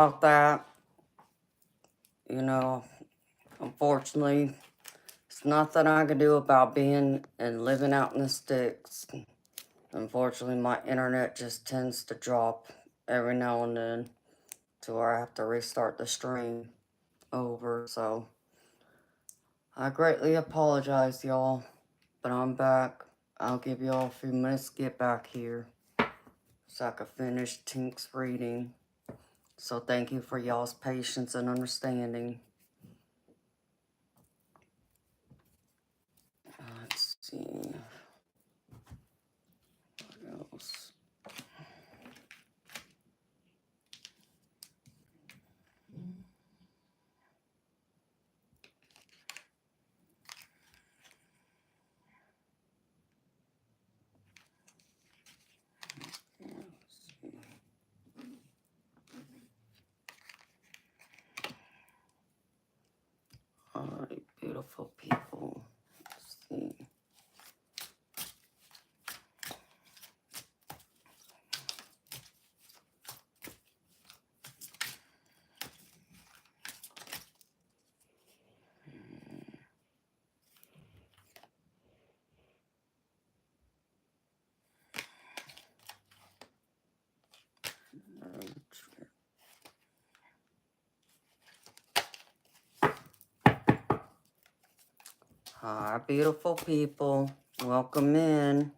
about that. You know, unfortunately, it's nothing I can do about being and living out in the sticks. Unfortunately, my internet just tends to drop every now and then to where I have to restart the stream over. So I greatly apologize, y'all, but I'm back. I'll give y'all a few minutes to get back here so I can finish Tink's reading. So thank you for y'all's patience and understanding. Let's see. What else? Alright, beautiful people. Let's see. Hi, beautiful people. Welcome in.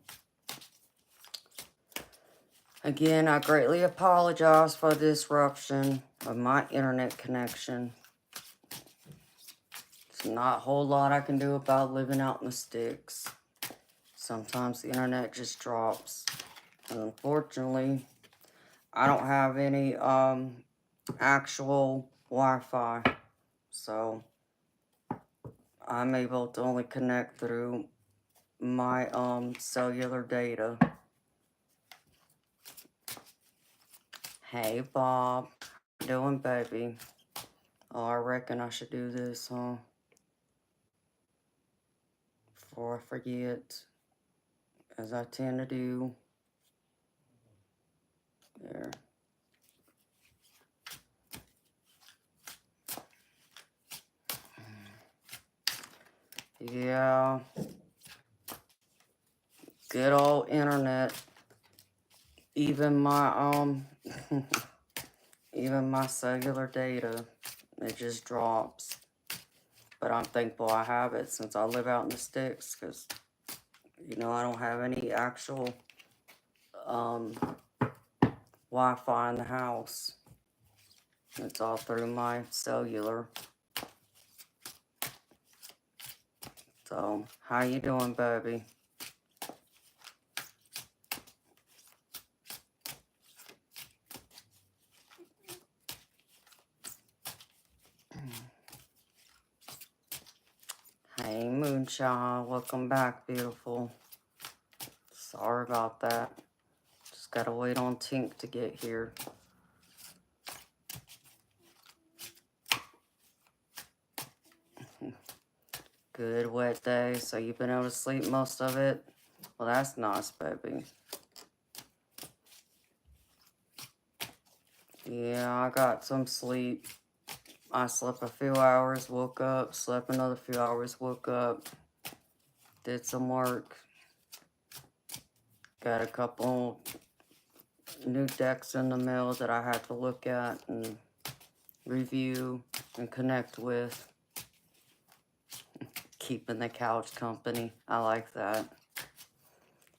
Again, I greatly apologize for the disruption of my internet connection. It's not a whole lot I can do about living out in the sticks. Sometimes the internet just drops. And unfortunately, I don't have any actual Wi-Fi. So I'm able to only connect through my cellular data. Hey Bob, how you doing, baby? Oh, I reckon I should do this, huh? Before I forget, as I tend to do. There. Yeah. Good old internet. Even my even my cellular data, it just drops. But I'm thankful I have it since I live out in the sticks, because you know I don't have any actual Wi-Fi in the house. It's all through my cellular. So, how you doing, baby? Hey, Moonshine, welcome back, beautiful. Sorry about that. Just gotta wait on Tink to get here. Good wet day, so you've been able to sleep most of it? Well, that's nice, baby. Yeah, I got some sleep. I slept a few hours, woke up, slept another few hours, woke up, did some work. Got a couple new decks in the mail that I had to look at and review and connect with. Keeping the couch company. I like that.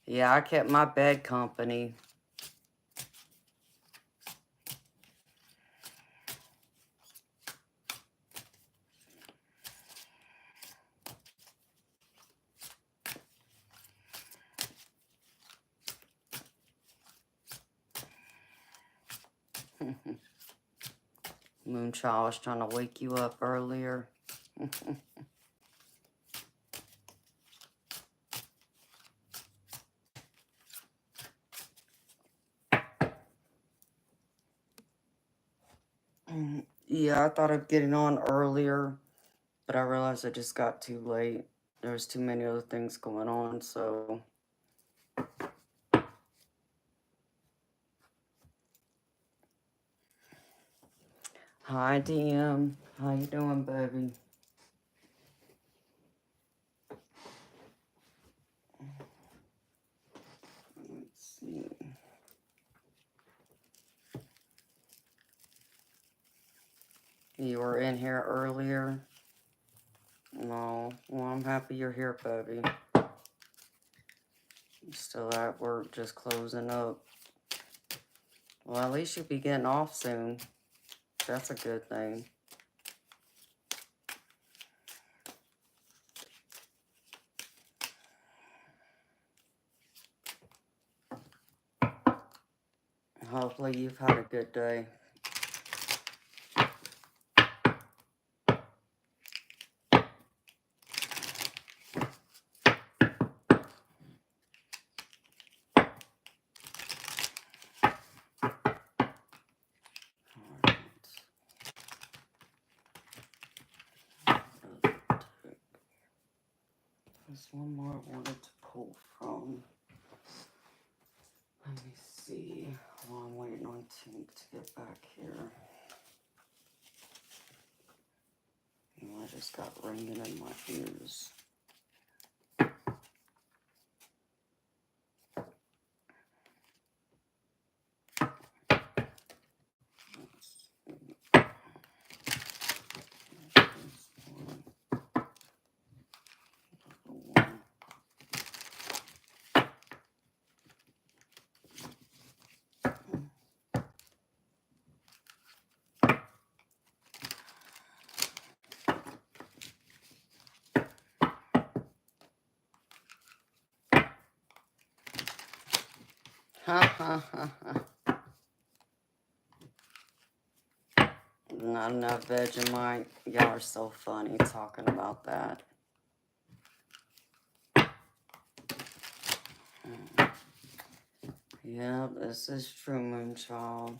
Yeah, I kept my bed company. Moonchild was trying to wake you up earlier. Yeah, I thought of getting on earlier, but I realized I just got too late. There was too many other things going on, so... Hi, DM. How you doing, baby? Let's see. You were in here earlier? No. Well, I'm happy you're here, baby. Still at work, just closing up. Well, at least you'll be getting off soon. That's a good thing. Hopefully you've had a good day. Alright. There's one more I wanted to pull from. Let me see. While I'm waiting on Tink to get back here. I just got ringing in my ears. Ha ha ha ha. Not enough Vegemite. Y'all are so funny talking about that. Yeah, this is true, Moonchild.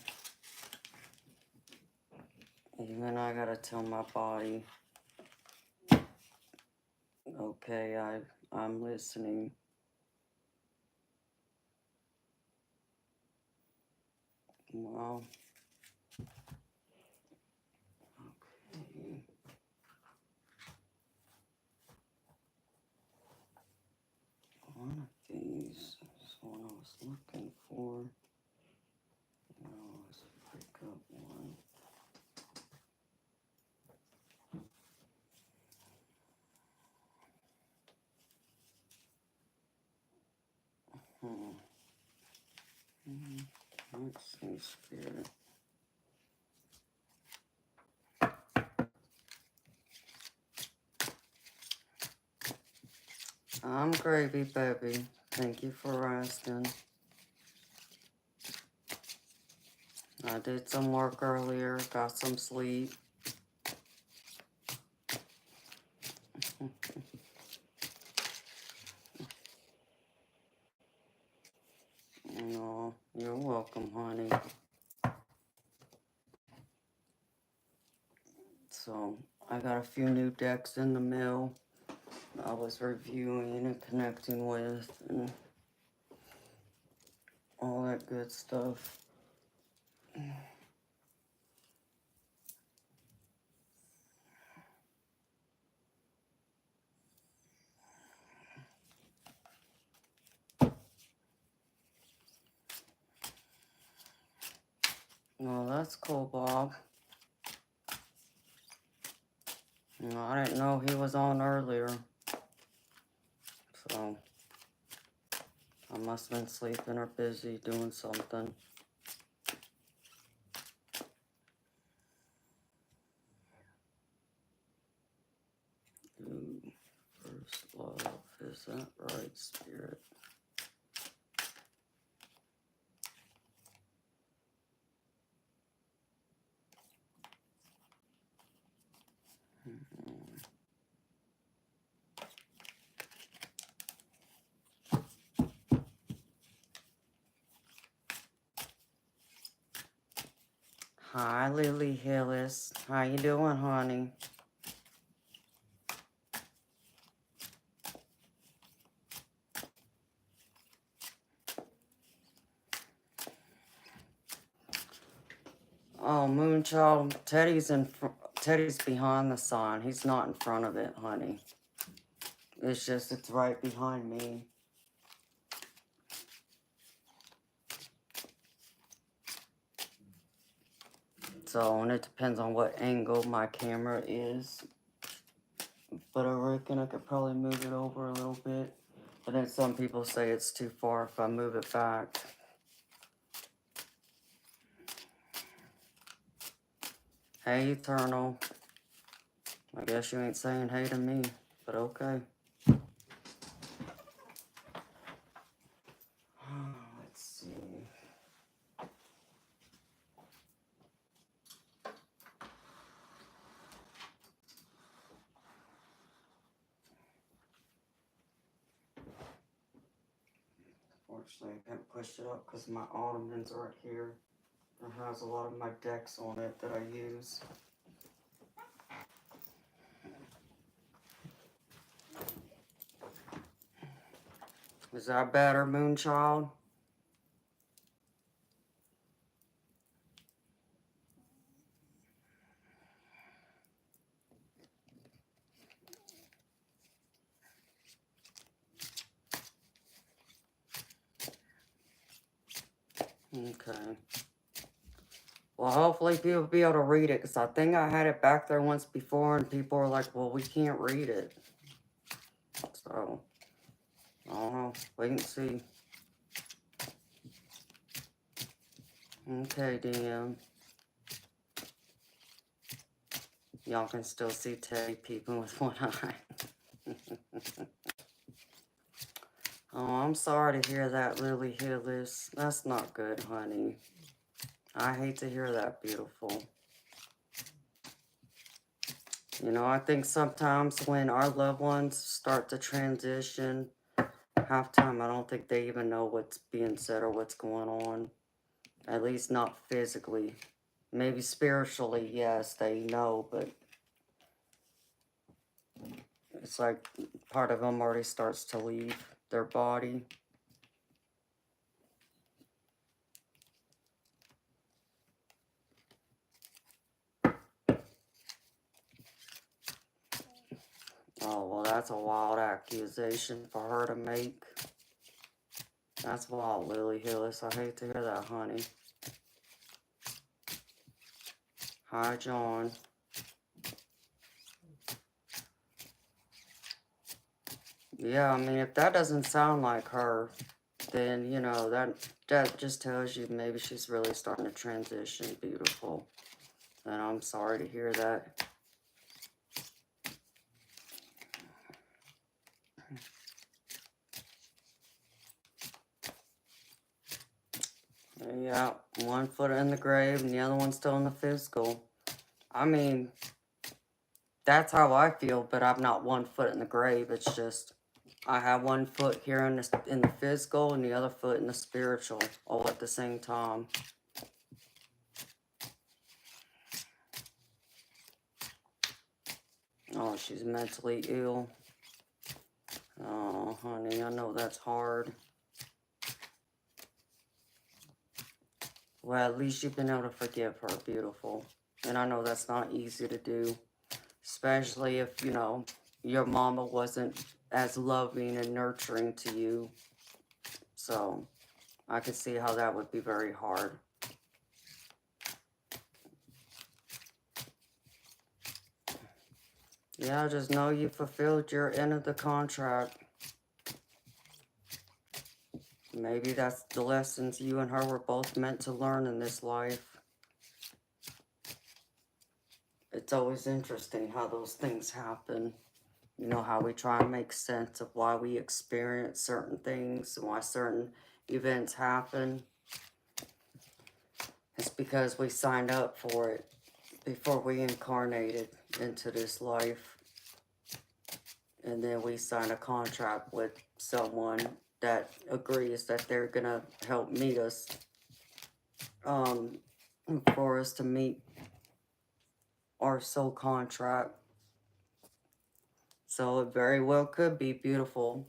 Even I gotta tell my body, okay, I'm listening. Well, okay. One of these is what I was looking for. No, it's a breakup one. Let's see, Spirit. I'm gravy, baby. Thank you for asking. I did some work earlier, got some sleep. No, you're welcome, honey. So, I got a few new decks in the mail. I was reviewing and connecting with and all that good stuff. Well, that's cool, Bob. No, I didn't know he was on earlier. So, I must have been sleeping or busy doing something. Ooh, first love, is that right, Spirit? Hi, Lily Hillis. How you doing, honey? Oh, Moonchild, Teddy's behind the sign. He's not in front of it, honey. It's just, it's right behind me. So, and it depends on what angle my camera is. But I reckon I could probably move it over a little bit. But then some people say it's too far if I move it back. Hey, Eternal. I guess you ain't saying hey to me, but okay. Let's see. Fortunately, I can't push it up because my ottoman's right here. It has a lot of my decks on it that I use. Is that better, Moonchild? Okay. Well, hopefully people will be able to read it, because I think I had it back there once before, and people were like, well, we can't read it. So, I don't know. Wait and see. Okay, DM. Y'all can still see Teddy peeping with one eye. Oh, I'm sorry to hear that, Lily Hillis. That's not good, honey. I hate to hear that, beautiful. You know, I think sometimes when our loved ones start to transition, half time, I don't think they even know what's being said or what's going on. At least not physically. Maybe spiritually, yes, they know, but it's like part of them already starts to leave their body. Oh, well, that's a wild accusation for her to make. That's wild, Lily Hillis. I hate to hear that, honey. Hi, John. Yeah, I mean, if that doesn't sound like her, then, you know, that just tells you maybe she's really starting to transition, beautiful. And I'm sorry to hear that. Yeah, one foot in the grave and the other one still in the physical. I mean, that's how I feel, but I'm not 1 foot in the grave. It's just I have 1 foot here in the physical and the other foot in the spiritual all at the same time. Oh, she's mentally ill. Oh, honey, I know that's hard. Well, at least you've been able to forgive her, beautiful. And I know that's not easy to do, especially if, you know, your mama wasn't as loving and nurturing to you. So, I could see how that would be very hard. Yeah, just know you fulfilled your end of the contract. Maybe that's the lessons you and her were both meant to learn in this life. It's always interesting how those things happen. You know, how we try and make sense of why we experience certain things and why certain events happen. It's because we signed up for it before we incarnated into this life. And then we sign a contract with someone that agrees that they're going to help meet us, for us to meet our soul contract. So it very well could be beautiful.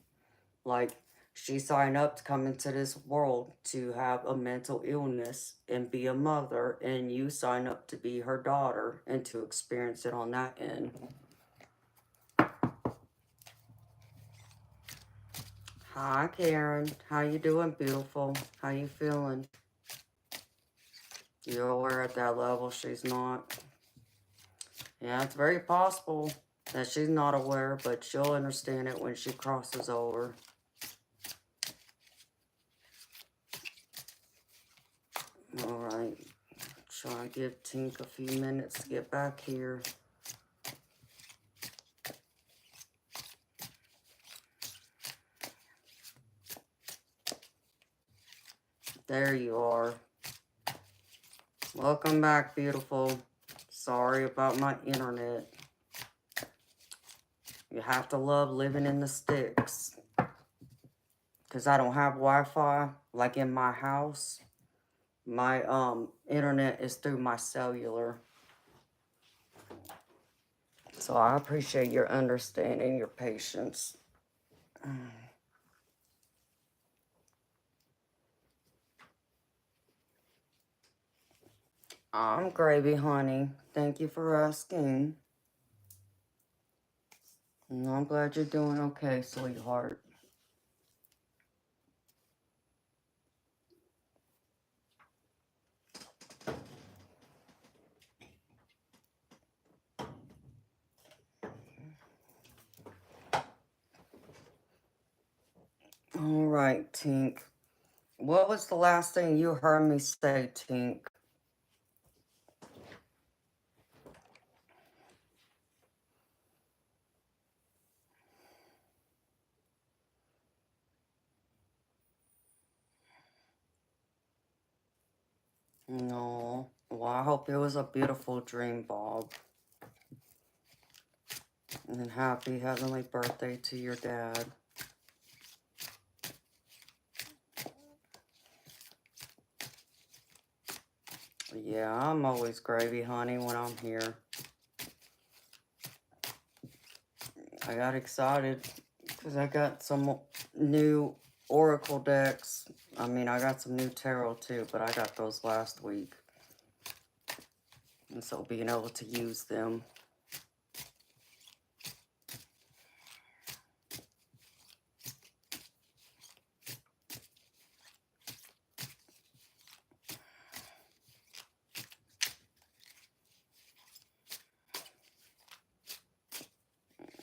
Like, She signed up to come into this world to have a mental illness and be a mother, and you sign up to be her daughter and to experience it on that end. Hi, Karen. How you doing, beautiful? How you feeling? You're aware at that level she's not. Yeah, it's very possible that she's not aware, but she'll understand it when she crosses over. Alright. Try to give Tink a few minutes to get back here. There you are. Welcome back, beautiful. Sorry about my internet. You have to love living in the sticks. Because I don't have Wi-Fi, like in my house. My internet is through my cellular. So I appreciate your understanding, your patience. I'm gravy, honey. Thank you for asking. And I'm glad you're doing okay, sweetheart. All right, Tink. What was the last thing you heard me say, Tink? No. Well, I hope it was a beautiful dream, Bob. And happy heavenly birthday to your dad. Yeah, I'm always gravy, honey, when I'm here. I got excited because I got some new Oracle decks. I mean, I got some new tarot too, but I got those last week. And so being able to use them.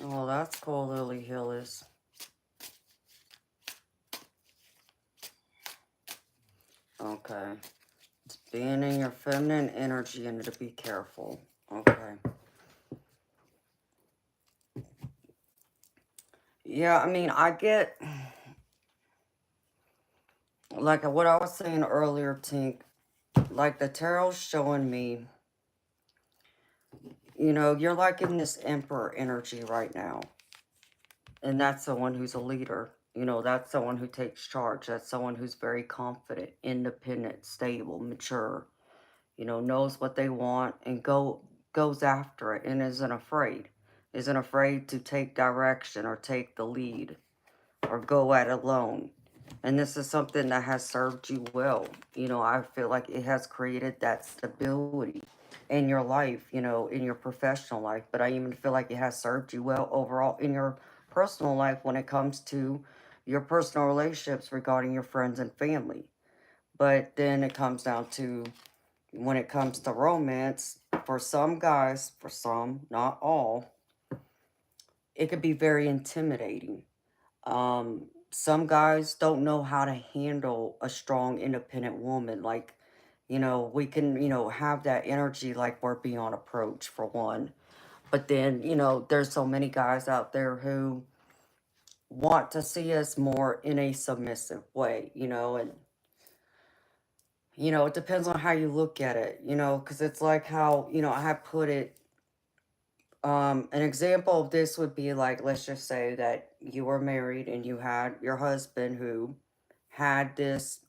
Oh, that's cool, Lily Hillis. Okay. It's being in your feminine energy and to be careful. Okay. Yeah, I mean, I get, like what I was saying earlier, Tink, like the tarot's showing me, you know, you're like in this emperor energy right now. And that's someone who's a leader. You know, that's someone who takes charge. That's someone who's very confident, independent, stable, mature. You know, knows what they want and goes after it and isn't afraid. Isn't afraid to take direction or take the lead or go at it alone. And this is something that has served you well. You know, I feel like it has created that stability in your life, you know, in your professional life. But I even feel like it has served you well overall in your personal life when it comes to your personal relationships regarding your friends and family. But then it comes down to when it comes to romance, for some guys, for some, not all, it could be very intimidating. Some guys don't know how to handle a strong, independent woman. Like, you know, we can, you know, have that energy like we're beyond approach for one. But then, you know, there's so many guys out there who want to see us more in a submissive way, you know, and, you know, it depends on how you look at it, you know, because it's like how, you know, I have put it, an example of this would be like, let's just say that you were married and you had your husband who had this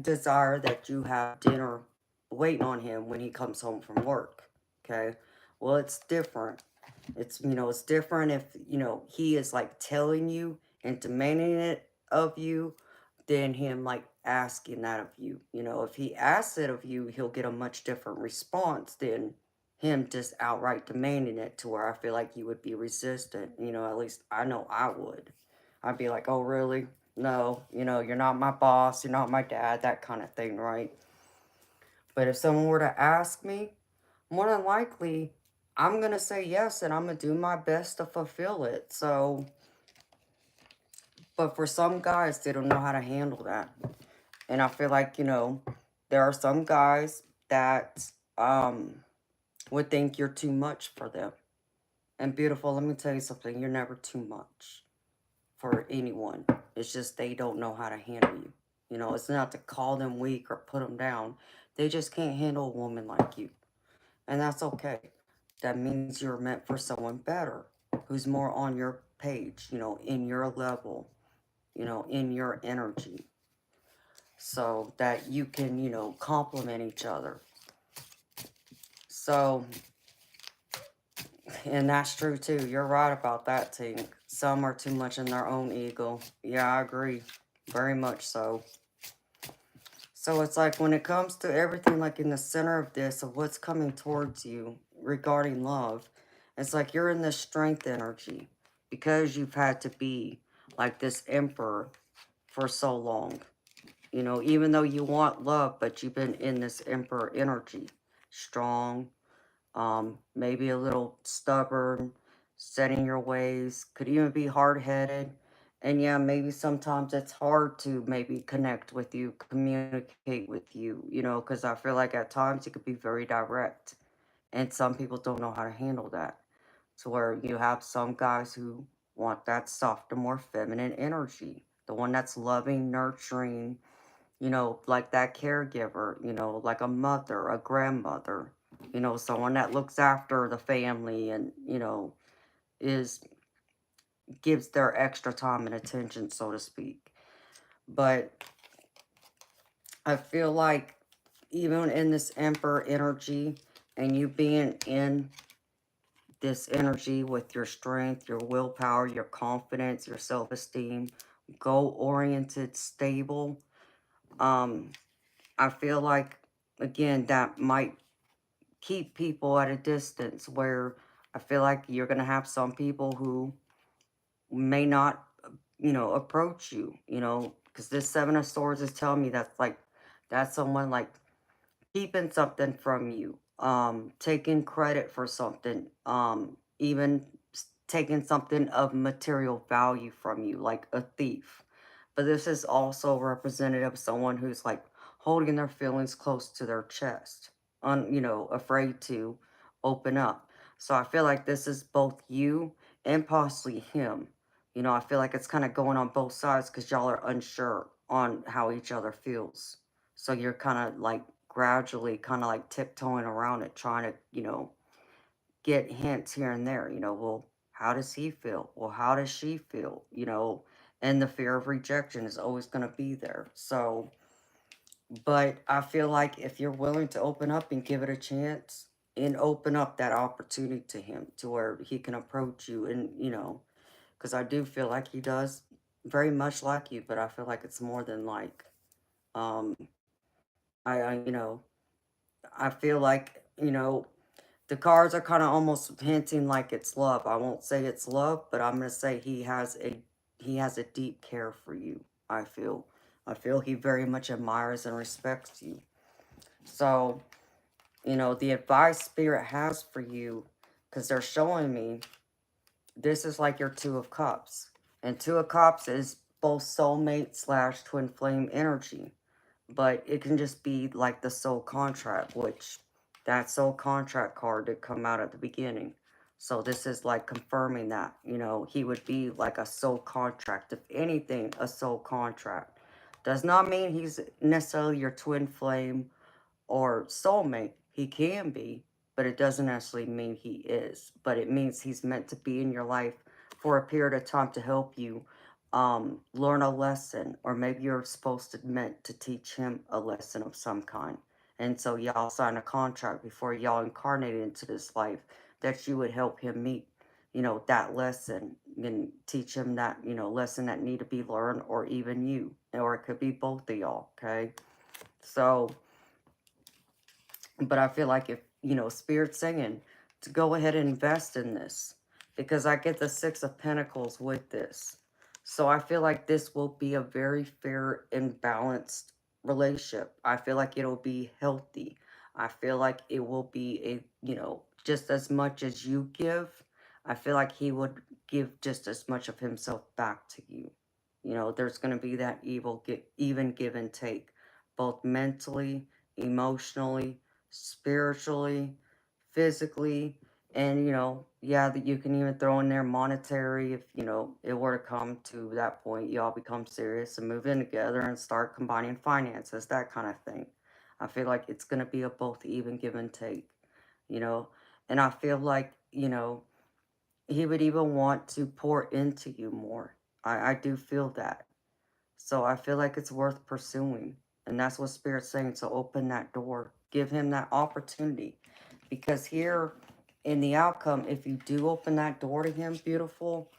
desire that you have dinner waiting on him when he comes home from work. Okay. Well, it's different. It's, you know, it's different if, you know, he is like telling you and demanding it of you than him like asking that of you. You know, if he asks it of you, he'll get a much different response than him just outright demanding it, to where I feel like you would be resistant. You know, at least I know I would. I'd be like, oh, really? No, you know, you're not my boss, you're not my dad, that kind of thing, right? But if someone were to ask me, more than likely, I'm going to say yes, and I'm going to do my best to fulfill it. So, but for some guys, they don't know how to handle that. And I feel like, you know, there are some guys that would think you're too much for them. And beautiful, let me tell you something, you're never too much for anyone. It's just they don't know how to handle you. You know, it's not to call them weak or put them down. They just can't handle a woman like you. And that's okay. That means you're meant for someone better, who's more on your page, you know, in your level, you know, in your energy. So that you can, you know, complement each other. So, and that's true too. You're right about that, Tink. Some are too much in their own ego. Yeah, I agree. Very much so. So it's like when it comes to everything, like in the center of this, of what's coming towards you regarding love, it's like you're in this strength energy because you've had to be like this emperor for so long. You know, even though you want love, but you've been in this emperor energy. Strong, maybe a little stubborn, set in your ways, could even be hard-headed. And yeah, maybe sometimes it's hard to maybe connect with you, communicate with you, you know, because I feel like at times it could be very direct. And some people don't know how to handle that. So where you have some guys who want that softer, more feminine energy, the one that's loving, nurturing, you know, like that caregiver, you know, like a mother, a grandmother, you know, someone that looks after the family and, you know, is gives their extra time and attention, so to speak. But I feel like even in this emperor energy and you being in this energy with your strength, your willpower, your confidence, your self-esteem, goal-oriented, stable, I feel like, again, that might keep people at a distance, where I feel like you're going to have some people who may not, you know, approach you, you know, because this Seven of Swords is telling me that's like, that's someone like keeping something from you, taking credit for something, even taking something of material value from you, like a thief. But this is also representative of someone who's like holding their feelings close to their chest, you know, afraid to open up. So I feel like this is both you and possibly him. You know, I feel like it's kind of going on both sides because y'all are unsure on how each other feels. So you're kind of like gradually kind of like tiptoeing around it, trying to, you know, get hints here and there, you know, well, how does he feel? Well, how does she feel? You know, and the fear of rejection is always going to be there. So, but I feel like if you're willing to open up and give it a chance and open up that opportunity to him to where he can approach you and, you know, because I do feel like he does very much like you, but I feel like it's more than like, um, you know, I feel like, you know, the cards are kind of almost hinting like it's love. I won't say it's love, but I'm going to say he has a deep care for you. I feel he very much admires and respects you. So, you know, the advice Spirit has for you, because they're showing me, this is like your Two of Cups. And Two of Cups is both soulmate slash twin flame energy. But it can just be like the soul contract, which that soul contract card did come out at the beginning. So this is like confirming that, you know, he would be like a soul contract. If anything, a soul contract. Does not mean he's necessarily your twin flame or soulmate. He can be, but it doesn't actually mean he is. But it means he's meant to be in your life for a period of time to help you learn a lesson, or maybe you're supposed to meant to teach him a lesson of some kind. And so y'all sign a contract before y'all incarnated into this life that you would help him meet, you know, that lesson, and teach him that, lesson that need to be learned, or even you, or it could be both of y'all, okay? So, but I feel like if, Spirit's saying to go ahead and invest in this, because I get the Six of Pentacles with this. So I feel like this will be a very fair and balanced relationship. I feel like it'll be healthy. I feel like it will be just as much as you give, I feel like he would give just as much of himself back to you. There's going to be that even give and take, both mentally, emotionally, spiritually, physically, and yeah, that you can even throw in there monetary if it were to come to that point, y'all become serious and move in together and start combining finances, that kind of thing. I feel like it's going to be a both even give and take, you know and I feel like he would even want to pour into you more. I do feel that. So I feel like it's worth pursuing. And that's what Spirit's saying. So open that door. Give him that opportunity. Because here in the outcome, if you do open that door to him, beautiful,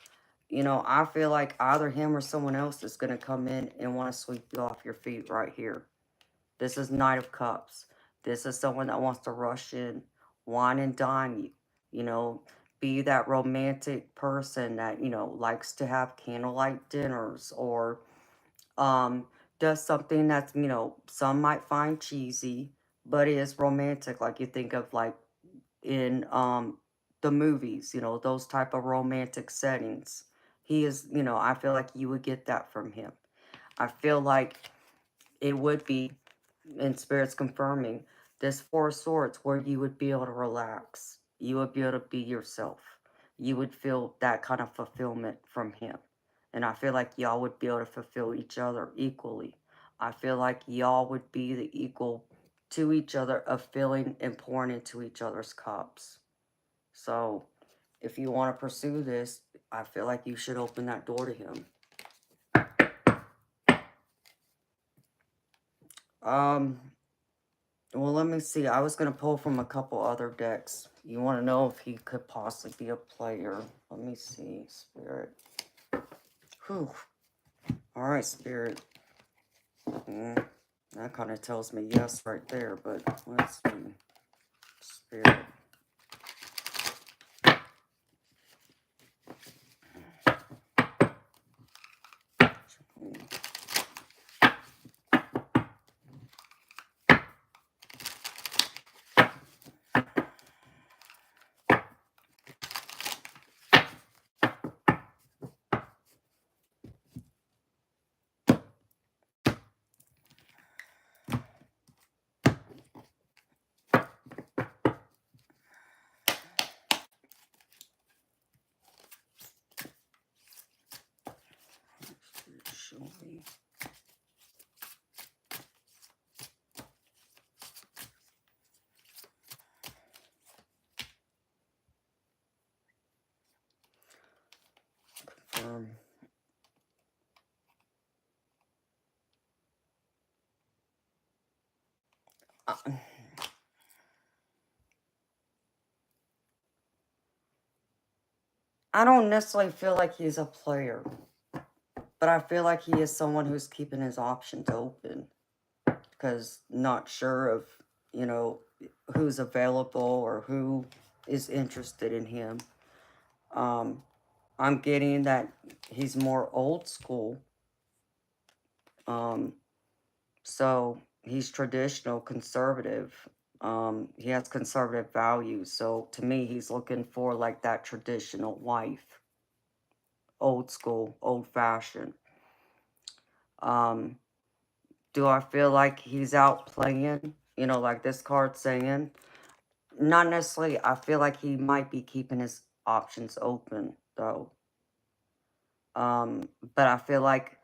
I feel like either him or someone else is going to come in and want to sweep you off your feet right here. This is Knight of Cups. This is someone that wants to rush in, wine and dine you, you know, be that romantic person that, likes to have candlelight dinners, or um, does something that's, some might find cheesy, but is romantic. Like you think of like in the movies, those type of romantic settings. He is, I feel like you would get that from him. I feel like it would be, and Spirit's confirming, this Four of Swords, where you would be able to relax. You would be able to be yourself. You would feel that kind of fulfillment from him. And I feel like y'all would be able to fulfill each other equally. I feel like y'all would be the equal to each other of filling and pouring into each other's cups. So, if you want to pursue this, I feel like you should open that door to him. Well, let me see. I was going to pull from a couple other decks. You want to know if he could possibly be a player. Let me see, Spirit. Whew. Alright, Spirit. That kind of tells me yes right there, but let's see. Spirit. Show me. Confirm. I don't necessarily feel like he's a player, but I feel like he is someone who's keeping his options open, because not sure of, who's available or who is interested in him. I'm getting that he's more old school. So he's traditional, conservative. He has conservative values. So to me, he's looking for like that traditional wife. Old school, old fashioned. Do I feel like he's out playing? Like this card's saying? Not necessarily. I feel like he might be keeping his options open, though. But I feel like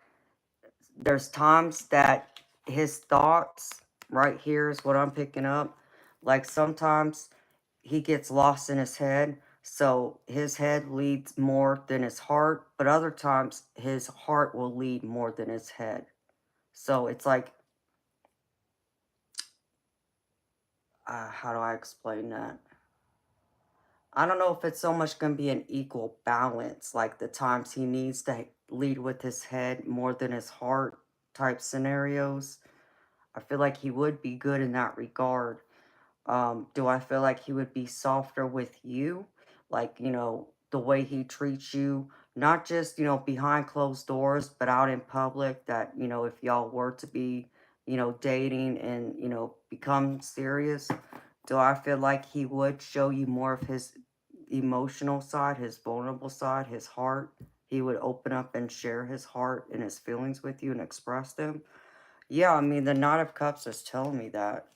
there's times that his thoughts, right here is what I'm picking up. Like sometimes he gets lost in his head. So his head leads more than his heart. But other times his heart will lead more than his head. So it's like, how do I explain that? I don't know if it's so much going to be an equal balance, like the times he needs to lead with his head more than his heart type scenarios. I feel like he would be good in that regard. Do I feel like he would be softer with you? Like, you know, the way he treats you, not just, you know, behind closed doors, but out in public, that, you know, if y'all were to be, you know, dating and, you know, become serious, do I feel like he would show you more of his emotional side, his vulnerable side, his heart? He would open up and share his heart and his feelings with you and express them? Yeah, I mean, the Knight of Cups is telling me that,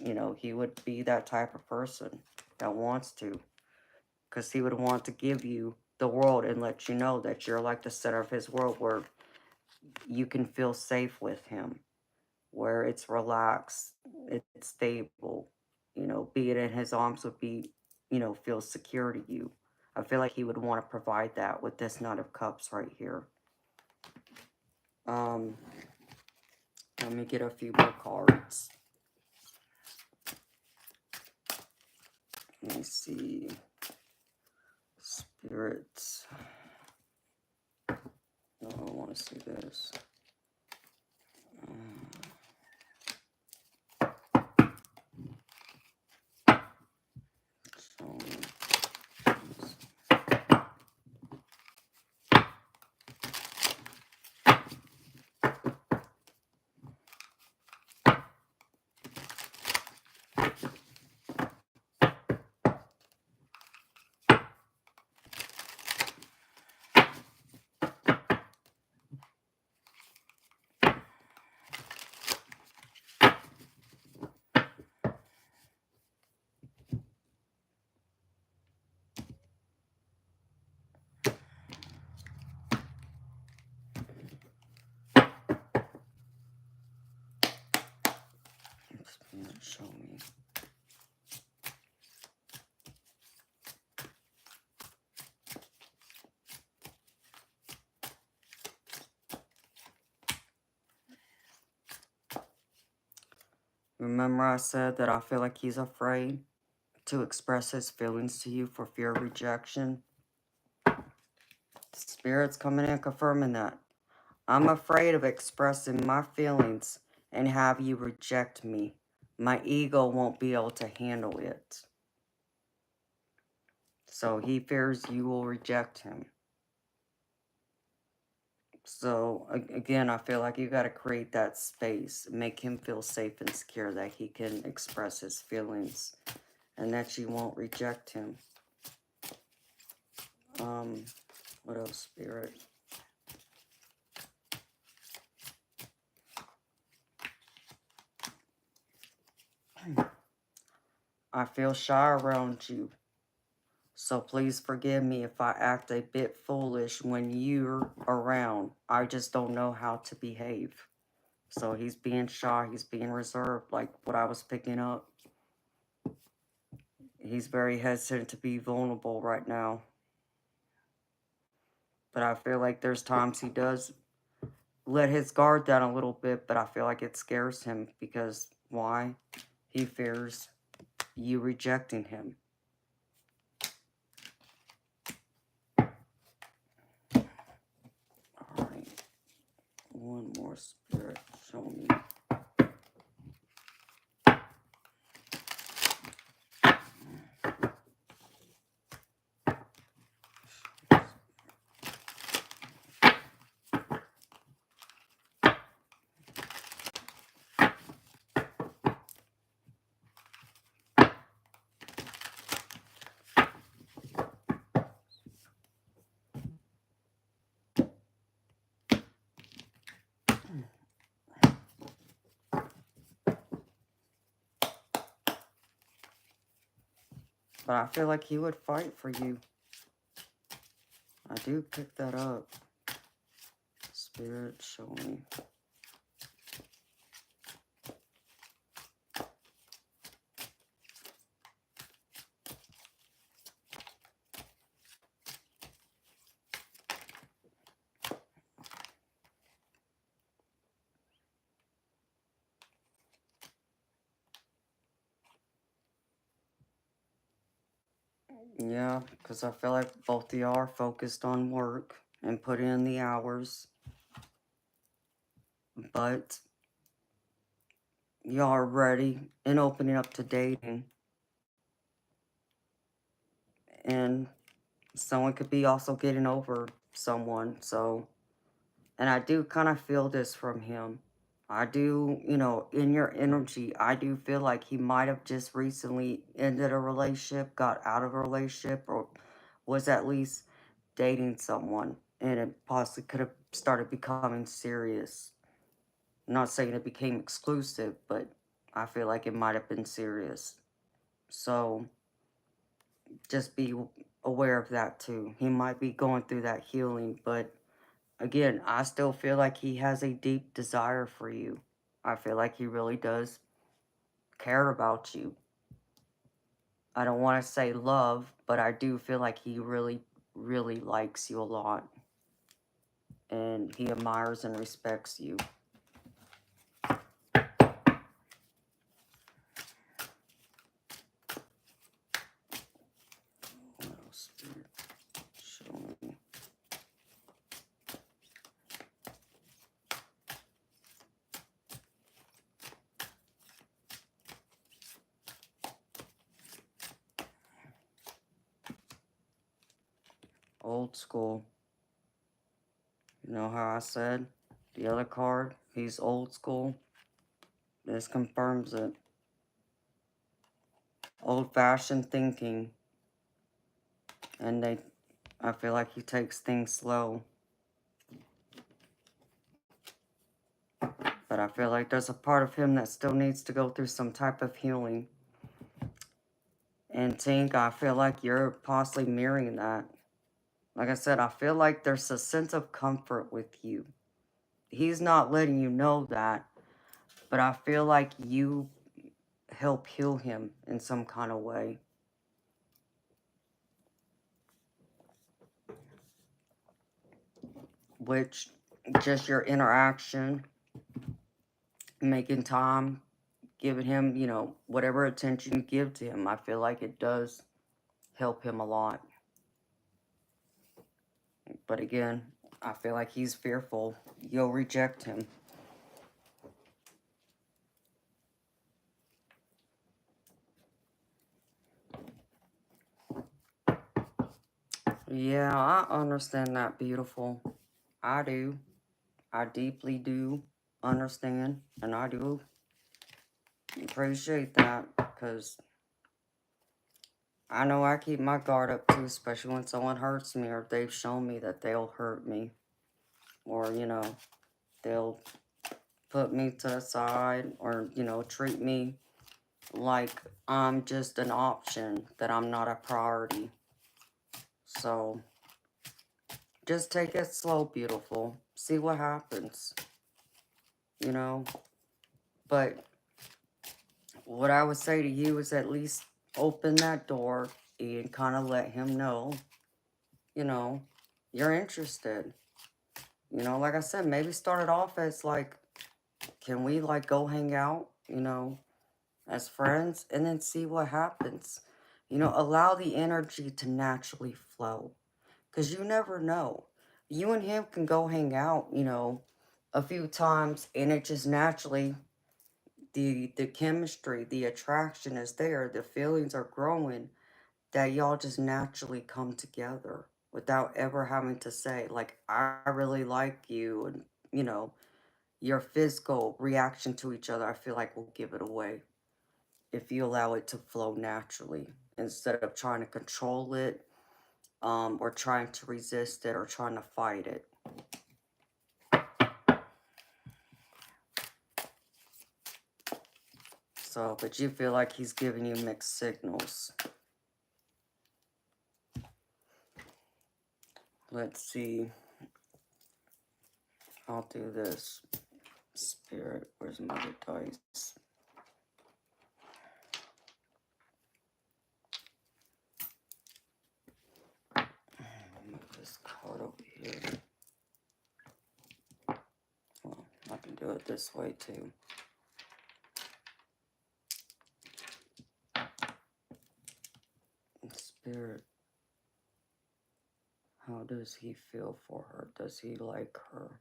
you know, he would be that type of person that wants to, because he would want to give you the world and let you know that you're like the center of his world, where you can feel safe with him, where it's relaxed, it's stable, you know, be it in his arms would be, you know, feel secure to you. I feel like he would want to provide that with this Knight of Cups right here. Um, Let me get a few more cards. Let me see. Spirits. No, I want to see this. So, show me. Remember I said that I feel like he's afraid to express his feelings to you for fear of rejection? Spirit's coming in confirming that. I'm afraid of expressing my feelings and have you reject me. My ego won't be able to handle it. So he fears you will reject him. So again, I feel like you got to create that space, make him feel safe and secure that he can express his feelings and that you won't reject him. What else, Spirit? I feel shy around you, so please forgive me if I act a bit foolish when you're around. I just don't know how to behave. So he's being shy, he's being reserved, like what I was picking up. He's very hesitant to be vulnerable right now. But I feel like there's times he does let his guard down a little bit, but I feel like it scares him because why? He fears you rejecting him. Alright. One more, Spirit, show me. But I feel like he would fight for you. I do pick that up. Spirit, show me. Yeah, because I feel like both of y'all are focused on work and put in the hours. But y'all are ready and opening up to dating. And someone could be also getting over someone. So, and I do kind of feel this from him. I do, you know, in your energy, I do feel like he might have just recently ended a relationship, got out of a relationship, or was at least dating someone. And it possibly could have started becoming serious. I'm not saying it became exclusive, but I feel like it might have been serious. So just be aware of that too. He might be going through that healing, but again, I still feel like he has a deep desire for you. I feel like he really does care about you. I don't want to say love, but I do feel like he really, really likes you a lot. And he admires and respects you. What else? Show me. Old school. You know how I said the other card, he's old school? This confirms it. Old-fashioned thinking. And I feel like he takes things slow. But I feel like there's a part of him that still needs to go through some type of healing. And Tink, I feel like you're possibly mirroring that. Like I said, I feel like there's a sense of comfort with you. He's not letting you know that, but I feel like you help heal him in some kind of way. Which, just your interaction, making time, giving him, you know, whatever attention you give to him, I feel like it does help him a lot. But again, I feel like he's fearful you'll reject him. Yeah, I understand that, beautiful. I do. I deeply do understand, and I do appreciate that, because I know I keep my guard up too, especially when someone hurts me or they've shown me that they'll hurt me, or, you know, they'll put me to the side, or, you know, treat me like I'm just an option, that I'm not a priority. So just take it slow, beautiful. See what happens, you know. But what I would say to you is at least open that door and kind of let him know, you know, you're interested. You know, like I said, maybe start it off as like, can we like go hang out, you know, as friends, and then see what happens. You know, allow the energy to naturally flow, because you never know. You and him can go hang out, you know, a few times, and it just naturally, the chemistry, the attraction is there, the feelings are growing, that y'all just naturally come together without ever having to say, like, I really like you, and, you know, your physical reaction to each other, I feel like will give it away if you allow it to flow naturally, instead of trying to control it, or trying to resist it, or trying to fight it. So, but you feel like he's giving you mixed signals. Let's see. I'll do this. Spirit, where's my other dice? Move this card over here. Well, I can do it this way too. Spirit, how does he feel for her? Does he like her?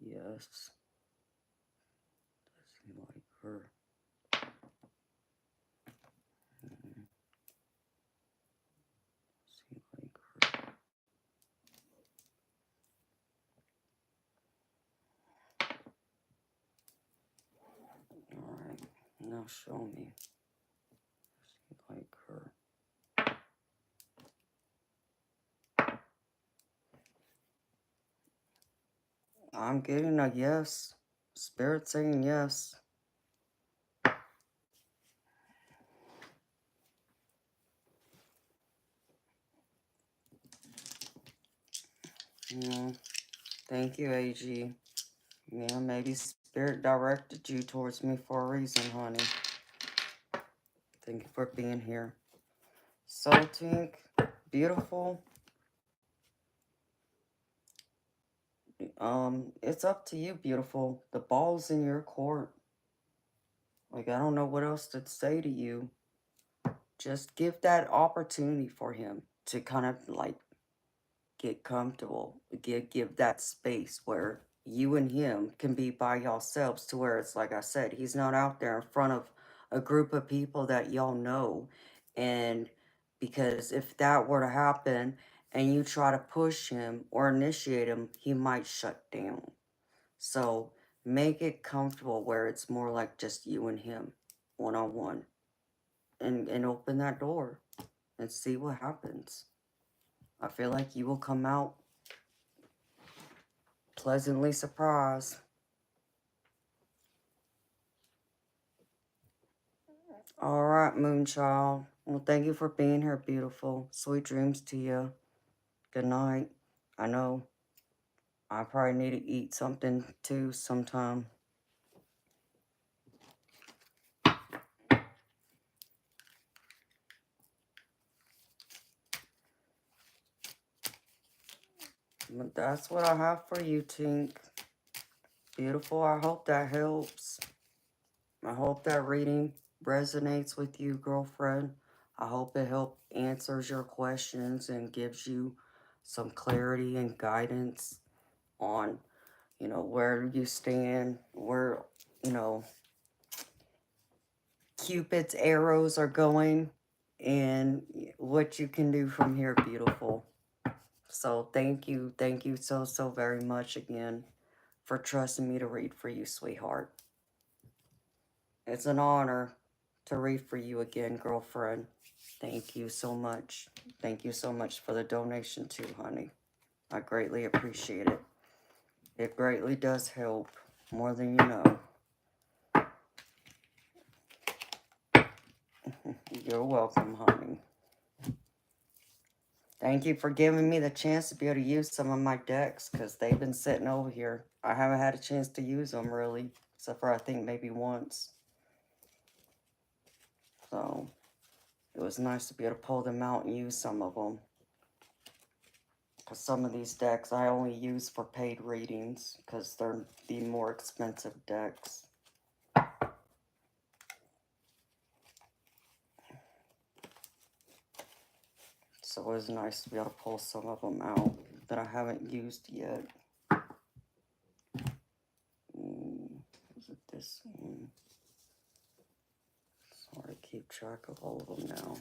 Yes. Does he like her? Does he like her? Alright, now show me. Does he like her? I'm getting a yes. Spirit saying yes. Yeah. Thank you, AG. Yeah, maybe Spirit directed you towards me for a reason, honey. Thank you for being here. So, Tink, beautiful. It's up to you, beautiful. The ball's in your court. Like, I don't know what else to say to you. Just give that opportunity for him to kind of, like, get comfortable. Give that space where you and him can be by yourselves, to where it's like I said, he's not out there in front of a group of people that y'all know. And because if that were to happen and you try to push him or initiate him, he might shut down. So make it comfortable where it's more like just you and him, one-on-one. And open that door and see what happens. I feel like you will come out pleasantly surprised. All right, Moonchild. Well, thank you for being here, beautiful. Sweet dreams to you. Good night. I know I probably need to eat something too sometime. But that's what I have for you, Tink. Beautiful. I hope that helps. I hope that reading resonates with you, girlfriend. I hope it helps answers your questions and gives you some clarity and guidance on, you know, where you stand, where, you know, Cupid's arrows are going, and what you can do from here, beautiful. So thank you so very much again for trusting me to read for you, sweetheart. It's an honor to read for you again, girlfriend. Thank you so much. Thank you so much for the donation too, honey. I greatly appreciate it. It greatly does help, more than you know. You're welcome, honey. Thank you for giving me the chance to be able to use some of my decks, because they've been sitting over here. I haven't had a chance to use them, really, except for I think maybe once. So, it was nice to be able to pull them out and use some of them. Because some of these decks I only use for paid readings, because they're the more expensive decks. So it was nice to be able to pull some of them out that I haven't used yet. Is it this one? It's hard to keep track of all of them now.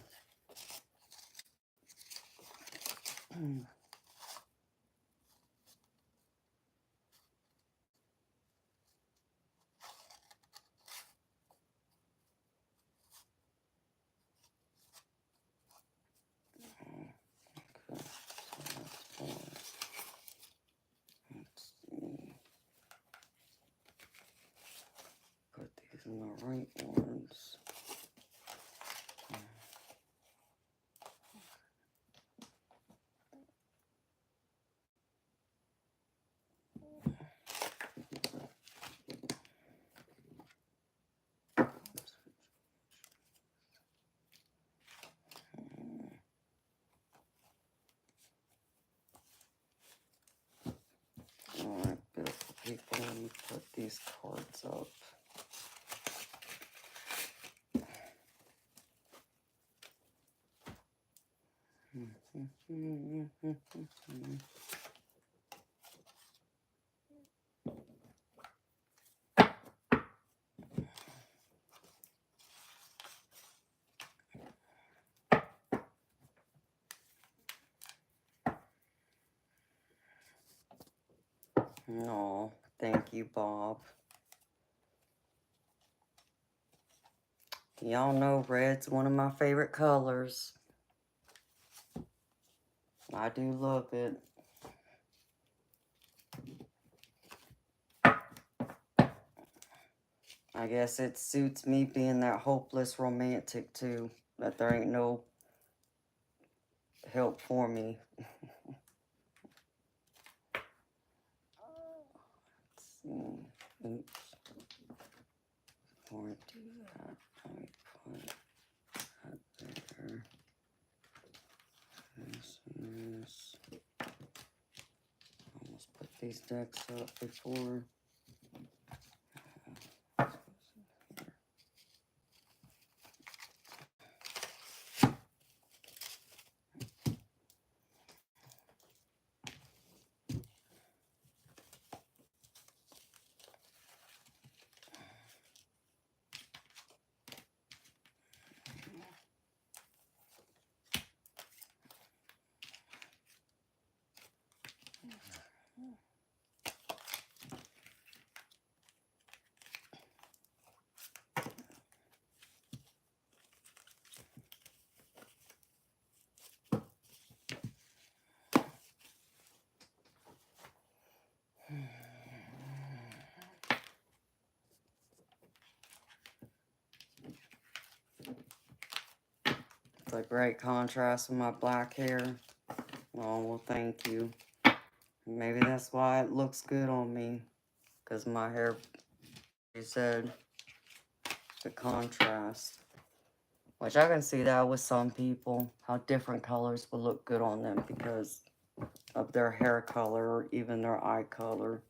Put these in the right ones. Alright, beautiful people, let me put these cards up. No, thank you, Bob. Y'all know red's one of my favorite colors. I do love it. I guess it suits me being that hopeless romantic too, that there ain't no help for me. Let's see. Oops. Before I do that, let me put that there. This and this. Almost put these decks up before. It's a great contrast with my black hair. Oh, well, thank you. Maybe that's why it looks good on me. Because my hair, you said, the contrast. Which I can see that with some people, how different colors will look good on them because of their hair color or even their eye color.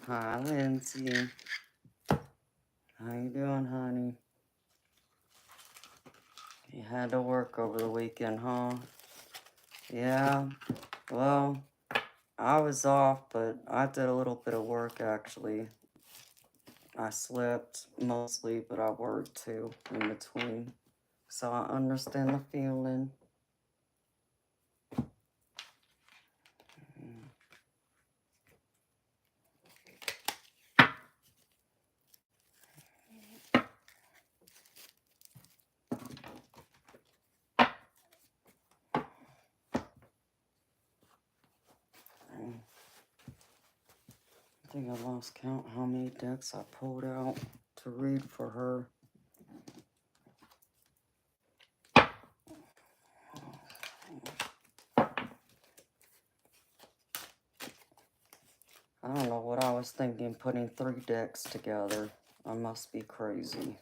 Hi, Lindsay. How you doing, honey? You had to work over the weekend, huh? Yeah, well, I was off, but I did a little bit of work, actually. I slept mostly, but I worked, too, in between. So I understand the feeling. I think I lost count how many decks I pulled out to read for her. I don't know what I was thinking putting 3 decks together. I must be crazy.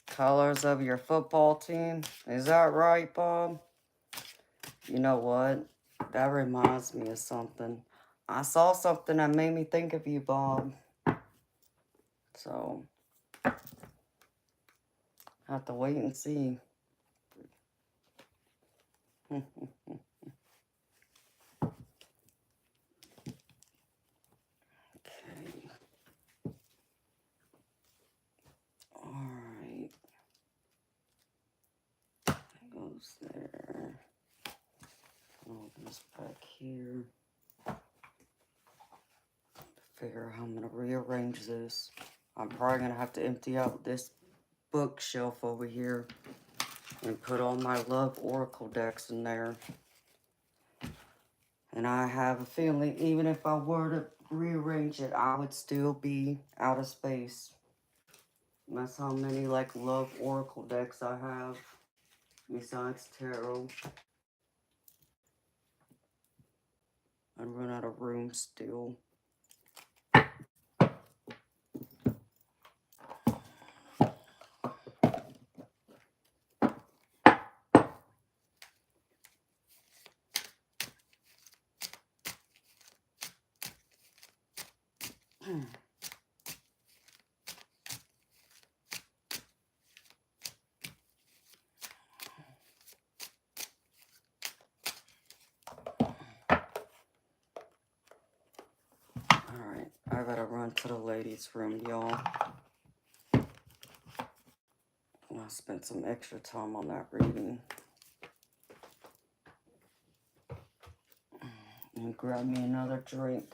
Colors of your football team. Is that right, Bob? You know what? That reminds me of something. I saw something that made me think of you, Bob. So, I have to wait and see. Okay. Alright. That goes there. this back here. Figure how I'm gonna rearrange this. I'm probably gonna have to empty out this bookshelf over here and put all my love oracle decks in there. And I have a feeling even if I were to rearrange it, I would still be out of space. That's how many like love oracle decks I have besides tarot. I'd run out of room still. Alright, I gotta run to the ladies' room, y'all. I spent some extra time on that reading. And grab me another drink.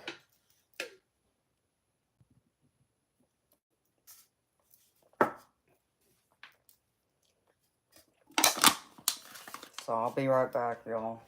So I'll be right back, y'all.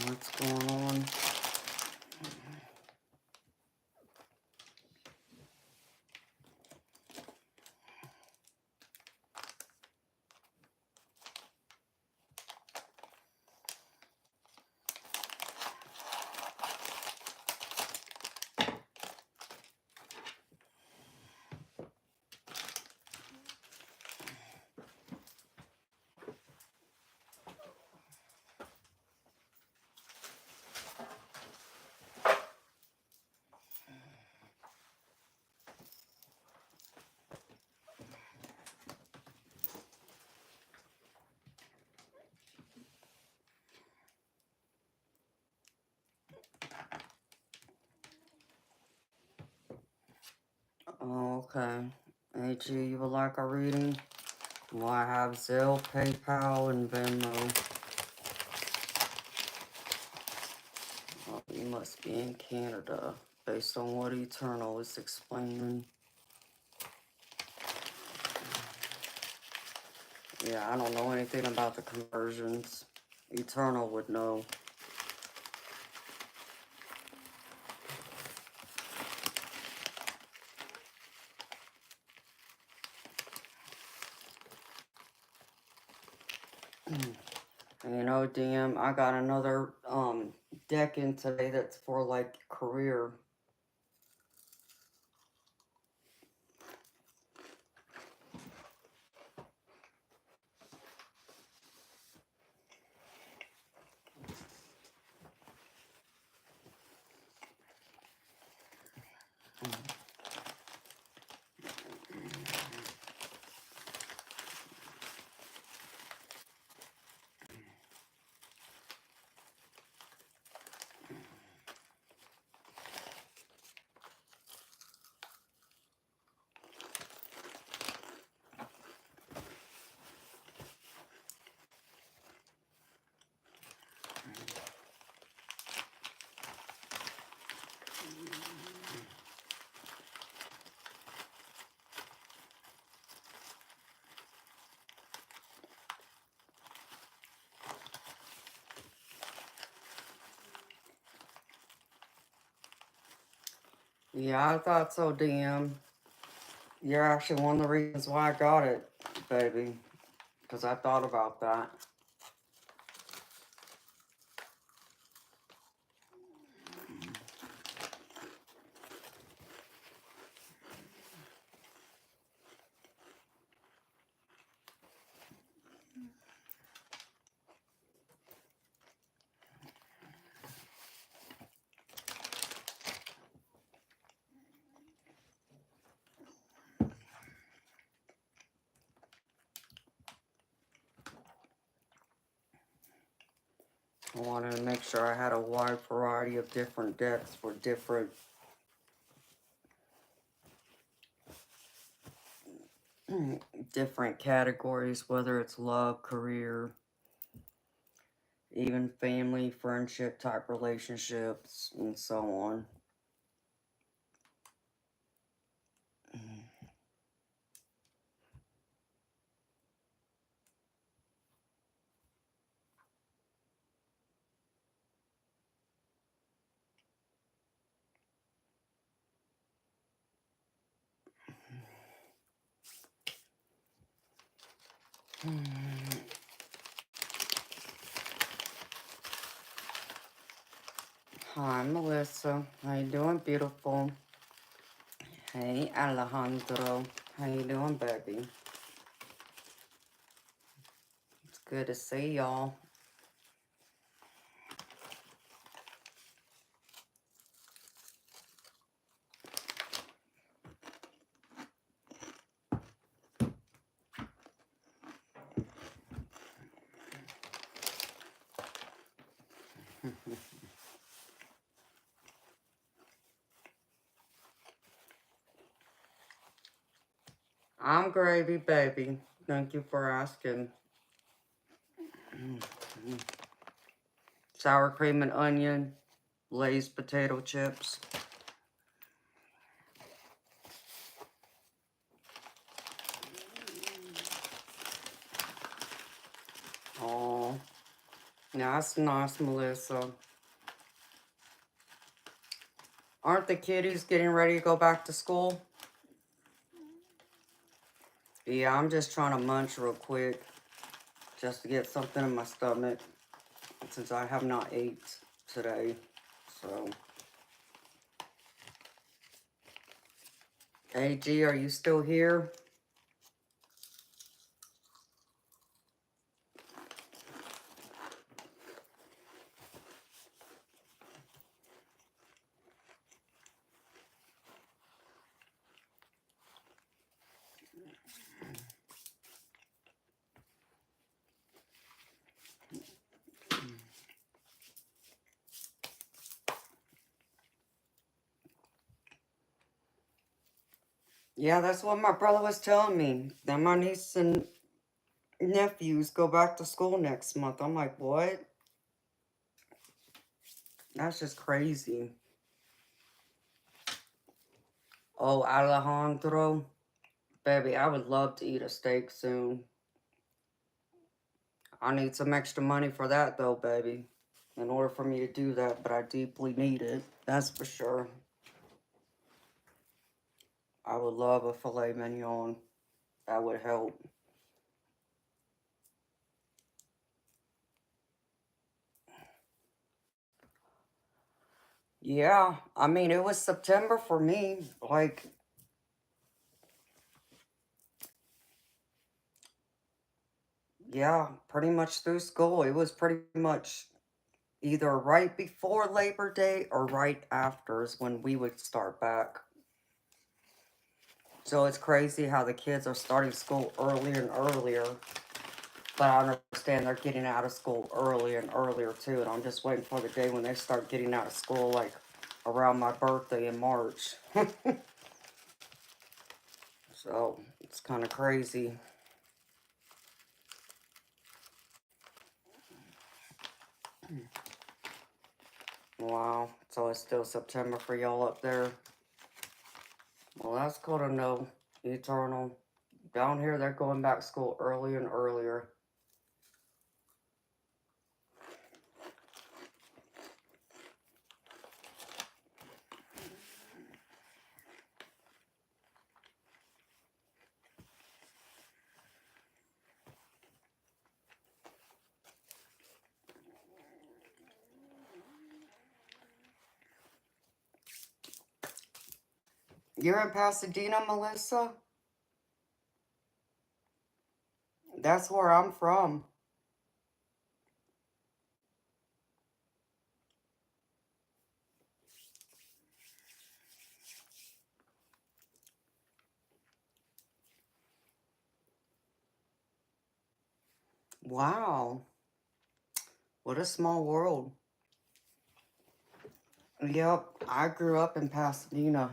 What's going on? Okay. AG, you would like a reading? Well, I have Zelle, PayPal, and Venmo. Oh, you must be in Canada, based on what Eternal is explaining. Yeah, I don't know anything about the conversions. Eternal would know. And you know, DM, I got another deck in today that's for like career. Yeah, I thought so, DM. You're actually one of the reasons why I got it, baby. Because I thought about that. I wanted to make sure I had a wide variety of different decks for different categories, whether it's love, career, even family, friendship type relationships, and so on. Hi, Melissa. How you doing, beautiful? Hey, Alejandro. How you doing, baby? It's good to see y'all. I'm gravy, baby. Thank you for asking. Sour cream and onion, Lay's potato chips. Oh, Yeah, that's nice, Melissa. Aren't the kiddies getting ready to go back to school? Yeah, I'm just trying to munch real quick just to get something in my stomach since I have not ate today. So, AG, are you still here? Yeah, that's what my brother was telling me. That my niece and nephews go back to school next month. I'm like, what? That's just crazy. Oh, Alejandro. Baby, I would love to eat a steak soon. I need some extra money for that, though, baby. In order for me to do that, but I deeply need it. That's for sure. I would love a filet mignon. That would help. Yeah, I mean, it was September for me. Like, yeah, pretty much through school. It was pretty much either right before Labor Day or right after is when we would start back. So it's crazy how the kids are starting school earlier and earlier. But I understand they're getting out of school earlier and earlier too. And I'm just waiting for the day when they start getting out of school, like around my birthday in March. So it's kind of crazy. Wow. So it's still September for y'all up there. Well, that's cool to know. Eternal. Down here, they're going back to school earlier and earlier. You're in Pasadena, Melissa? That's where I'm from. Wow. What a small world. Yep, I grew up in Pasadena.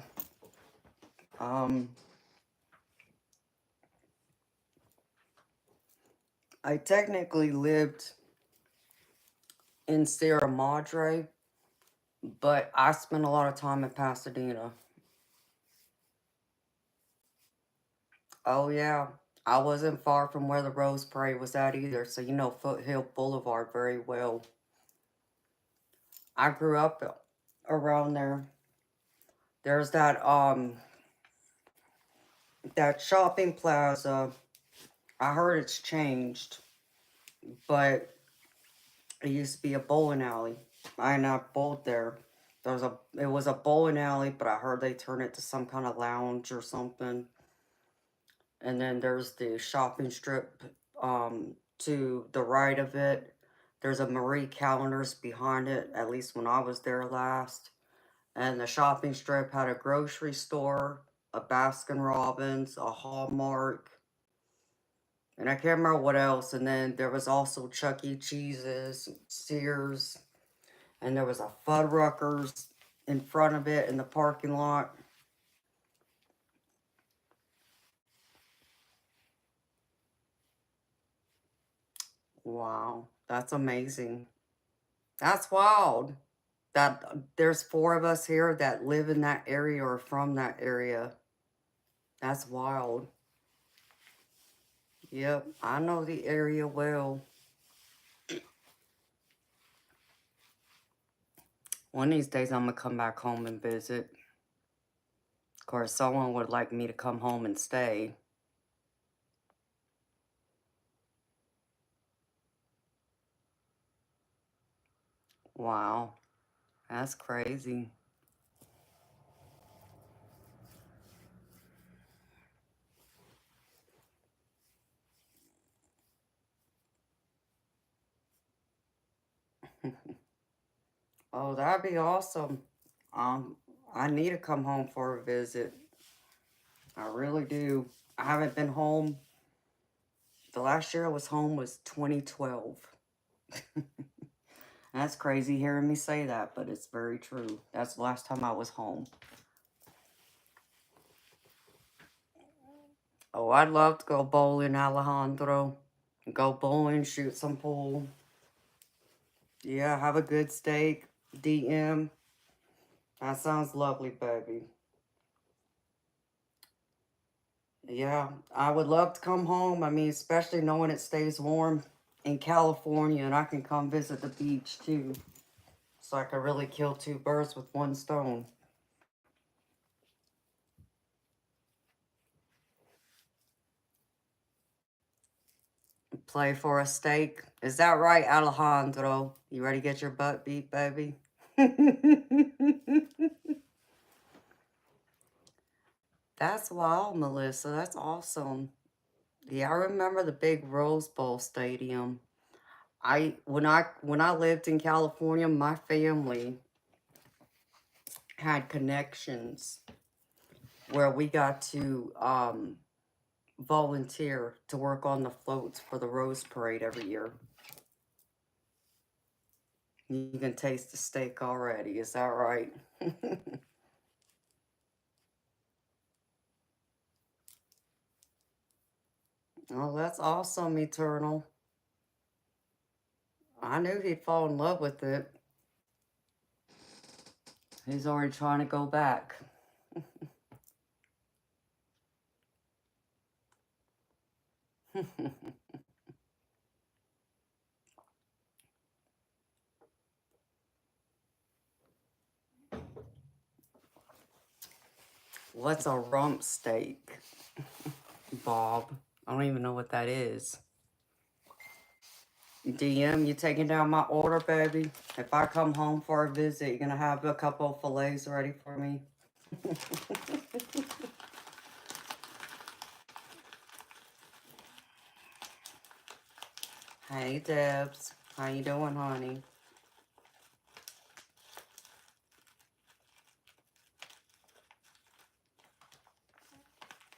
Um, I technically lived in Sierra Madre, but I spent a lot of time in Pasadena. Oh, yeah. I wasn't far from where the Rose Parade was at either, so you know Foothill Boulevard very well. I grew up around there. There's that shopping plaza. I heard it's changed, but it used to be a bowling alley. I not bowled there. It was a bowling alley, but I heard they turned it to some kind of lounge or something. And then there's the shopping strip to the right of it. There's a Marie Callender's behind it, at least when I was there last. And the shopping strip had a grocery store, a Baskin Robbins, a Hallmark, and I can't remember what else. And then there was also Chuck E. Cheese's, Sears, and there was a Fuddruckers in front of it in the parking lot. Wow, that's amazing. That's wild. That there's four of us here that live in that area or from that area. That's wild. Yep, I know the area well. One of these days I'm going to come back home and visit. Of course, someone would like me to come home and stay. Wow, that's crazy. Oh, that'd be awesome. Um, I need to come home for a visit. I really do. I haven't been home. The last year I was home was 2012. That's crazy hearing me say that, but it's very true. That's the last time I was home. Oh, I'd love to go bowling, Alejandro. Go bowling, shoot some pool. Yeah, have a good steak. DM. That sounds lovely, baby. Yeah, I would love to come home. I mean, especially knowing it stays warm in California and I can come visit the beach too. So I could really kill two birds with one stone. Play for a steak. Is that right, Alejandro? You ready to get your butt beat, baby? That's wild, Melissa. That's awesome. Yeah, I remember the big Rose Bowl stadium. When I lived in California, my family had connections where we got to volunteer to work on the floats for the Rose Parade every year. You can taste the steak already, is that right? Oh, that's awesome, Eternal. I knew he'd fall in love with it. He's already trying to go back. What's a rump steak, Bob? I don't even know what that is. DM, you taking down my order, baby? If I come home for a visit, you're gonna have a couple of fillets ready for me? Hey, Debs. How you doing, honey?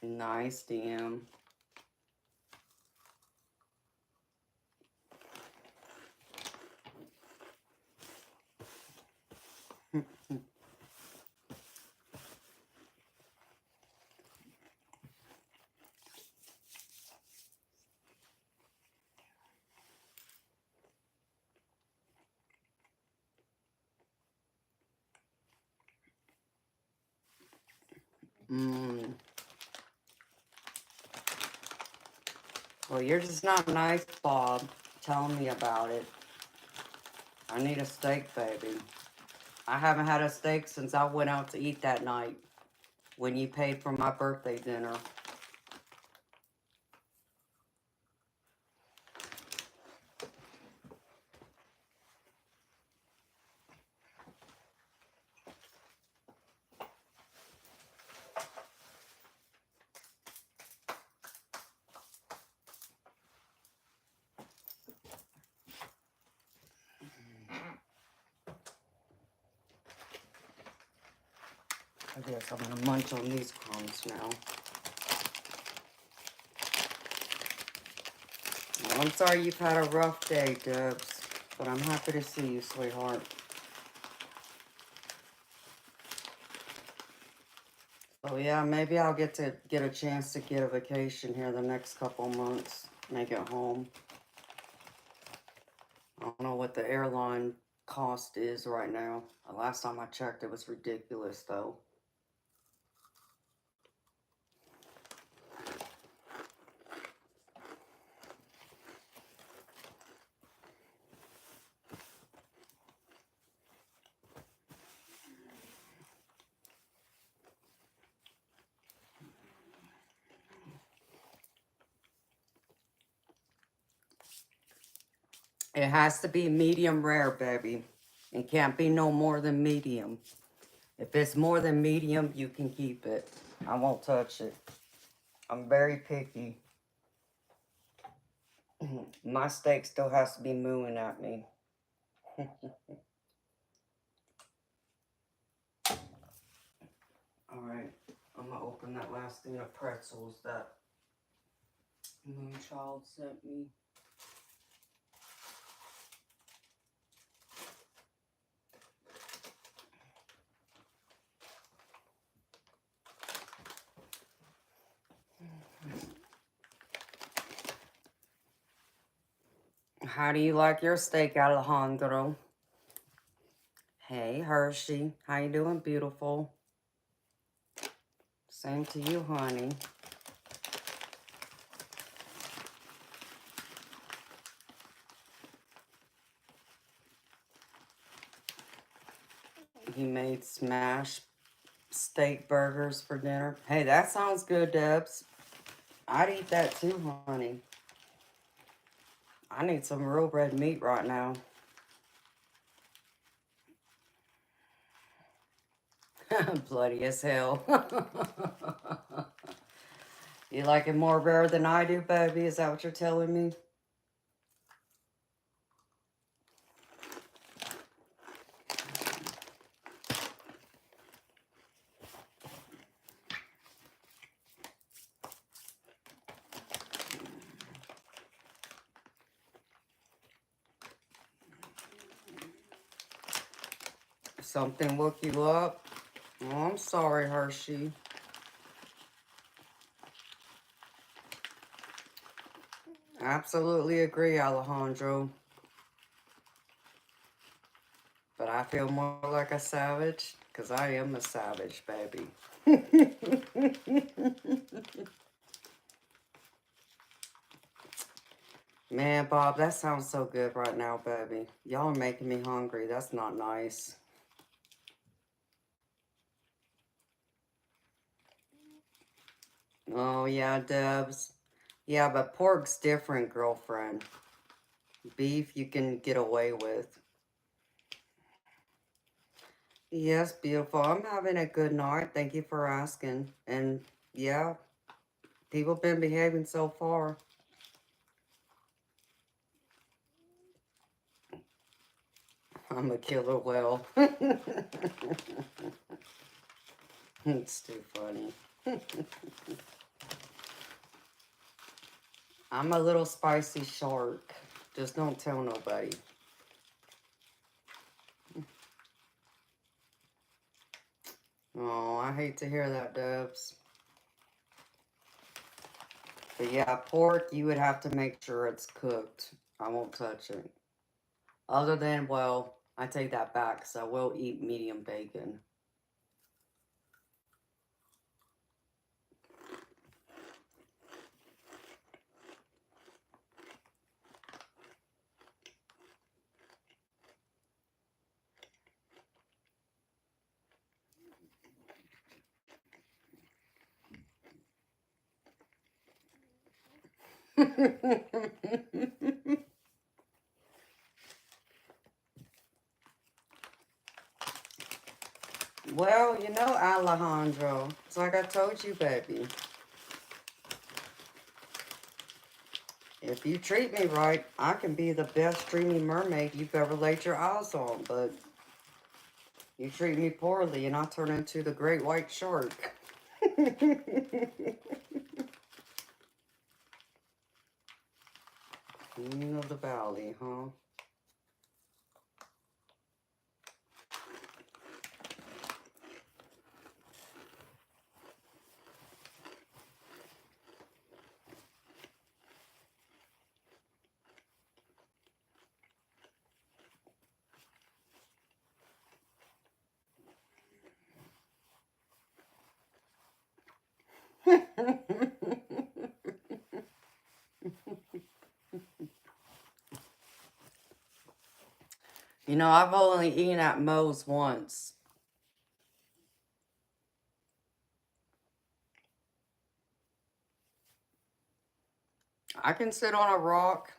Nice, DM. Mmm. Well, you're just not nice, Bob. Telling me about it. I need a steak, baby. I haven't had a steak since I went out to eat that night when you paid for my birthday dinner. I guess I'm gonna munch on these crumbs now. Well, I'm sorry you've had a rough day, Debs, but I'm happy to see you, sweetheart. So yeah, maybe I'll get a chance to get a vacation here the next couple months. Make it home. I don't know what the airline cost is right now. The last time I checked, it was ridiculous, though. It has to be medium rare, baby. It can't be no more than medium. If it's more than medium, you can keep it. I won't touch it. I'm very picky. My steak still has to be mooing at me. Alright, I'm gonna open that last thing of pretzels that Moonchild sent me. How do you like your steak, Alejandro? Hey, Hershey. How you doing, beautiful? Same to you, honey. He made smashed steak burgers for dinner. Hey, that sounds good, Debs. I'd eat that too, honey. I need some real red meat right now. Bloody as hell. You like it more rare than I do, baby? Is that what you're telling me? Something woke you up? Oh, I'm sorry, Hershey. Absolutely agree, Alejandro. But I feel more like a savage because I am a savage, baby. Man, Bob, that sounds so good right now, baby. Y'all are making me hungry. That's not nice. Oh, yeah, Debs. Yeah, but pork's different, girlfriend. Beef you can get away with. Yes, beautiful. I'm having a good night. Thank you for asking. And yeah, people been behaving so far. I'm a killer whale. It's too funny. I'm a little spicy shark. Just don't tell nobody. Oh, I hate to hear that, Dubs. But yeah, pork, you would have to make sure it's cooked. I won't touch it. Other than, well, I take that back, because I will eat medium bacon. Well, you know, Alejandro, it's like I told you, baby. If you treat me right, I can be the best dreamy mermaid you've ever laid your eyes on, but you treat me poorly and I turn into the great white shark. Queen of the valley, huh? You know, I've only eaten at Moe's once. I can sit on a rock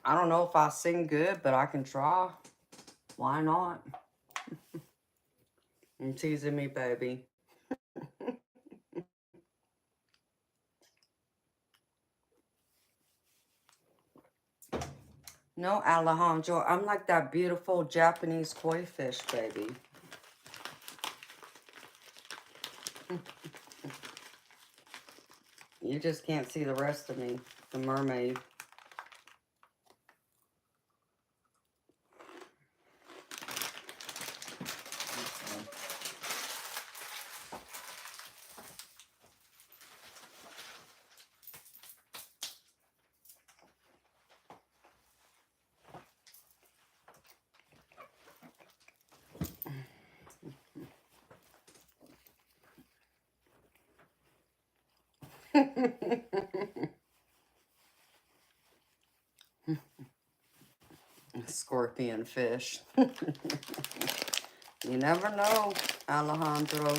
I don't know if I sing good, but I can try. Why not? You're teasing me, baby. No, Alejandro, I'm like that beautiful Japanese koi fish, baby. You just can't see the rest of me, the mermaid. Scorpion fish. You never know, Alejandro.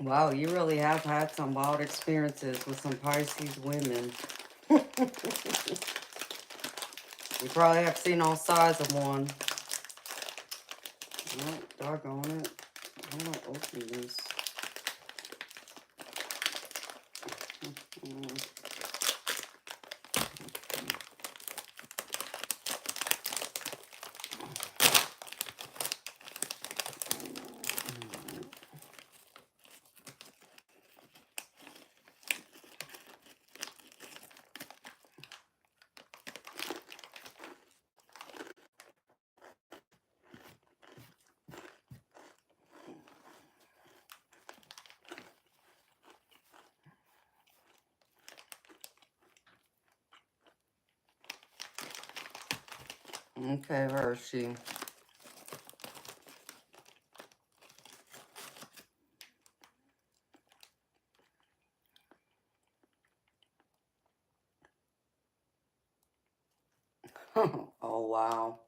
Wow, you really have had some wild experiences with some Pisces women. You probably have seen all sides of one. Oh, doggone it. I don't open this. Okay, where is she? Oh, wow.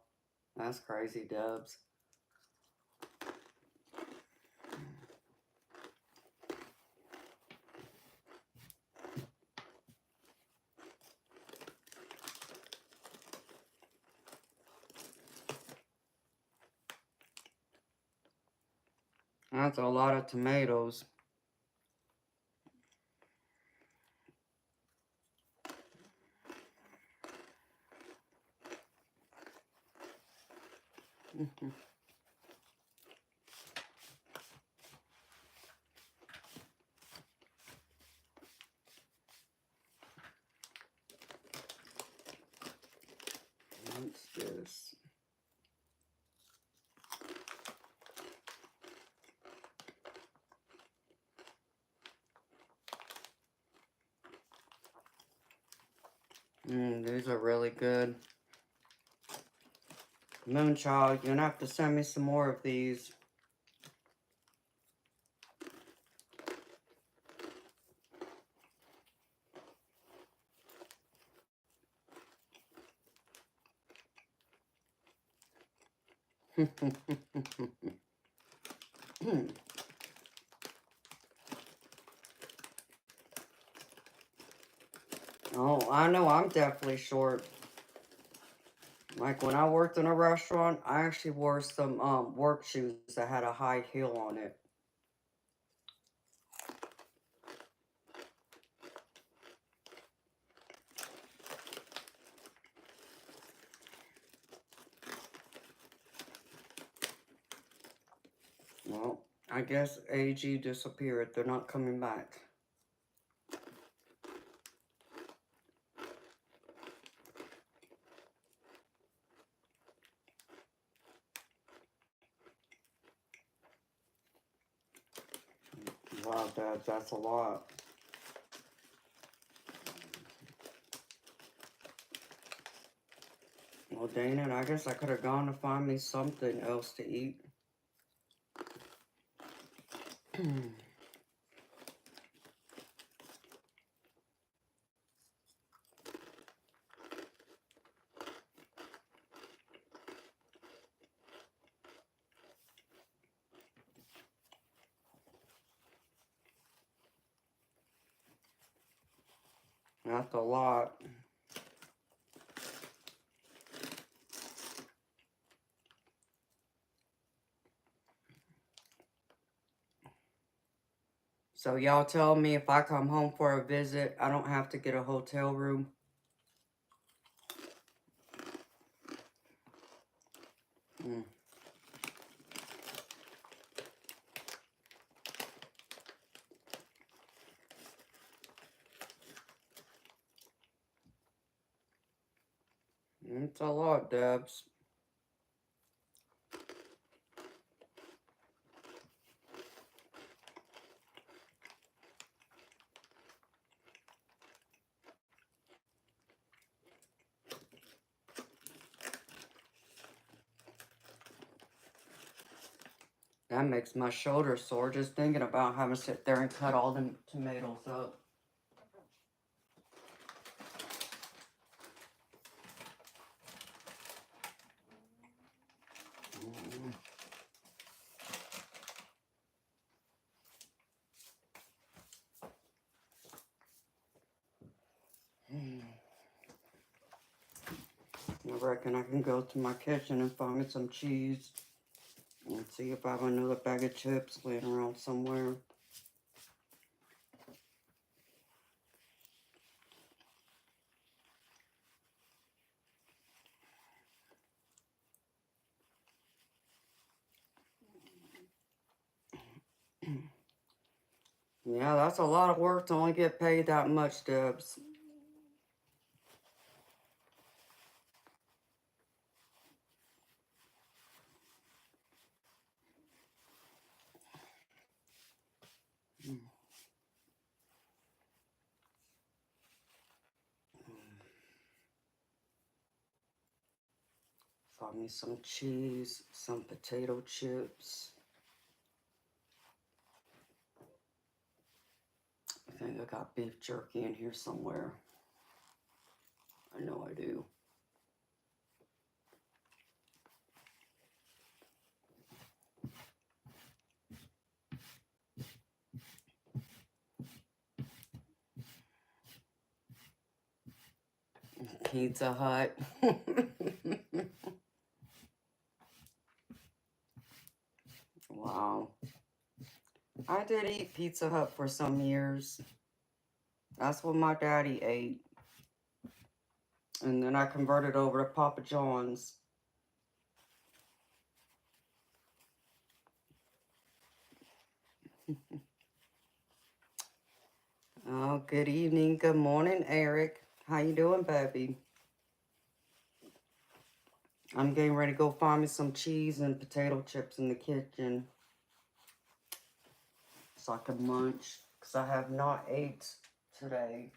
That's crazy, Dubs. That's a lot of tomatoes. What's this? These are really good. Moonchild, you're gonna have to send me some more of these. Oh, I know I'm definitely short. Like when I worked in a restaurant, I actually wore some work shoes that had a high heel on it. Well, I guess AG disappeared. They're not coming back. Wow, that's a lot. Well, dang it, I guess I could have gone to find me something else to eat. That's a lot. So y'all tell me if I come home for a visit, I don't have to get a hotel room. It's a lot, Debs. That makes my shoulder sore just thinking about having to sit there and cut all them tomatoes up. I reckon I can go to my kitchen and find some cheese and see if I have another bag of chips laying around somewhere. Yeah, that's a lot of work to only get paid that much, Debs. Find me some cheese, some potato chips. I think I got beef jerky in here somewhere. I know I do. Pizza Hut. Wow. I did eat Pizza Hut for some years. That's what my daddy ate. And then I converted over to Papa John's. Oh, good evening. Good morning, Eric. How you doing, baby? I'm getting ready to go find me some cheese and potato chips in the kitchen so I can munch. Because I have not ate today.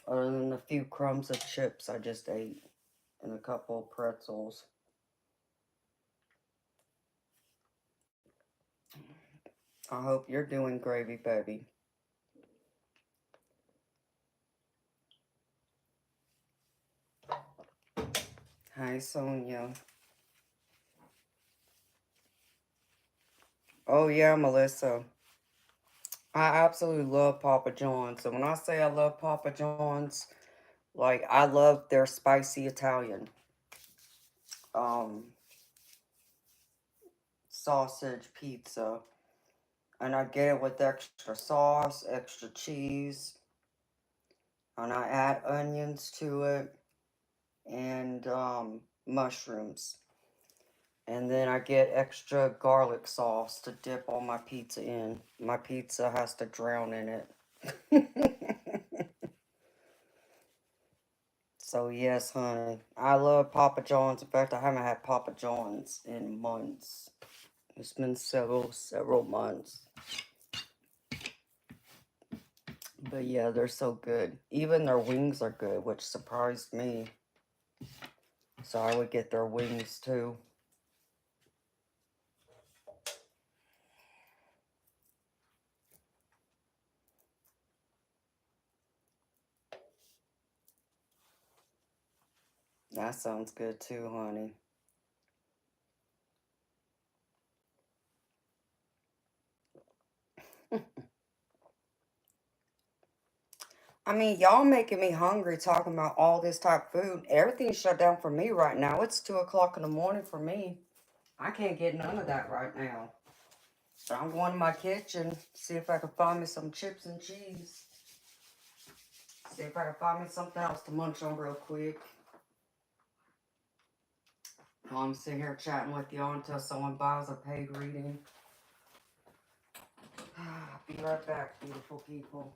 Other than a few crumbs of chips I just ate. And a couple of pretzels. I hope you're doing gravy, baby. Hi, Sonia. Oh, yeah, Melissa. I absolutely love Papa John's. So when I say I love Papa John's, like, I love their spicy Italian. Sausage pizza. And I get it with extra sauce, extra cheese. And I add onions to it. And, mushrooms. And then I get extra garlic sauce to dip all my pizza in. My pizza has to drown in it. So yes, honey. I love Papa John's. In fact, I haven't had Papa John's in months. It's been several months. But yeah, they're so good. Even their wings are good, which surprised me. So I would get their wings too. That sounds good too, honey. I mean, y'all making me hungry talking about all this type of food. Everything's shut down for me right now. It's 2 o'clock in the morning for me. I can't get none of that right now. So I'm going to my kitchen, see if I can find me some chips and cheese. See if I can find me something else to munch on real quick. While I'm sitting here chatting with y'all until someone buys a paid reading. Be right back, beautiful people.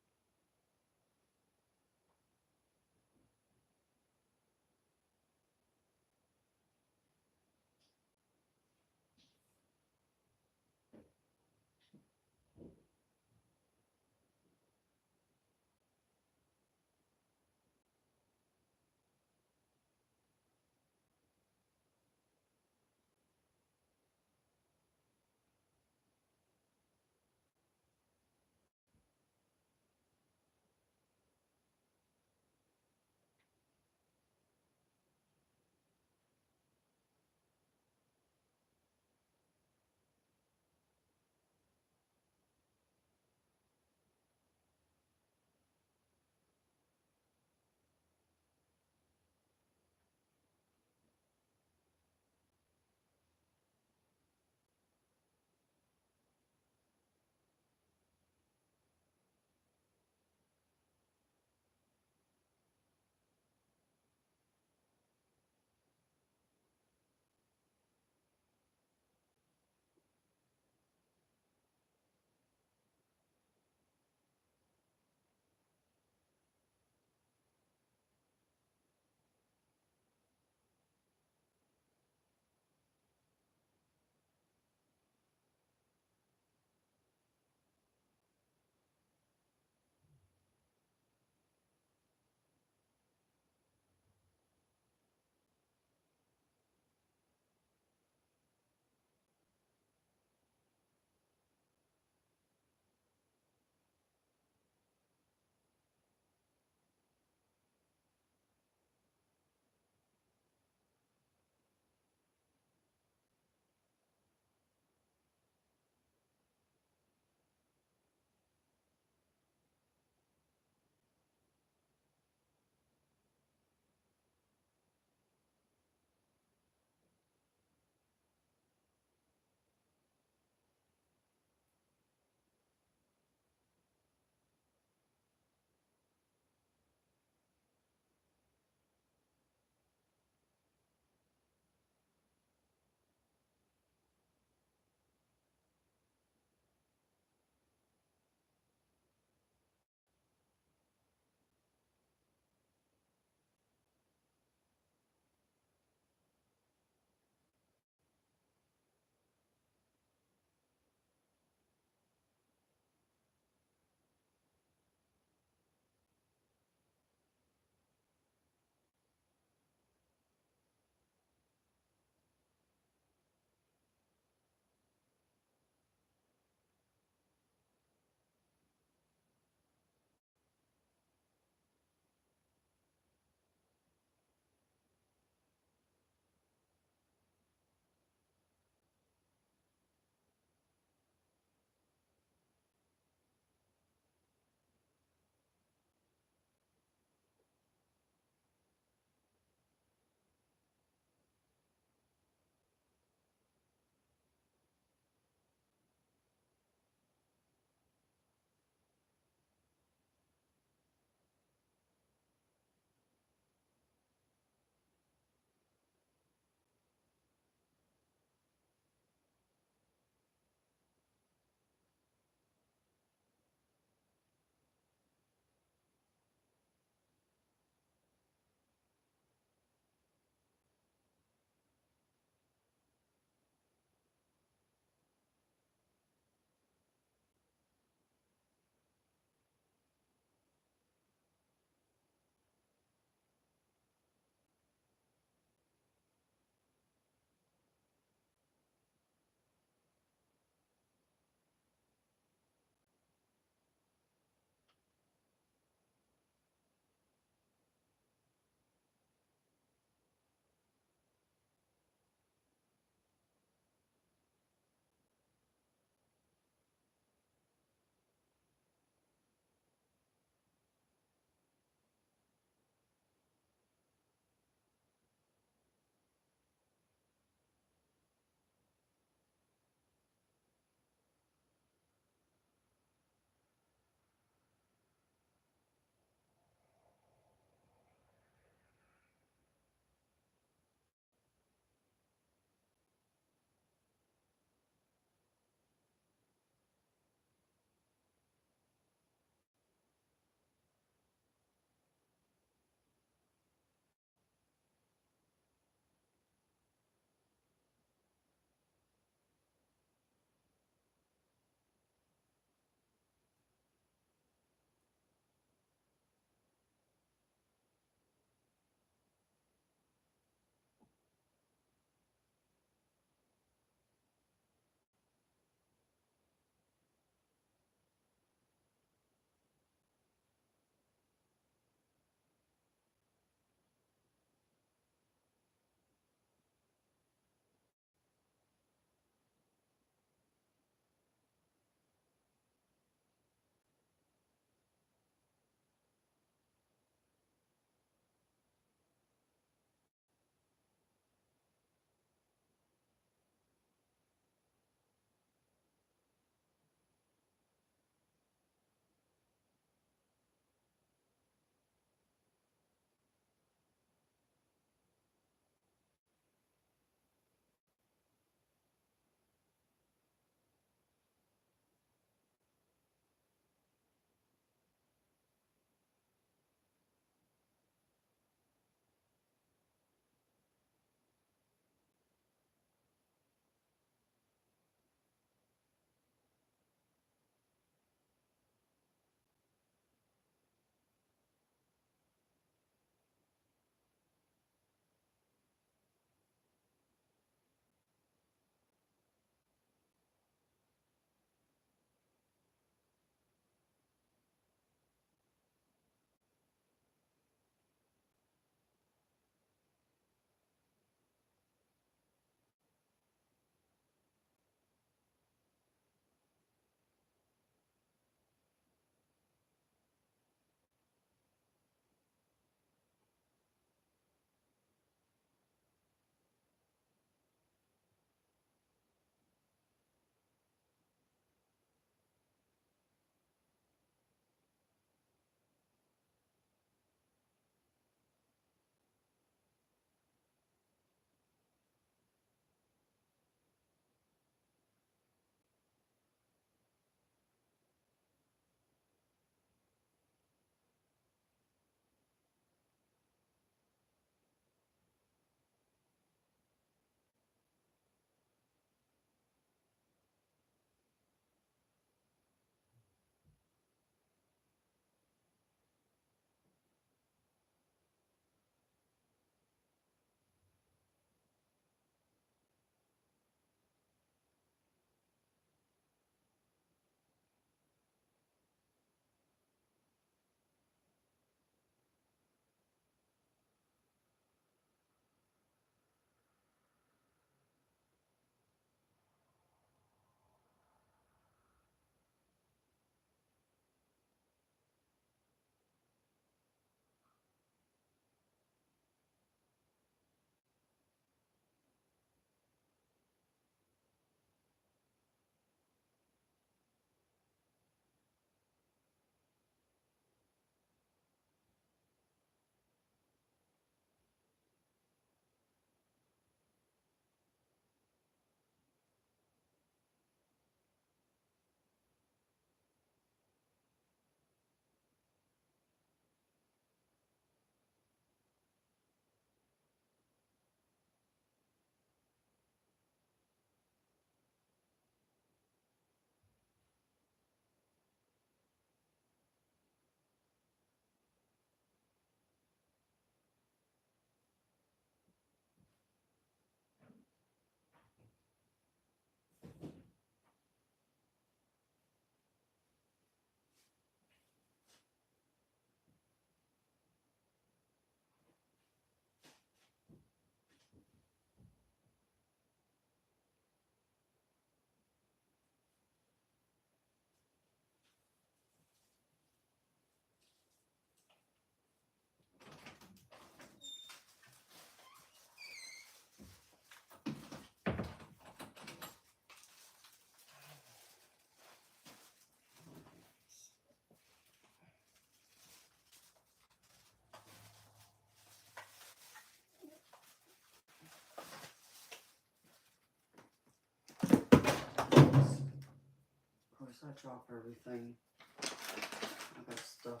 touch off everything. I got stuff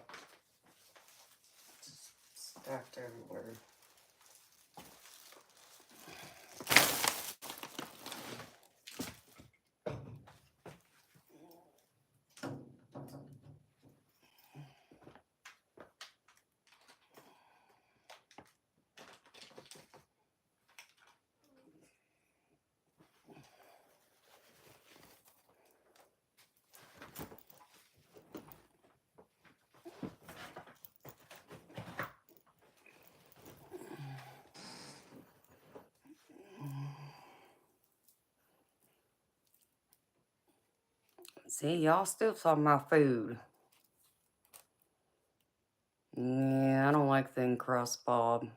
just stacked everywhere. See, y'all still talking about food. Yeah, I don't like thin crust, Bob.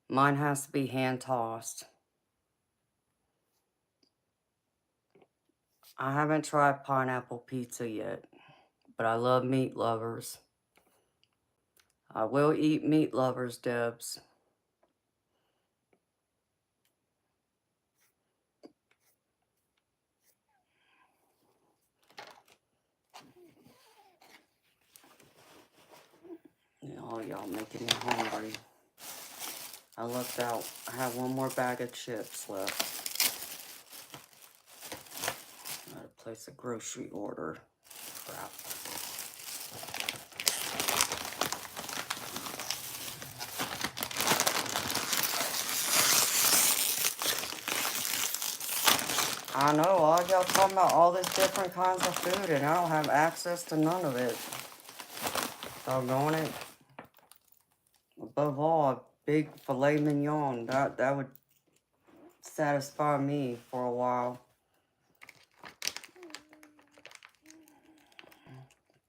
Mine has to be hand tossed. I haven't tried pineapple pizza yet, but I love meat lovers. I will eat meat lovers, Debs. Oh, y'all making me hungry. I left out. I have one more bag of chips left. I gotta place a grocery order. Crap. I know, all y'all talking about all these different kinds of food, and I don't have access to none of it. Doggone it. Above all, a big filet mignon. That would satisfy me for a while.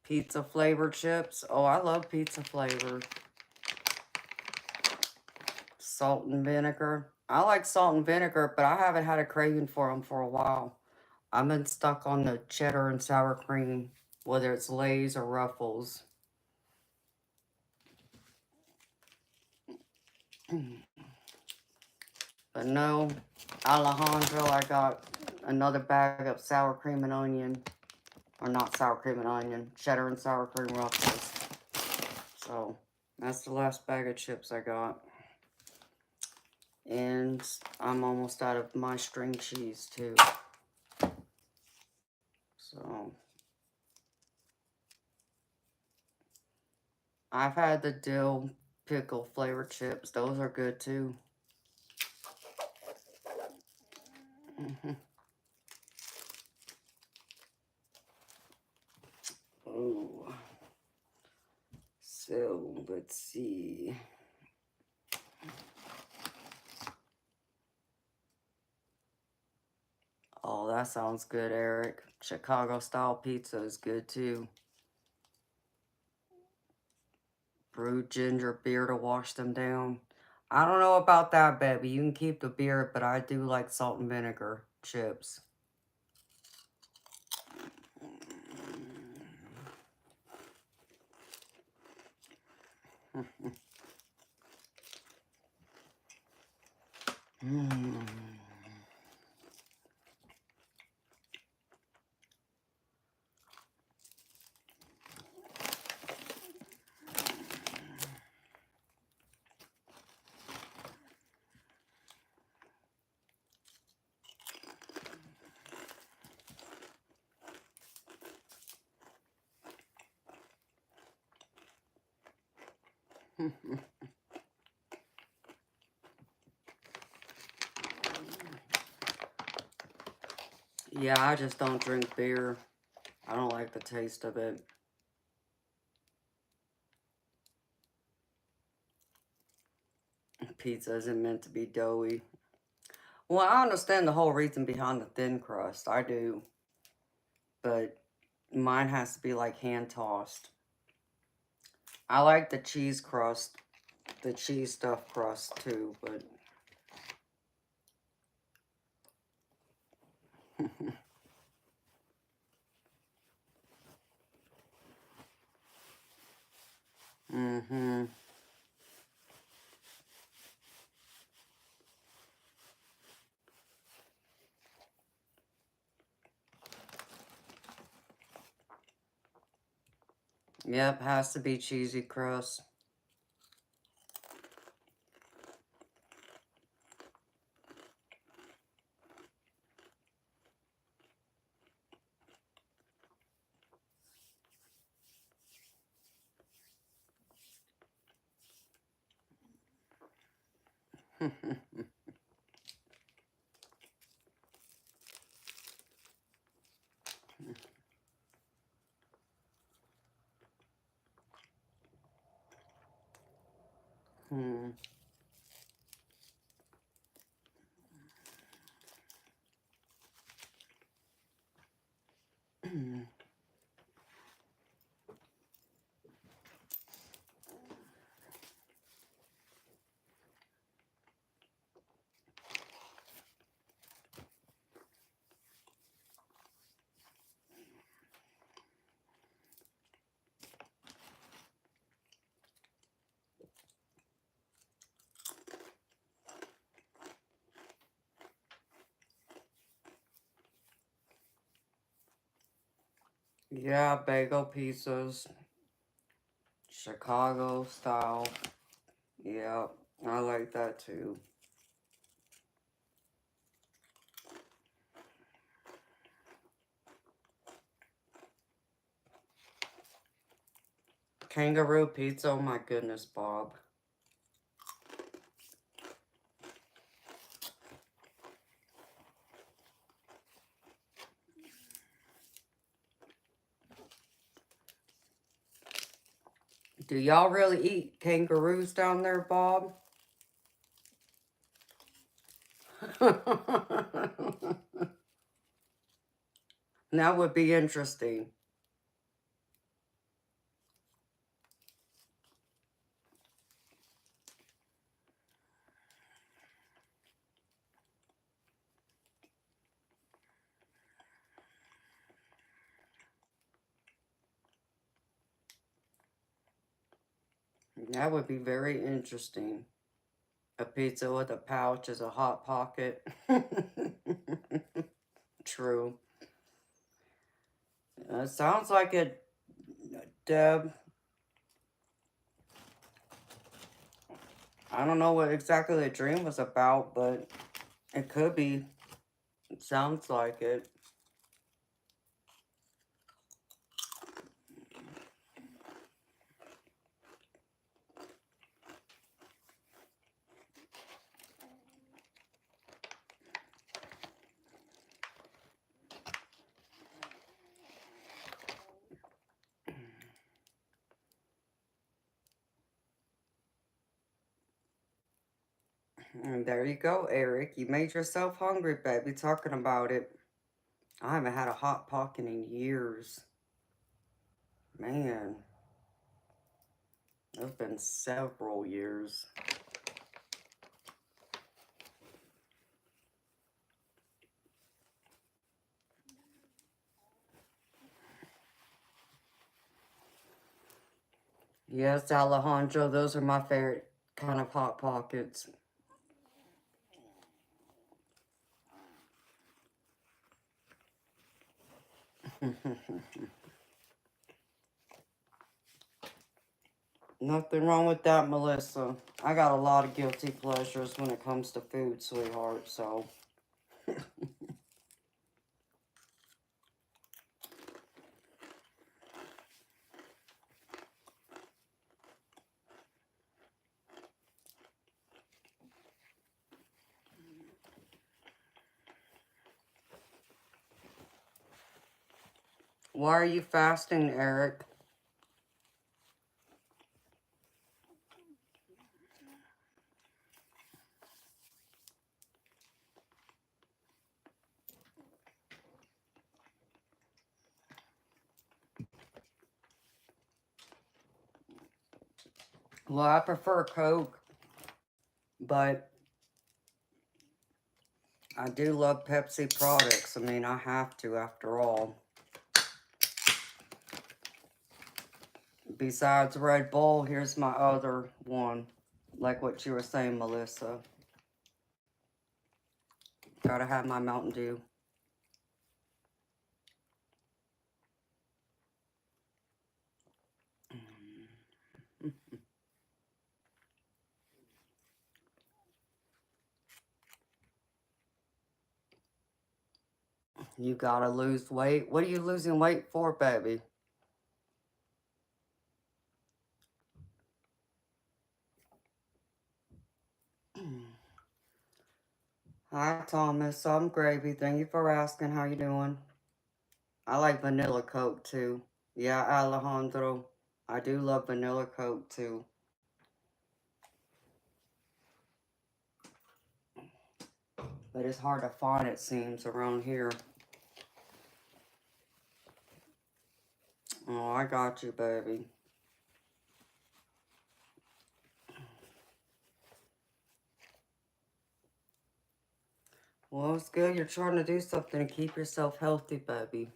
Pizza flavored chips. Oh, I love pizza flavored. Salt and vinegar. I like salt and vinegar, but I haven't had a craving for them for a while. I've been stuck on the cheddar and sour cream, whether it's Lay's or Ruffles. But no, Alejandro, I got another bag of sour cream and onion. Or not sour cream and onion, cheddar and sour cream Ruffles. So, that's the last bag of chips I got. And I'm almost out of my string cheese, too. So, I've had the dill pickle flavored chips. Those are good, too. Oh. So, let's see. Oh, that sounds good, Eric. Chicago-style pizza is good, too. Brewed ginger beer to wash them down. I don't know about that, baby. You can keep the beer, but I do like salt and vinegar chips. Yeah, I just don't drink beer. I don't like the taste of it. Pizza isn't meant to be doughy. Well, I understand the whole reason behind the thin crust. I do. But mine has to be like hand tossed. I like the cheese crust, the cheese stuffed crust too, but mm-hmm. Yep, has to be cheesy crust. Hmm. Yeah, bagel pizzas. Chicago style. Yeah, I like that too. Kangaroo pizza, oh my goodness, Bob. Do y'all really eat kangaroos down there, Bob? That would be interesting. That would be very interesting. A pizza with a pouch is a hot pocket. True. Sounds like it, Deb. I don't know what exactly the dream was about, but it could be. It sounds like it. And there you go, Eric. You made yourself hungry, baby, talking about it. I haven't had a hot pocket in years. Man, it's been several years. Yes, Alejandro, those are my favorite kind of hot pockets. Nothing wrong with that, Melissa. I got a lot of guilty pleasures when it comes to food, sweetheart, so. Why are you fasting, Eric? Well, I prefer Coke, but I do love Pepsi products. I mean, I have to after all. Besides Red Bull, here's my other one. Like what you were saying, Melissa. Gotta have my Mountain Dew. You gotta lose weight. What are you losing weight for, baby? Hi, Thomas. I'm Gravy. Thank you for asking. How you doing? I like vanilla Coke, too. Yeah, Alejandro. I do love vanilla Coke, too. But it's hard to find, it seems, around here. Oh, I got you, baby. Well, it's good you're trying to do something to keep yourself healthy, baby.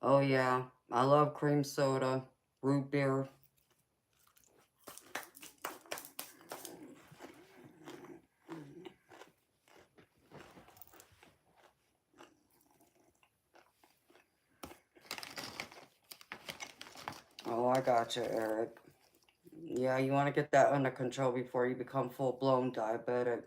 Oh, yeah. I love cream soda, root beer. Oh, I got you, Eric. Yeah, you want to get that under control before you become full-blown diabetic.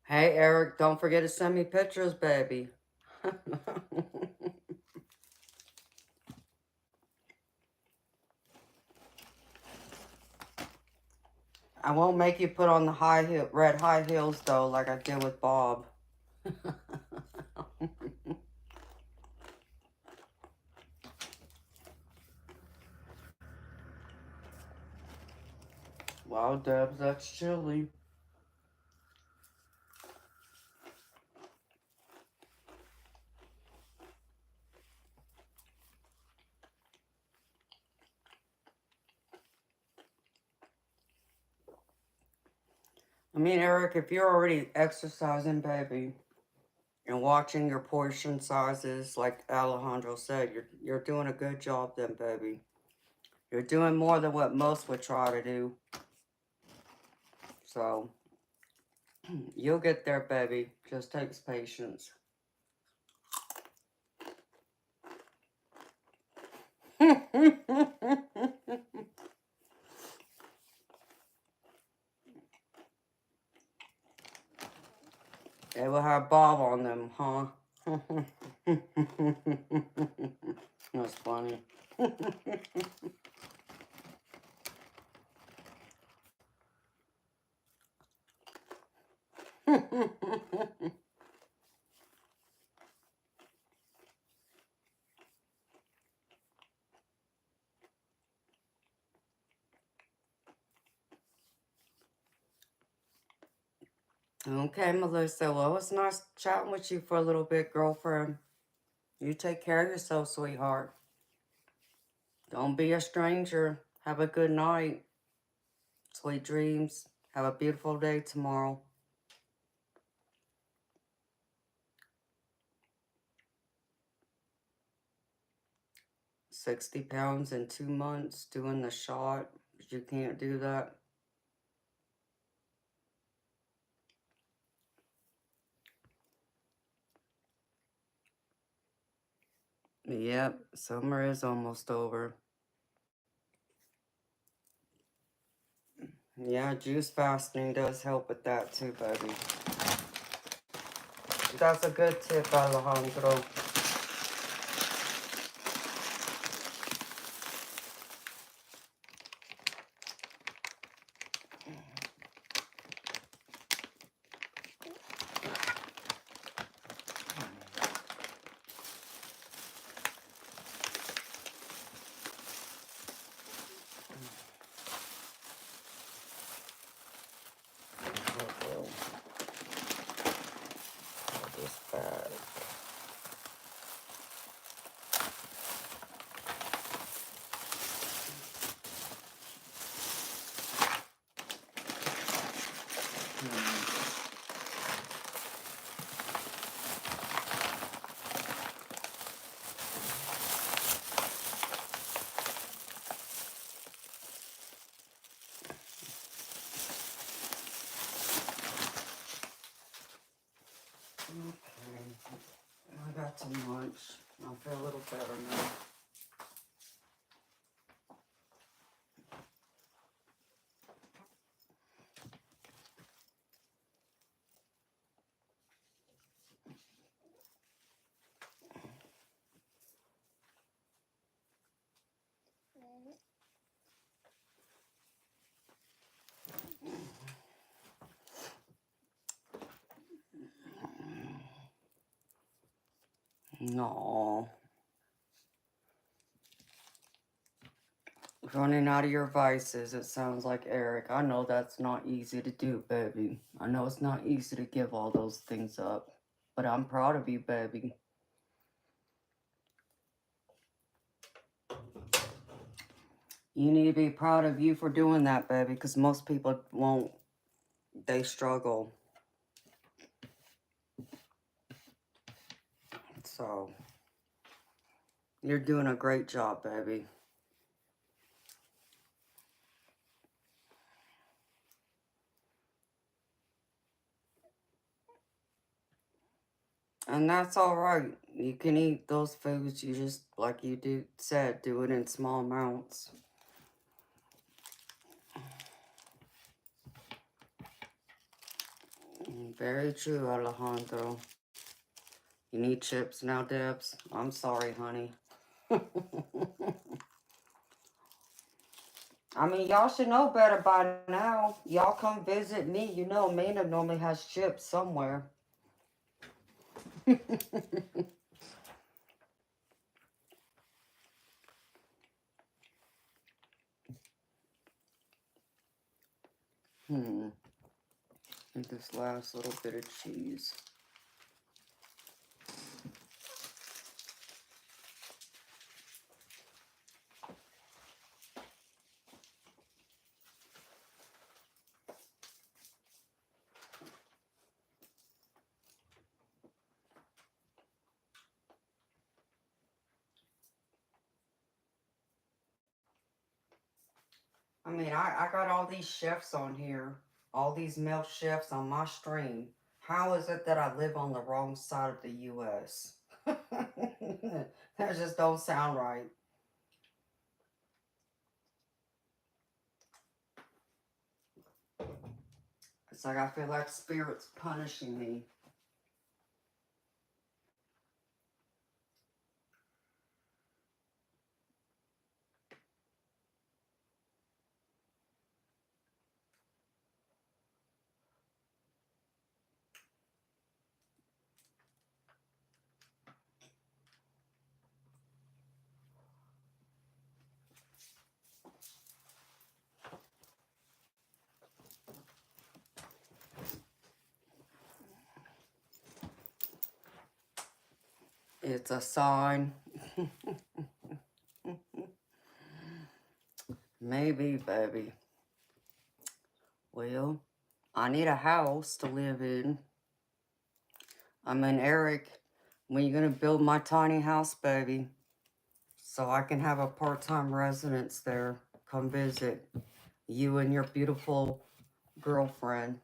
Hey, Eric, don't forget to send me pictures, baby. I won't make you put on the red high heels, though, like I did with Bob. Wow, Debs, that's chilly. I mean, Eric, if you're already exercising, baby, and watching your portion sizes, like Alejandro said, you're doing a good job then, baby. You're doing more than what most would try to do. So, you'll get there, baby. Just takes patience. They will have Bob on them, huh? That's funny. Okay, Melissa. Well, it was nice chatting with you for a little bit, girlfriend. You take care of yourself, sweetheart. Don't be a stranger. Have a good night. Sweet dreams. Have a beautiful day tomorrow. 60 pounds in 2 months doing the shot. You can't do that. Yep, summer is almost over. Yeah, juice fasting does help with that too, baby. That's a good tip, Alejandro. that too much. I feel a little better now. No. Running out of your vices, it sounds like Eric. I know that's not easy to do, baby. I know it's not easy to give all those things up. But I'm proud of you, baby. You need to be proud of you for doing that, baby, because most people won't. They struggle. So, you're doing a great job, baby. And that's all right. You can eat those foods. You just, like you said, do it in small amounts. Very true, Alejandro. You need chips now, Debs? I'm sorry, honey. I mean, y'all should know better by now. Y'all come visit me. You know, Mina normally has chips somewhere. And this last little bit of cheese. I mean, I got all these chefs on here, all these male chefs on my stream. How is it that I live on the wrong side of the U.S.? That just don't sound right. It's like I feel like spirit's punishing me. It's a sign. Maybe, baby. Well, I need a house to live in. I mean, Eric, when you gonna build my tiny house, baby? So I can have a part-time residence there. Come visit you and your beautiful girlfriend.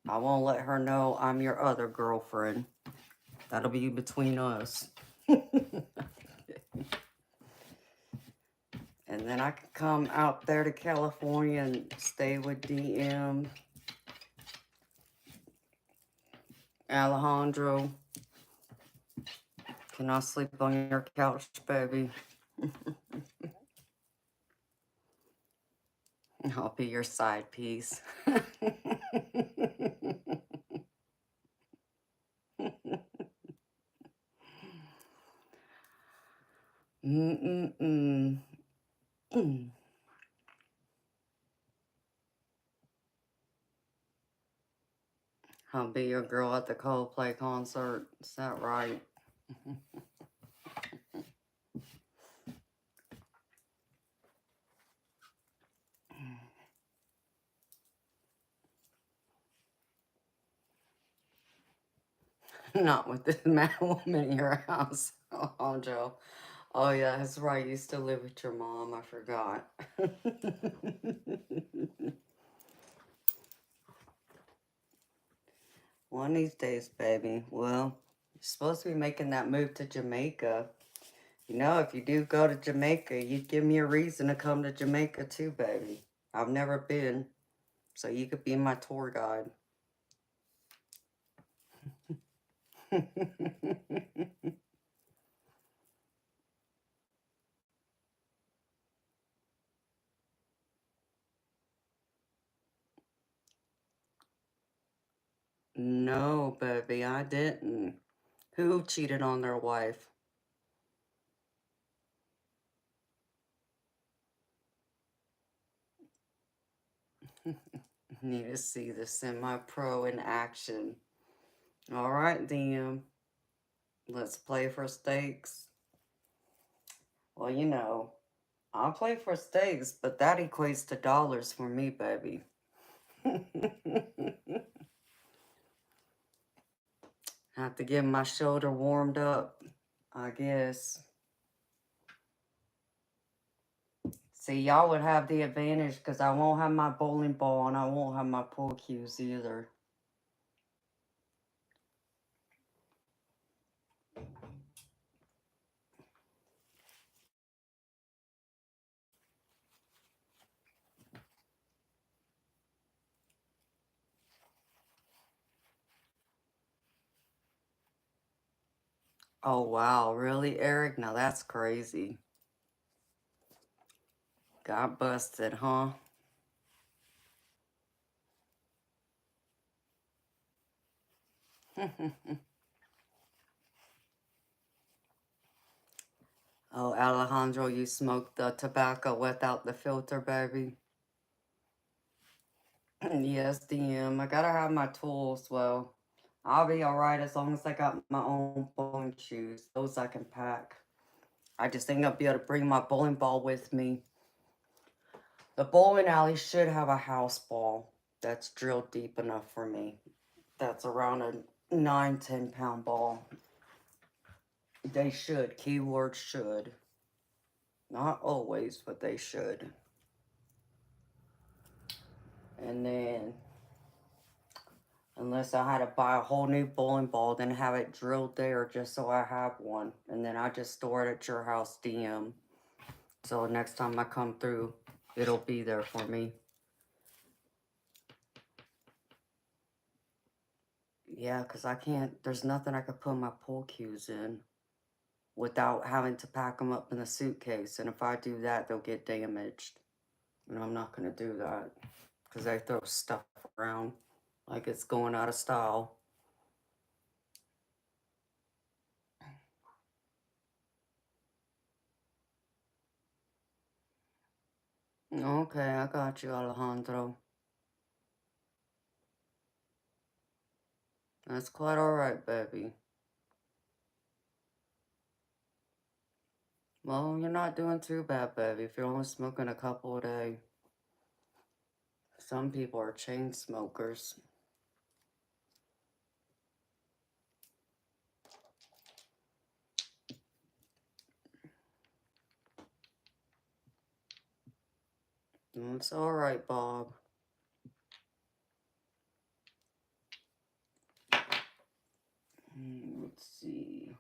I won't let her know I'm your other girlfriend. That'll be between us. And then I can come out there to California and stay with DM, Alejandro. Can I sleep on your couch, baby? I'll be your side piece. I'll be your girl at the Coldplay concert. Is that right? Not with this mad woman in your house. Oh, Joe. Oh, yeah, that's right. You still live with your mom. I forgot. One of these days, baby. Well, supposed to be making that move to Jamaica. You know, if you do go to Jamaica, you'd give me a reason to come to Jamaica too, baby. I've never been, so you could be my tour guide. No, baby, I didn't. Who cheated on their wife? Need to see the semi-pro in action. All right, then. Let's play for stakes. Well, you know, I'll play for stakes, but that equates to dollars for me, baby. Have to get my shoulder warmed up, I guess. See, y'all would have the advantage because I won't have my bowling ball and I won't have my pool cues either. Oh, wow. Really, Eric? Now that's crazy. Got busted, huh? Oh, Alejandro, you smoked the tobacco without the filter, baby? Yes, DM. I gotta have my tools. Well, I'll be alright as long as I got my own bowling shoes. Those I can pack. I just think I'll be able to bring my bowling ball with me. The bowling alley should have a house ball that's drilled deep enough for me. That's around a 9-10 pound ball. They should. Keyword should. Not always, but they should. And then, unless I had to buy a whole new bowling ball, then have it drilled there just so I have one. And then I just store it at your house, DM. So next time I come through, it'll be there for me. Yeah, because I can't, there's nothing I could put my pool cues in without having to pack them up in a suitcase. And if I do that, they'll get damaged. And I'm not going to do that because they throw stuff around like it's going out of style. Okay, I got you, Alejandro. That's quite alright, baby. Well, you're not doing too bad, baby, if you're only smoking a couple a day. Some people are chain smokers. It's alright, Bob. Let's see.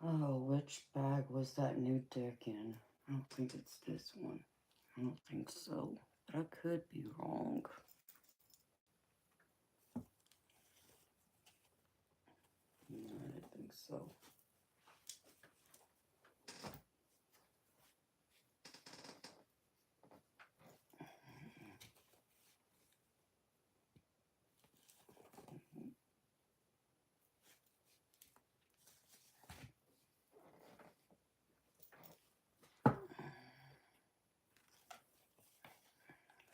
Oh, which bag was that new dick in? I don't think it's this one. I don't think so. But I could be wrong. No, I didn't think so.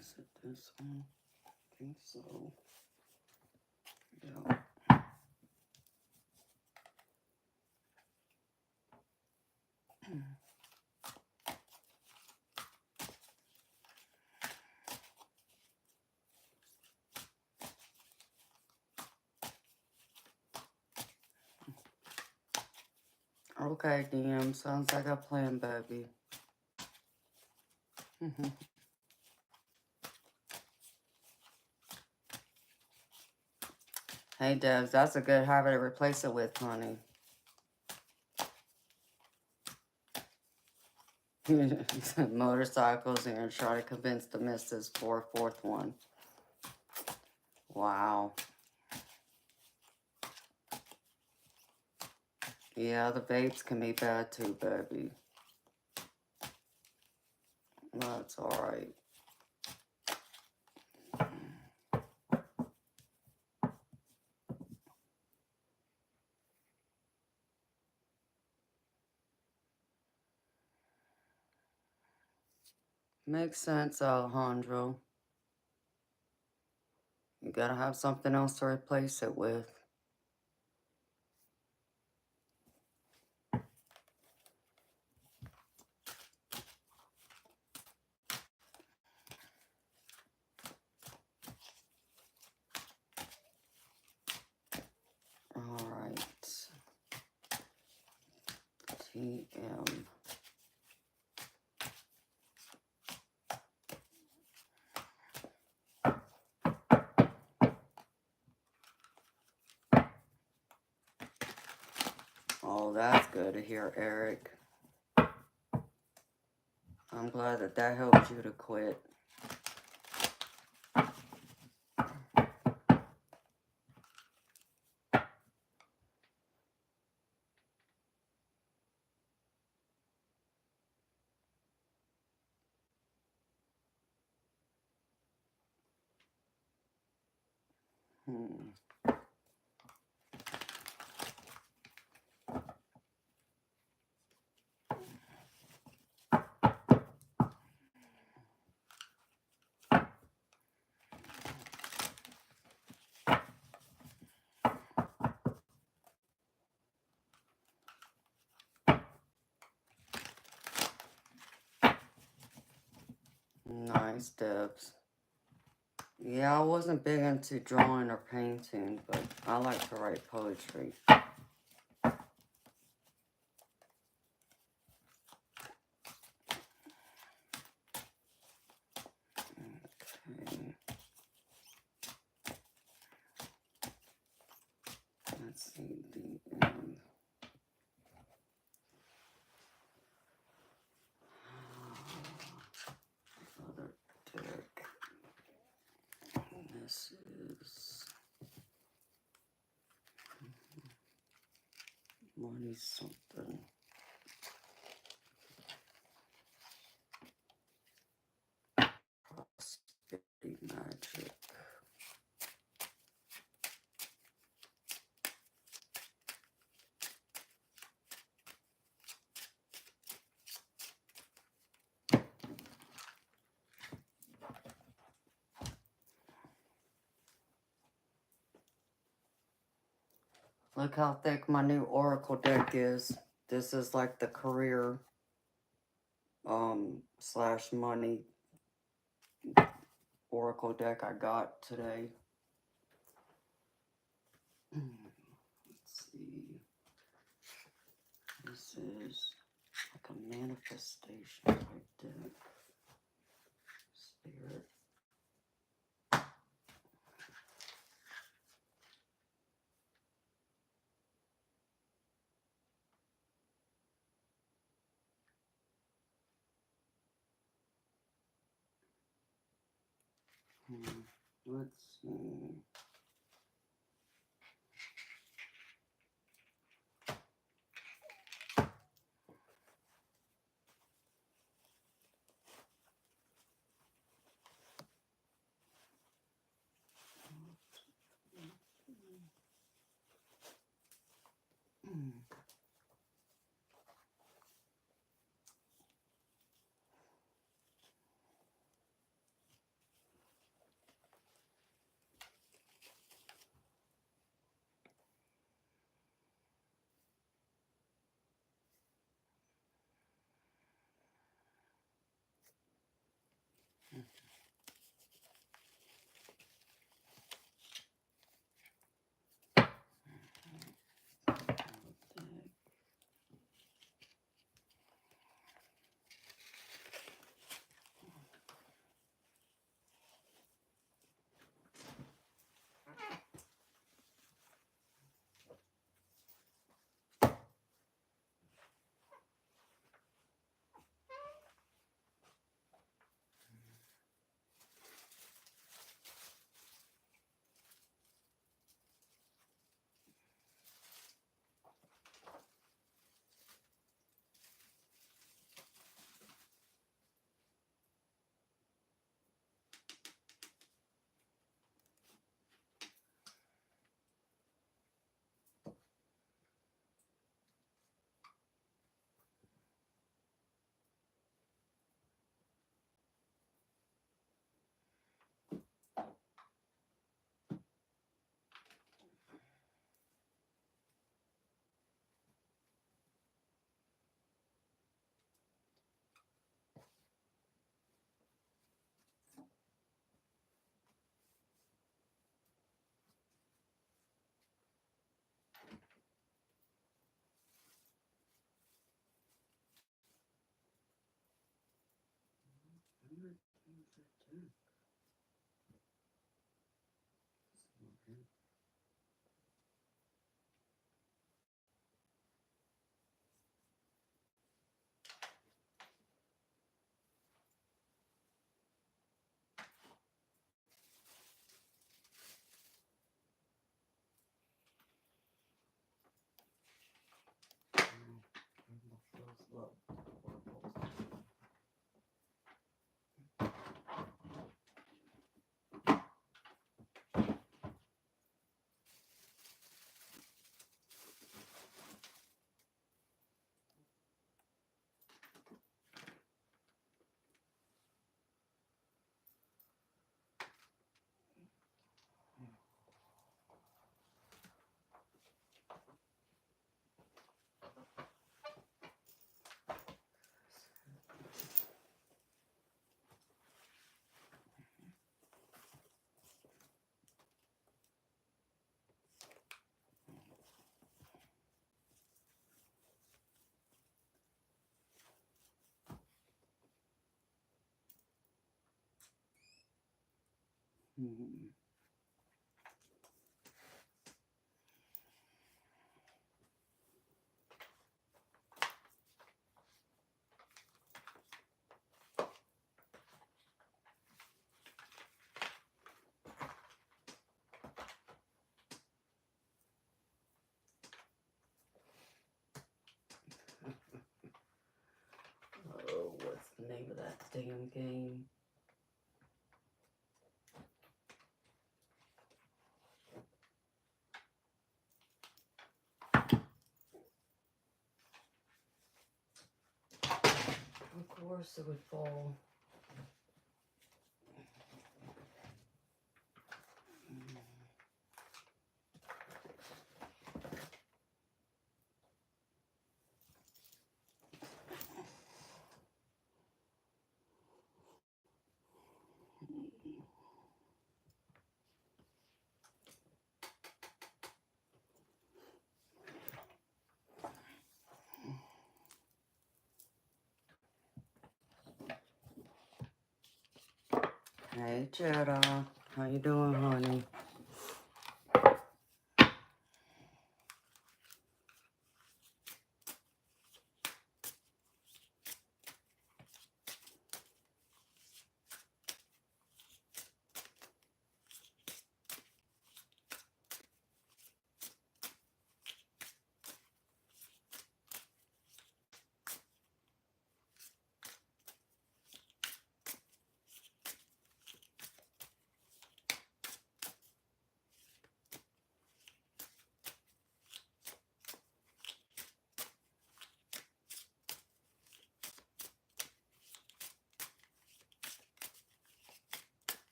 Is it this one? I think so. Yeah. Okay, DM. Sounds like a plan, baby. Hey, Debs, that's a good habit to replace it with, honey. Motorcycles, and you're trying to convince the missus for a fourth one. Wow. Yeah, the vapes can be bad too, baby. That's alright. Makes sense, Alejandro. You gotta have something else to replace it with. Alright. TM. Oh, that's good to hear, Eric. I'm glad that that helped you to quit. Nice, Debs. Yeah, I wasn't big into drawing or painting, but I like to write poetry. Okay. Let's see the other deck. This is money something. Prosperity magic. Look how thick my new oracle deck is. This is like the career slash money oracle deck I got today. Let's see. This is like a manifestation type deck. Spirit. Let's see. Oh, what's the name of that damn game? Of course it would fall. Hey, Jetta. How you doing, honey?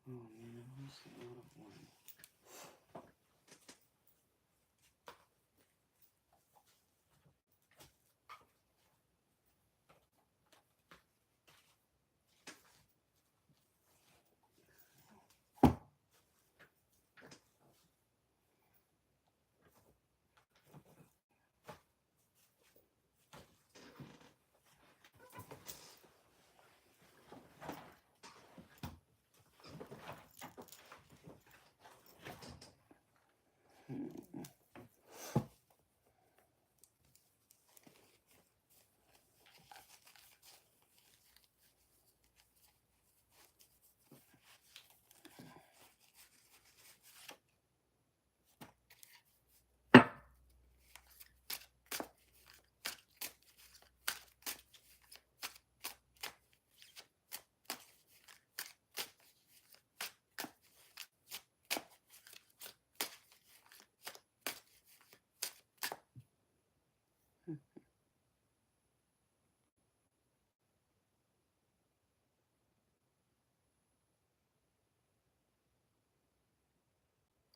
Oh man, what's the other one?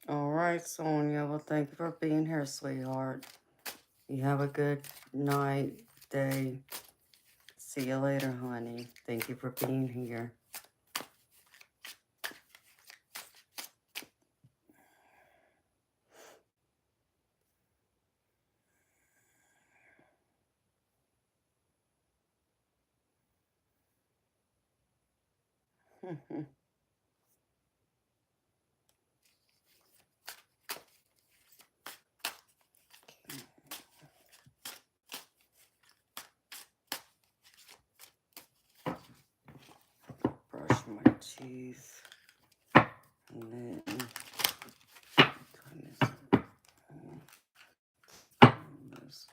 All right, Sonia. Well, thank you for being here, sweetheart. You have a good night, day. See you later, honey. Thank you for being here. Brush my teeth. And then this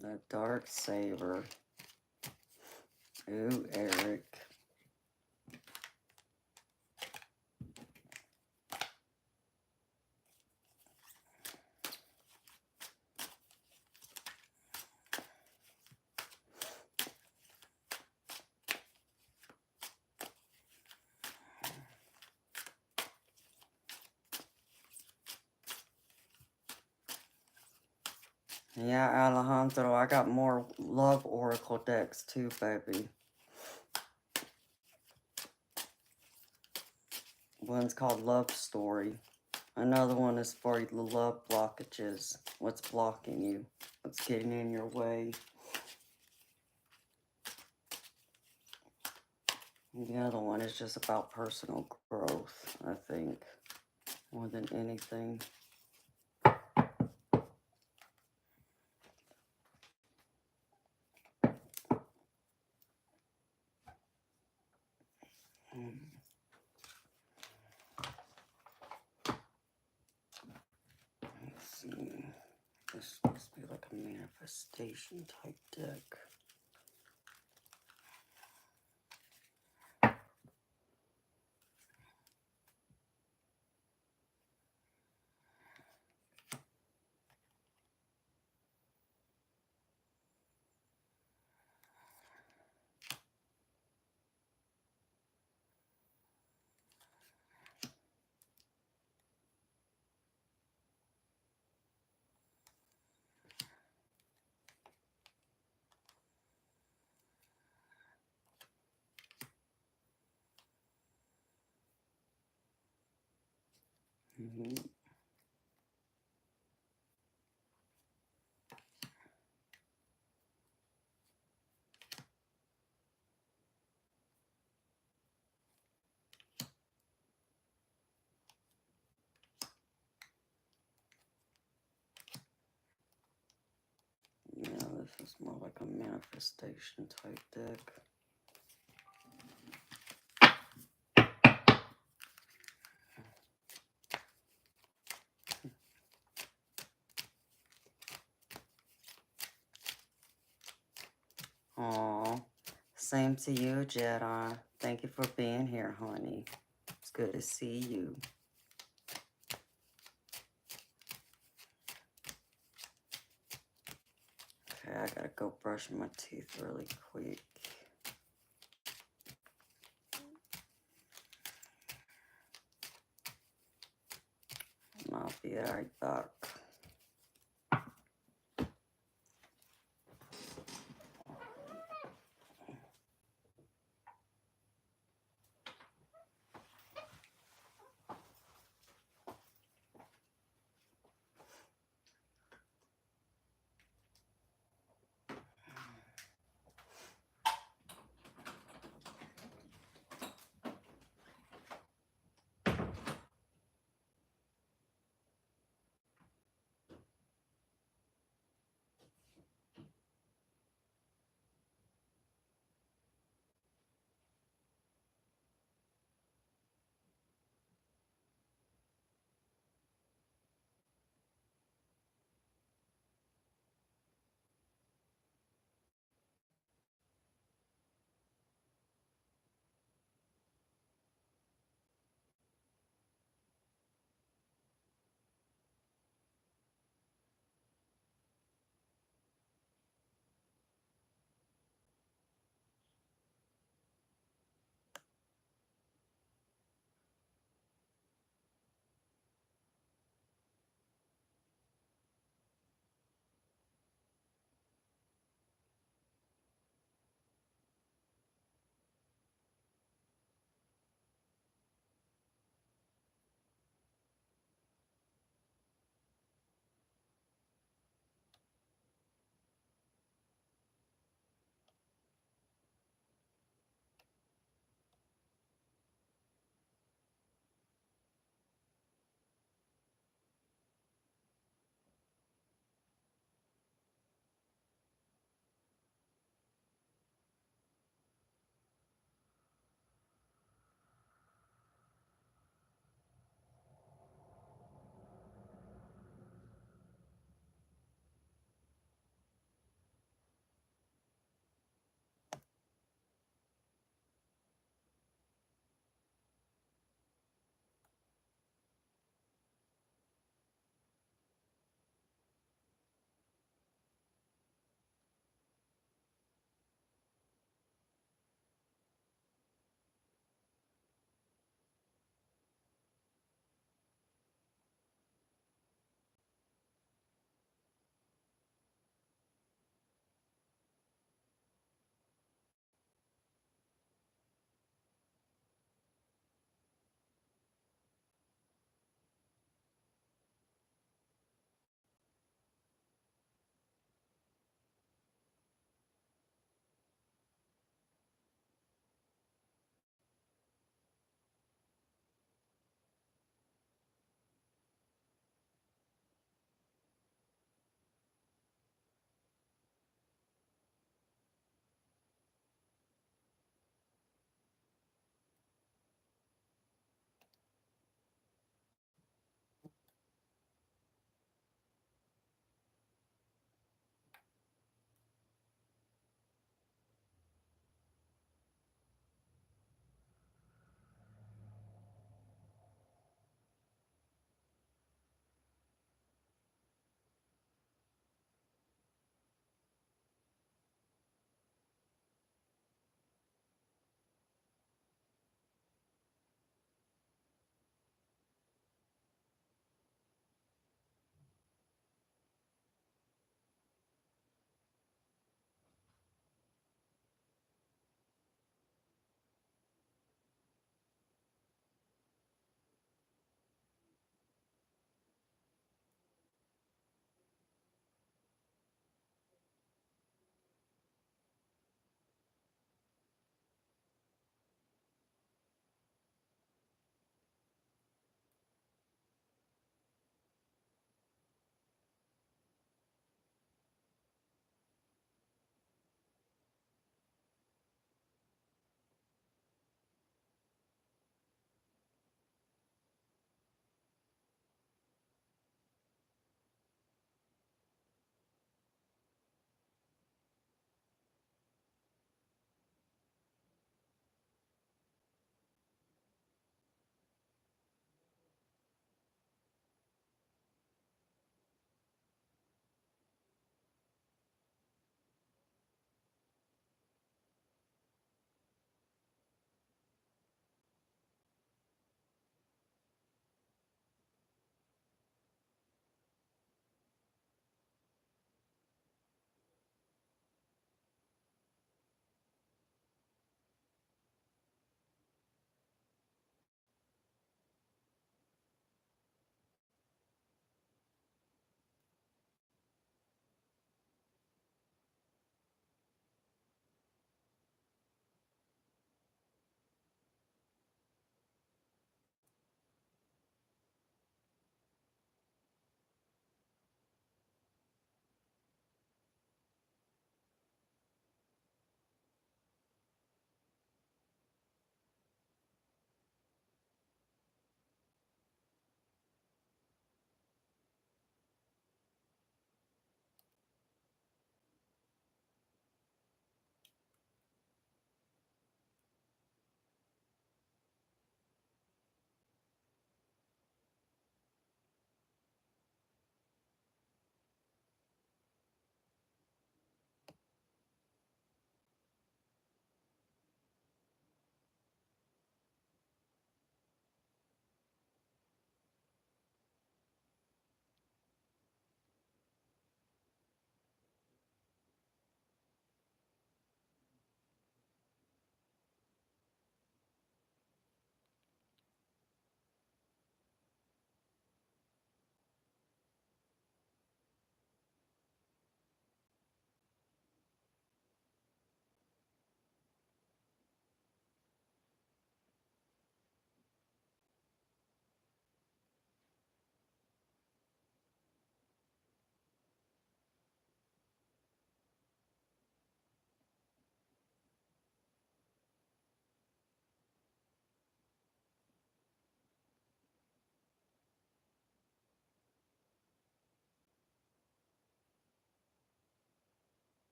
the dark saber. Ooh, Eric. Yeah, Alejandro, I got more love oracle decks too, baby. One's called Love Story. Another one is for the love blockages. What's blocking you? What's getting in your way? And the other one is just about personal growth, I think, more than anything. Let's see. This must be like a manifestation type deck. Yeah, this is more like a manifestation type deck. Aw, same to you, Jedi. Thank you for being here, honey. It's good to see you. Okay, I gotta go brush my teeth really quick. And I'll be right back.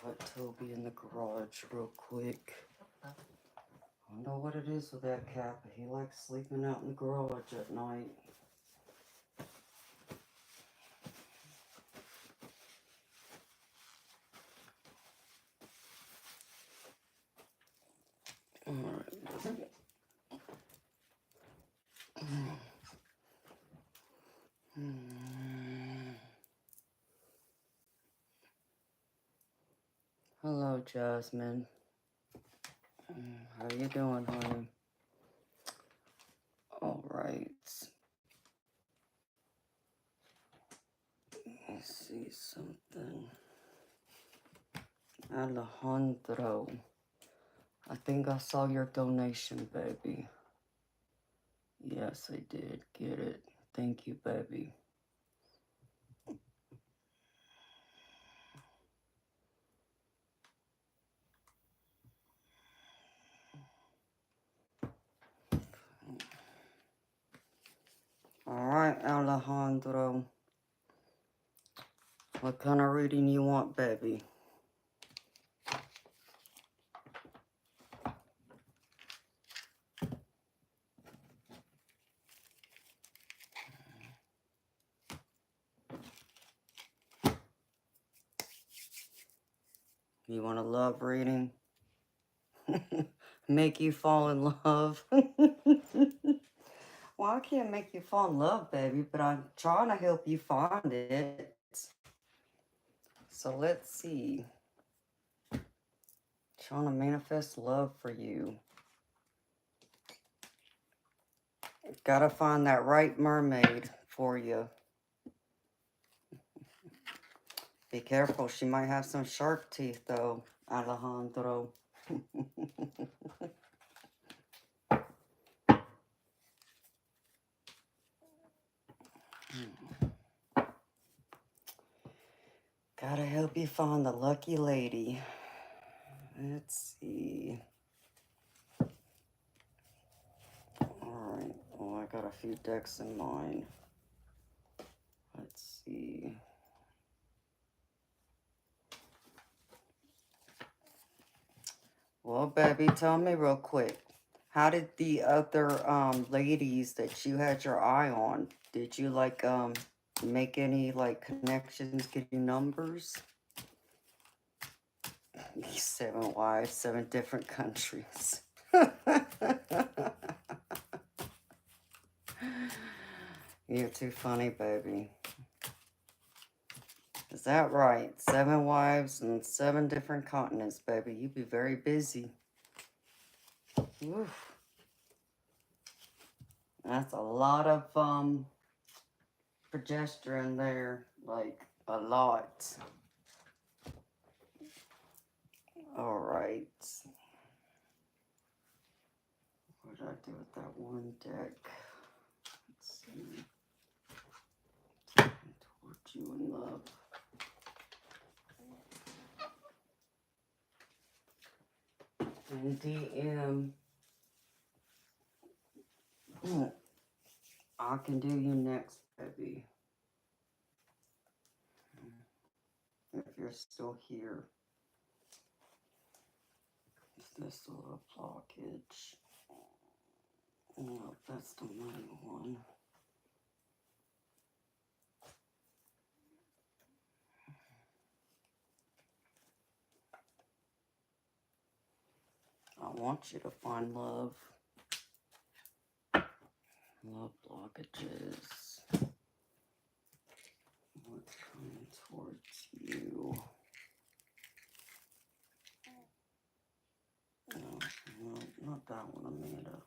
Put Toby in the garage real quick. I don't know what it is with that cat, but he likes sleeping out in the garage at night. Alright. Hello, Jasmine. How you doing, honey? Alright. Let me see something. Alejandro. I think I saw your donation, baby. Yes, I did get it. Thank you, baby. Alright, Alejandro. What kind of reading you want, baby? You want a love reading? Make you fall in love? Well, I can't make you fall in love, baby, but I'm trying to help you find it. So let's see. Trying to manifest love for you. Gotta find that right mermaid for you. Be careful, she might have some shark teeth, though, Alejandro. Gotta help you find the lucky lady. Let's see. Alright, well, I got a few decks in mind. Let's see. Well, baby, tell me real quick. How did the other ladies that you had your eye on, did you like make any like connections, get your numbers? 7 wives, 7 different countries. You're too funny, baby. Is that right? 7 wives and 7 different continents, baby. You'd be very busy. Oof. That's a lot of progesterone there, like a lot. All right. What did I do with that one deck? Let's see. Towards you in love. And DM. I can do you next, baby. If you're still here. Is this a little blockage? No, that's the money one. I want you to find love. Love blockages. What's coming towards you? No, not that one, Amanda.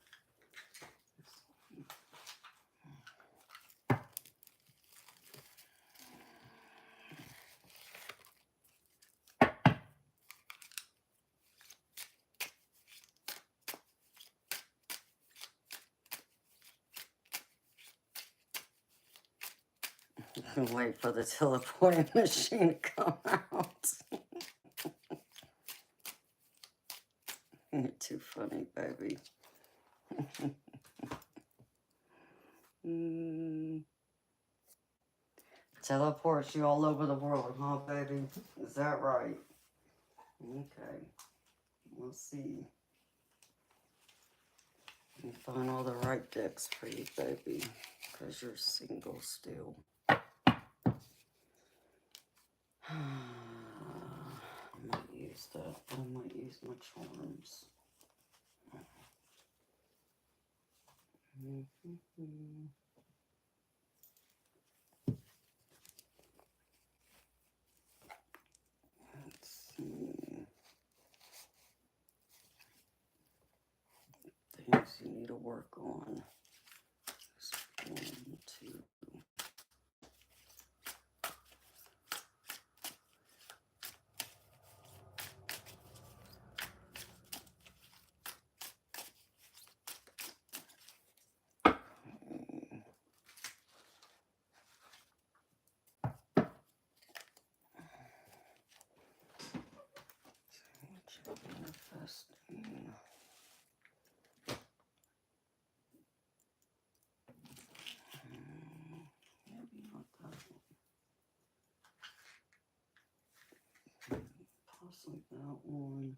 Wait for the teleporting machine to come out. You're too funny, baby. Teleports you all over the world, huh, baby? Is that right? Okay. We'll see. Let me find all the right decks for you, baby. Because you're single still. I might use that. I might use my charms. Let's see. Things you need to work on. 1, 2. Manifesting. Maybe not that one. Possibly that one.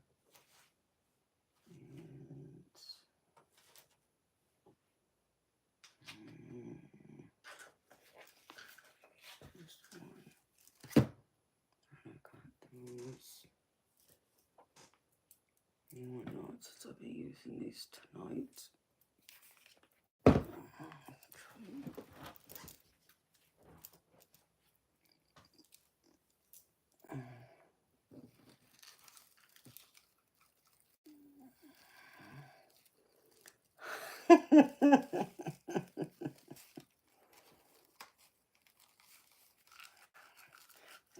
And this one. I got those. And whatnot, since I'll be using these tonight.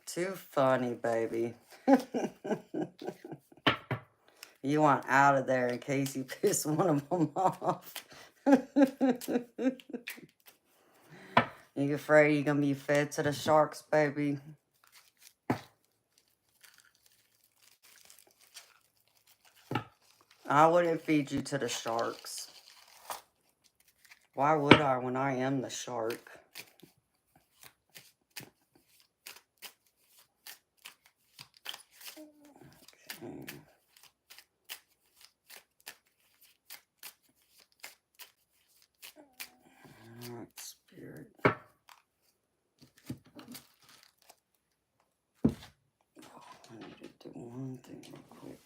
Too funny, baby. You want out of there in case you piss one of them off. You afraid you're going to be fed to the sharks, baby? I wouldn't feed you to the sharks. Why would I when I am the shark? Okay. Alright, Spirit. I need to do one thing real quick.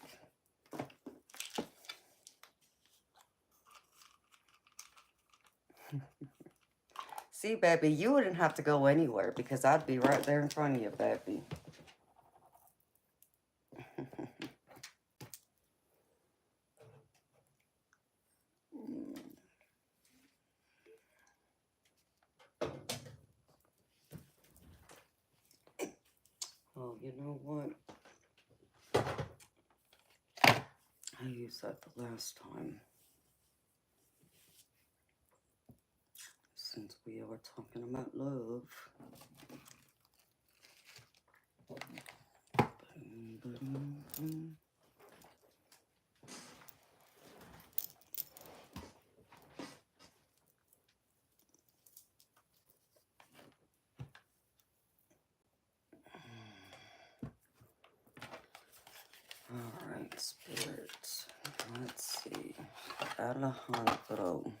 See, baby, you wouldn't have to go anywhere because I'd be right there in front of you, baby. Oh, you know what? I used that the last time. Since we are talking about love. Alright, spirits. Let's see. Alejandro.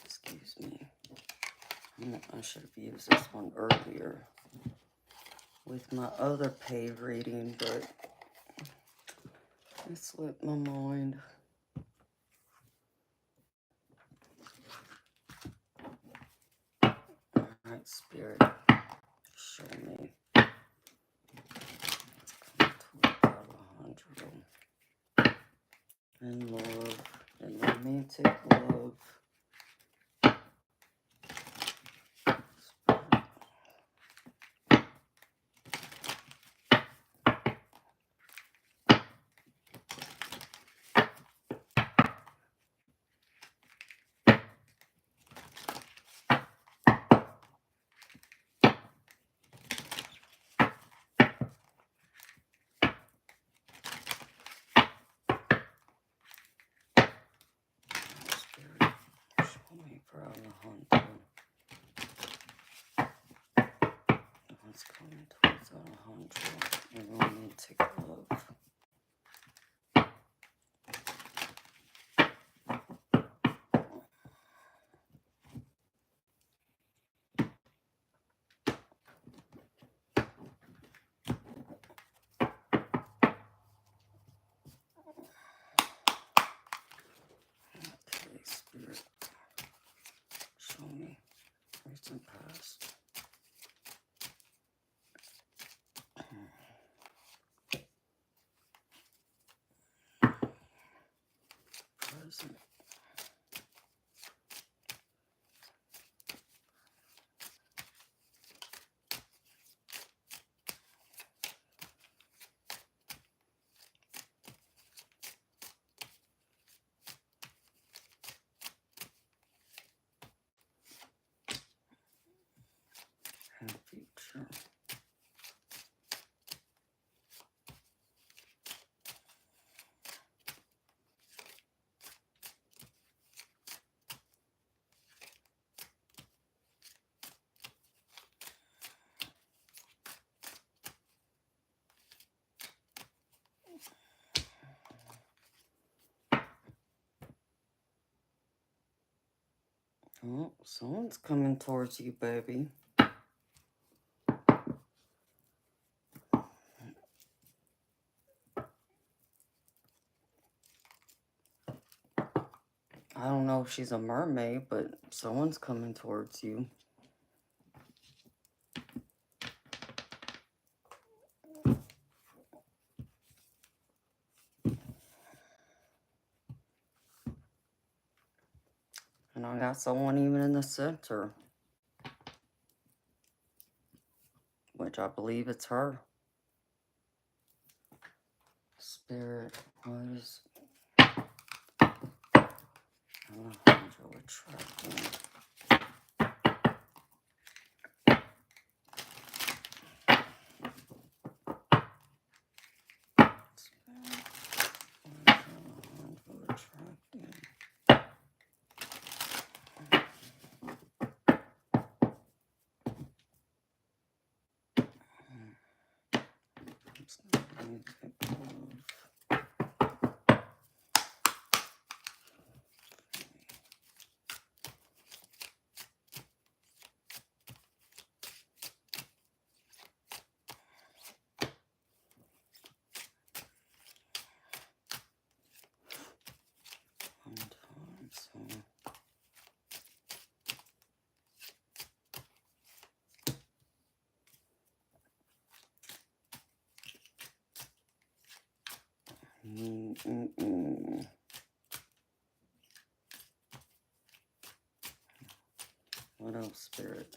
Excuse me. I should have used this one earlier with my other paid reading, but it slipped my mind. Alright, Spirit, show me. Alejandro. And love, and romantic love. romantic love. Okay, Spirit, show me recent past. Present. And future. Oh, someone's coming towards you, baby. I don't know if she's a mermaid, but someone's coming towards you. And I got someone even in the center, which I believe it's her. Spirit, what is Alejandro attracting? Spirit, what is Alejandro attracting? It's not any type of one time, so What else, Spirit?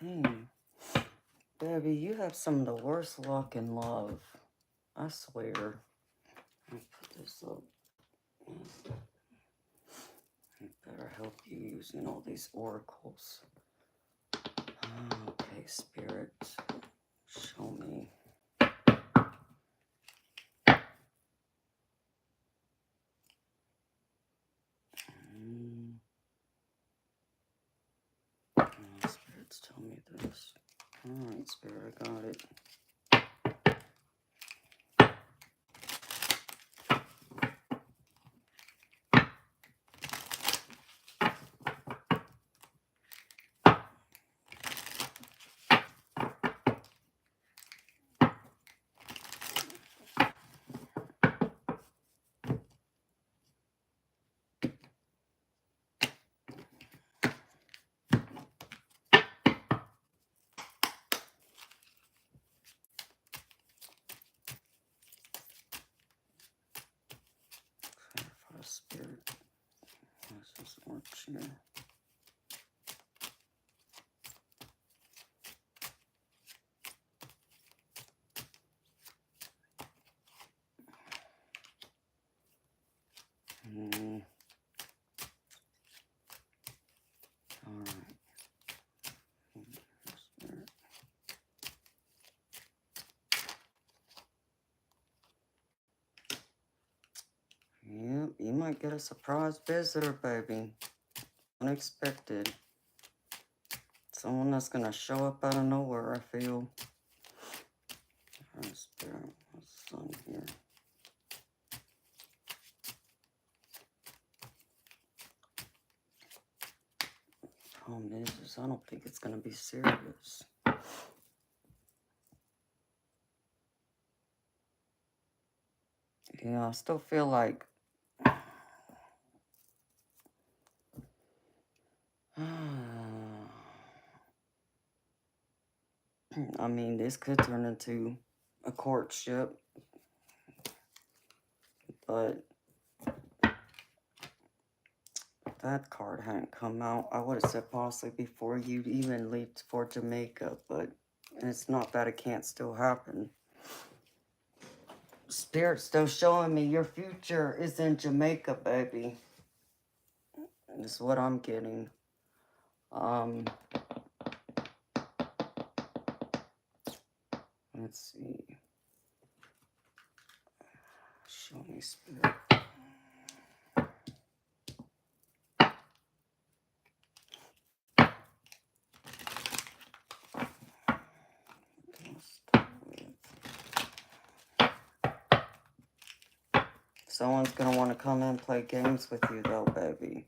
Dang. Baby, you have some of the worst luck in love. I swear. I'll put this up. I better help you using all these oracles. Okay, Spirit, show me. Spirits, tell me this. Alright, Spirit, I got it. Clarify, Spirit. This is work here. Alright. Spirit. You might get a surprise visitor, baby. Unexpected. Someone that's gonna show up out of nowhere, I feel. Spirit, sun here. Problem is I don't think it's gonna be serious. Yeah, I still feel like I mean, this could turn into a courtship, but that card hadn't come out. I would have said possibly before you'd even leave for Jamaica, but it's not that it can't still happen. Spirit's still showing me your future is in Jamaica, baby. Is what I'm getting. Let's see. Show me, Spirit. Someone's gonna want to come and play games with you, though, baby.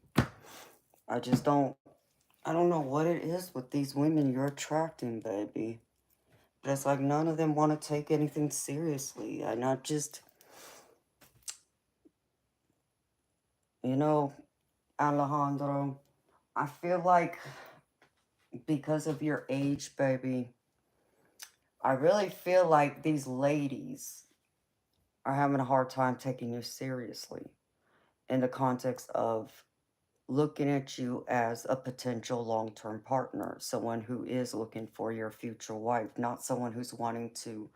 I don't know what it is with these women you're attracting, baby. But it's like none of them want to take anything seriously. I not just, you know, Alejandro, I feel like because of your age, baby, I really feel like these ladies are having a hard time taking you seriously in the context of looking at you as a potential long-term partner, someone who is looking for your future wife, not someone who's wanting to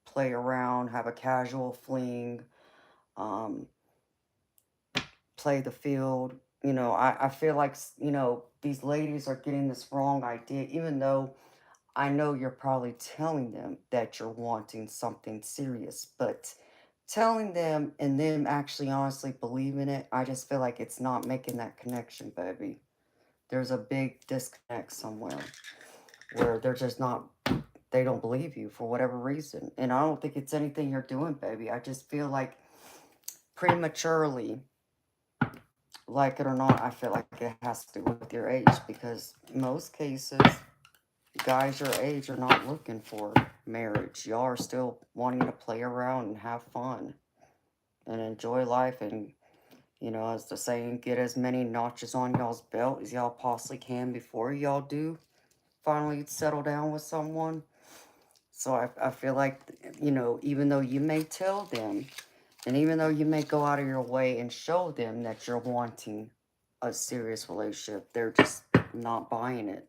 play around, have a casual fling, play the field. You know, I feel like, you know, these ladies are getting this wrong idea, even though I know you're probably telling them that you're wanting something serious, but telling them and them actually honestly believing it, I just feel like it's not making that connection, baby. There's a big disconnect somewhere where they're just not, they don't believe you for whatever reason. And I don't think it's anything you're doing, baby. I just feel like prematurely, like it or not, I feel like it has to do with your age, because most cases, guys your age are not looking for marriage. Y'all are still wanting to play around and have fun and enjoy life, and, you know, as the saying, get as many notches on y'all's belt as y'all possibly can before y'all do finally settle down with someone. So I feel like, you know, even though you may tell them, and even though you may go out of your way and show them that you're wanting a serious relationship, they're just not buying it.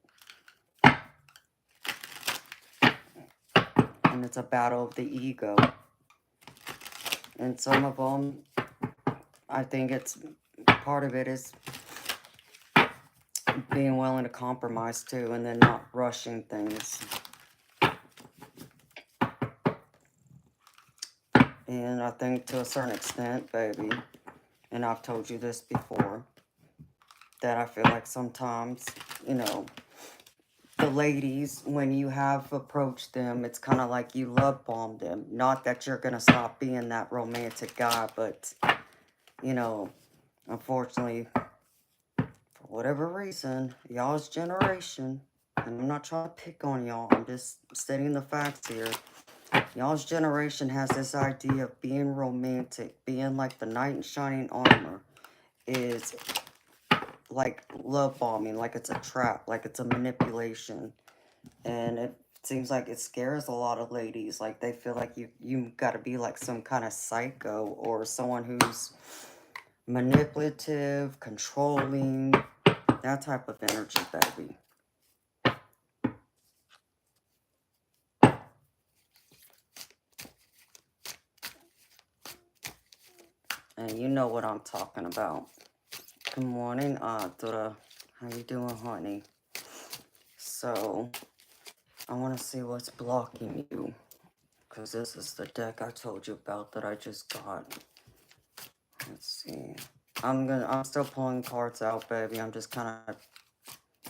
And it's a battle of the ego. And some of them, I think it's, part of it is being willing to compromise too, and then not rushing things. And I think to a certain extent, baby, and I've told you this before, that I feel like sometimes, you know, the ladies, when you have approached them, it's kind of like you love bombed them. Not that you're going to stop being that romantic guy, but, you know, unfortunately, for whatever reason, y'all's generation, and I'm not trying to pick on y'all, I'm just stating the facts here. Y'all's generation has this idea of being romantic, being like the knight in shining armor, is like love bombing, like it's a trap, like it's a manipulation. And it seems like it scares a lot of ladies. Like they feel like you got to be like some kind of psycho or someone who's manipulative, controlling, that type of energy, baby. And you know what I'm talking about. Good morning, Audra. How you doing, honey? So, I want to see what's blocking you. Because this is the deck I told you about that I just got. Let's see. I'm still pulling cards out, baby. I'm just kind of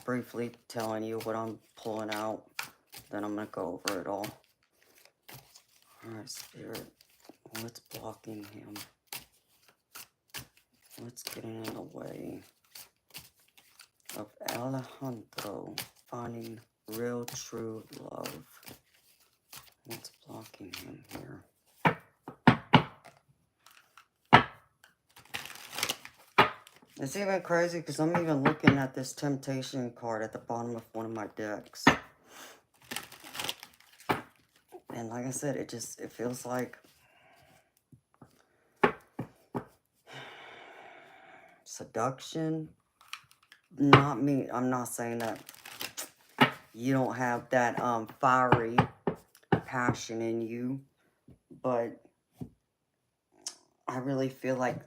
briefly telling you what I'm pulling out. Then I'm gonna go over it all. Alright, Spirit. What's blocking him? What's getting in the way of Alejandro finding real, true love? What's blocking him here? It's even crazy because I'm even looking at this temptation card at the bottom of one of my decks. And like I said, it feels like seduction. Not me. I'm not saying that you don't have that fiery passion in you, but I really feel like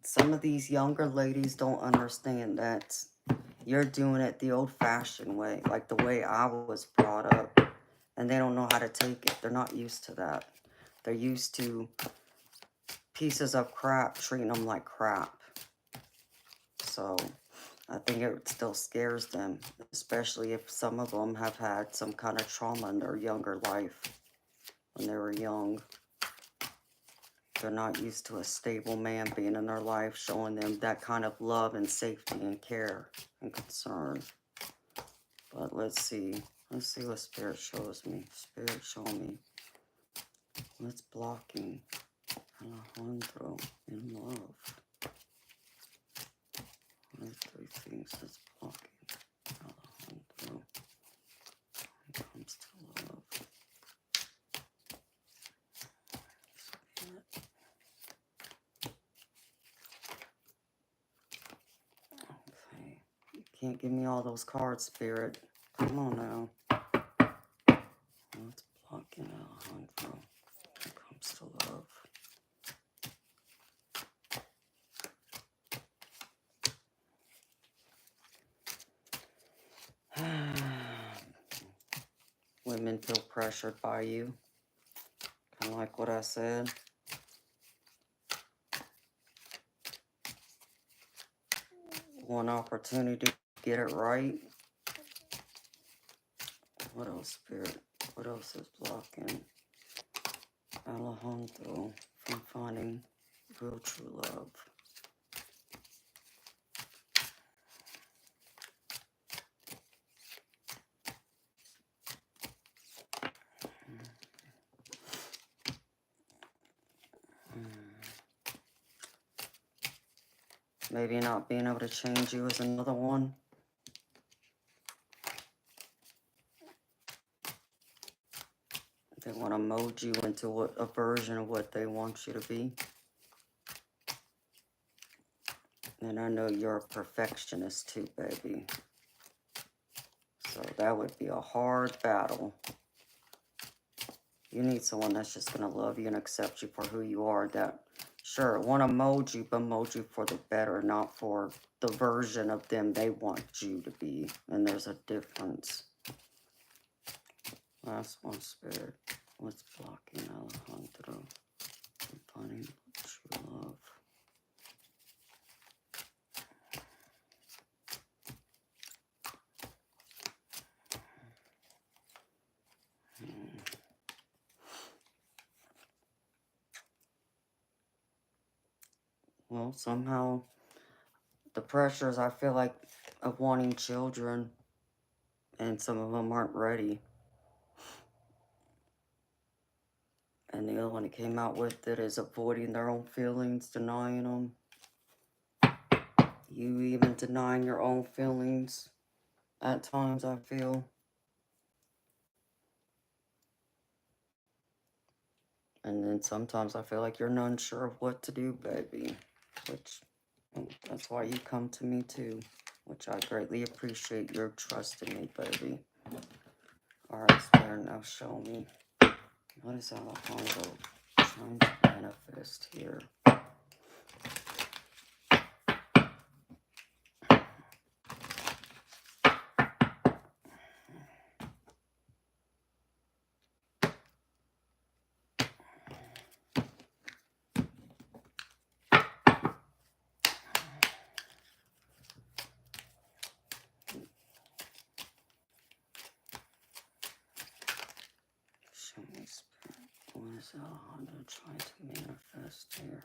some of these younger ladies don't understand that you're doing it the old-fashioned way, like the way I was brought up, and they don't know how to take it. They're not used to that. They're used to pieces of crap treating them like crap. So I think it still scares them, especially if some of them have had some kind of trauma in their younger life when they were young. They're not used to a stable man being in their life, showing them that kind of love and safety and care and concern. But let's see. Let's see what Spirit shows me. Spirit, show me. What's blocking Alejandro in love? What are 3 things that's blocking Alejandro when it comes to love? Okay. You can't give me all those cards, Spirit. Come on now. What's blocking Alejandro when it comes to love? Women feel pressured by you. Kind of like what I said. One opportunity to get it right. What else, Spirit? What else is blocking Alejandro from finding real true love? Maybe not being able to change you is another one. They want to mold you into a version of what they want you to be. And I know you're a perfectionist too, baby. So that would be a hard battle. You need someone that's just going to love you and accept you for who you are. That, sure, want to mold you, but mold you for the better, not for the version of them they want you to be. And there's a difference. Last one, Spirit. What's blocking Alejandro from finding true love? Well, somehow the pressures, I feel like, of wanting children, and some of them aren't ready. And the other one that came out with it is avoiding their own feelings, denying them. You even denying your own feelings at times, I feel. And then sometimes I feel like you're not sure of what to do, baby. Which, that's why you come to me too. Which I greatly appreciate your trust in me, baby. Alright, Spirit, now show me. What is Alejandro trying to manifest here? is Alejandro trying to manifest here?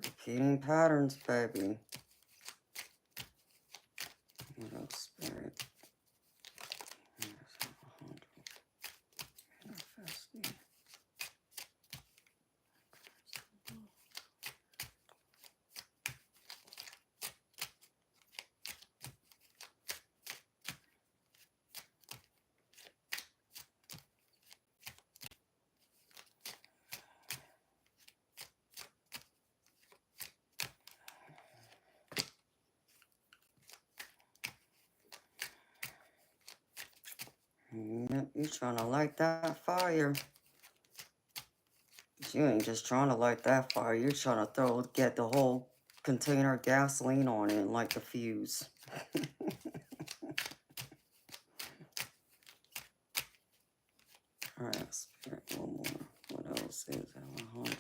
Repeating patterns, baby. What else, Spirit? Manifesting. Yep, you trying to light that fire. But you ain't just trying to light that fire. You're trying to get the whole container of gasoline on it and light the fuse. Alright, Spirit, one more. What else is Alejandro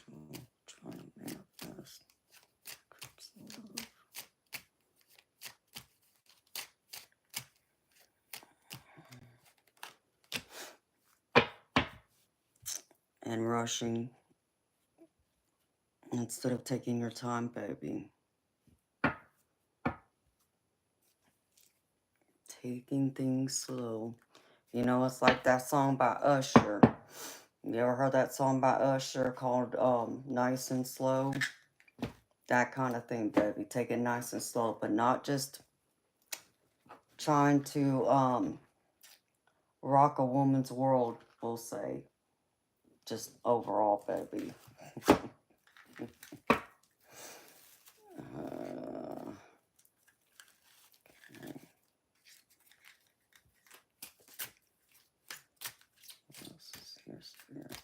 trying to manifest? And rushing instead of taking your time, baby. Taking things slow. You know, it's like that song by Usher. You ever heard that song by Usher called Nice and Slow? That kind of thing, baby. Take it nice and slow, but not just trying to rock a woman's world, we'll say. Just overall, baby. Okay. What else is here, Spirit?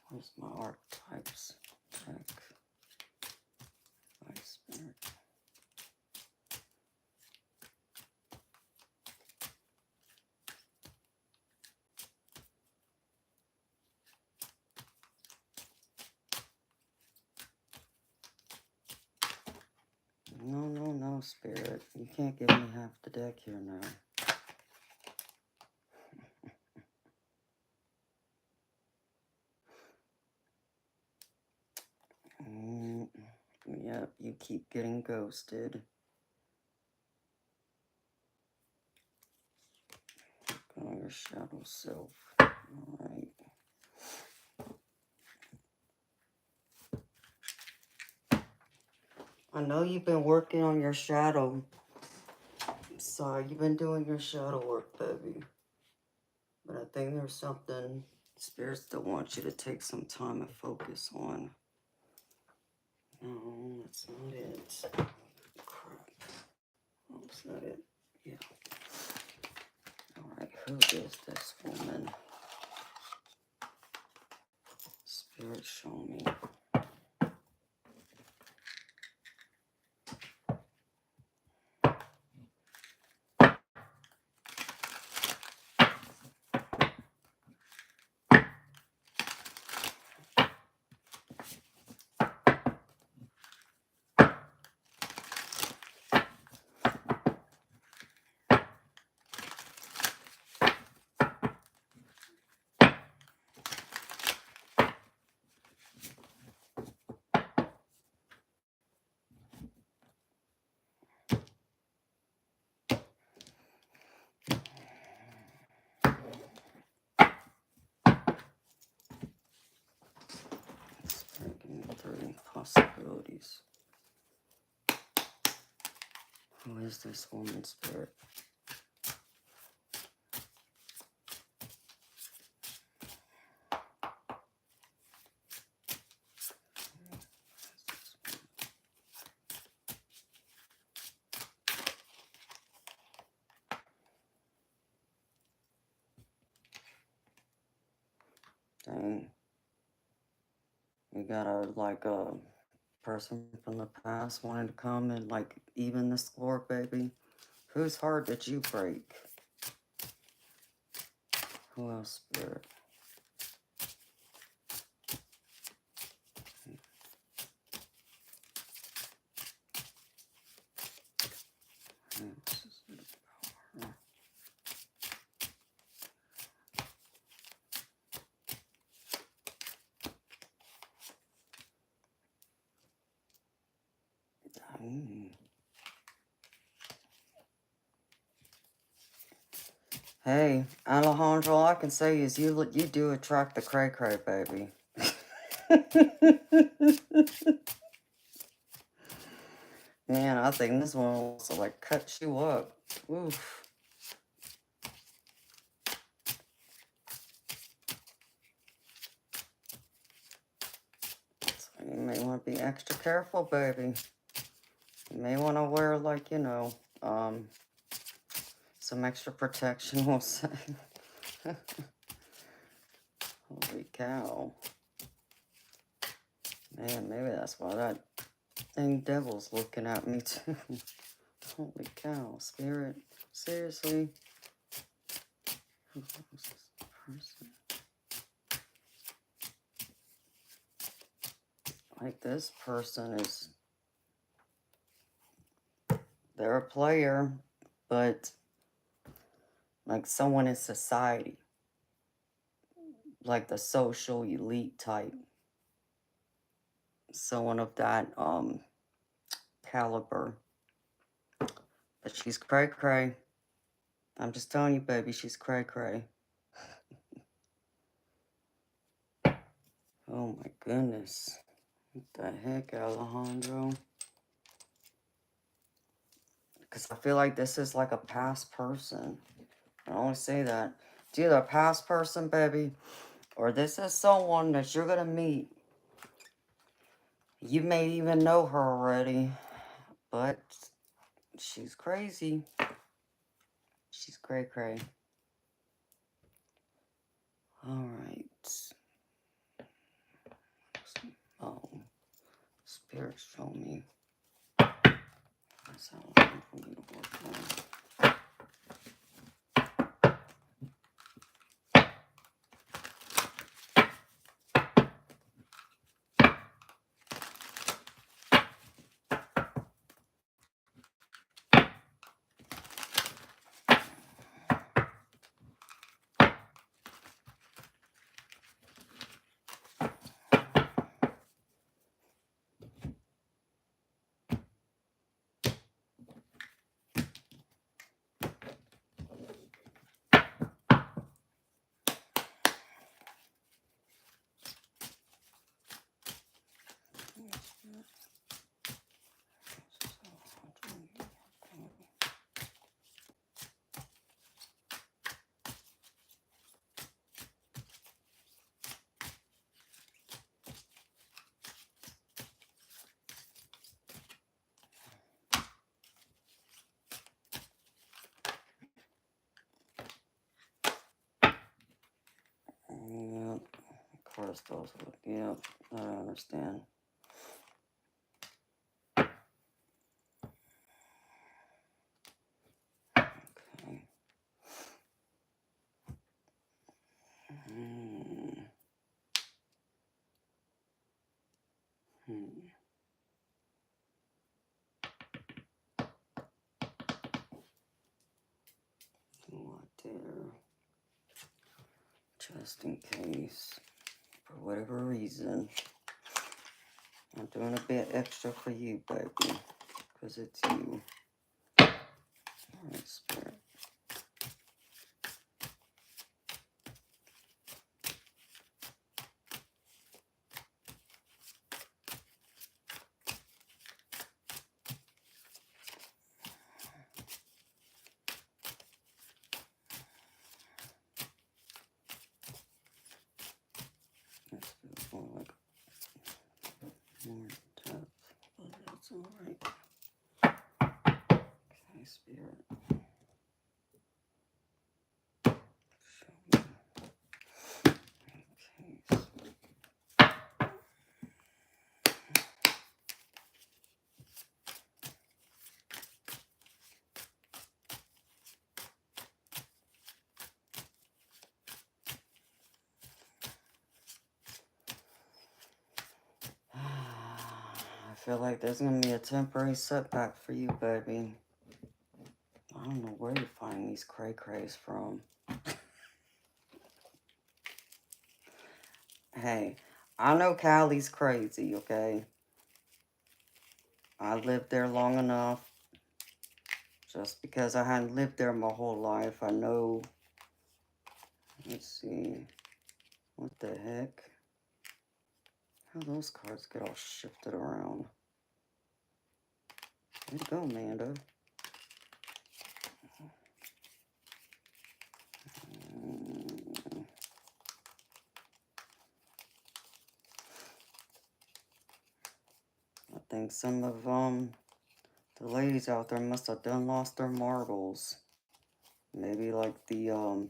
Where's my archetypes? Check. My Spirit. No, Spirit. You can't give me half the deck here now. Yep, you keep getting ghosted. Look on your shadow self. Alright. I know you've been working on your shadow. Sorry, you've been doing your shadow work, baby. But I think there's something Spirit still wants you to take some time and focus on. No, that's not it. Crap. Oh, that's not it. Yeah. Alright, who is this woman? Spirit, show me. Spirit, give me 30 possibilities. Who is this woman, Spirit? Dang. You got a person from the past wanting to come and even the score, baby. Whose heart did you break? Who else, Spirit? Hey, Alejandro, all I can say is you do attract the cray-cray, baby. Man, I think this one also like cuts you up. Oof. So you may want to be extra careful, baby. You may want to wear, like, you know, some extra protection, we'll say. Holy cow. Man, maybe that's why that dang devil's looking at me, too. Holy cow, Spirit. Seriously? Who was this person? Like, this person is... They're a player, but... like someone in society. Like the social elite type. Someone of that, caliber. But she's cray-cray. I'm just telling you, baby, she's cray-cray. Oh my goodness. What the heck, Alejandro? Because I feel like this is like a past person. I only say that. It's either a past person, baby, or this is someone that you're going to meet. You may even know her already, but she's crazy. She's cray-cray. Alright. Oh. Spirit show me. That's how I'm going to work on. Yep, of course those would, yep, I understand. Okay. What there? Just in case, for whatever reason, I'm doing a bit extra for you, baby, because it's you. Alright, Spirit. Let's do more like more depth, but that's alright. Okay, Spirit. feel like there's going to be a temporary setback for you, baby. I don't know where you find these cray-crays from. Hey, I know Cali's crazy, okay? I lived there long enough. Just because I hadn't lived there my whole life, I know. Let's see. What the heck? How those cards get all shifted around? There you go, Amanda. I think some of the ladies out there must have done lost their marbles. Maybe like the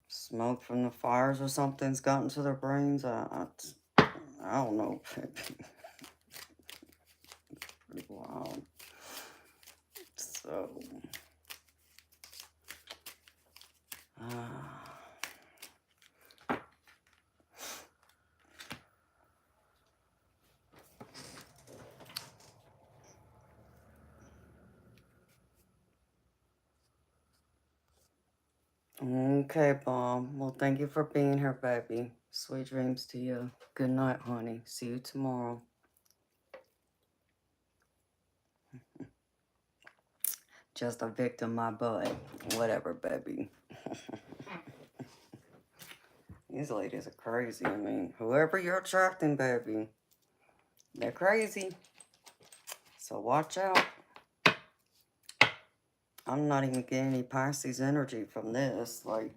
smoke from the fires or something's gotten to their brains. I don't know. Pretty wild. So, okay, Bomb. Well, thank you for being here, baby. Sweet dreams to you. Good night, honey. See you tomorrow. Just a victim, my butt. Whatever, baby. These ladies are crazy. I mean, whoever you're attracting, baby, they're crazy. So watch out. I'm not even getting any Pisces energy from this. Like,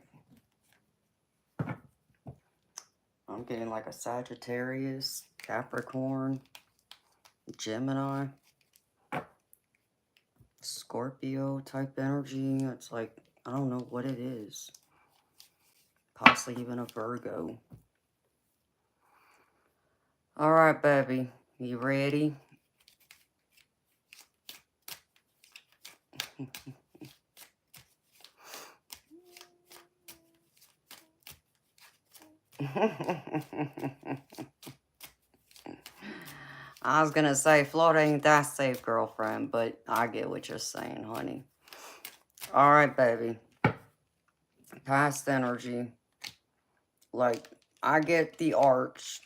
I'm getting like a Sagittarius, Capricorn, Gemini, Scorpio type energy. It's like, I don't know what it is. Possibly even a Virgo. All right, baby. You ready? I was gonna say Florida ain't that safe, girlfriend, but I get what you're saying, honey. All right, baby. Past energy. Like, I get the arch.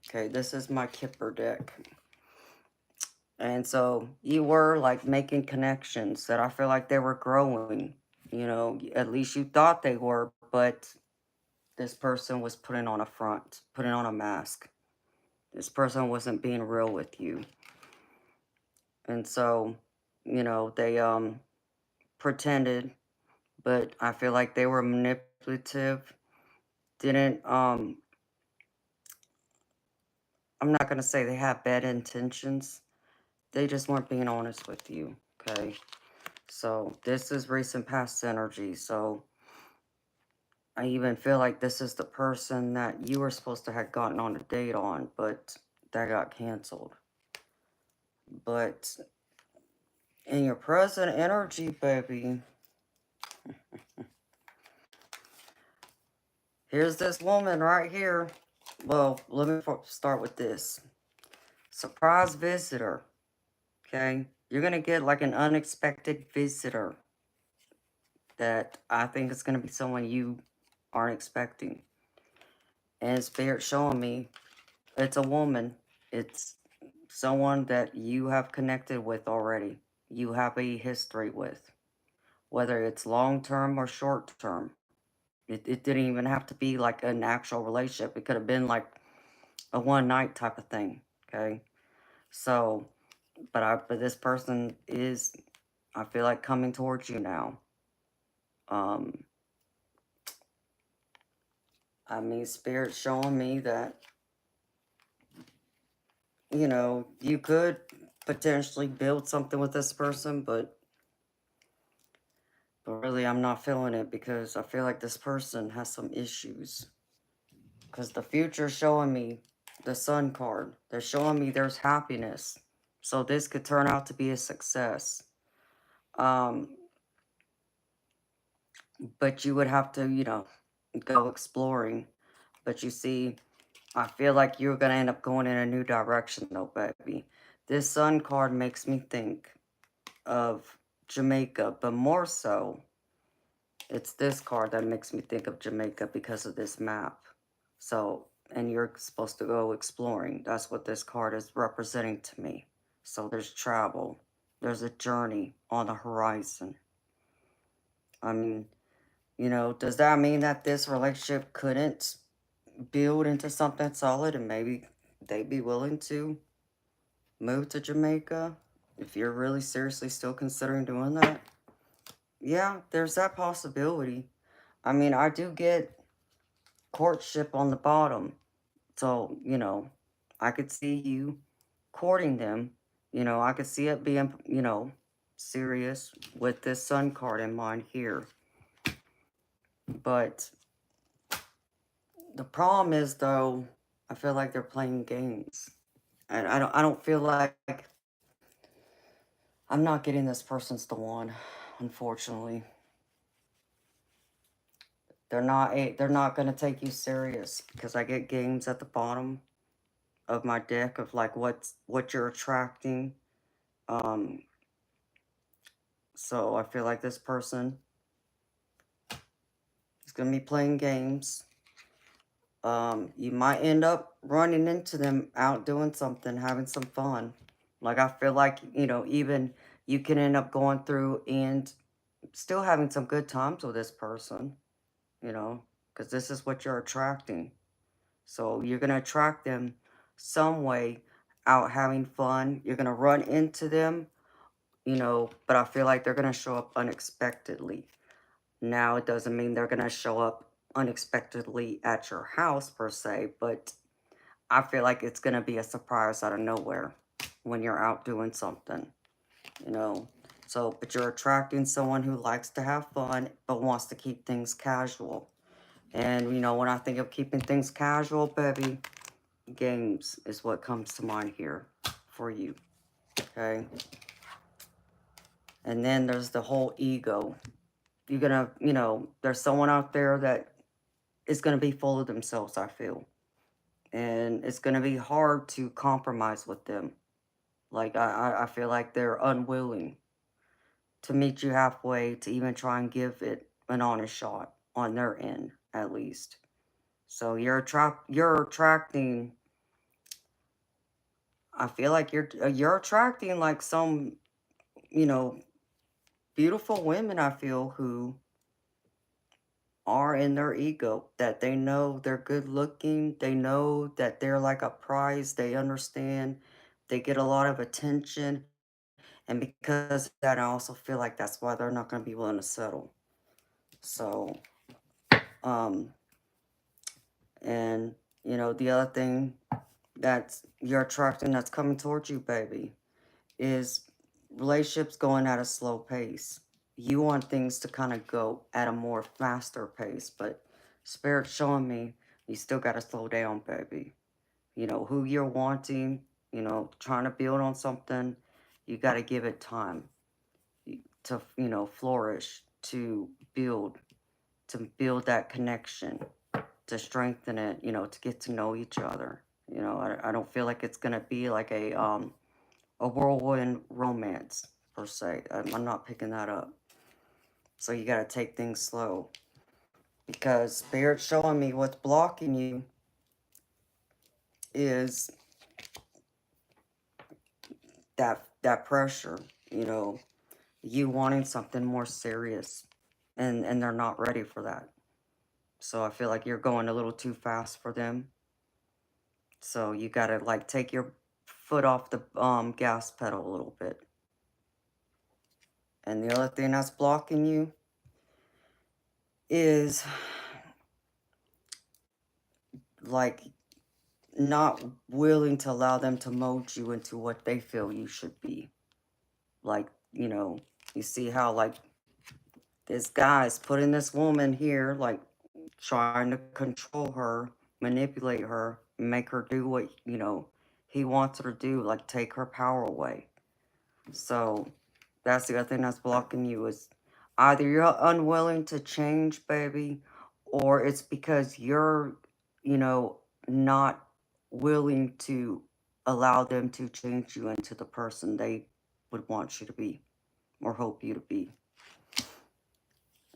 Okay, this is my Kipper deck. And so you were like making connections that I feel like they were growing. You know, at least you thought they were, but this person was putting on a front, putting on a mask. This person wasn't being real with you. And so, you know, they pretended, but I feel like they were manipulative. Didn't I'm not gonna say they had bad intentions. They just weren't being honest with you. Okay. So this is recent past energy. So I even feel like this is the person that you were supposed to have gotten on a date on, but that got canceled. But in your present energy, baby, here's this woman right here. Well, let me start with this. Surprise visitor. Okay? You're going to get like an unexpected visitor that I think is going to be someone you aren't expecting. And Spirit showing me it's a woman. It's someone that you have connected with already. You have a history with. Whether it's long-term or short-term. It didn't even have to be like an actual relationship. It could have been like a one-night type of thing. Okay? So, but this person is, I feel like, coming towards you now. I mean, Spirit's showing me that, you know, you could potentially build something with this person, but really I'm not feeling it because I feel like this person has some issues. Because the future's showing me the Sun card. They're showing me there's happiness. So this could turn out to be a success. But you would have to, you know, go exploring. But you see, I feel like you're going to end up going in a new direction, though, baby. This Sun card makes me think of Jamaica, but more so, it's this card that makes me think of Jamaica because of this map. So, and you're supposed to go exploring. That's what this card is representing to me. So there's travel. There's a journey on the horizon. I mean, does that mean that this relationship couldn't build into something solid and maybe they'd be willing to move to Jamaica if you're really seriously still considering doing that? Yeah, there's that possibility. I mean, I do get courtship on the bottom. So, I could see you courting them. I could see it being, serious with this Sun card in mind here. But the problem is, though, I feel like they're playing games. And I don't feel like I'm not getting this person's the one, unfortunately. They're not gonna take you serious because I get games at the bottom of my deck of like what you're attracting. Um, so I feel like this person is gonna be playing games. You might end up running into them out doing something, having some fun. Like I feel like, even you can end up going through and still having some good times with this person, because this is what you're attracting. So you're going to attract them some way out having fun. You're going to run into them, but I feel like they're going to show up unexpectedly. Now, it doesn't mean they're going to show up unexpectedly at your house per se, but I feel like it's going to be a surprise out of nowhere when you're out doing something, you know. So, but you're attracting someone who likes to have fun but wants to keep things casual. And, when I think of keeping things casual, baby, games is what comes to mind here for you, okay? And then there's the whole ego. You're going to, there's someone out there that is going to be full of themselves, I feel. And it's going to be hard to compromise with them. Like, I feel like they're unwilling to meet you halfway to even try and give it an honest shot on their end, at least. So you're attracting. I feel like you're attracting like some, you know, beautiful women. I feel who are in their ego, that they know they're good looking. They know that they're like a prize. They understand. They get a lot of attention. And because of that, I also feel like that's why they're not going to be willing to settle. So, um, and the other thing that's you're attracting that's coming towards you, baby, is relationships going at a slow pace. You want things to kind of go at a more faster pace, but Spirit's showing me you still got to slow down, baby. Who you're wanting, trying to build on something, you got to give it time to, flourish, to build that connection, to strengthen it, to get to know each other. I don't feel like it's going to be like a whirlwind romance per se. I'm not picking that up. So you got to take things slow because Spirit's showing me what's blocking you is that pressure, you wanting something more serious, and they're not ready for that. So I feel like you're going a little too fast for them. So you got to like take your foot off the gas pedal a little bit. And the other thing that's blocking you is like not willing to allow them to mold you into what they feel you should be. Like, you see how like this guy's putting this woman here, like trying to control her, manipulate her, make her do what, he wants her to do, like take her power away. So that's the other thing that's blocking you is either you're unwilling to change, baby, or it's because you're, not willing to allow them to change you into the person they would want you to be or hope you to be.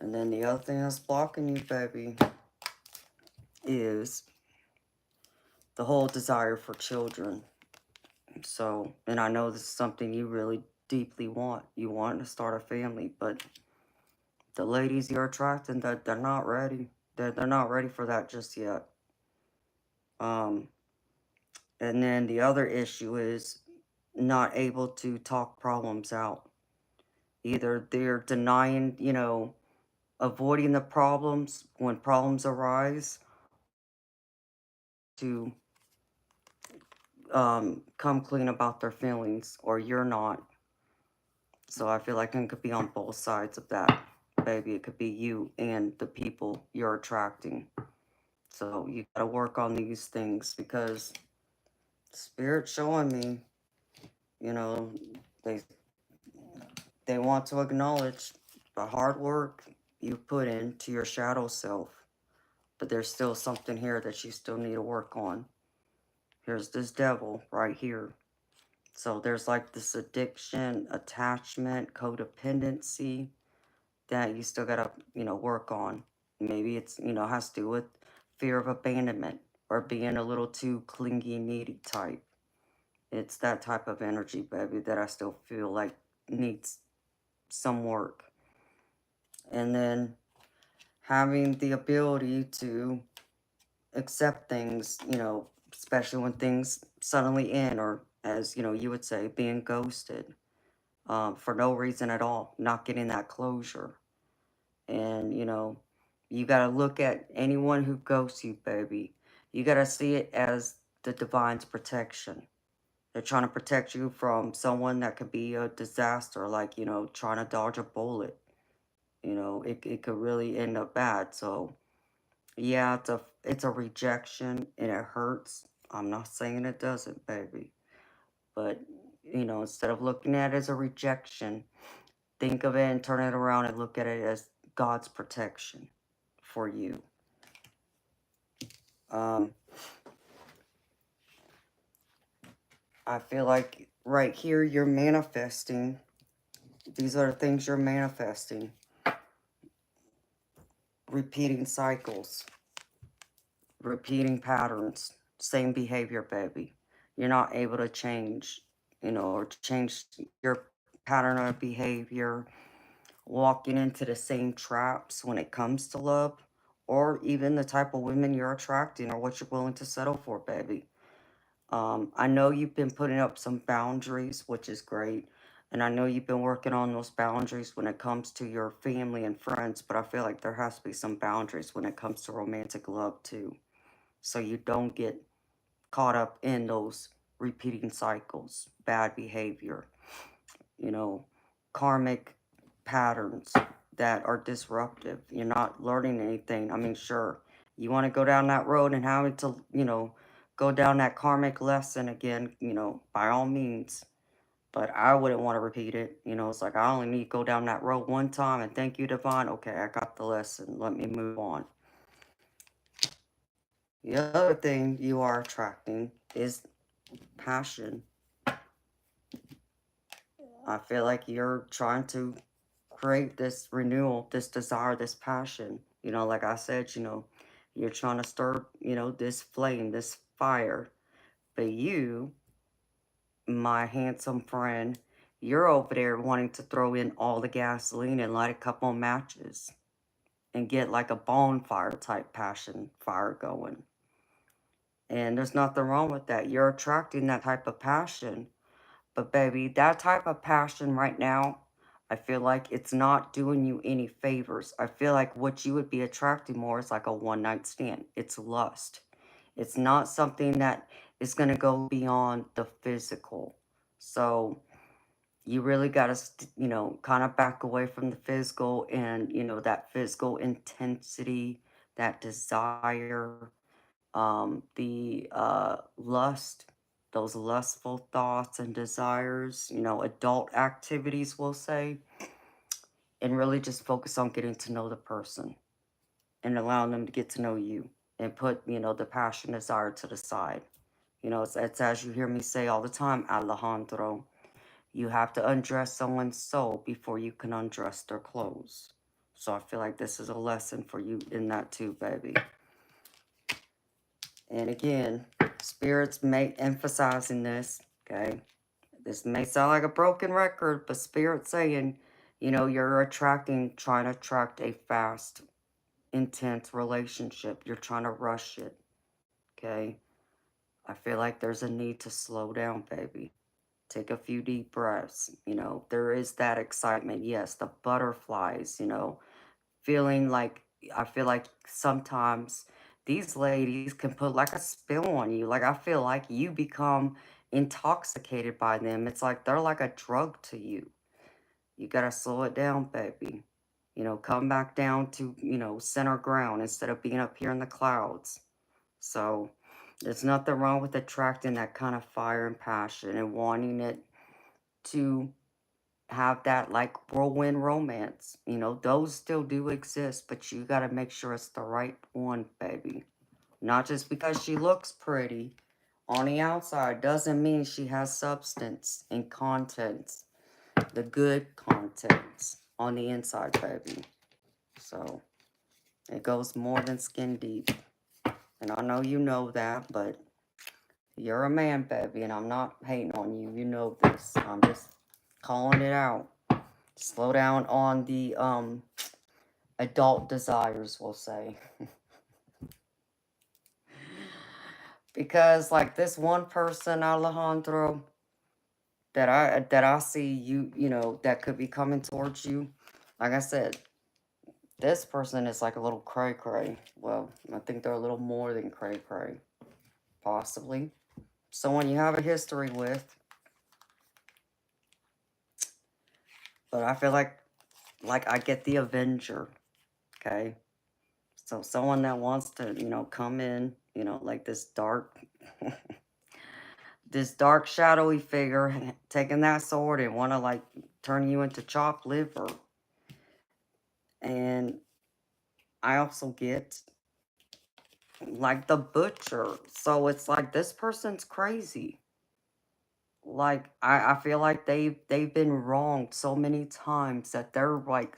And then the other thing that's blocking you, baby, is the whole desire for children. So, and I know this is something you really deeply want. You want to start a family, but the ladies you're attracting, that they're not ready. They're not ready for that just yet. And then the other issue is not able to talk problems out. Either they're denying, avoiding the problems when problems arise, to come clean about their feelings, or you're not. So I feel like it could be on both sides of that, baby. It could be you and the people you're attracting. So you gotta work on these things, because Spirit's showing me, you know, they they want to acknowledge the hard work you put into your shadow self, but there's still something here that you still need to work on. Here's this devil right here. So there's like this addiction, attachment, codependency that you still gotta, work on. Maybe it's, has to do with fear of abandonment or being a little too clingy, needy type. It's that type of energy, baby, that I still feel like needs some work. And then having the ability to accept things, especially when things suddenly end, or as, you would say, being ghosted for no reason at all, not getting that closure. And, you got to look at anyone who ghosts you, baby. You got to see it as the divine's protection. They're trying to protect you from someone that could be a disaster, like, trying to dodge a bullet. It could really end up bad. So, yeah, it's a rejection and it hurts. I'm not saying it doesn't, baby. But, instead of looking at it as a rejection, think of it and turn it around and look at it as God's protection for you. Um, I feel like right here you're manifesting. These are the things you're manifesting. Repeating cycles, repeating patterns, same behavior, baby. You're not able to change, or change your pattern of behavior, walking into the same traps when it comes to love, or even the type of women you're attracting or what you're willing to settle for, baby. I know you've been putting up some boundaries, which is great. And I know you've been working on those boundaries when it comes to your family and friends, but I feel like there has to be some boundaries when it comes to romantic love too. So you don't get caught up in those repeating cycles, bad behavior, you know, karmic patterns that are disruptive. You're not learning anything. I mean, sure, you want to go down that road and have to, go down that karmic lesson again, by all means. But I wouldn't want to repeat it. It's like I only need to go down that road one time and thank you, Divine. Okay, I got the lesson. Let me move on. The other thing you are attracting is passion. I feel like you're trying to create this renewal, this desire, this passion. Like I said, you're trying to stir, this flame, this fire. But you, my handsome friend, you're over there wanting to throw in all the gasoline and light a couple of matches and get like a bonfire type passion fire going. And there's nothing wrong with that. You're attracting that type of passion. But baby, that type of passion right now, I feel like it's not doing you any favors. I feel like what you would be attracting more is like a one-night stand. It's lust. It's not something that is going to go beyond the physical. So you really got to, kind of back away from the physical and, that physical intensity, that desire, the lust, those lustful thoughts and desires, adult activities, we'll say, and really just focus on getting to know the person and allowing them to get to know you and put, you know, the passion, desire to the side. You know, it's as you hear me say all the time, Alejandro, you have to undress someone's soul before you can undress their clothes. So I feel like this is a lesson for you in that too, baby. And again, spirits may emphasizing this, okay? This may sound like a broken record, but spirit saying, you know, you're trying to attract a fast, intense relationship. You're trying to rush it, okay? I feel like there's a need to slow down, baby. Take a few deep breaths. You know, there is that excitement. Yes, the butterflies, you know, feeling like, I feel like sometimes these ladies can put like a spell on you. Like, I feel like you become intoxicated by them. It's like they're like a drug to you. You gotta slow it down, baby. You know, come back down to, you know, center ground instead of being up here in the clouds. So, there's nothing wrong with attracting that kind of fire and passion and wanting it to have that like whirlwind romance. You know, those still do exist, but you got to make sure it's the right one, baby. Not just because she looks pretty on the outside doesn't mean she has substance and contents, the good contents on the inside, baby. So it goes more than skin deep. And I know you know that, but you're a man, baby, and I'm not hating on you. You know this. I'm just calling it out. Slow down on the adult desires, we'll say. Because like this one person, Alejandro, that I see you know, that could be coming towards you. Like I said, this person is like a little cray cray. Well, I think they're a little more than cray cray. Possibly. Someone you have a history with. But I feel like I get the Avenger. Okay. So someone that wants to, you know, come in, you know, like this dark, this dark shadowy figure taking that sword and want to like turn you into chopped liver. And I also get like the butcher. So it's like this person's crazy. Like I feel like they've been wronged so many times that they're like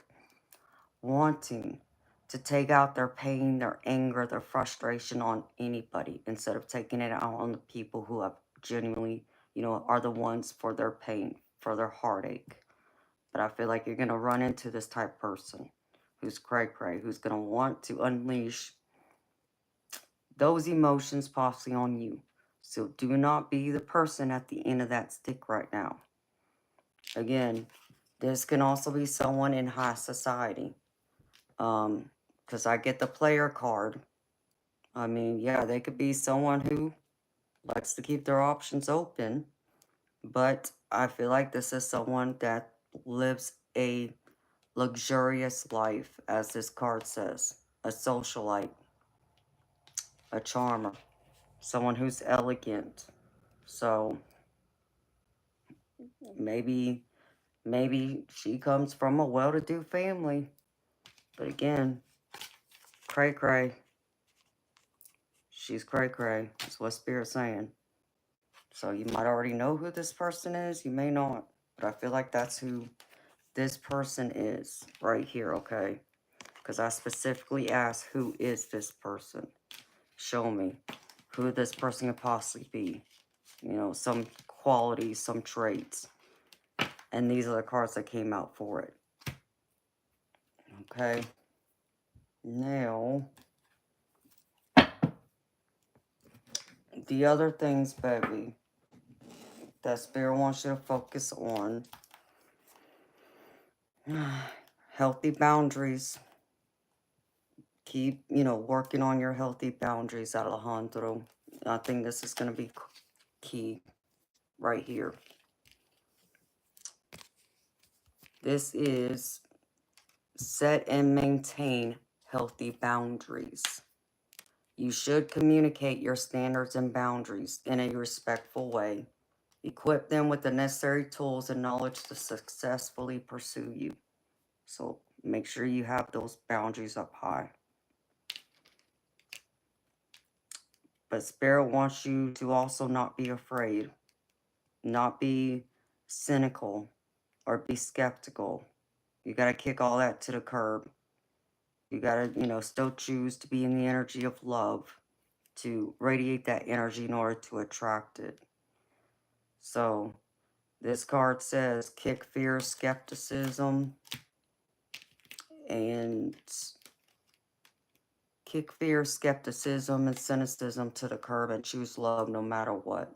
wanting to take out their pain, their anger, their frustration on anybody instead of taking it out on the people who have genuinely, you know, are the ones for their pain, for their heartache. But I feel like you're going to run into this type person who's cray-cray, who's going to want to unleash those emotions possibly on you. So do not be the person at the end of that stick right now. Again, this can also be someone in high society. Because I get the player card. I mean, yeah, they could be someone who likes to keep their options open, but I feel like this is someone that lives a luxurious life, as this card says, a socialite, a charmer, someone who's elegant. So maybe she comes from a well-to-do family, but again, cray cray. She's cray cray. That's what Spirit's saying. So you might already know who this person is. You may not. But I feel like that's who this person is right here, okay? Because I specifically asked, who is this person? Show me who this person could possibly be. You know, some qualities, some traits. And these are the cards that came out for it. Okay. Now, the other things, baby, that Spirit wants you to focus on. Healthy boundaries. Keep, you know, working on your healthy boundaries, Alejandro. I think this is going to be key right here. This is set and maintain healthy boundaries. You should communicate your standards and boundaries in a respectful way. Equip them with the necessary tools and knowledge to successfully pursue you. So make sure you have those boundaries up high. But Spirit wants you to also not be afraid, not be cynical, or be skeptical. You got to kick all that to the curb. You got to, still choose to be in the energy of love, to radiate that energy in order to attract it. So, this card says kick fear, skepticism, and kick fear, skepticism, and cynicism to the curb and choose love no matter what.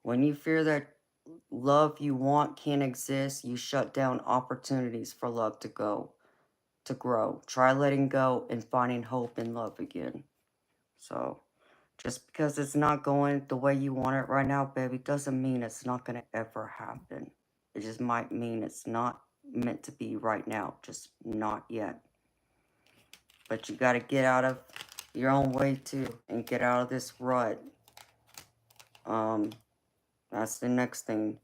When you fear that love you want can't exist, you shut down opportunities for love to grow. Try letting go and finding hope in love again. So, just because it's not going the way you want it right now, baby, doesn't mean it's not going to ever happen. It just might mean it's not meant to be right now, just not yet. But you got to get out of your own way too and get out of this rut. That's the next thing.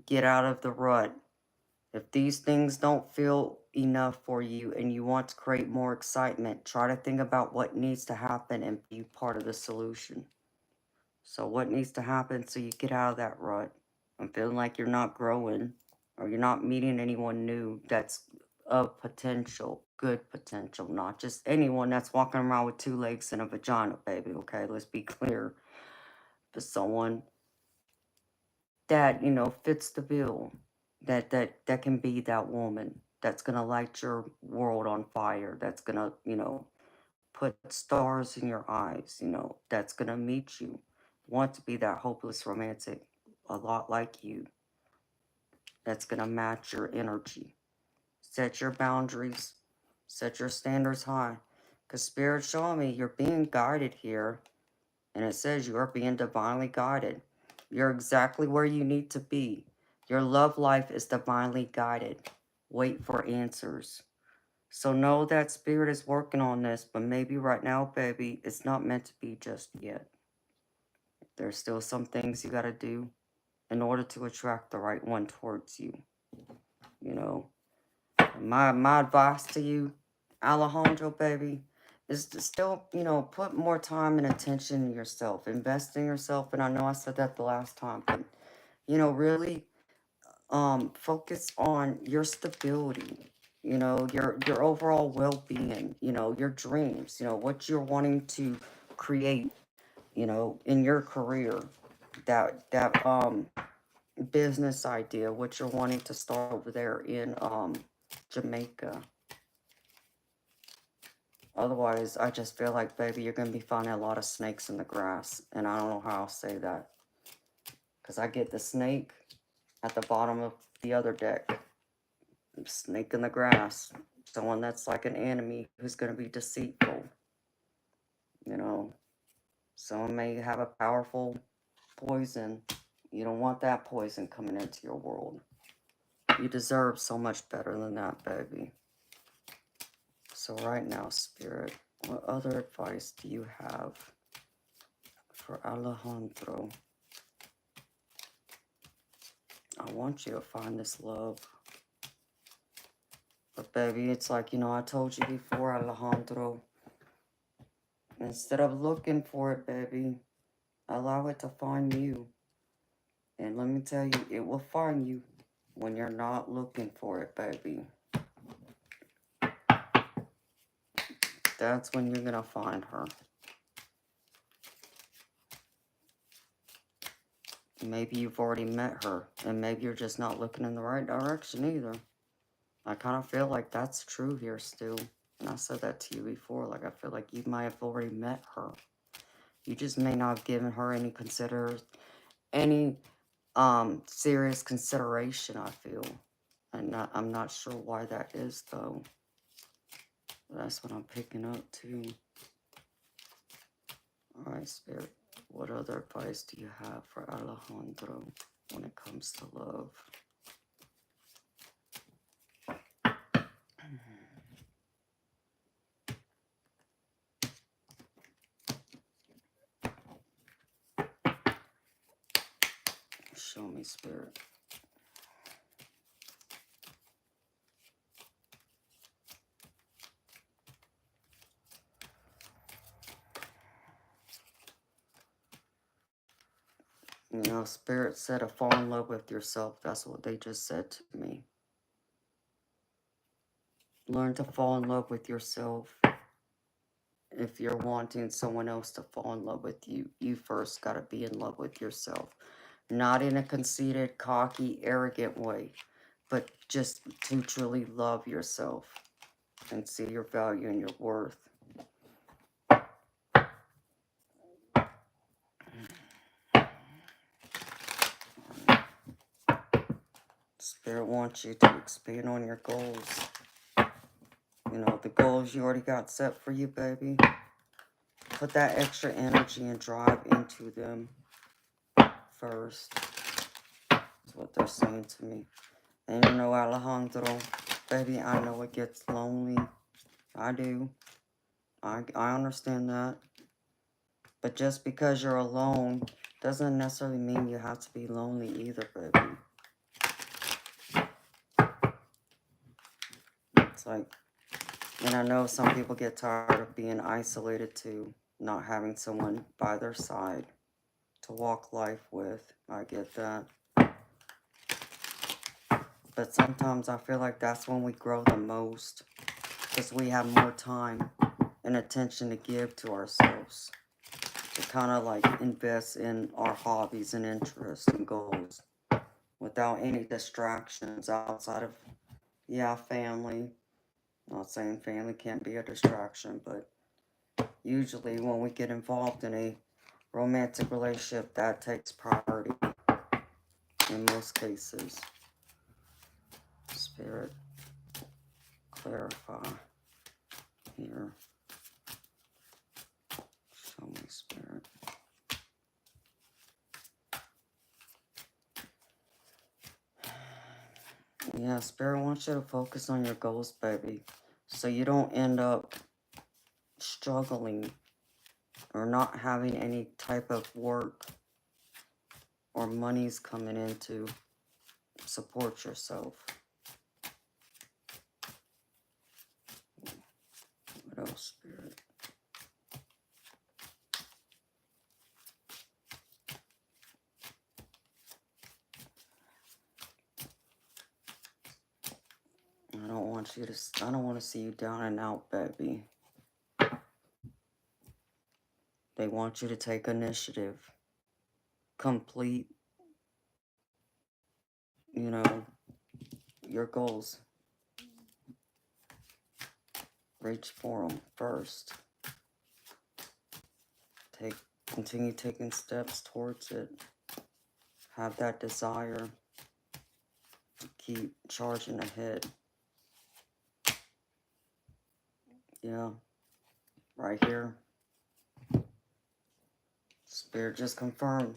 Get out of the rut. If these things don't feel enough for you and you want to create more excitement, try to think about what needs to happen and be part of the solution. So what needs to happen so you get out of that rut? I'm feeling like you're not growing or you're not meeting anyone new that's of potential, good potential, not just anyone that's walking around with 2 legs and a vagina, baby, okay? Let's be clear. But someone that, fits the bill, that can be that woman, that's going to light your world on fire, that's going to, put stars in your eyes, that's going to meet you, want to be that hopeless romantic, a lot like you, that's going to match your energy. Set your boundaries, set your standards high, because Spirit's showing me you're being guided here, and it says you are being divinely guided. You're exactly where you need to be. Your love life is divinely guided. Wait for answers. So know that Spirit is working on this, but maybe right now, baby, it's not meant to be just yet. There's still some things you got to do in order to attract the right one towards you. My advice to you, Alejandro, baby, is to still, put more time and attention in yourself. Invest in yourself. And I know I said that the last time, but, really focus on your stability, your overall well-being, your dreams, what you're wanting to create, in your career, that business idea, what you're wanting to start over there in Jamaica. Otherwise, I just feel like, baby, you're going to be finding a lot of snakes in the grass. And I don't know how I'll say that. Because I get the snake at the bottom of the other deck. Snake in the grass. Someone that's like an enemy who's going to be deceitful. Someone may have a powerful poison. You don't want that poison coming into your world. You deserve so much better than that, baby. So right now, Spirit, what other advice do you have for Alejandro? I want you to find this love. But baby, it's like, I told you before, Alejandro. Instead of looking for it, baby, allow it to find you. And let me tell you, it will find you when you're not looking for it, baby. That's when you're going to find her. Maybe you've already met her, and maybe you're just not looking in the right direction either. I kind of feel like that's true here still. And I said that to you before. Like, I feel like you might have already met her. You just may not have given her any serious consideration, I feel. And I'm not sure why that is, though. That's what I'm picking up, too. Alright, Spirit. What other advice do you have for Alejandro when it comes to love? Show me, Spirit. You know, Spirit said to fall in love with yourself. That's what they just said to me. Learn to fall in love with yourself. If you're wanting someone else to fall in love with you, you first got to be in love with yourself. Not in a conceited, cocky, arrogant way, but just to truly love yourself and see your value and your worth. Spirit wants you to expand on your goals. You know, the goals you already got set for you, baby. Put that extra energy and drive into them first. That's what they're saying to me. And you know, Alejandro, baby, I know it gets lonely. I do. I understand that. But just because you're alone doesn't necessarily mean you have to be lonely either, baby. It's like, and I know some people get tired of being isolated too, not having someone by their side to walk life with. I get that. But sometimes I feel like that's when we grow the most, because we have more time and attention to give to ourselves. To kind of like invest in our hobbies and interests and goals without any distractions outside of, yeah, family. I'm not saying family can't be a distraction, but usually when we get involved in a romantic relationship, that takes priority in most cases. Spirit, clarify here. Show me, Spirit. Yeah, Spirit wants you to focus on your goals, baby, so you don't end up struggling or not having any type of work or money's coming in to support yourself. What else, Spirit? I don't want to see you down and out, baby. They want you to take initiative. Complete, you know, your goals. Reach for them first. Continue taking steps towards it. Have that desire to keep charging ahead. Yeah, right here. Spirit just confirmed.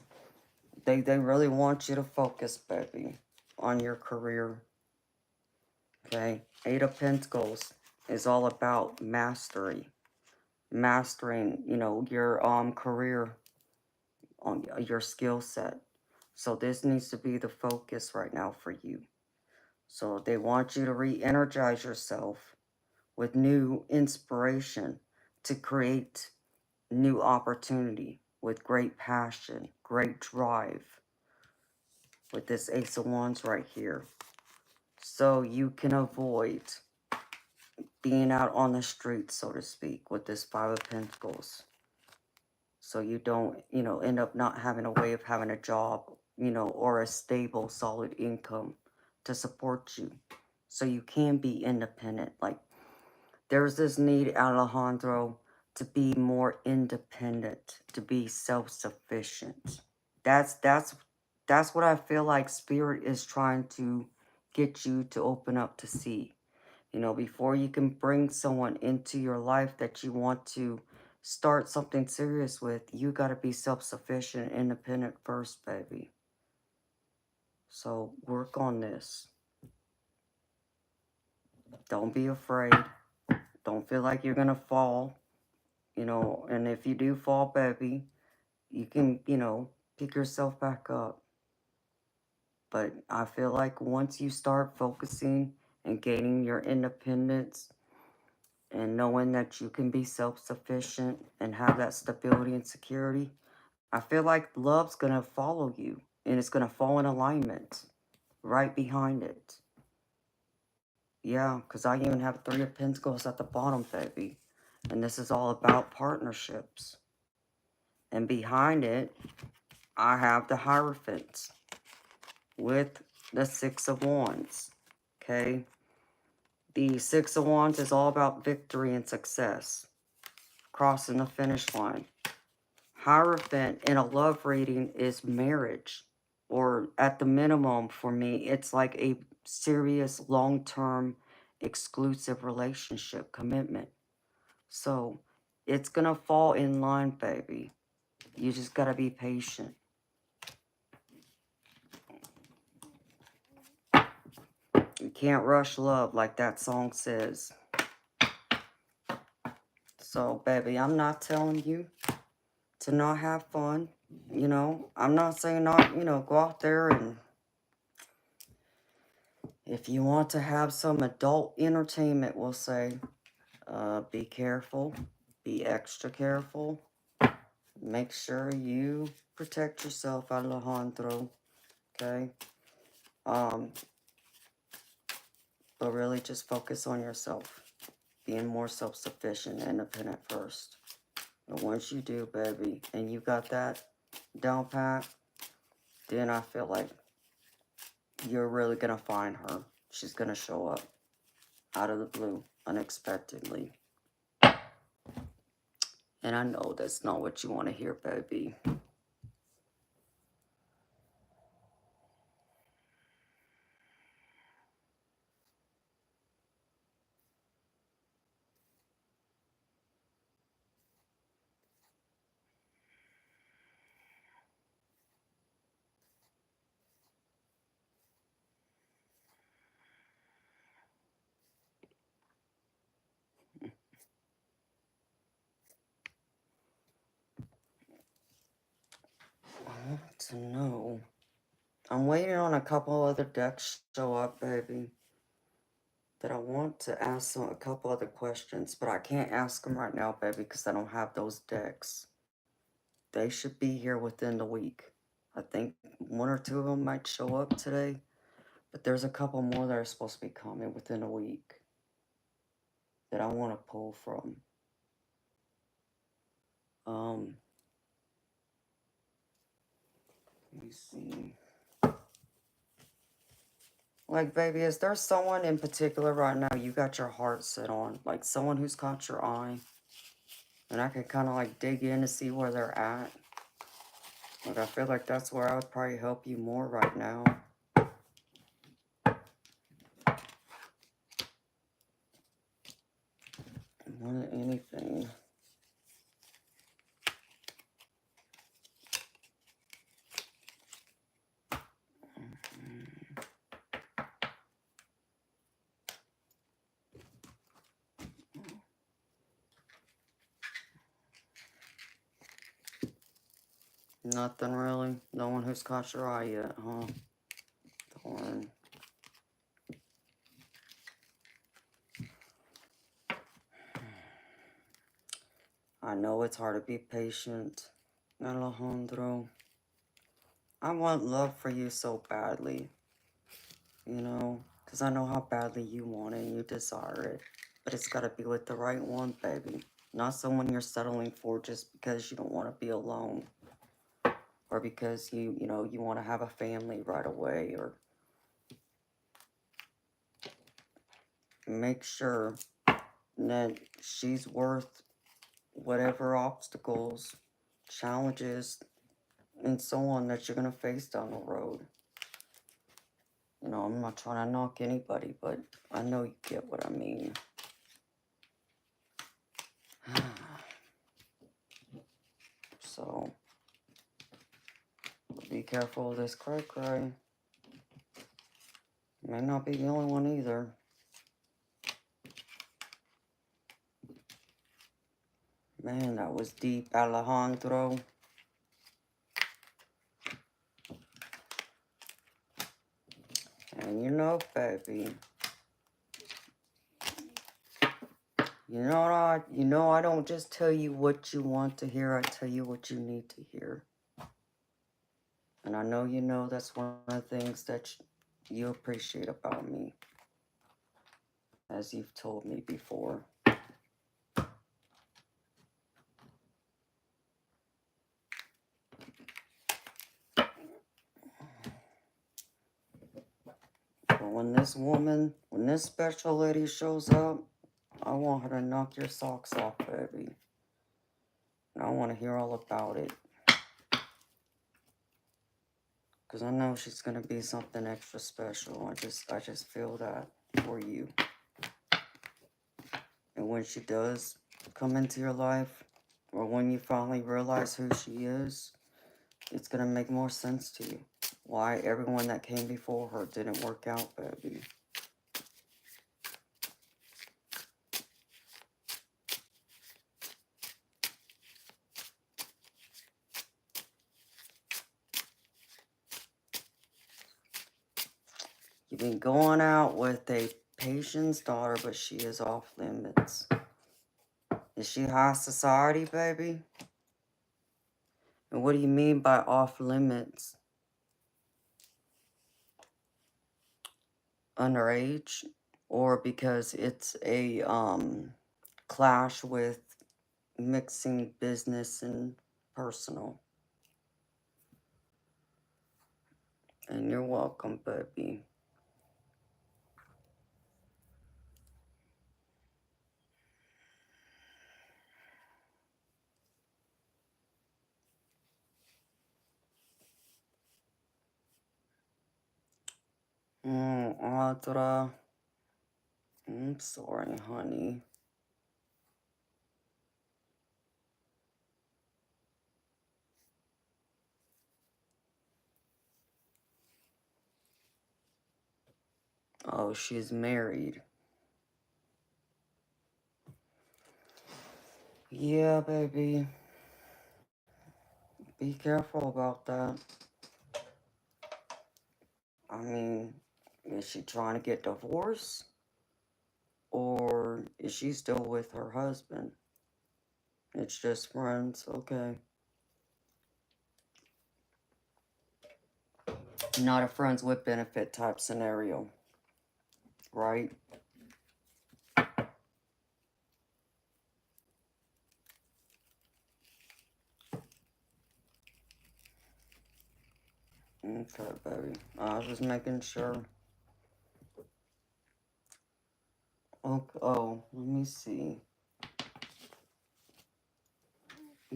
They really want you to focus, baby, on your career. Okay? 8 of Pentacles is all about mastery. Mastering, you know, your career, on your skill set. So this needs to be the focus right now for you. So they want you to re-energize yourself with new inspiration to create new opportunity with great passion, great drive, with this Ace of Wands right here. So you can avoid being out on the streets, so to speak, with this 5 of Pentacles. So you don't, you know, end up not having a way of having a job, you know, or a stable, solid income to support you. So you can be independent. Like, there's this need, Alejandro, to be more independent, to be self-sufficient. That's what I feel like Spirit is trying to get you to open up to see. You know, before you can bring someone into your life that you want to start something serious with, you got to be self-sufficient and independent first, baby. So work on this. Don't be afraid. Don't feel like you're going to fall. You know, and if you do fall, baby, you can, you know, pick yourself back up. But I feel like once you start focusing and gaining your independence and knowing that you can be self-sufficient and have that stability and security, I feel like love's going to follow you. And it's going to fall in alignment right behind it. Yeah, because I even have 3 of Pentacles at the bottom, baby. And this is all about partnerships. And behind it, I have the Hierophant with the 6 of Wands. Okay? The 6 of Wands is all about victory and success. Crossing the finish line. Hierophant in a love reading is marriage. Or at the minimum for me, it's like a serious, long-term, exclusive relationship commitment. So it's going to fall in line, baby. You just got to be patient. You can't rush love like that song says. So, baby, I'm not telling you to not have fun. You know, I'm not saying not, go out there and if you want to have some adult entertainment, we'll say, be careful, be extra careful. Make sure you protect yourself, Alejandro, okay? But really just focus on yourself, being more self-sufficient and independent first. And once you do, baby, and you got that down pat, then I feel like you're really going to find her. She's going to show up out of the blue, unexpectedly. And I know that's not what you want to hear, baby. I want to know. I'm waiting on a couple other decks to show up, baby. That I want to ask a couple other questions, but I can't ask them right now, baby, because I don't have those decks. They should be here within the week. I think 1 or 2 of them might show up today, but there's a couple more that are supposed to be coming within a week that I want to pull from. Let me see. Like, baby, is there someone in particular right now you got your heart set on? Like, someone who's caught your eye? And I can kind of, like, dig in to see where they're at. Like, I feel like that's where I would probably help you more right now. More than anything. Nothing really. No one who's caught your eye yet, huh? Darn. I know it's hard to be patient, Alejandro. I want love for you so badly, you know, because I know how badly you want it and you desire it. But it's got to be with the right one, baby. Not someone you're settling for just because you don't want to be alone. Or because you want to have a family right away. Or make sure that she's worth whatever obstacles, challenges, and so on that you're going to face down the road. You know, I'm not trying to knock anybody, but I know you get what I mean. So, be careful of this cray-cray. May not be the only one either. Man, that was deep, Alejandro. And you know, baby, you know I don't just tell you what you want to hear, I tell you what you need to hear. And I know that's one of the things that you appreciate about me, as you've told me before. But when this special lady shows up, I want her to knock your socks off, baby. And I want to hear all about it. Because I know she's going to be something extra special. I just feel that for you. And when she does come into your life, or when you finally realize who she is, it's going to make more sense to you. Why everyone that came before her didn't work out, baby. You've been going out with a patient's daughter, but she is off limits. Is she high society, baby? And what do you mean by off limits? Underage? Or because it's a clash with mixing business and personal? And you're welcome, baby. Audra. I'm sorry, honey. Oh, she's married. Yeah, baby. Be careful about that. I mean, is she trying to get divorced? Or is she still with her husband? It's just friends, okay. Not a friends with benefit type scenario, right? Okay, baby. I was just making sure. Okay, oh, let me see.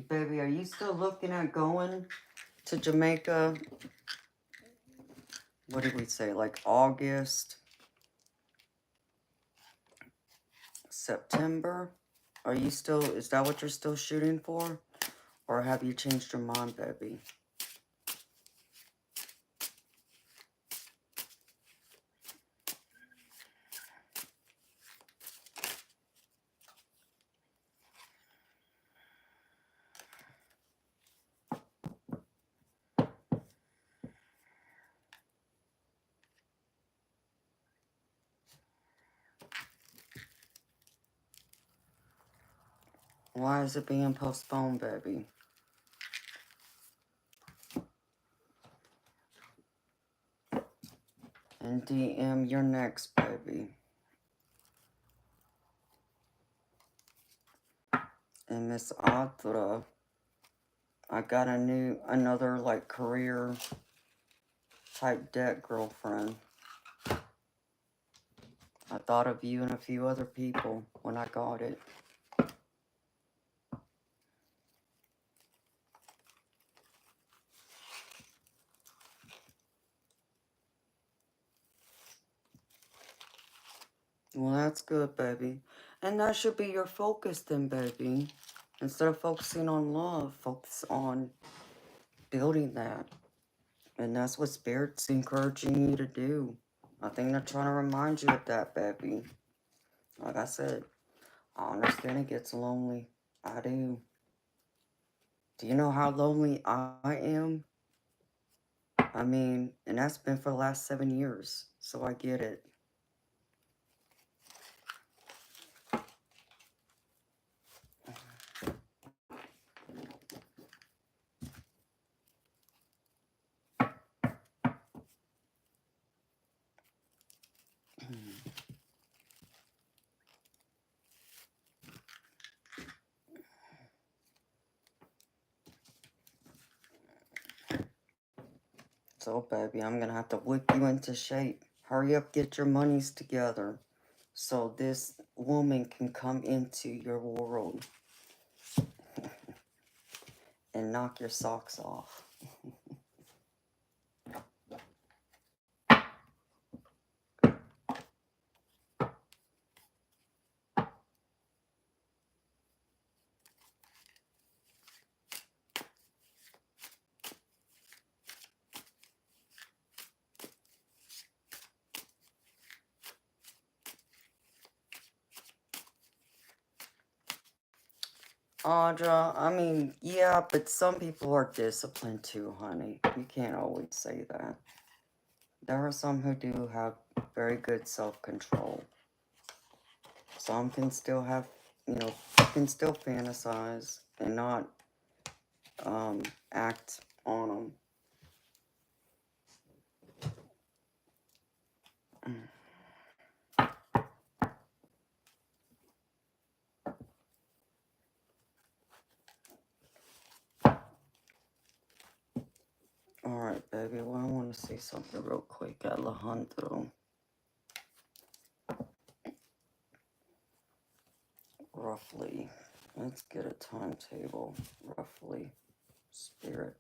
Baby, are you still looking at going to Jamaica? What did we say? Like August, September? Are you still, is that what you're still shooting for? Or have you changed your mind, baby? Why is it being postponed, baby? And DM, you're next, baby. And Miss Audra, I got another like career type deck girlfriend. I thought of you and a few other people when I got it. Well, that's good, baby. And that should be your focus then, baby. Instead of focusing on love, focus on building that. And that's what Spirit's encouraging you to do. I think they're trying to remind you of that, baby. Like I said, I understand it gets lonely. I do. Do you know how lonely I am? I mean, and that's been for the last 7 years. So I get it. So, baby, I'm going to have to whip you into shape. Hurry up, get your monies together so this woman can come into your world and knock your socks off. Audra, I mean, yeah, but some people are disciplined too, honey. You can't always say that. There are some who do have very good self-control. Some can still have, can still fantasize and not act on them. Alright, baby, well, I want to say something real quick, Alejandro. Roughly, let's get a timetable, roughly, spirit.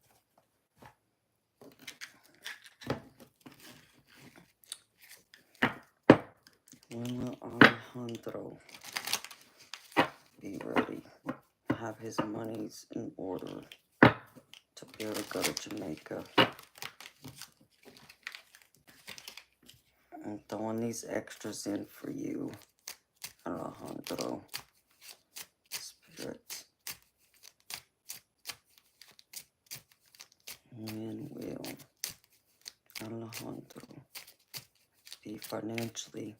When will Alejandro be ready? Have his monies in order to be able to go to Jamaica. I'm throwing these extras in for you, Alejandro. Spirit. When will Alejandro be financially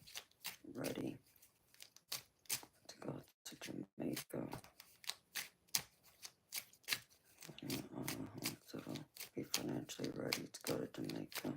ready to go to Jamaica? When will Alejandro be financially ready to go to Jamaica?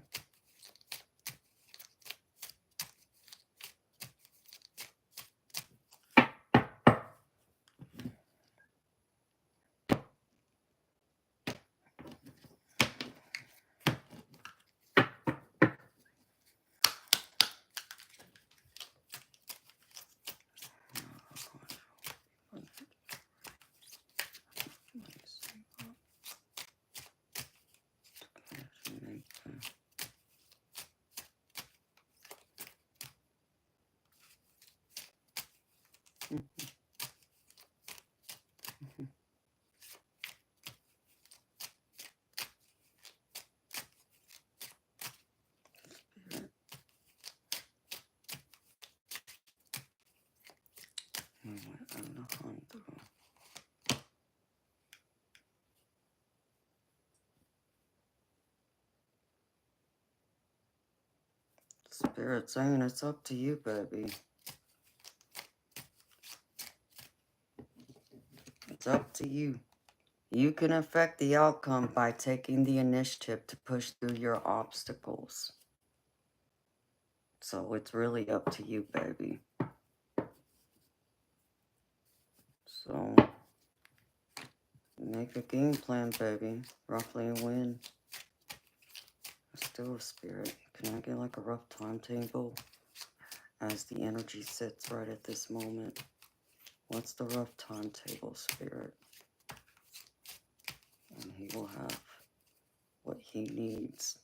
Spirit saying it's up to you, baby. It's up to you. You can affect the outcome by taking the initiative to push through your obstacles. So it's really up to you, baby. So make a game plan, baby. Roughly a win. Still a spirit. Can I get like a rough timetable as the energy sits right at this moment? What's the rough timetable, spirit? And he will have what he needs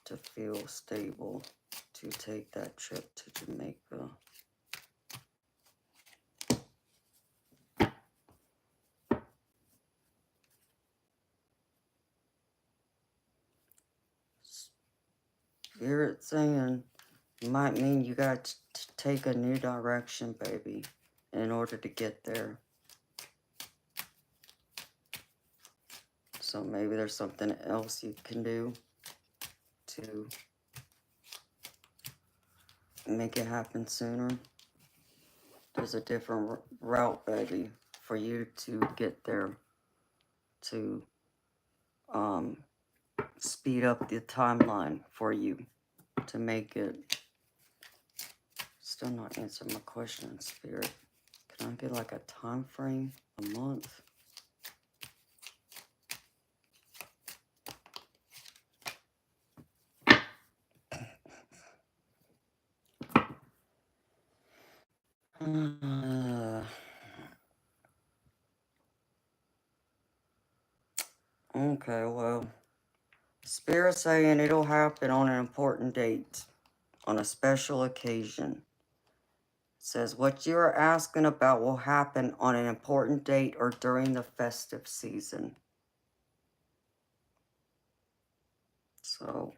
to feel stable to take that trip to Jamaica. Spirit saying might mean you got to take a new direction, baby, in order to get there. So maybe there's something else you can do to make it happen sooner. There's a different route, baby, for you to get there, to speed up the timeline for you to make it. Still not answering my question, spirit. Can I get like a time frame? A month? Okay, well, Spirit saying it'll happen on an important date, on a special occasion. It says what you are asking about will happen on an important date or during the festive season. So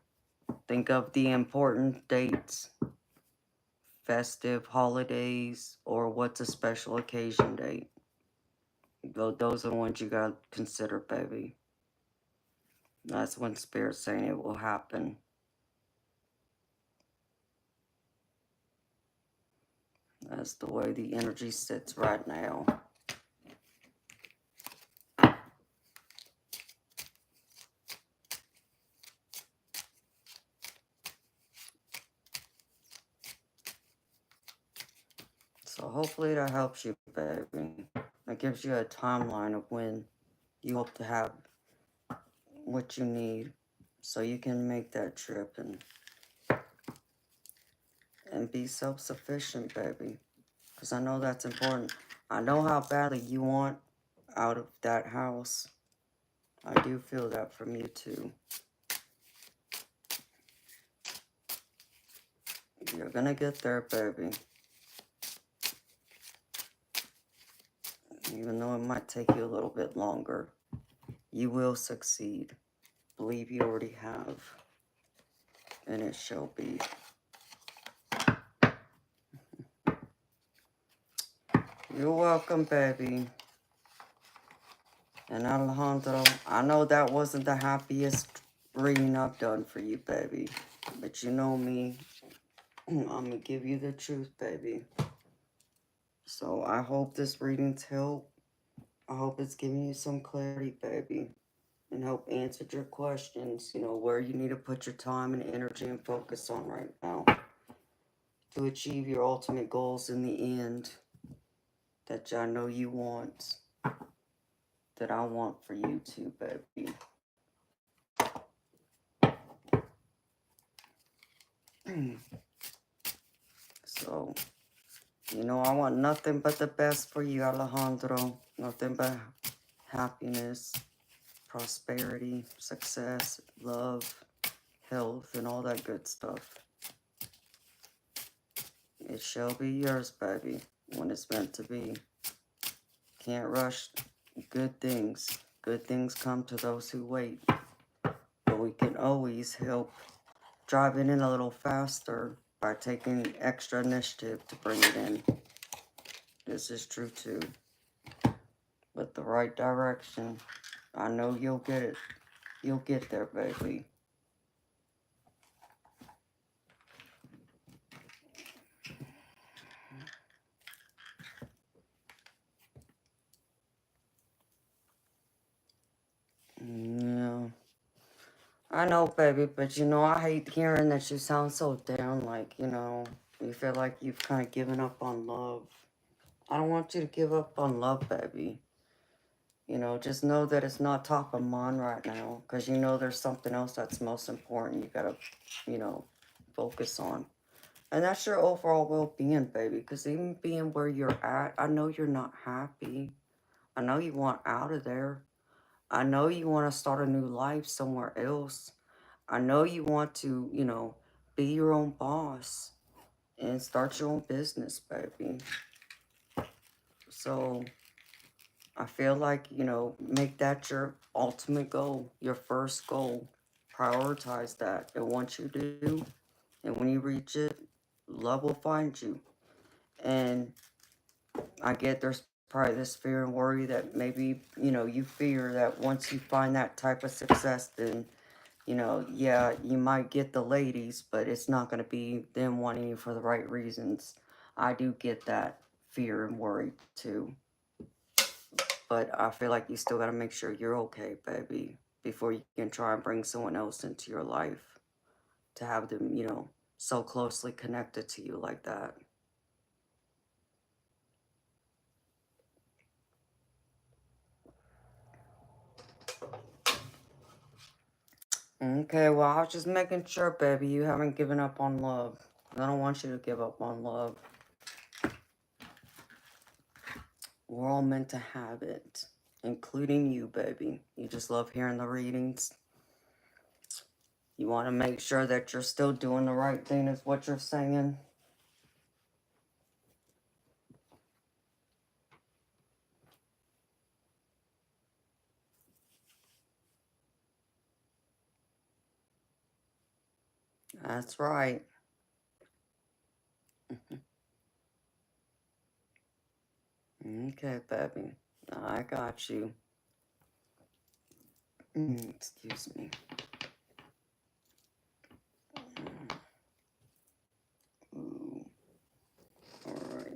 think of the important dates, festive holidays, or what's a special occasion date. Those are the ones you gotta consider, baby. That's when Spirit's saying it will happen. That's the way the energy sits right now. So hopefully that helps you, baby. That gives you a timeline of when you hope to have what you need so you can make that trip and be self-sufficient, baby. Because I know that's important. I know how badly you want out of that house. I do feel that from you too. You're gonna get there, baby. Even though it might take you a little bit longer, you will succeed. Believe you already have. And it shall be. You're welcome, baby. And Alejandro, I know that wasn't the happiest reading I've done for you, baby. But you know me. I'm going to give you the truth, baby. So I hope this reading's helped. I hope it's giving you some clarity, baby. And help answer your questions, you know, where you need to put your time and energy and focus on right now. To achieve your ultimate goals in the end. That I know you want. That I want for you too, baby. So, you know, I want nothing but the best for you, Alejandro. Nothing but happiness, prosperity, success, love, health, and all that good stuff. It shall be yours, baby, when it's meant to be. Can't rush good things. Good things come to those who wait. But we can always help drive it in a little faster by taking extra initiative to bring it in. This is true too. With the right direction, I know you'll get it. You'll get there, baby. Yeah. I know, baby, but you know, I hate hearing that you sound so down, like, you know, you feel like you've kind of given up on love. I don't want you to give up on love, baby. You know, just know that it's not top of mind right now, because you know there's something else that's most important you gotta, you know, focus on. And that's your overall well-being, baby, because even being where you're at, I know you're not happy. I know you want out of there. I know you want to start a new life somewhere else. I know you want to, you know, be your own boss and start your own business, baby. So I feel like, you know, make that your ultimate goal, your first goal. Prioritize that. And once you do, and when you reach it, love will find you. And I get there's probably this fear and worry that maybe, you know, you fear that once you find that type of success, then, you know, yeah, you might get the ladies, but it's not going to be them wanting you for the right reasons. I do get that fear and worry too. But I feel like you still got to make sure you're okay, baby, before you can try and bring someone else into your life to have them, you know, so closely connected to you like that. Okay, well, I was just making sure, baby, you haven't given up on love. I don't want you to give up on love. We're all meant to have it, including you, baby. You just love hearing the readings. You want to make sure that you're still doing the right thing, is what you're saying. That's right. Okay, baby. I got you. Excuse me. Ooh. Alright.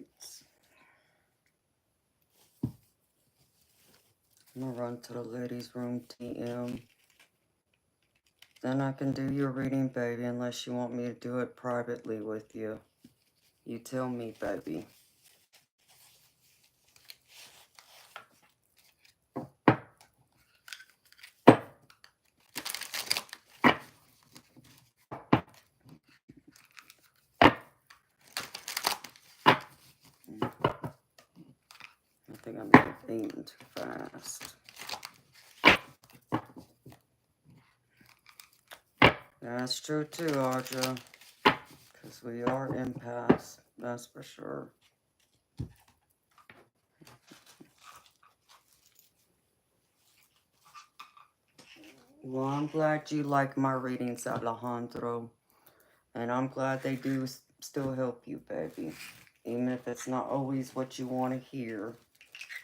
I'm gonna run to the ladies' room, TM. Then I can do your reading, baby, unless you want me to do it privately with you. You tell me, baby. I think I'm eating too fast. That's true too, Audra. Because we are empaths, that's for sure. Well, I'm glad you like my readings, Alejandro. And I'm glad they do still help you, baby. Even if it's not always what you want to hear.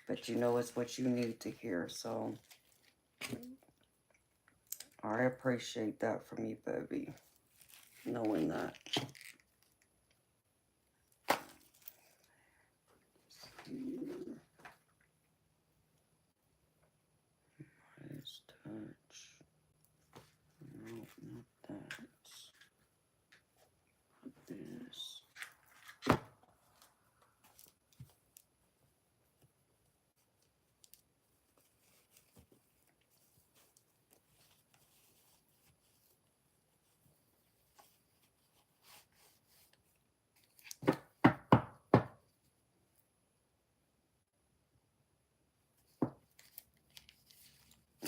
But you know it's what you need to hear, so I appreciate that from you, baby. Knowing that. Nice touch. No, not that. This.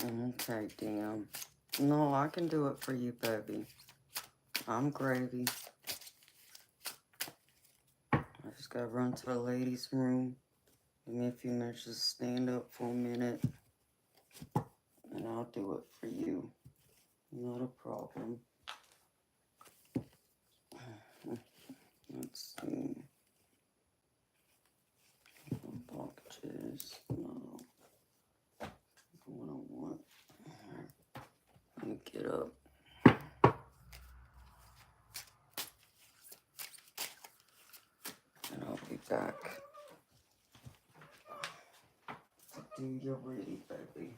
Okay, damn. No, I can do it for you, baby. I'm gravy. I just gotta run to the ladies' room. Give me a few minutes to stand up for a minute. And I'll do it for you. Not a problem. Let's see. Blockages. No. What I want. Let me get up. And I'll be back to do your reading, baby.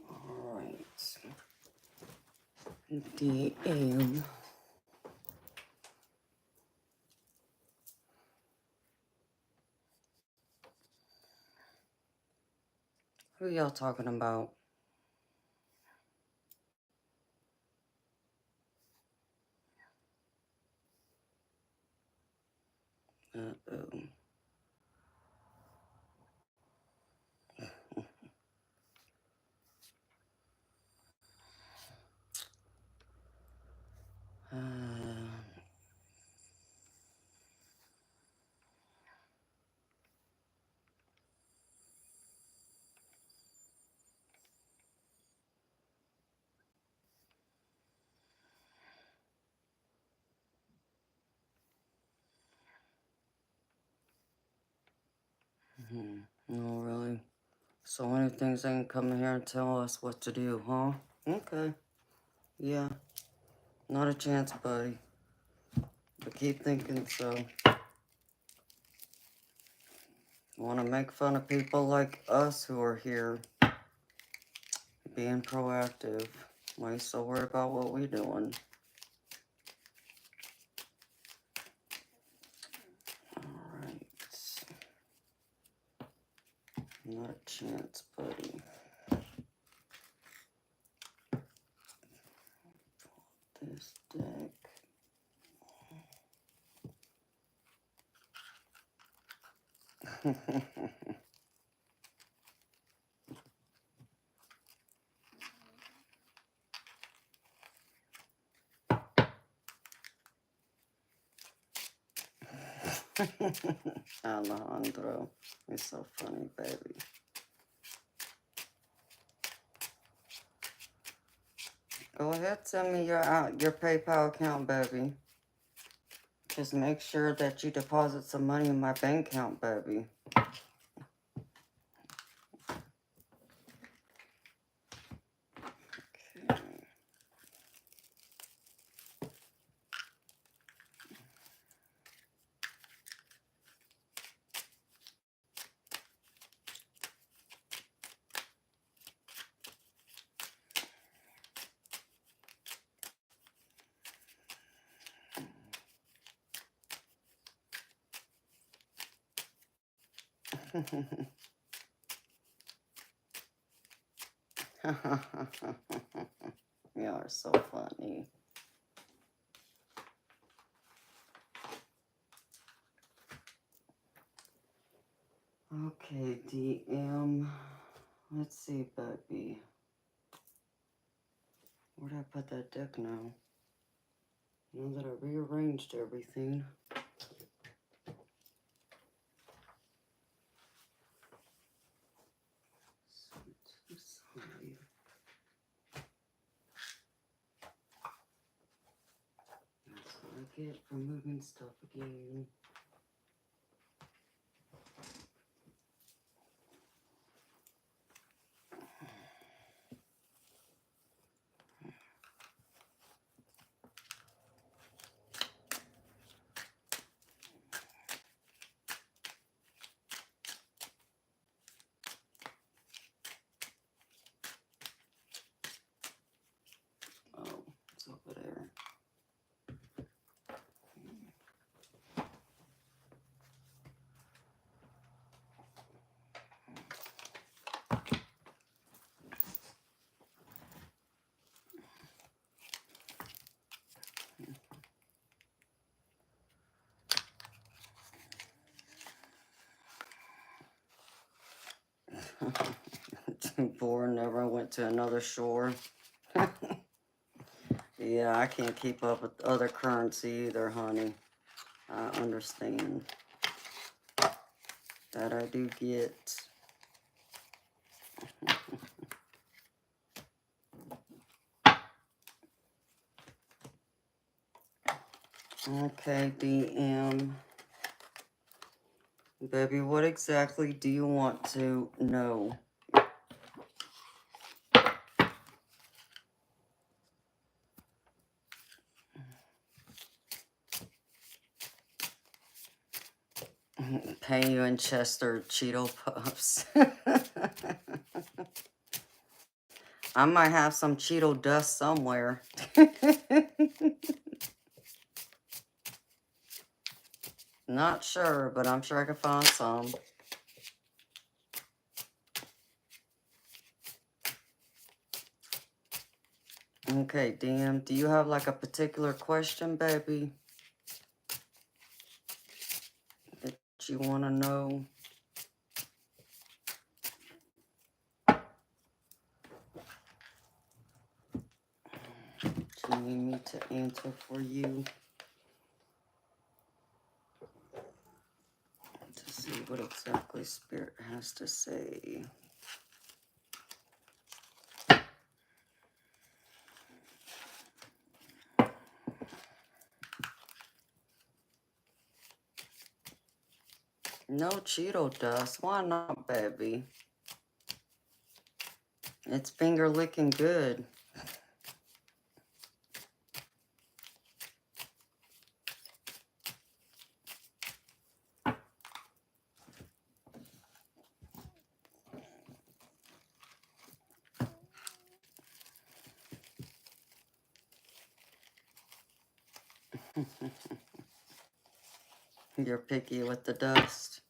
Alright. DM. Who y'all talking about? Uh-oh. No, really. So many things ain't coming here and tell us what to do, huh? Okay. Yeah. Not a chance, buddy. But keep thinking so. Want to make fun of people like us who are here being proactive. Why you so worried about what we doing? Alright. Not a chance, buddy. This deck. Alejandro. You're so funny, baby. Go ahead, send me your PayPal account, baby. Just make sure that you deposit some money in my bank account, baby. You are so funny. Okay, DM. Let's see, baby. Where'd I put that deck now? Now that I rearranged everything. Sorry. That's what I get for moving stuff again. Oh, it's over there. Too bored, never went to another shore. Yeah, I can't keep up with other currency either, honey. I understand. That I do get. Okay, DM. Baby, what exactly do you want to know? Pay you in Chester Cheeto Puffs. I might have some Cheeto dust somewhere. Not sure, but I'm sure I can find some. Okay, DM, do you have like a particular question, baby, that you want to know? Do you need me to answer for you? To see what exactly Spirit has to say. No Cheeto dust. Why not, baby? It's finger licking good. You're picky with the dust.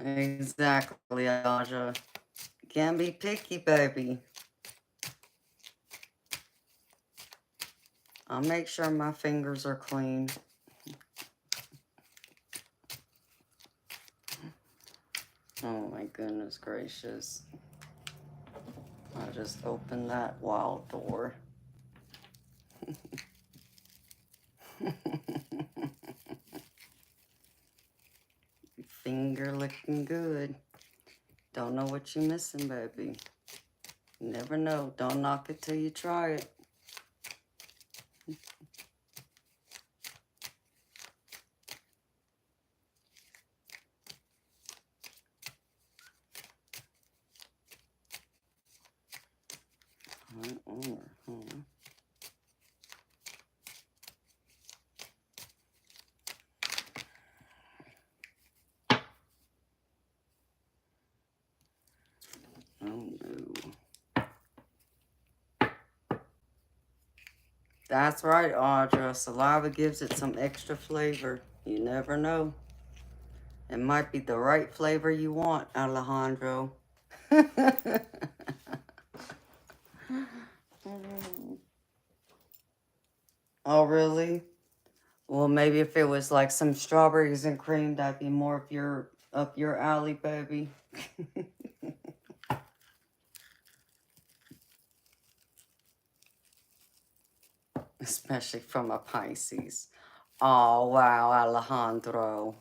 Exactly, Audra. Can't be picky, baby. I'll make sure my fingers are clean. Oh my goodness gracious. I just opened that wild door. Finger licking good. Don't know what you're missing, baby. Never know. Don't knock it till you try it. Oh no. That's right, Audra. Saliva gives it some extra flavor. You never know. It might be the right flavor you want, Alejandro. Oh, really? Well, maybe if it was like some strawberries and cream, that'd be more up your alley, baby. Especially from a Pisces. Oh, wow, Alejandro.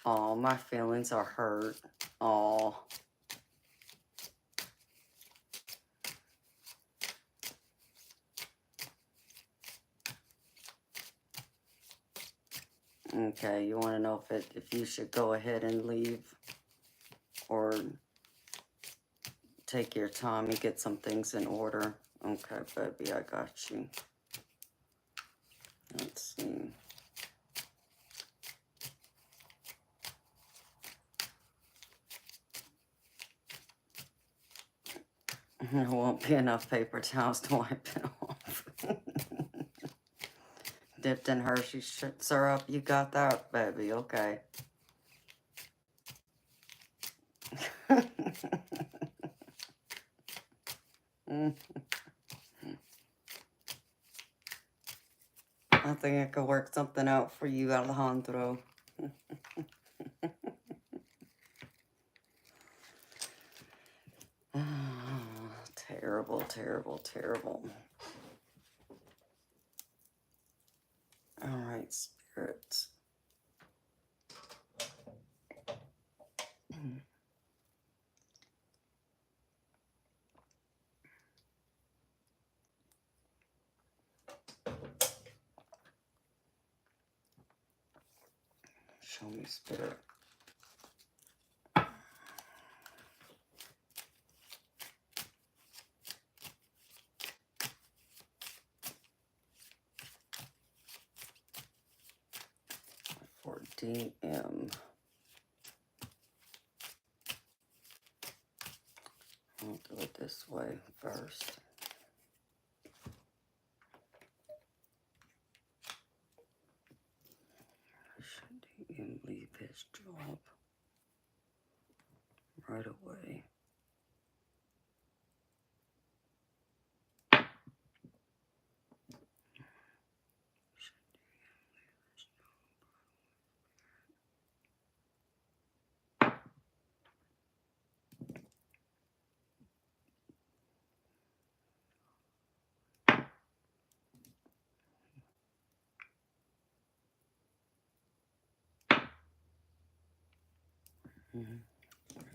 Oh, my feelings are hurt. Oh. Okay, you want to know if you should go ahead and leave or take your time and get some things in order. Okay, baby, I got you. Let's see. There won't be enough paper towels to wipe it off. Dipped in Hershey syrup, you got that, baby, okay. I think I could work something out for you, Alejandro. Terrible, terrible, terrible. All right, spirits. Show me, Spirit. For DM. I'll do it this way first. Should DM leave his job right away?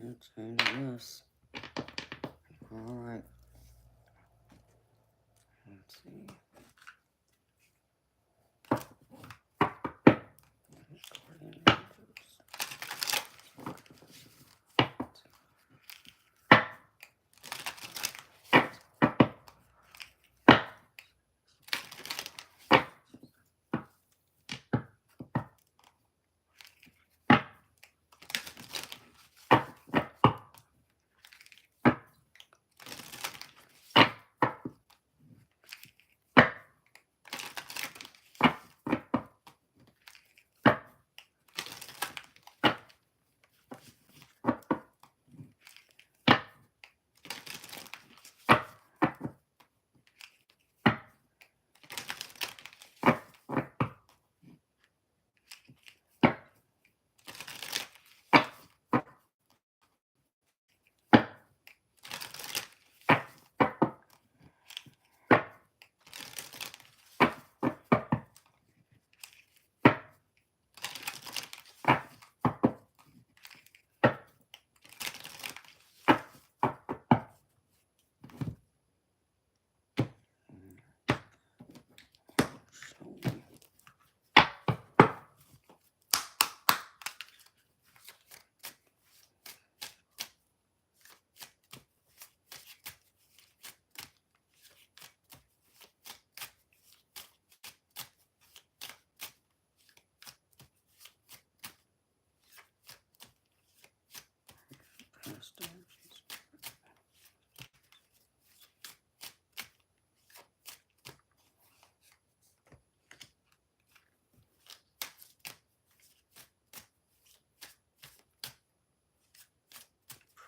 It's in this. Alright. Let's see.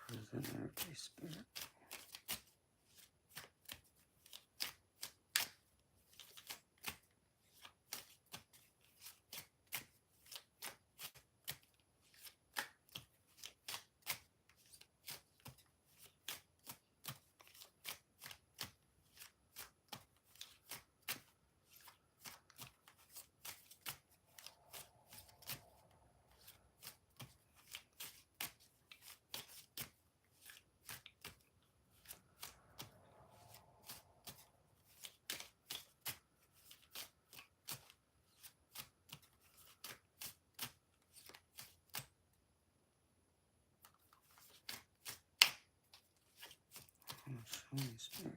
Present energy, Spirit. Show me, Spirit.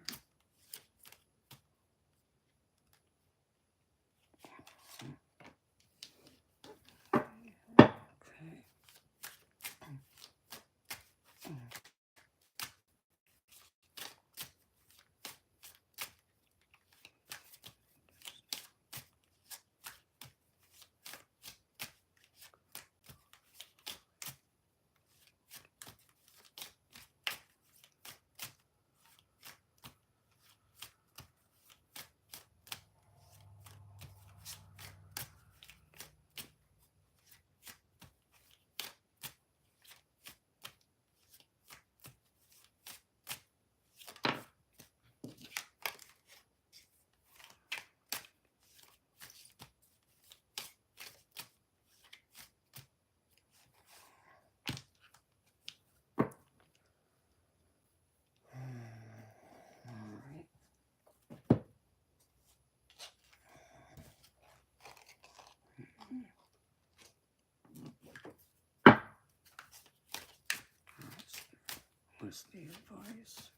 Okay. What's the advice?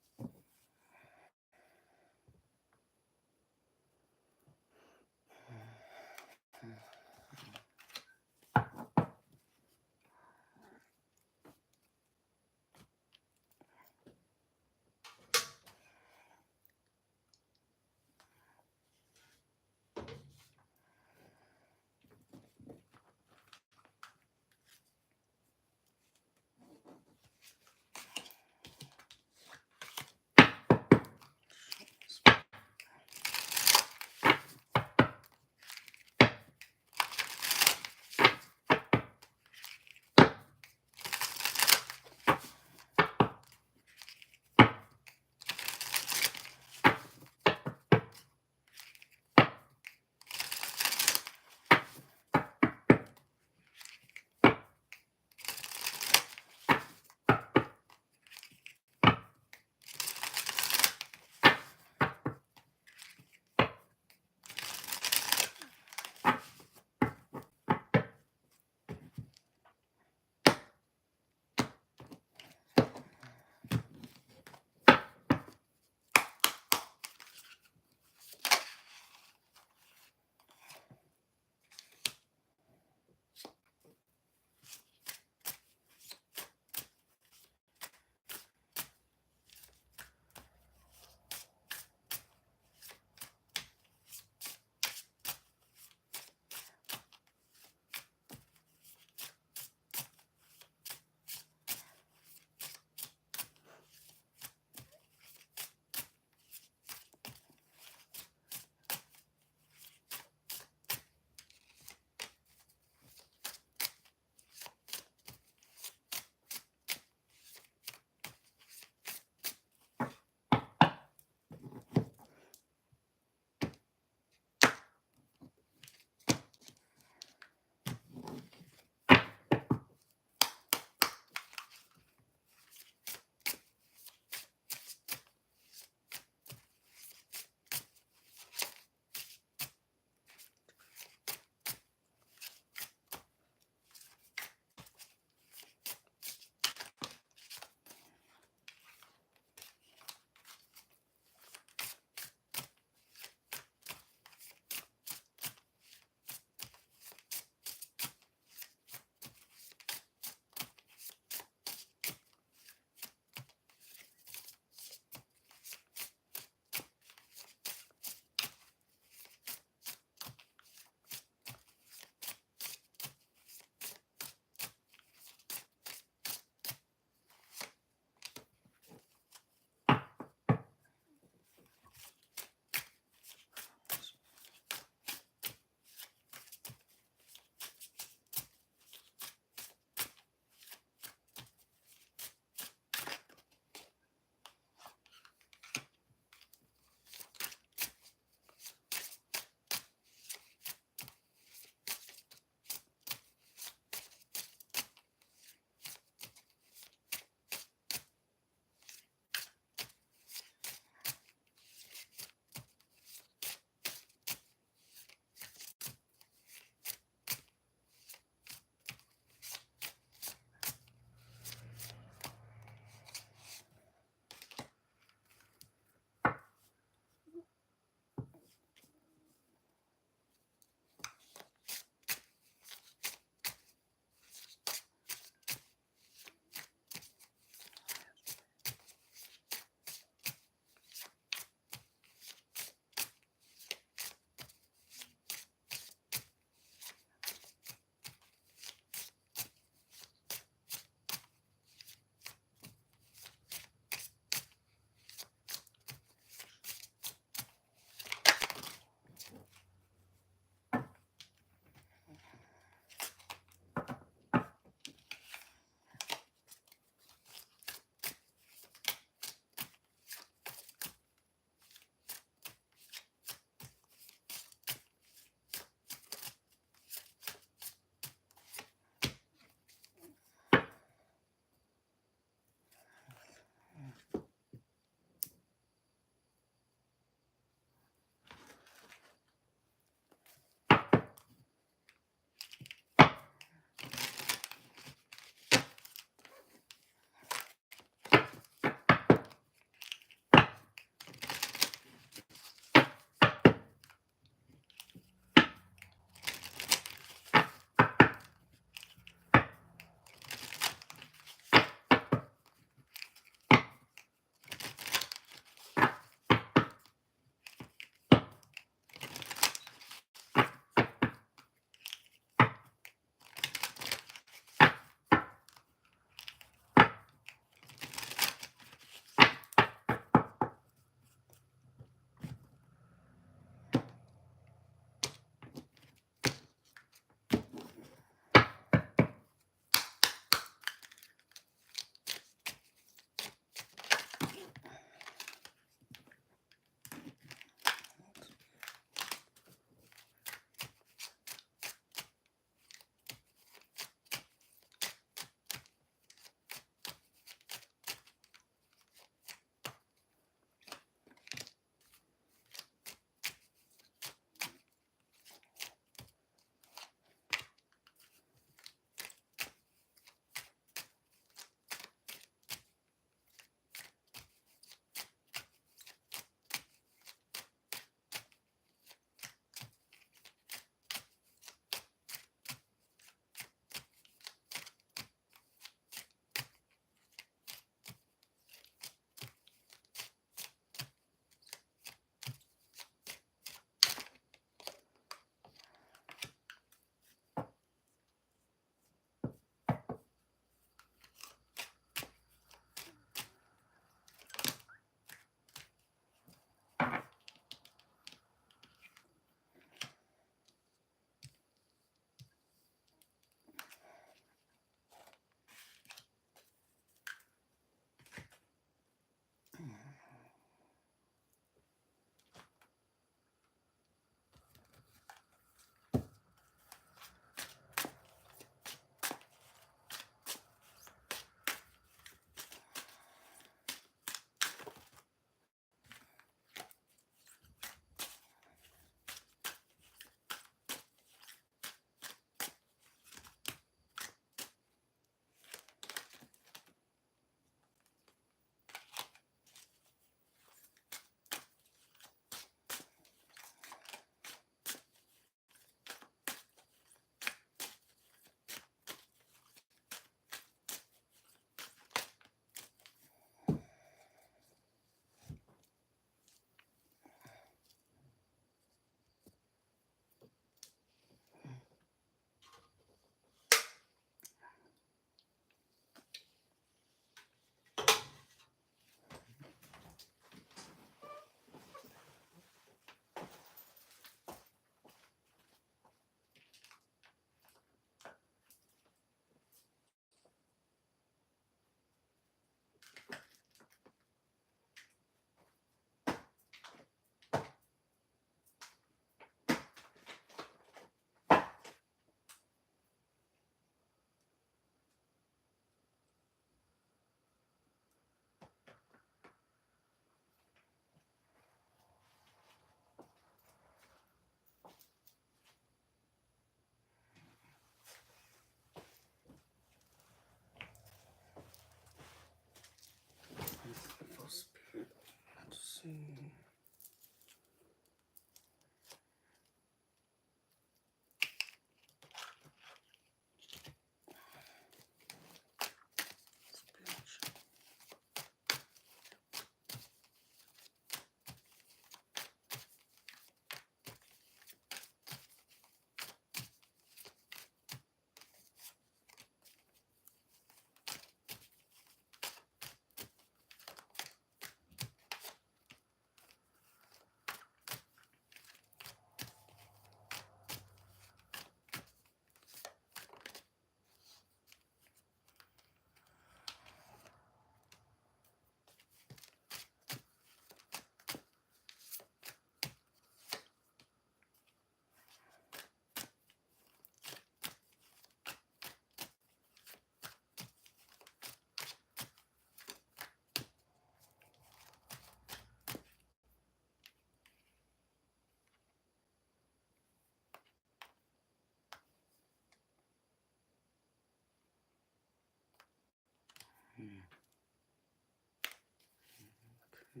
Oh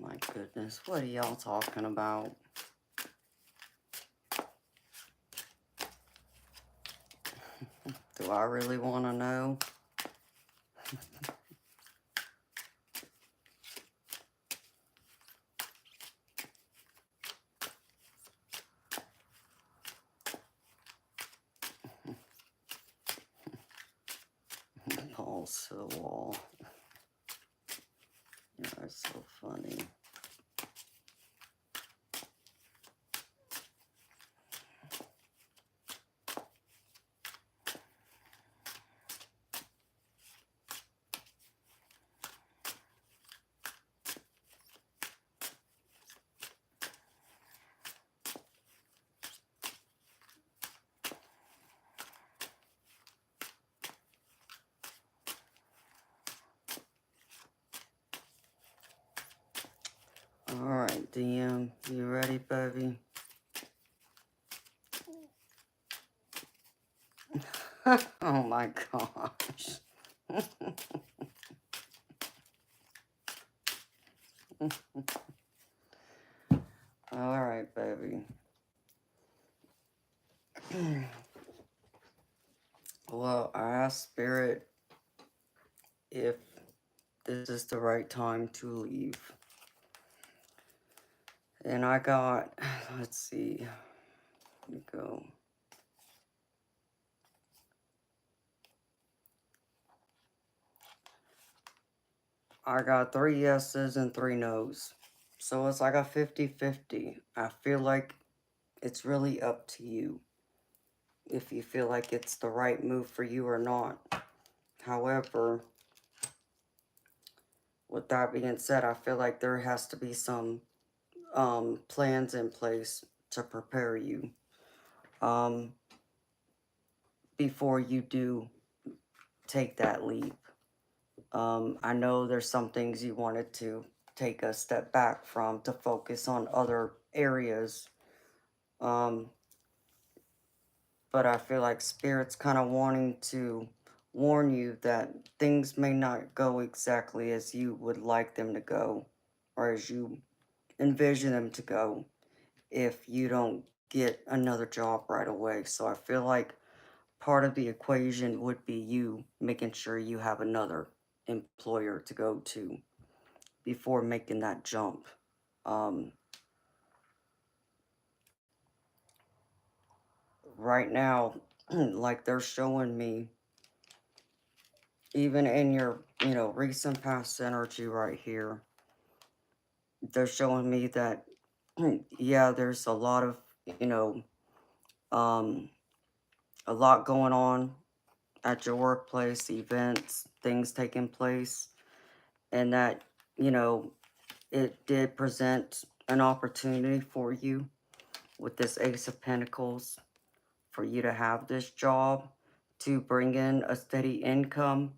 my goodness, what are y'all talking about? Do I really want to know? Balls to the wall. You're so funny. Alright, DM, you ready, baby? Oh my gosh. Alright, baby. Well, I asked Spirit if this is the right time to leave. And I got, let's see, let me go. I got 3 yeses and 3 nos. So it's like a 50-50. I feel like it's really up to you if you feel like it's the right move for you or not. However, with that being said, I feel like there has to be some plans in place to prepare you before you do take that leap. I know there's some things you wanted to take a step back from to focus on other areas. But I feel like Spirit's kind of wanting to warn you that things may not go exactly as you would like them to go, or as you envision them to go, if you don't get another job right away. So I feel like part of the equation would be you making sure you have another employer to go to before making that jump. Right now, like they're showing me, even in your, recent past energy right here, they're showing me that, yeah, there's a lot of, a lot going on at your workplace, events, things taking place, and that, you know, it did present an opportunity for you with this Ace of Pentacles for you to have this job to bring in a steady income,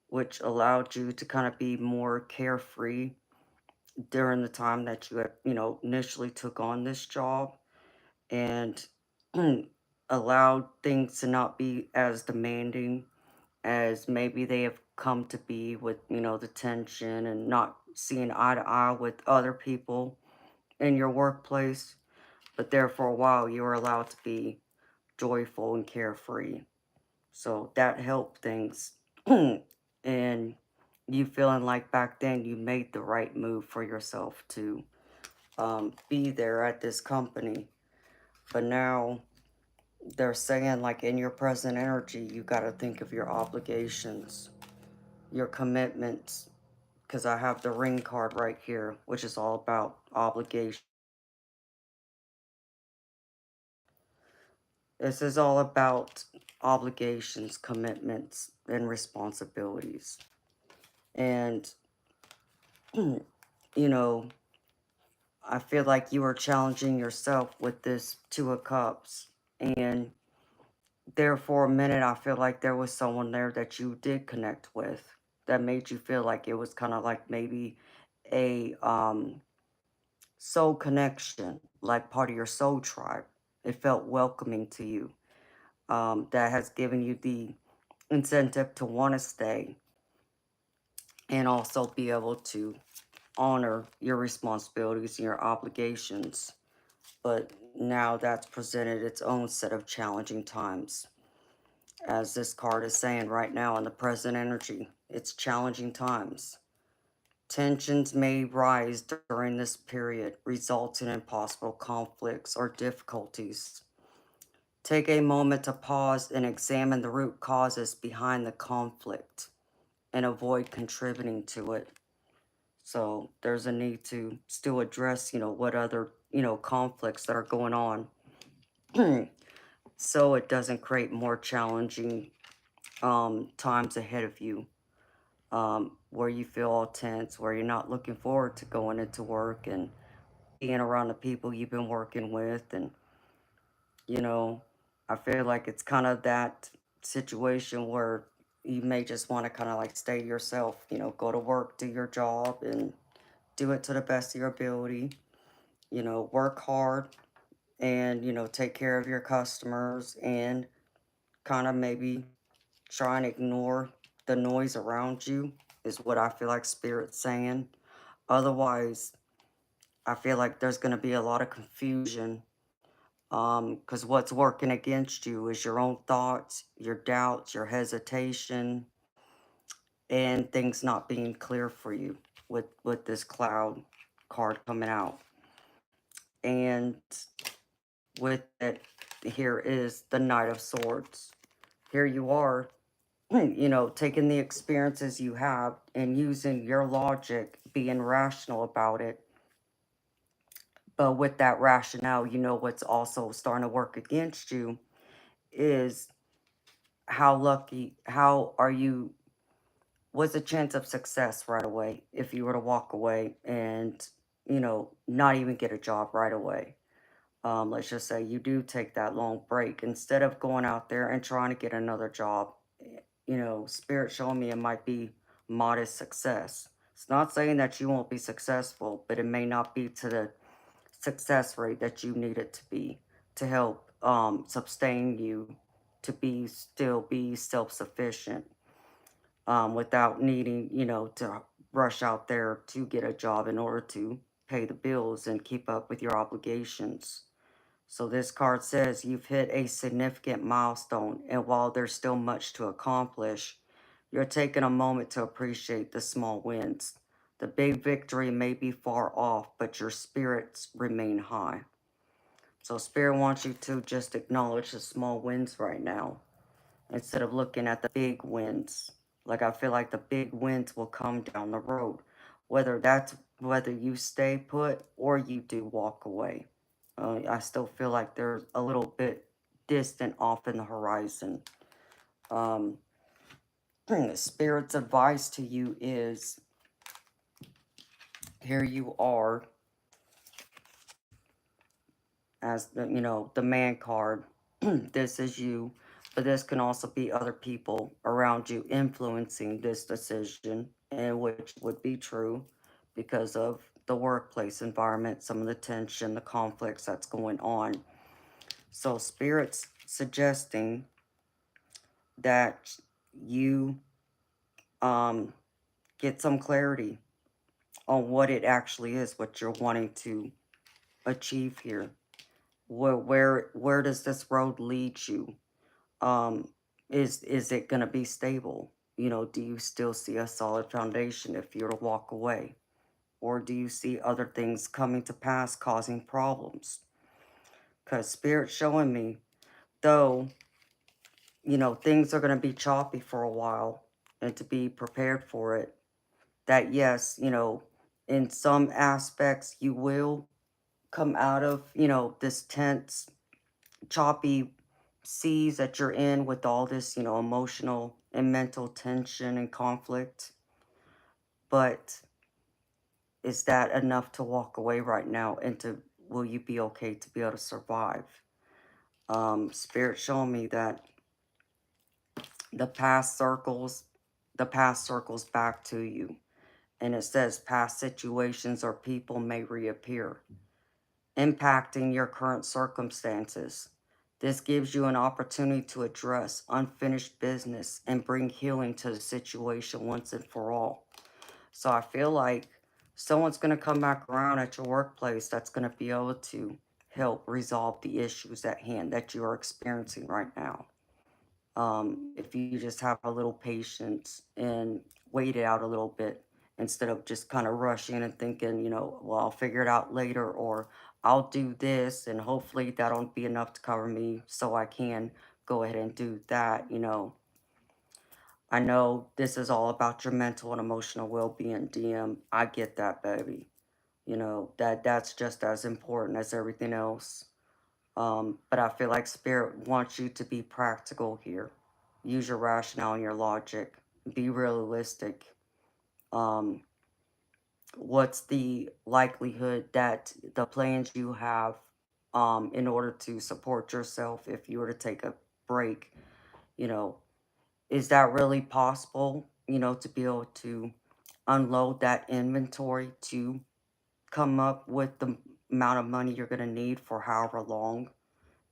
which allowed you to kind of be more carefree during the time that you had, initially took on this job, and allowed things to not be as demanding as maybe they have come to be with, the tension and not seeing eye to eye with other people in your workplace. But there for a while, you were allowed to be joyful and carefree. So that helped things. And you feeling like back then you made the right move for yourself to be there at this company. But now they're saying, like, in your present energy, you got to think of your obligations, your commitments, because I have the ring card right here, which is all about obligation. This is all about obligations, commitments, and responsibilities. And, you know, I feel like you are challenging yourself with this Two of Cups. And there for a minute, I feel like there was someone there that you did connect with that made you feel like it was kind of like maybe a soul connection, like part of your soul tribe. It felt welcoming to you. That has given you the incentive to want to stay and also be able to honor your responsibilities and your obligations. But now that's presented its own set of challenging times. As this card is saying right now in the present energy, it's challenging times. Tensions may rise during this period, resulting in possible conflicts or difficulties. Take a moment to pause and examine the root causes behind the conflict and avoid contributing to it. So there's a need to still address, what other, conflicts that are going on so it doesn't create more challenging times ahead of you, where you feel all tense, where you're not looking forward to going into work and being around the people you've been working with. And, I feel like it's kind of that situation where you may just want to kind of like stay yourself, go to work, do your job, and do it to the best of your ability, work hard and, take care of your customers and kind of maybe try and ignore the noise around you is what I feel like Spirit's saying. Otherwise, I feel like there's going to be a lot of confusion, because what's working against you is your own thoughts, your doubts, your hesitation, and things not being clear for you with this cloud card coming out. And with it, here is the Knight of Swords. Here you are, taking the experiences you have and using your logic, being rational about it. But with that rationale, what's also starting to work against you is how are you, what's the chance of success right away if you were to walk away and, not even get a job right away? Let's just say you do take that long break. Instead of going out there and trying to get another job, Spirit showing me it might be modest success. It's not saying that you won't be successful, but it may not be to the success rate that you need it to be to help sustain you to still be self-sufficient, without needing, to rush out there to get a job in order to pay the bills and keep up with your obligations. So this card says you've hit a significant milestone, and while there's still much to accomplish, you're taking a moment to appreciate the small wins. The big victory may be far off, but your spirits remain high. So Spirit wants you to just acknowledge the small wins right now, instead of looking at the big wins. Like, I feel like the big wins will come down the road, whether you stay put or you do walk away. I still feel like they're a little bit distant off in the horizon. Um, Spirit's advice to you is, here you are as the, the man card. This is you, but this can also be other people around you influencing this decision, and which would be true because of the workplace environment, some of the tension, the conflicts that's going on. So Spirit's suggesting that you get some clarity on what it actually is, what you're wanting to achieve here. Where does this road lead you? Um, is it gonna be stable? Do you still see a solid foundation if you're to walk away? Or do you see other things coming to pass causing problems? Because Spirit's showing me, though, things are gonna be choppy for a while, and to be prepared for it, that yes, in some aspects you will come out of, this tense, choppy seas that you're in with all this, emotional and mental tension and conflict. But is that enough to walk away right now? And will you be okay to be able to survive? Spirit showing me that the past circles, the past circles back to you. And it says past situations or people may reappear, impacting your current circumstances. This gives you an opportunity to address unfinished business and bring healing to the situation once and for all. So I feel like someone's going to come back around at your workplace that's going to be able to help resolve the issues at hand that you are experiencing right now. If you just have a little patience and wait it out a little bit instead of just kind of rushing and thinking, well, I'll figure it out later, or I'll do this and hopefully that'll be enough to cover me so I can go ahead and do that. I know this is all about your mental and emotional well-being, DM. I get that, baby. That's just as important as everything else. But I feel like Spirit wants you to be practical here. Use your rationale and your logic. Be realistic. Um, what's the likelihood that the plans you have in order to support yourself if you were to take a break, you know, is that really possible, to be able to unload that inventory to come up with the amount of money you're going to need for however long,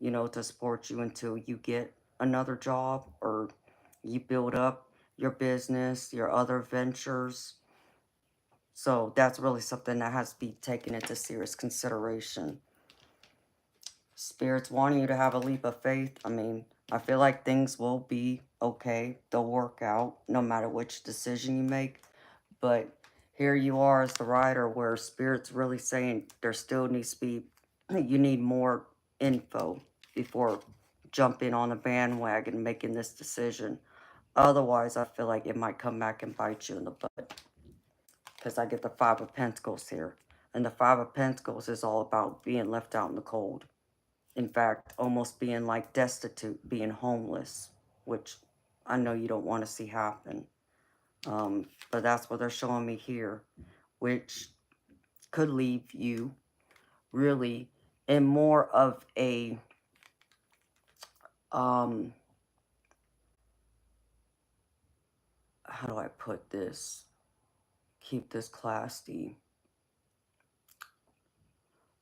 to support you until you get another job or you build up your business, your other ventures. So that's really something that has to be taken into serious consideration. Spirit's wanting you to have a leap of faith. I mean, I feel like things will be okay. They'll work out no matter which decision you make. But here you are as the writer where Spirit's really saying there still needs to be, you need more info before jumping on the bandwagon and making this decision. Otherwise, I feel like it might come back and bite you in the butt. Because I get the Five of Pentacles here. And the Five of Pentacles is all about being left out in the cold. In fact, almost being like destitute, being homeless, which I know you don't want to see happen. But that's what they're showing me here, which could leave you really in more of a, how do I put this? Keep this classy.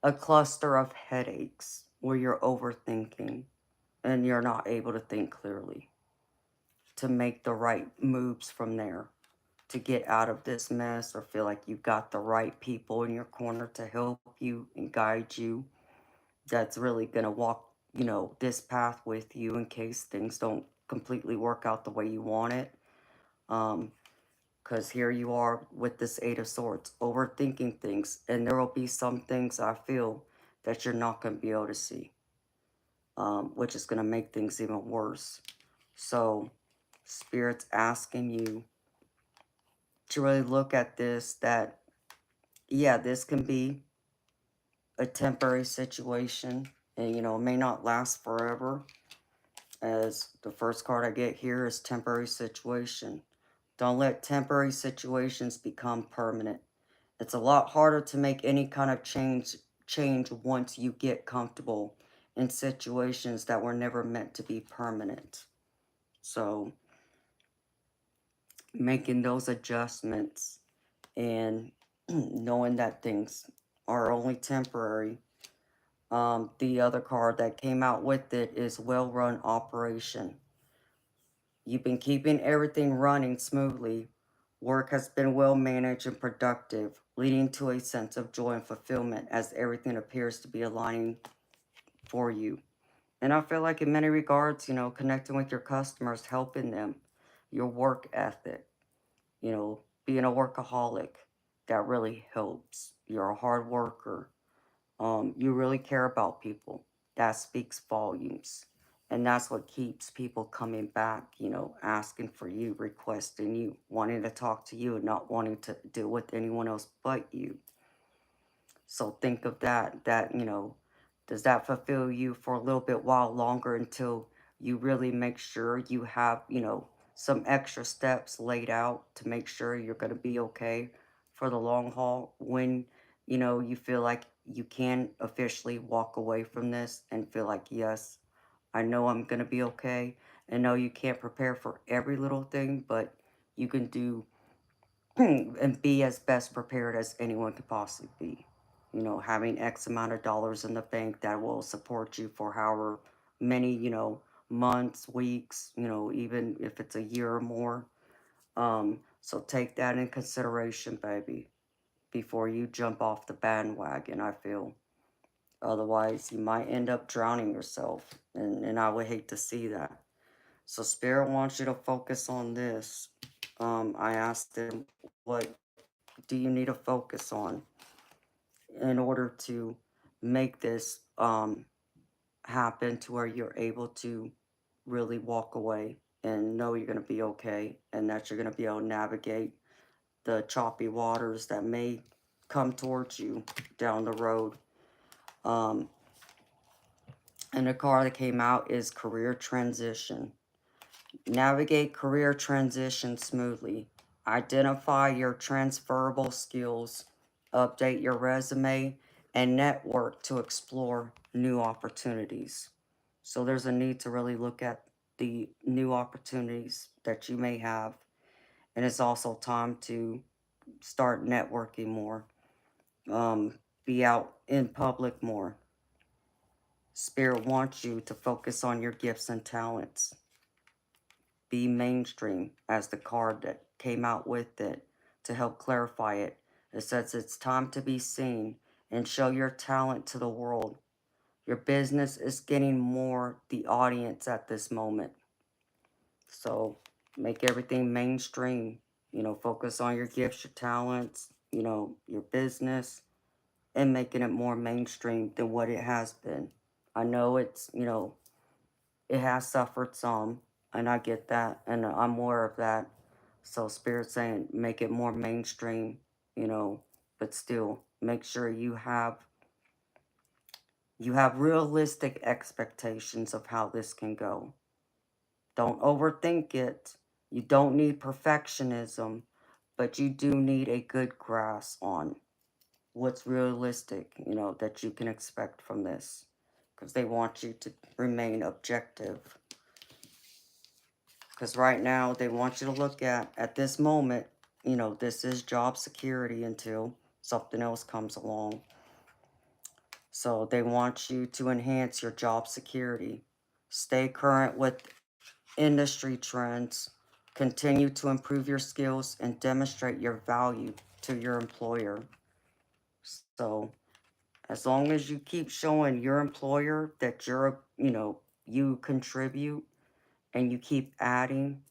A cluster of headaches where you're overthinking and you're not able to think clearly to make the right moves from there, to get out of this mess, or feel like you've got the right people in your corner to help you and guide you, that's really going to walk, this path with you in case things don't completely work out the way you want it. Because here you are with this Eight of Swords, overthinking things, and there will be some things I feel that you're not going to be able to see, which is going to make things even worse. So Spirit's asking you to really look at this, that, yeah, this can be a temporary situation and, it may not last forever. as the first card I get here is temporary situation. Don't let temporary situations become permanent. It's a lot harder to make any kind of change once you get comfortable in situations that were never meant to be permanent. So making those adjustments and knowing that things are only temporary. The other card that came out with it is well-run operation. You've been keeping everything running smoothly. Work has been well managed and productive, leading to a sense of joy and fulfillment as everything appears to be aligning for you. And I feel like in many regards, connecting with your customers, helping them, your work ethic, being a workaholic, that really helps. You're a hard worker. You really care about people. That speaks volumes. And that's what keeps people coming back, asking for you, requesting you, wanting to talk to you, and not wanting to deal with anyone else but you. So think of that, does that fulfill you for a little bit while longer until you really make sure you have, some extra steps laid out to make sure you're going to be okay for the long haul when, you feel like you can officially walk away from this and feel like, yes, I know I'm going to be okay. And no, you can't prepare for every little thing, but you can do and be as best prepared as anyone could possibly be. Having X amount of dollars in the bank that will support you for however many, months, weeks, even if it's a year or more. So take that in consideration, baby, before you jump off the bandwagon, I feel. Otherwise, you might end up drowning yourself, and I would hate to see that. So Spirit wants you to focus on this. I asked him, what do you need to focus on in order to make this happen to where you're able to really walk away and know you're going to be okay and that you're going to be able to navigate the choppy waters that may come towards you down the road. Um, and the card that came out is career transition. Navigate career transition smoothly. Identify your transferable skills. Update your resume and network to explore new opportunities. So there's a need to really look at the new opportunities that you may have. And it's also time to start networking more. Be out in public more. Spirit wants you to focus on your gifts and talents. Be mainstream as the card that came out with it to help clarify it. It says it's time to be seen and show your talent to the world. Your business is getting more the audience at this moment. So make everything mainstream. Focus on your gifts, your talents, your business, and making it more mainstream than what it has been. I know it has suffered some, and I get that, and I'm aware of that. So Spirit saying make it more mainstream, but still make sure you have realistic expectations of how this can go. Don't overthink it. You don't need perfectionism, but you do need a good grasp on what's realistic, that you can expect from this. Because they want you to remain objective. Because right now, they want you to look at this moment, this is job security until something else comes along. So they want you to enhance your job security. Stay current with industry trends. Continue to improve your skills and demonstrate your value to your employer. So as long as you keep showing your employer that you contribute and you keep adding,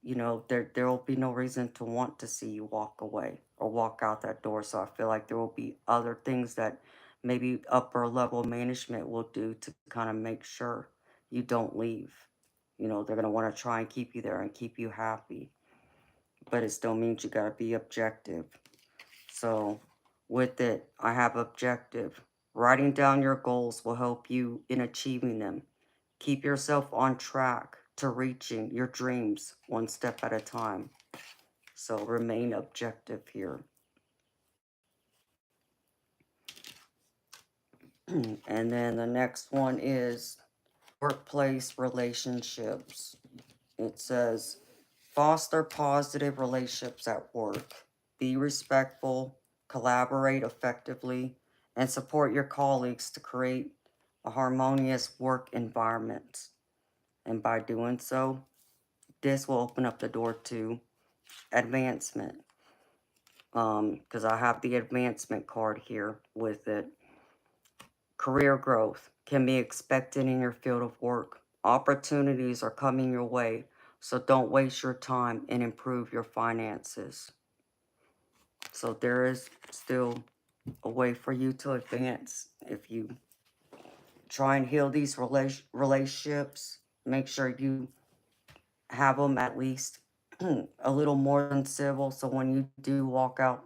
there will be no reason to want to see you walk away or walk out that door. So I feel like there will be other things that maybe upper level management will do to kind of make sure you don't leave. They're going to want to try and keep you there and keep you happy. But it still means you got to be objective. So with it, I have objective. Writing down your goals will help you in achieving them. Keep yourself on track to reaching your dreams one step at a time. So remain objective here. And then the next one is workplace relationships. It says, foster positive relationships at work. Be respectful, collaborate effectively, and support your colleagues to create a harmonious work environment. And by doing so, this will open up the door to advancement. Because I have the advancement card here with it. Career growth can be expected in your field of work. Opportunities are coming your way, so don't waste your time and improve your finances. So there is still a way for you to advance. If you try and heal these relationships, make sure you have them at least a little more than civil, so when you do walk out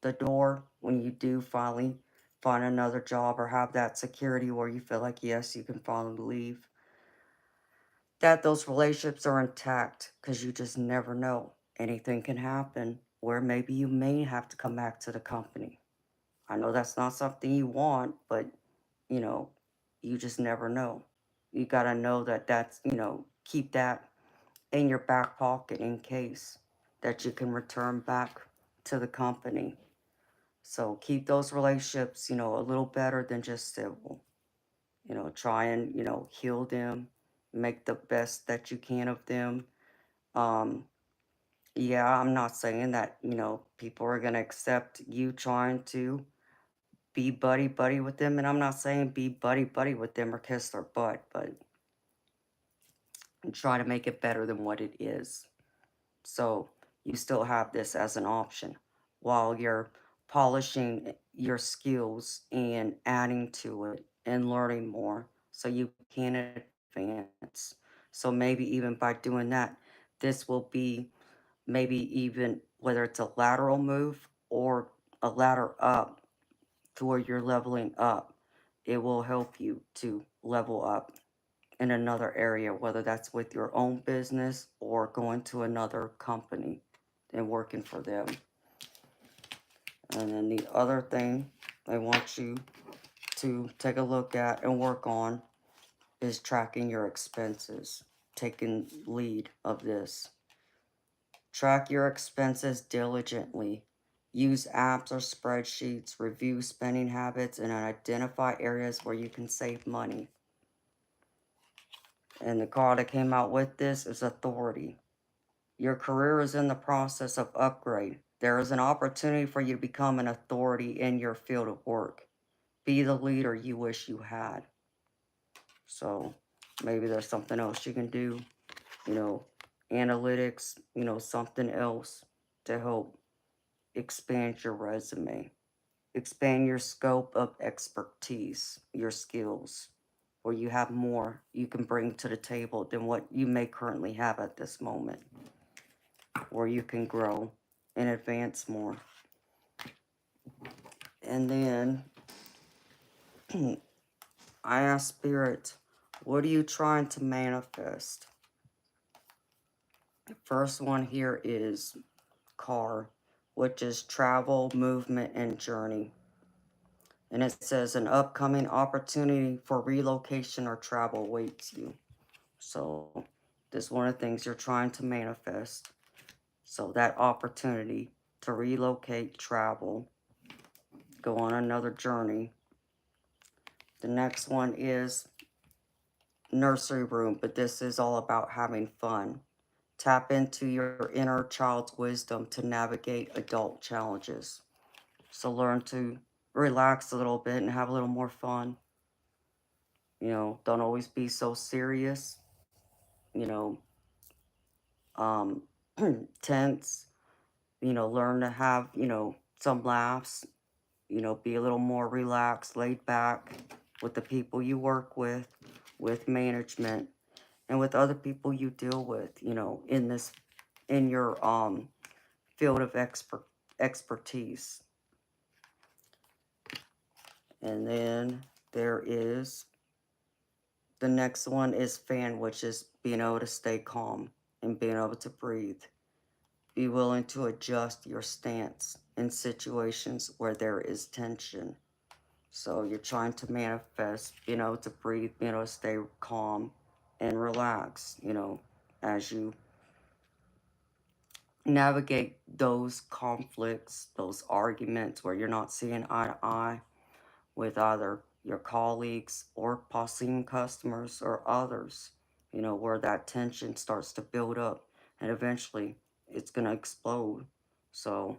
the door, when you do finally find another job or have that security where you feel like, yes, you can finally leave, that those relationships are intact, because you just never know. Anything can happen where maybe you may have to come back to the company. I know that's not something you want, but, you know, you just never know. You got to know that that's, keep that in your back pocket in case that you can return back to the company. So keep those relationships, a little better than just civil. Try and, heal them, make the best that you can of them. Um, yeah, I'm not saying that, people are going to accept you trying to be buddy buddy with them. And I'm not saying be buddy buddy with them or kiss their butt, but try to make it better than what it is. So you still have this as an option while you're polishing your skills and adding to it and learning more so you can advance. So maybe even by doing that, this will be maybe even whether it's a lateral move or a ladder up to where you're leveling up. It will help you to level up in another area, whether that's with your own business or going to another company and working for them. And then the other thing I want you to take a look at and work on is tracking your expenses, taking lead of this. Track your expenses diligently. Use apps or spreadsheets, review spending habits, and identify areas where you can save money. And the card that came out with this is authority. Your career is in the process of upgrade. There is an opportunity for you to become an authority in your field of work. Be the leader you wish you had. So maybe there's something else you can do, analytics, something else to help expand your resume, expand your scope of expertise, your skills, where you have more you can bring to the table than what you may currently have at this moment, where you can grow and advance more. And then I asked Spirit, what are you trying to manifest? The first one here is car, which is travel, movement, and journey. And it says an upcoming opportunity for relocation or travel awaits you. So this is one of the things you're trying to manifest. So that opportunity to relocate, travel, go on another journey. The next one is nursery room, but this is all about having fun. Tap into your inner child's wisdom to navigate adult challenges. So learn to relax a little bit and have a little more fun. Don't always be so serious, you know, um, tense, learn to have, some laughs, be a little more relaxed, laid back with the people you work with management, and with other people you deal with, in your field of expertise. And then there is The next one is fan, which is being able to stay calm and being able to breathe. Be willing to adjust your stance in situations where there is tension. So you're trying to manifest, being able to breathe, being able to stay calm and relax, as you navigate those conflicts, those arguments where you're not seeing eye to eye with either your colleagues or possible customers or others, where that tension starts to build up and eventually it's going to explode. So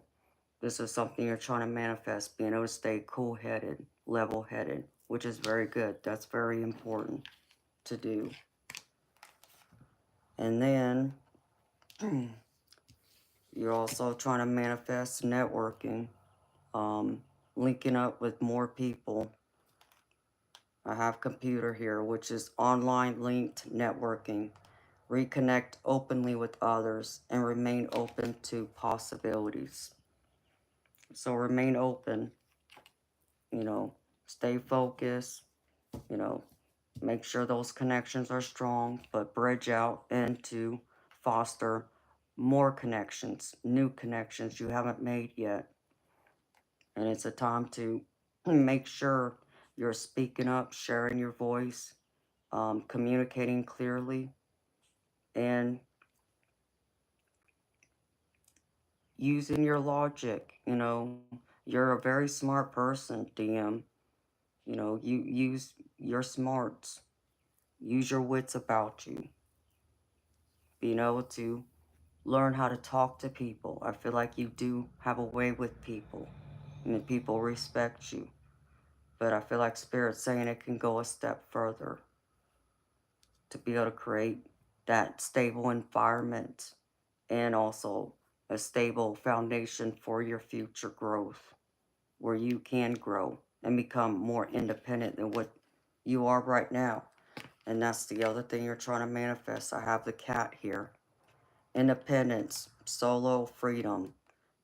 this is something you're trying to manifest, being able to stay cool-headed, level-headed, which is very good. That's very important to do. And then you're also trying to manifest networking, linking up with more people. I have computer here, which is online linked networking. Reconnect openly with others and remain open to possibilities. So remain open, stay focused, make sure those connections are strong, but bridge out and to foster more connections, new connections you haven't made yet. And it's a time to make sure you're speaking up, sharing your voice, communicating clearly, and using your logic. You're a very smart person, DM. You use your smarts, use your wits about you, being able to learn how to talk to people. I feel like you do have a way with people, and people respect you. But I feel like Spirit's saying it can go a step further to be able to create that stable environment and also a stable foundation for your future growth, where you can grow and become more independent than what you are right now. And that's the other thing you're trying to manifest. I have the cat here. Independence, solo freedom.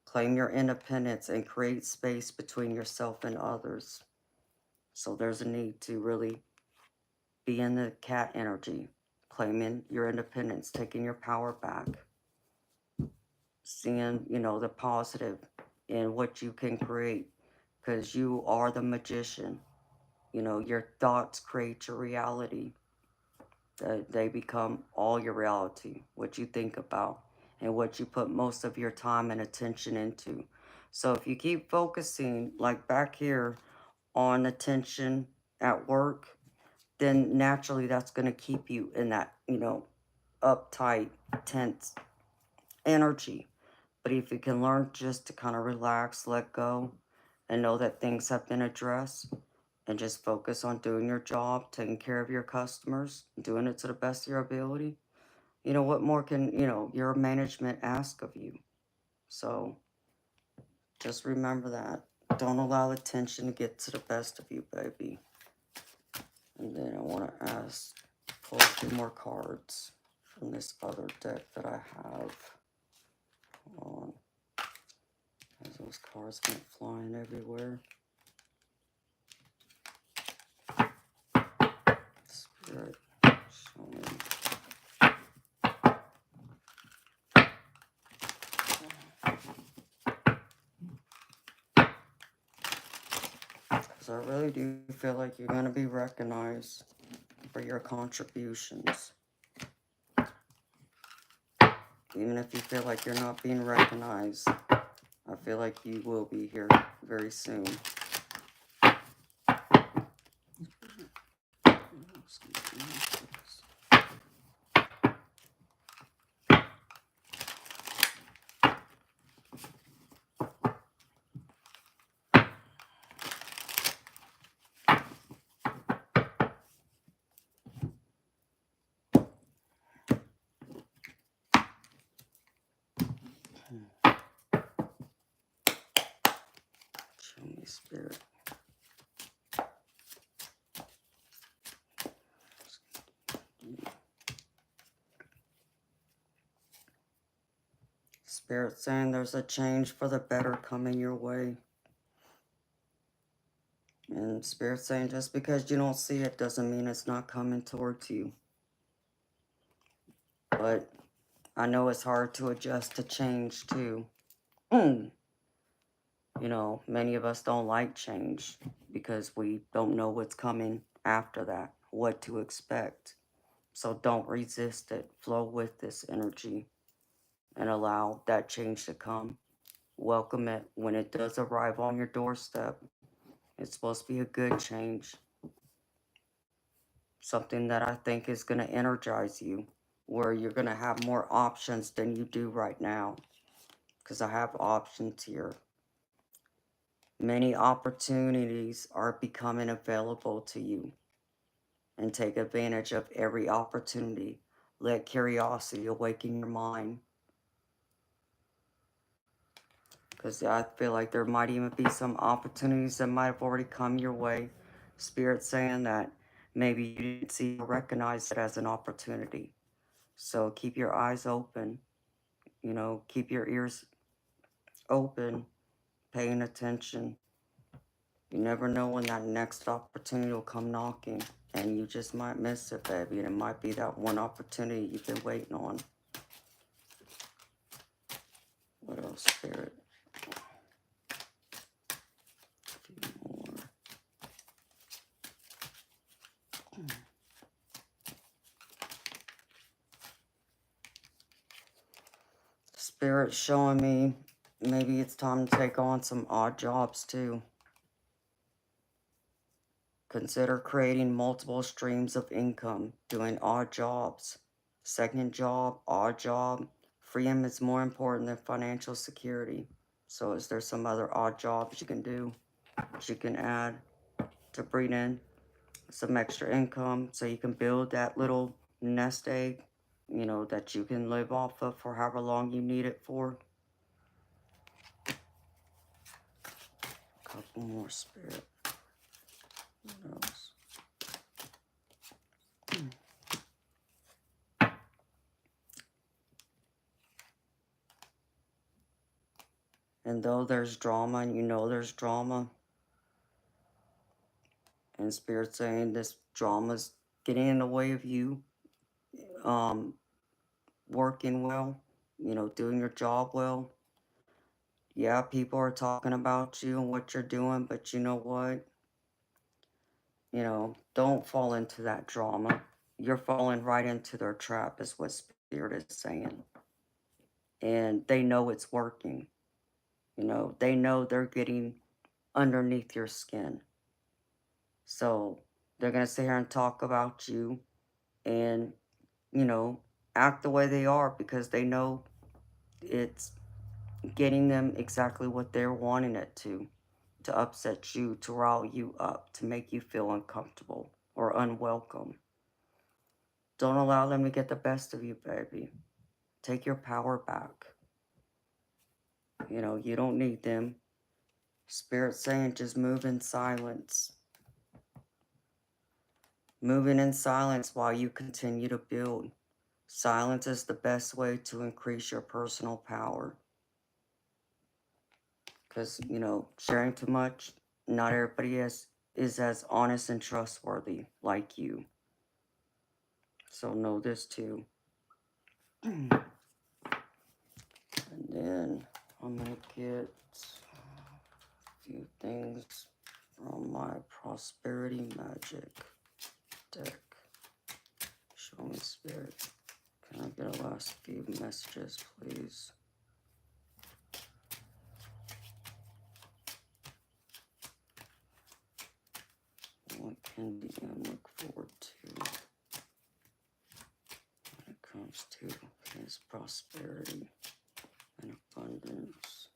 Claim your independence and create space between yourself and others. So there's a need to really be in the cat energy, claiming your independence, taking your power back, seeing, the positive in what you can create, because you are the magician. Your thoughts create your reality. They become all your reality, what you think about and what you put most of your time and attention into. So if you keep focusing, like back here, on attention at work, then naturally that's going to keep you in that, uptight, tense energy. But if you can learn just to kind of relax, let go, and know that things have been addressed, and just focus on doing your job, taking care of your customers, doing it to the best of your ability, what more can, your management ask of you? So just remember that. Don't allow the tension to get to the best of you, baby. And then I want to pull a few more cards from this other deck that I have. Hold on. As those cards went flying everywhere. Spirit, show me. Because I really do feel like you're going to be recognized for your contributions. Even if you feel like you're not being recognized, I feel like you will be here very soon. Show me, Spirit. Spirit saying there's a change for the better coming your way. And And Spirit's saying just because you don't see it doesn't mean it's not coming towards you. But I know it's hard to adjust to change too. You know, many of us don't like change because we don't know what's coming after that, what to expect. So don't resist it. Flow with this energy and allow that change to come. Welcome it when it does arrive on your doorstep. It's supposed to be a good change. Something that I think is going to energize you, where you're going to have more options than you do right now. Because I have options here. Many opportunities are becoming available to you. And take advantage of every opportunity. Let curiosity awaken your mind. Because I feel like there might even be some opportunities that might have already come your way. Spirit saying that maybe you didn't see or recognize it as an opportunity. So keep your eyes open. You know, keep your ears open, paying attention. You never know when that next opportunity will come knocking. And you just might miss it, baby. And it might be that one opportunity you've been waiting on. What else, Spirit? A few more. Spirit showing me maybe it's time to take on some odd jobs too. Consider creating multiple streams of income, doing odd jobs. Second job, odd job. Freedom is more important than financial security. So is there some other odd jobs you can do, that you can add to bring in some extra income so you can build that little nest egg, you know, that you can live off of for however long you need it for? Couple more, Spirit. What else? And though there's drama, and you know there's drama, and Spirit saying this drama's getting in the way of you working well, you know, doing your job well. Yeah, people are talking about you and what you're doing, but you know what? You know, don't fall into that drama. You're falling right into their trap, is what Spirit is saying. And they know it's working. You know, they know they're getting underneath your skin. So they're going to sit here and talk about you and, you know, act the way they are because they know it's getting them exactly what they're wanting it to upset you, to rile you up, to make you feel uncomfortable or unwelcome. Don't allow them to get the best of you, baby. Take your power back. You know, you don't need them. Spirit saying just move in silence. Moving in silence while you continue to build. Silence is the best way to increase your personal power. Because, you know, sharing too much, not everybody is as honest and trustworthy like you. So know this too. And then I'm going to get a few things from my Prosperity Magic deck. Show me, Spirit. Can I get a last few messages, please? What can DM look forward to when it comes to his prosperity and abundance?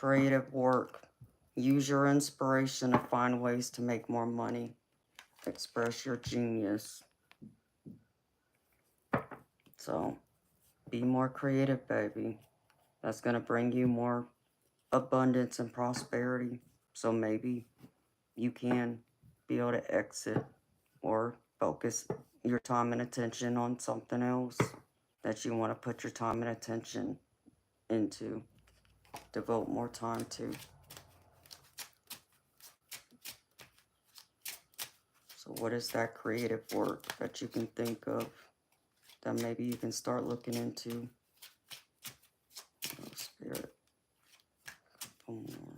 creative work. Use your inspiration to find ways to make more money. Express your genius. So, be more creative, baby. That's going to bring you more abundance and prosperity. So maybe you can be able to exit or focus your time and attention on something else that you want to put your time and attention into. Devote more time to. So what is that creative work that you can think of that maybe you can start looking into? Oh, Spirit. One more.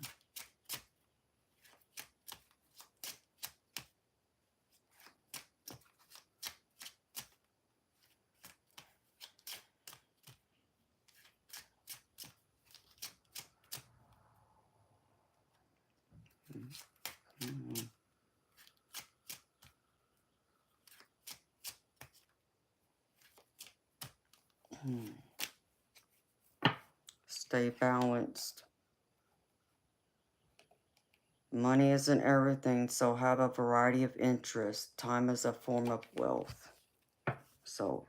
Stay balanced. Money isn't everything, so have a variety of interests. Time is a form of wealth. So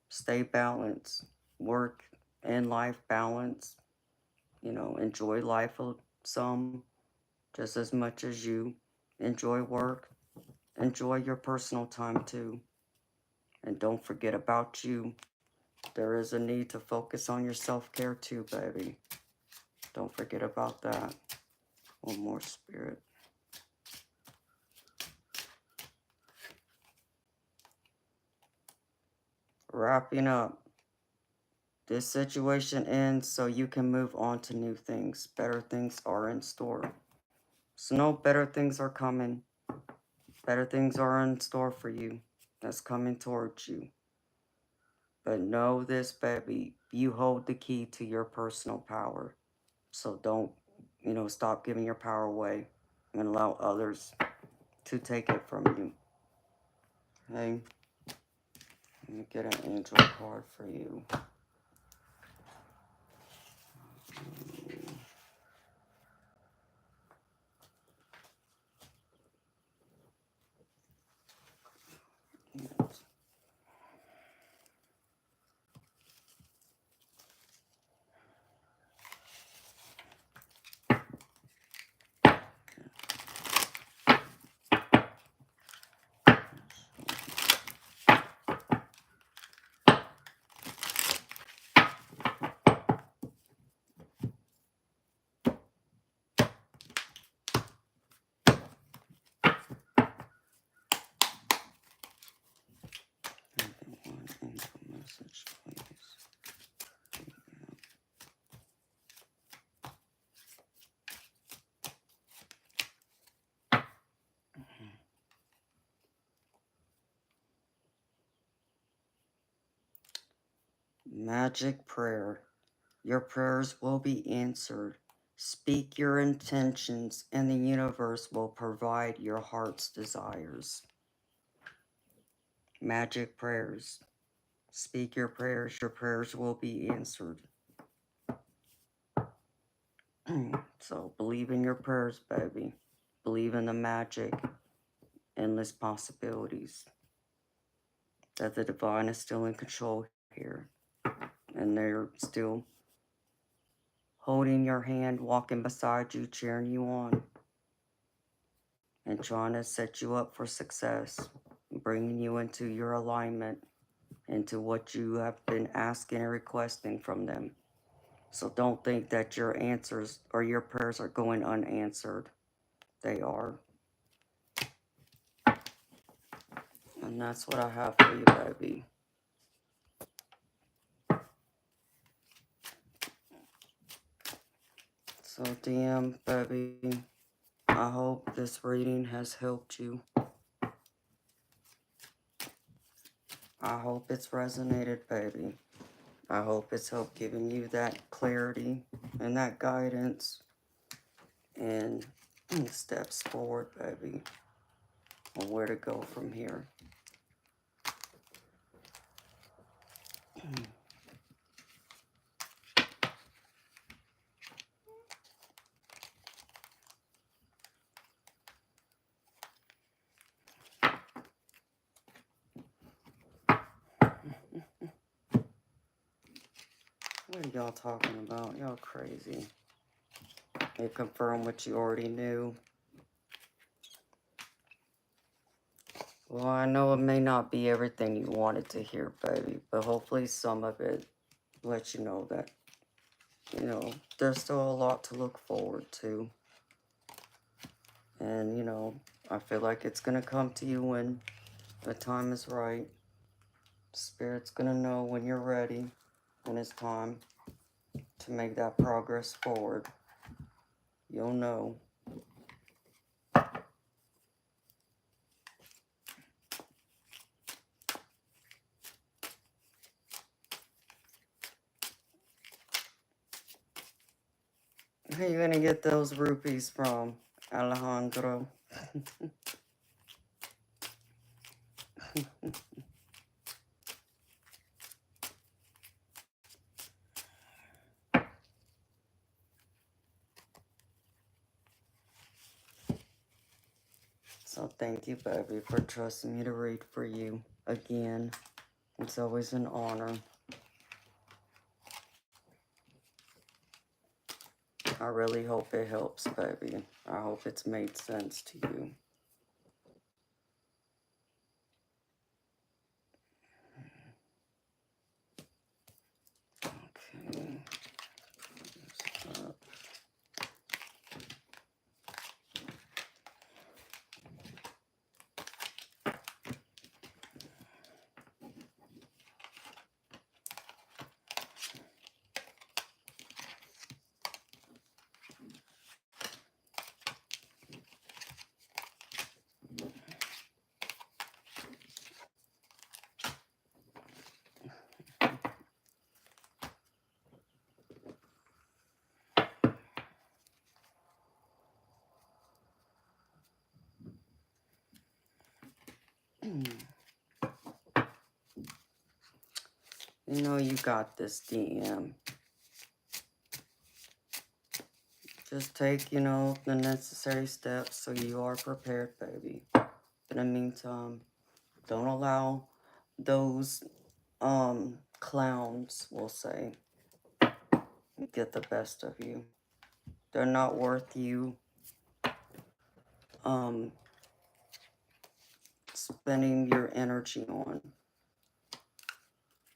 stay balanced. Work and life balance. You know, enjoy life some just as much as you enjoy work. Enjoy your personal time too. And don't forget about you. There is a need to focus on your self-care too, baby. Don't forget about that. One more, Spirit. Wrapping up. This situation ends so you can move on to new things. Better things are in store. So know better things are coming. Better things are in store for you. That's coming towards you. But know this, baby. You hold the key to your personal power. So don't, stop giving your power away and allow others to take it from you. Hey, let me get an angel card for you. One angel message, please. Magic prayer. Your prayers will be answered. Speak your intentions, and the universe will provide your heart's desires. Magic prayers. Speak your prayers will be answered. So believe in your prayers, baby. Believe in the magic, endless possibilities. That the divine is still in control here. And they're still holding your hand, walking beside you, cheering you on. And trying to set you up for success. Bringing you into your alignment. Into what you have been asking and requesting from them. So don't think that your answers or your prayers are going unanswered. They are. And that's what I have for you, baby. So DM, baby, I hope this reading has helped you. I hope it's resonated, baby. I hope it's helped giving you that clarity and that guidance and steps forward, baby, on where to go from here. What are y'all talking about? Y'all crazy. It confirmed what you already knew. Well, I know it may not be everything you wanted to hear, baby, but hopefully some of it lets you know that, you know, there's still a lot to look forward to. And, you know, I feel like it's going to come to you when the time is right. Spirit's going to know when you're ready, when it's time to make that progress forward. You'll know. Where are you going to get those rupees from, Alejandro? So thank you, baby, for trusting me to read for you again. It's always an honor. I really hope it helps, baby. I hope it's made sense to you. Okay. You know you got this, DM. Just take, you know, the necessary steps so you are prepared, baby. In the meantime, don't allow those clowns, we'll say, get the best of you. They're not worth you spending your energy on.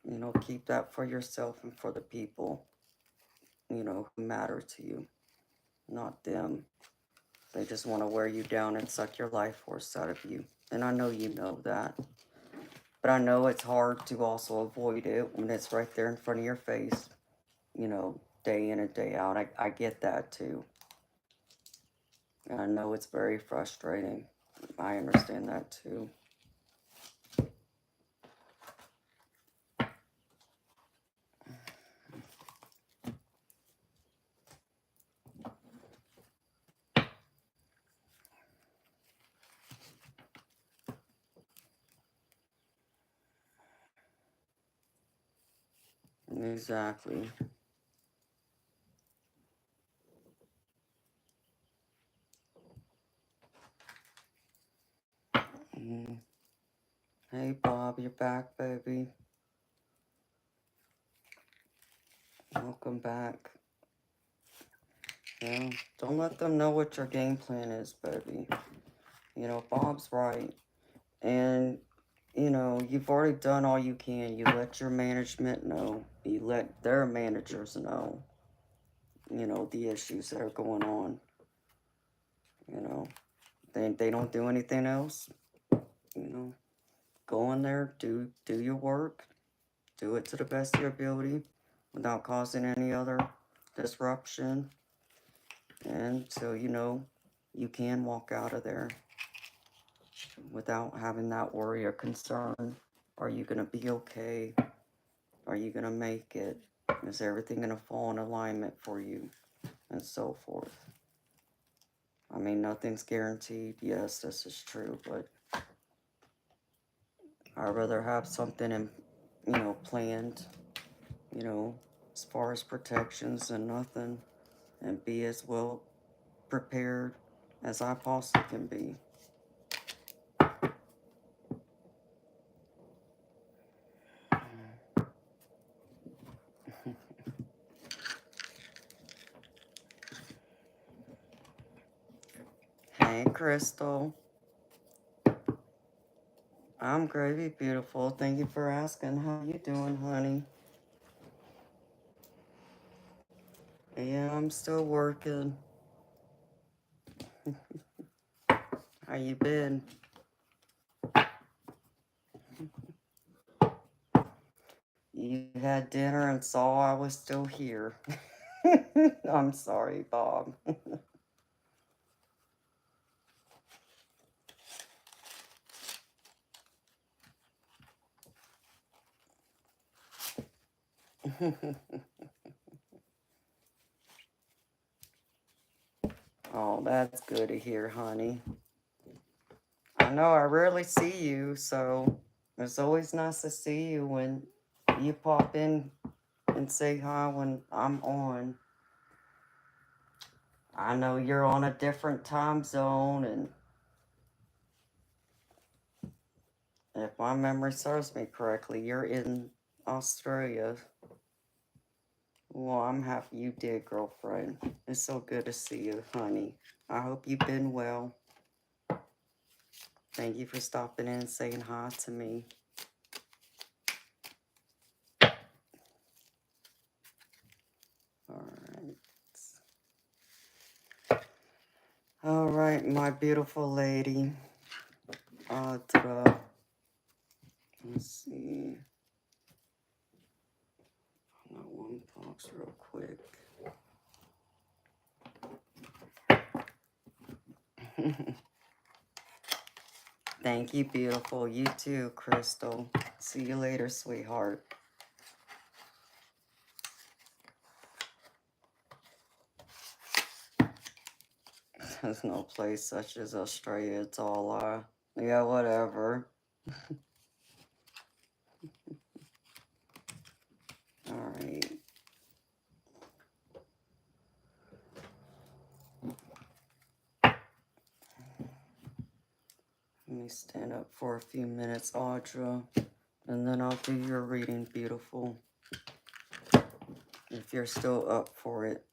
You know, keep that for yourself and for the people, you know, who matter to you, not them. They just want to wear you down and suck your life force out of you. And I know you know that. But I know it's hard to also avoid it when it's right there in front of your face, you know, day in and day out. I get that too. And I know it's very frustrating. I understand that too. Exactly. Mm. Hey, Bob, you're back, baby. Welcome back. Yeah, don't let them know what your game plan is, baby. You know, Bob's right. And, you know, you've already done all you can. You let your management know. You let their managers know, you know, the issues that are going on. You know, they don't do anything else. You know, go in there, do your work. Do it to the best of your ability without causing any other disruption. And so, you know, you can walk out of there without having that worry or concern. Are you going to be okay? Are you going to make it? Is everything going to fall in alignment for you? And so forth. I mean, nothing's guaranteed. Yes, this is true, but I'd rather have something in, you know, planned, you know, as far as protections and nothing, and be as well prepared as I possibly can be. Hey, Crystal. I'm gravy beautiful. Thank you for asking. How you doing, honey? Yeah, I'm still working. How you been? You had dinner and saw I was still here. I'm sorry, Bob. Oh, that's good to hear, honey. I know I rarely see you, so it's always nice to see you when you pop in and say hi when I'm on. I know you're on a different time zone, and if my memory serves me correctly, you're in Australia. Well, I'm happy you did, girlfriend. It's so good to see you, honey. I hope you've been well. Thank you for stopping in and saying hi to me. All right. All right, my beautiful lady. Audra. Let's see. That one box real quick. Thank you, beautiful. You too, Crystal. See you later, sweetheart. There's no place such as Australia. It's all, yeah, whatever. All right. Let me stand up for a few minutes, Audra, and then I'll do your reading, beautiful, if you're still up for it.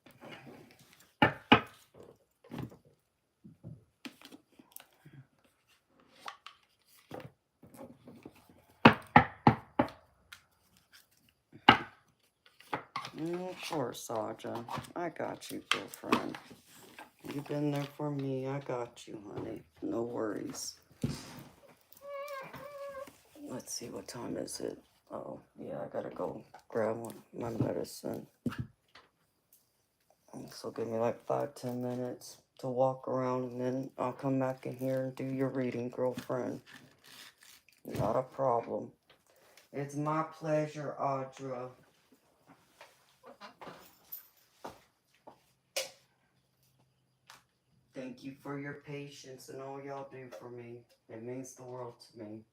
Of course, Audra. I got you, girlfriend. You've been there for me. I got you, honey. No worries. Let's see, what time is it? Oh, yeah, I gotta go grab my medicine. So give me like 5-10 minutes to walk around, and then I'll come back in here and do your reading, girlfriend. Not a problem. It's my pleasure, Audra. Thank you for your patience and all y'all do for me. It means the world to me.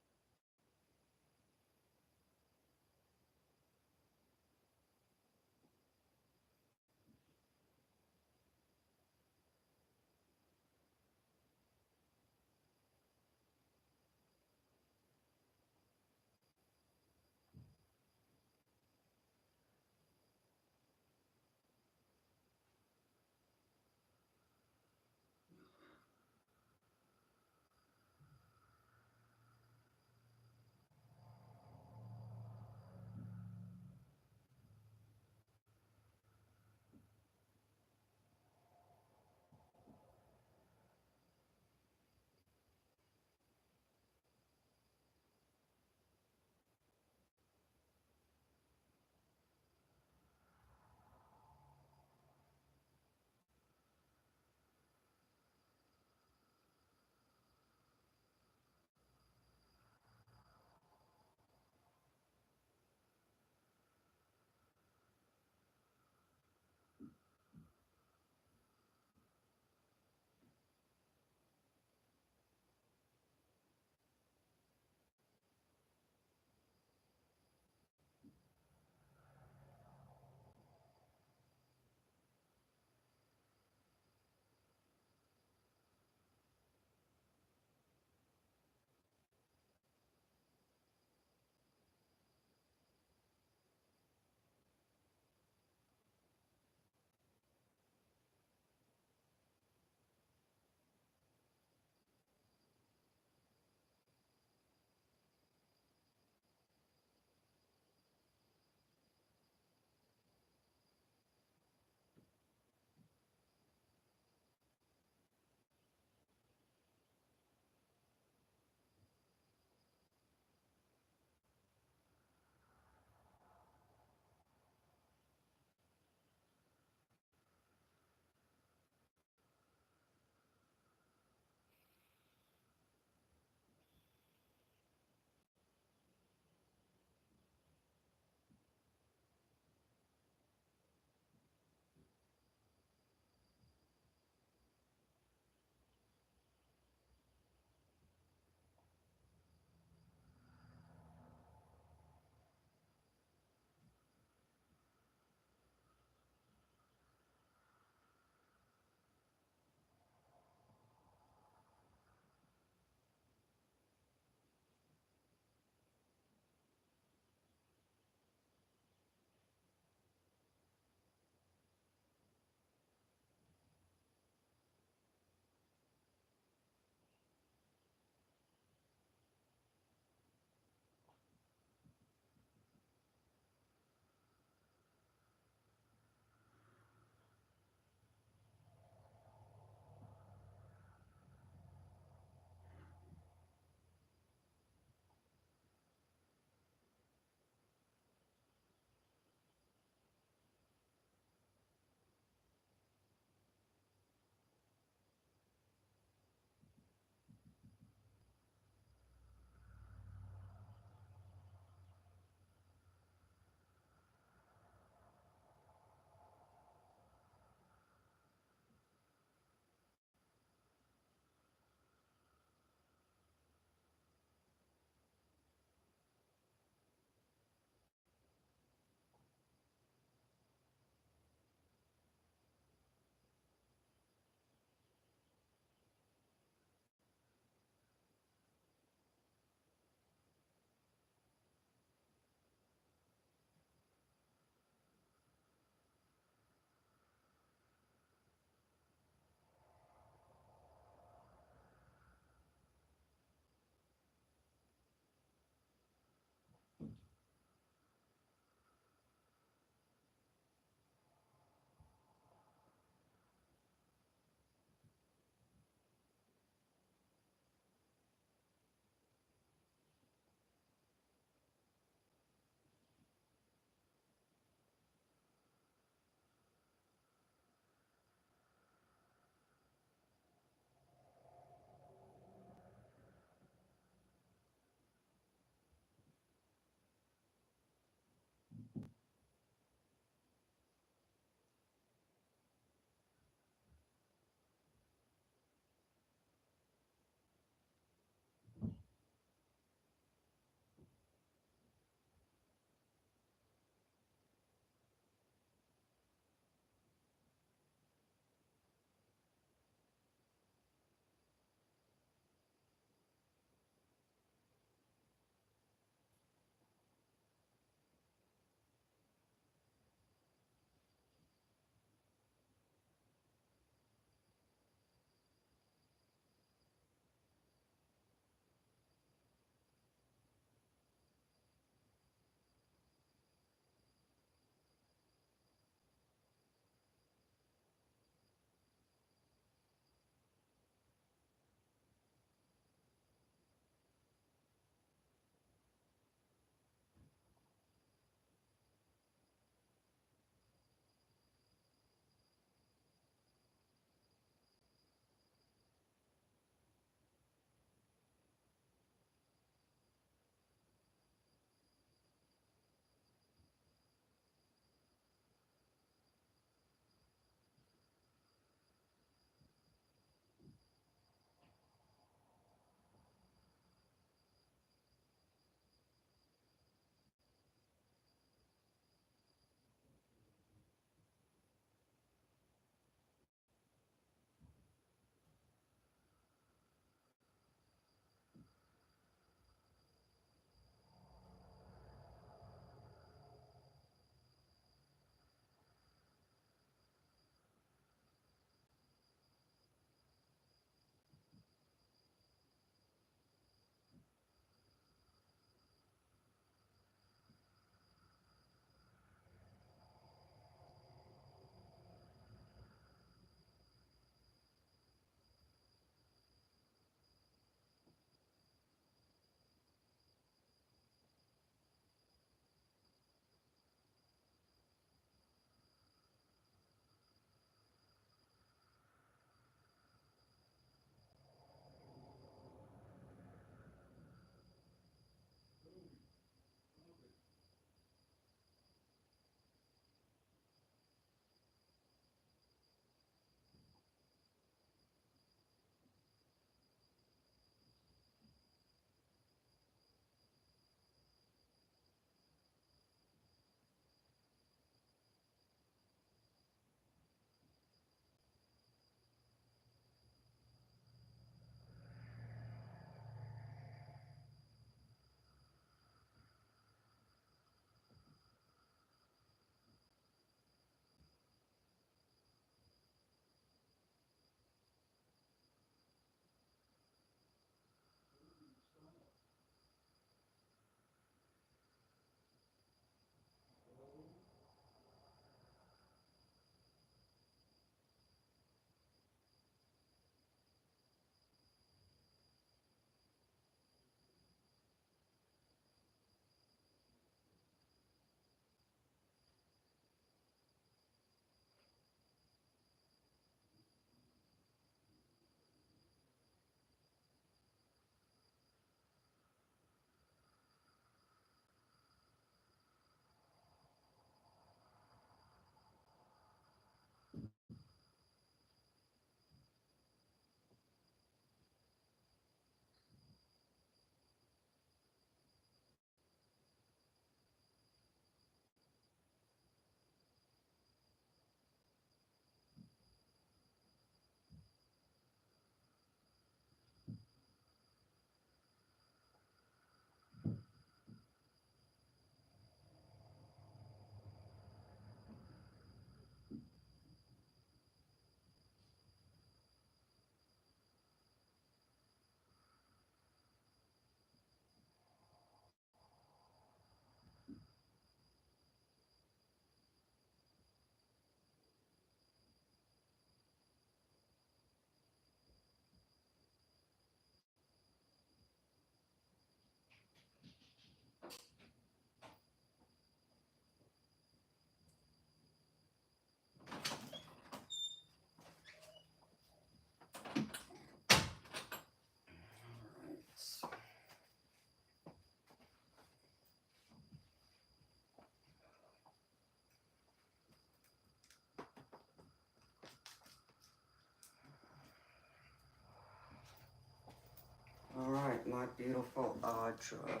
my beautiful Audra.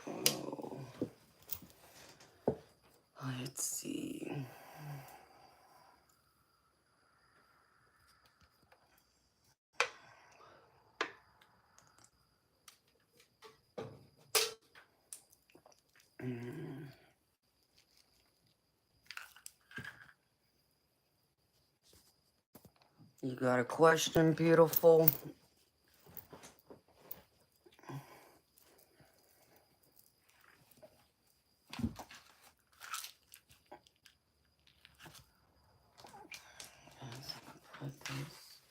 Oh, let's see. You got a question, beautiful? Put this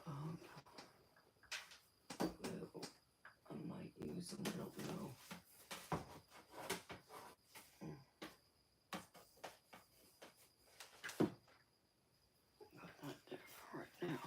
up. I might use them, I don't know. Not there for right now.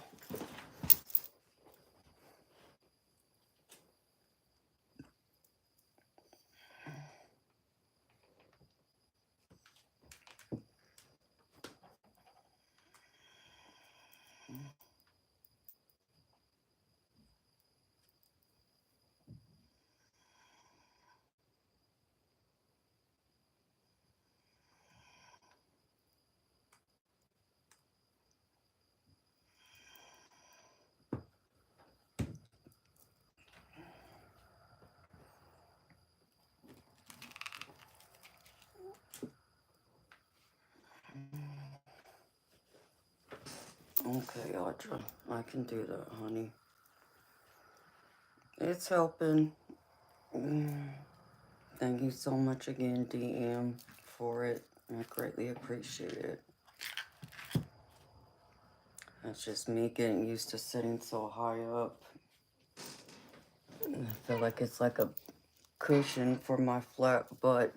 Okay, Audra, I can do that, honey. It's helping. Thank you so much again, DM, for it. I greatly appreciate it. That's just me getting used to sitting so high up. I feel like it's like a cushion for my flat butt.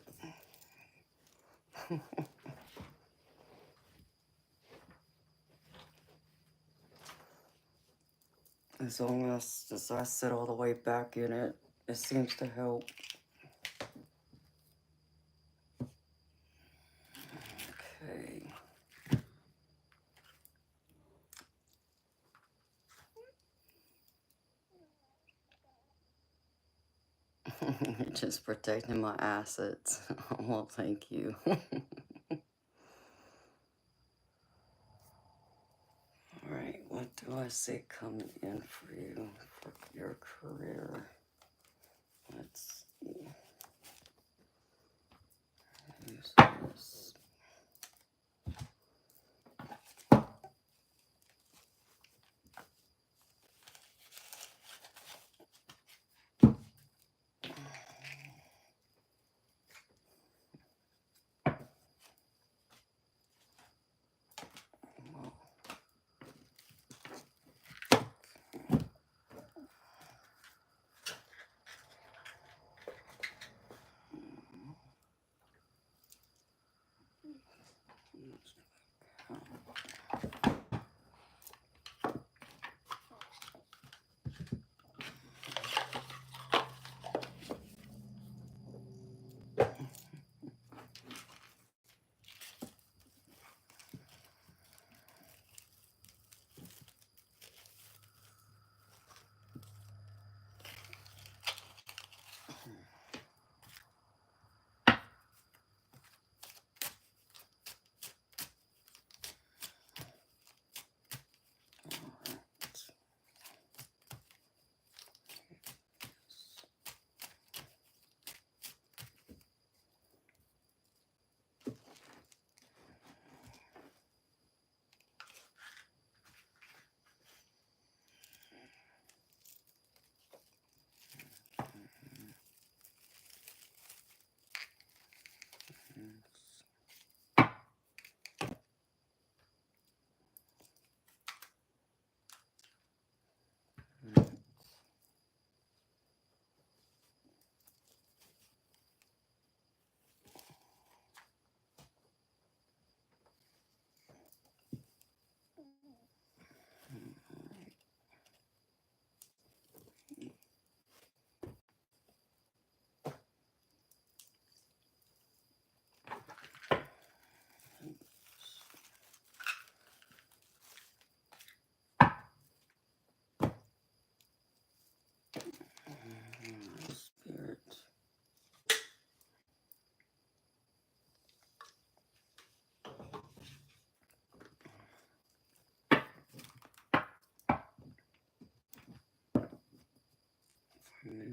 As long as I sit all the way back in it, it seems to help. Okay. Just protecting my assets. Well, thank you. Alright, what do I see coming in for you for your career? Let's see. Use this.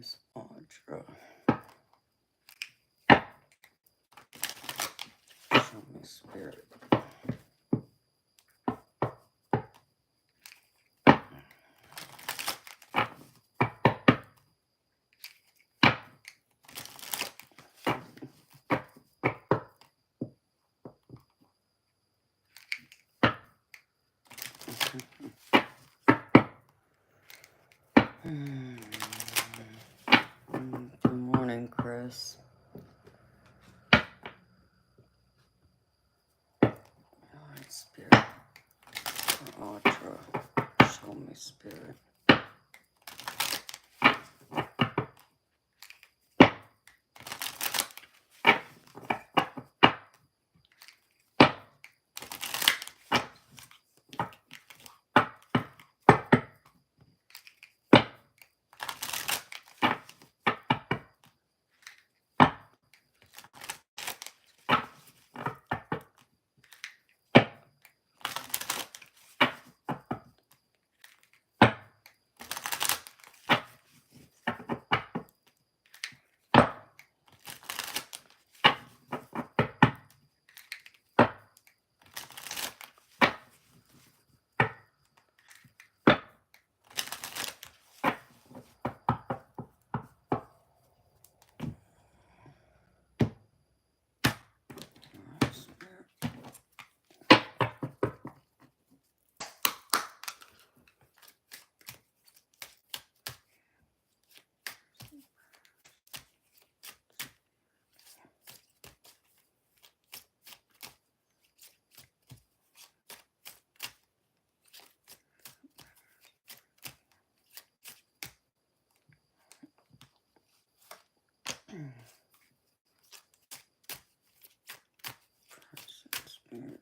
is Audra. Show me spirit. Good morning, Chris. Alright, spirit. Audra. Show me spirit. Spirit.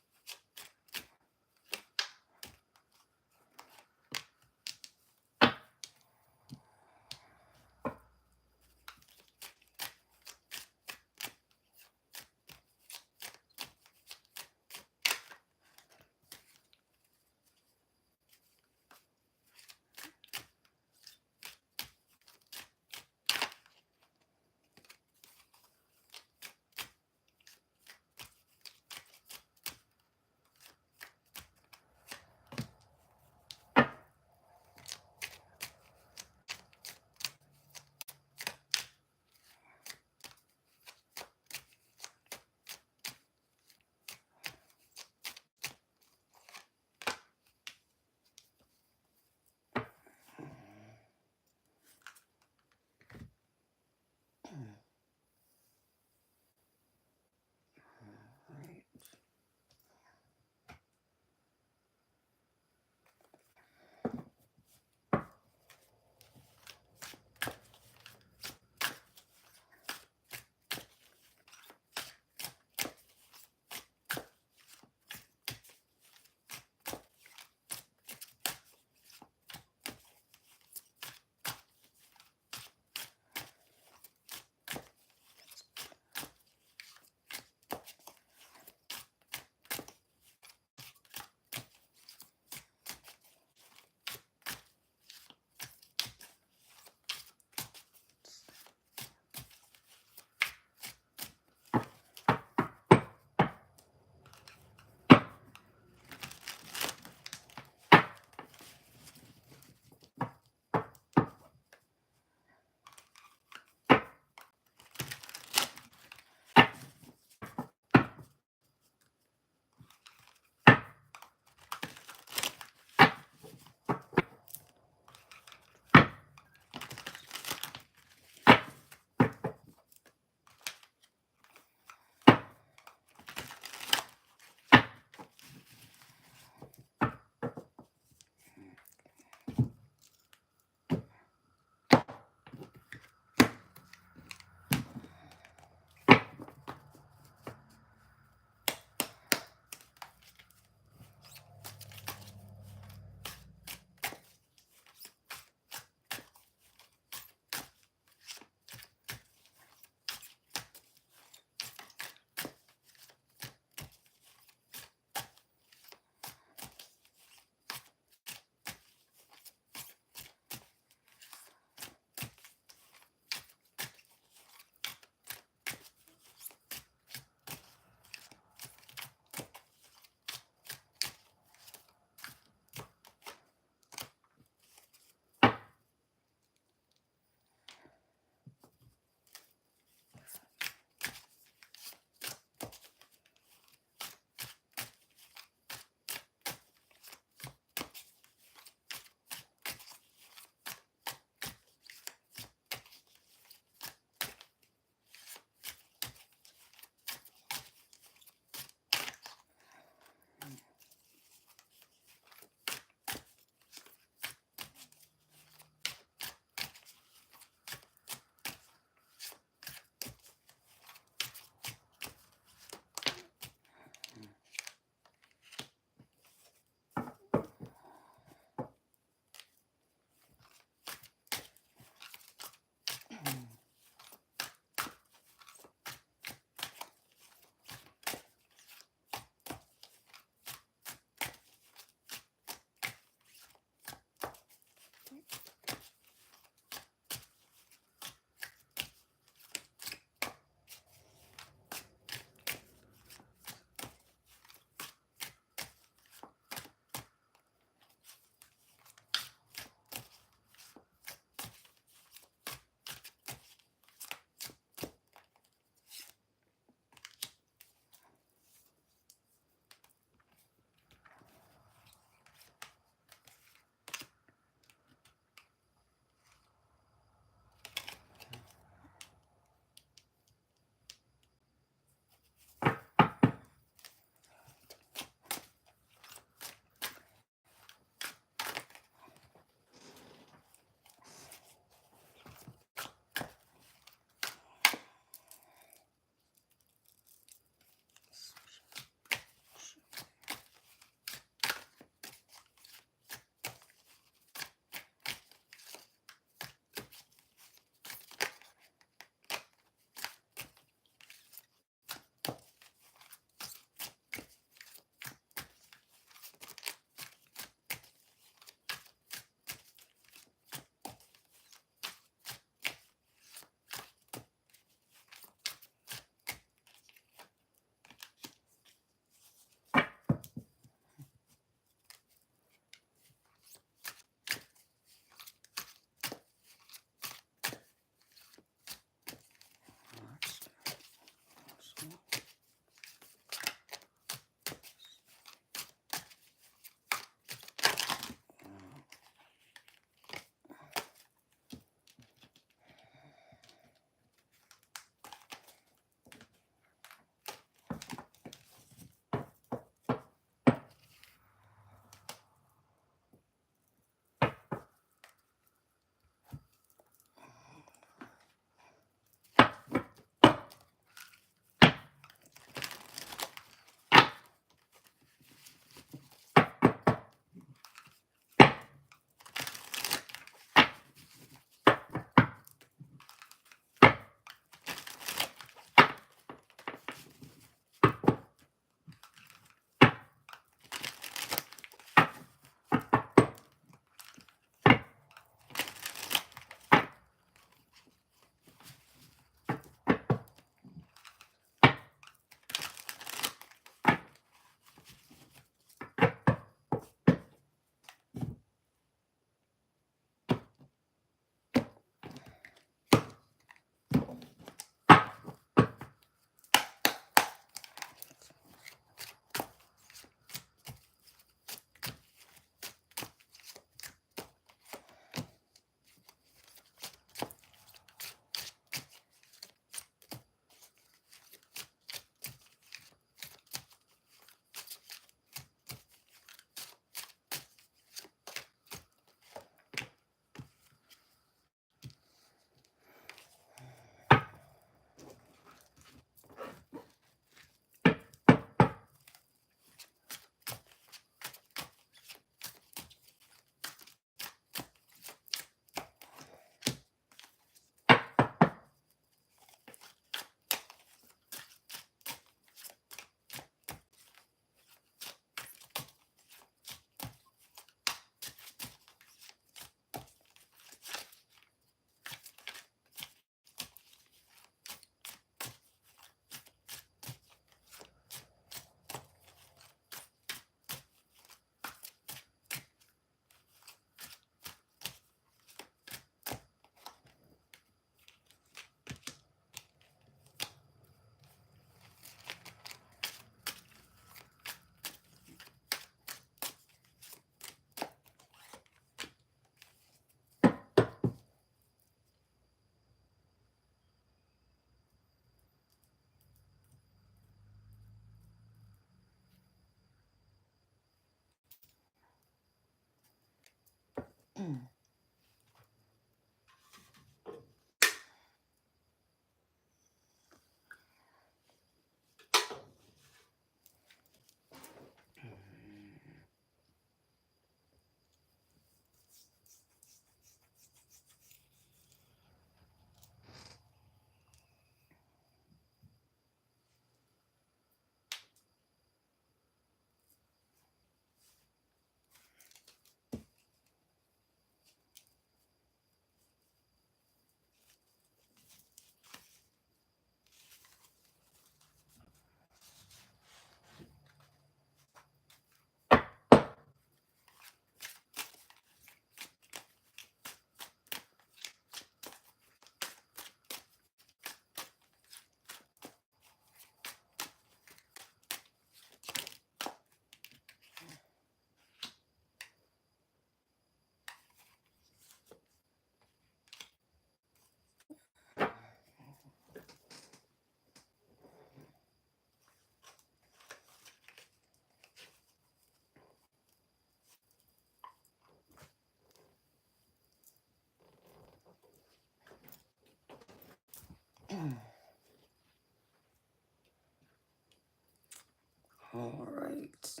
All right.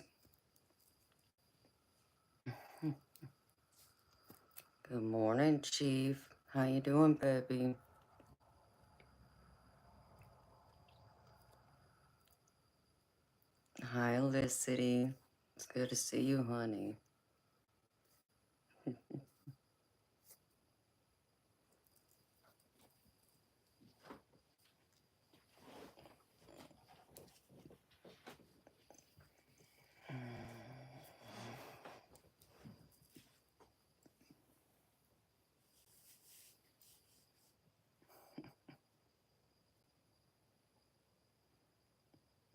Good morning, Chief. How you doing, baby? Hi, Felicity. It's good to see you, honey.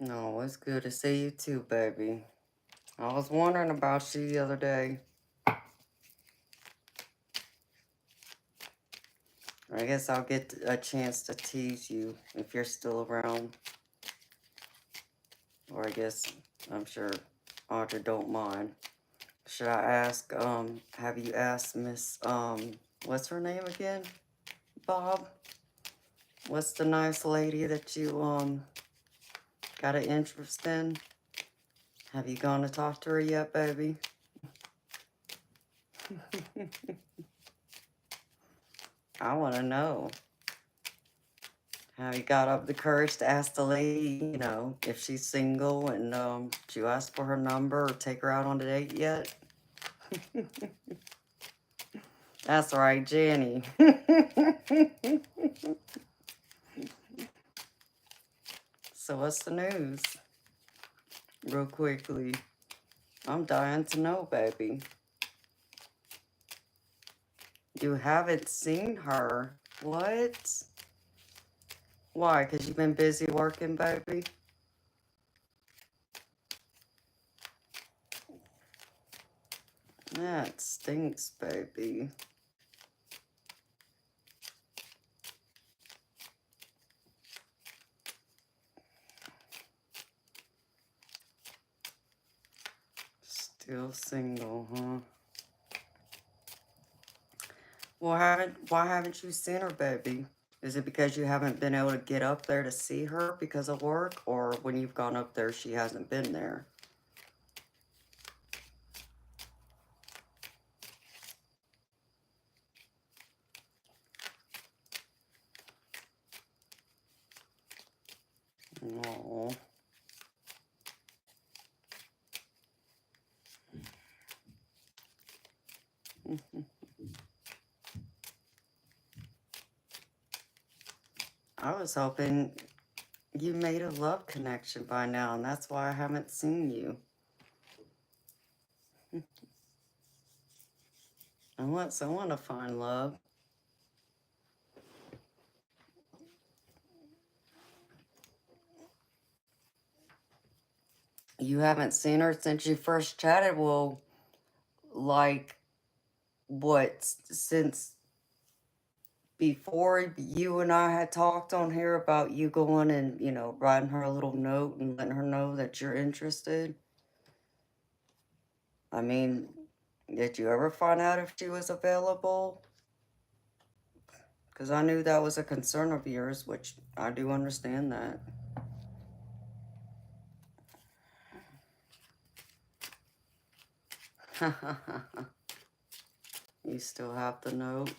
No, it's good to see you too, baby. I was wondering about you the other day. I guess I'll get a chance to tease you if you're still around. Or I guess, I'm sure Audra don't mind. Should I ask, have you asked Miss, what's her name again? Bob? What's the nice lady that you, got an interest in? Have you gone to talk to her yet, baby? I want to know. Have you got up the courage to ask the lady, you know, if she's single, and did you ask for her number or take her out on a date yet? That's right, Jenny. So what's the news? Real quickly. I'm dying to know, baby. You haven't seen her. What? Why? Because you've been busy working, baby? That stinks, baby. Still single, huh? Well, why haven't you seen her, baby? Is it because you haven't been able to get up there to see her because of work? Or when you've gone up there, she hasn't been there? No. I was hoping you made a love connection by now, and that's why I haven't seen you. I want someone to find love. You haven't seen her since you first chatted? Well, like, what, since before you and I had talked on here about you going and, you know, writing her a little note and letting her know that you're interested? I mean, did you ever find out if she was available? Because I knew that was a concern of yours, which I do understand that. You still have the note?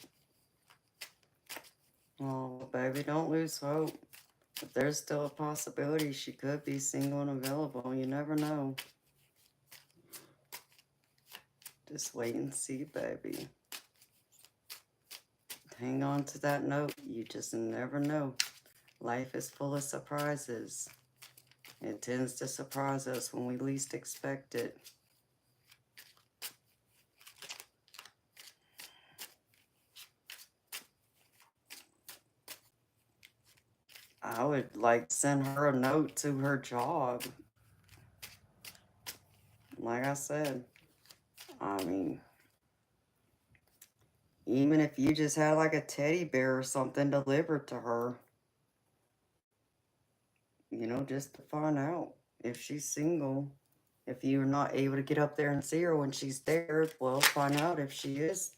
Oh, baby, don't lose hope. If there's still a possibility she could be single and available, you never know. Just wait and see, baby. Hang on to that note. You just never know. Life is full of surprises. It tends to surprise us when we least expect it. I would like send her a note to her job. Like I said, I mean, even if you just had like a teddy bear or something delivered to her, you know, just to find out if she's single. If you're not able to get up there and see her when she's there, well, find out if she is,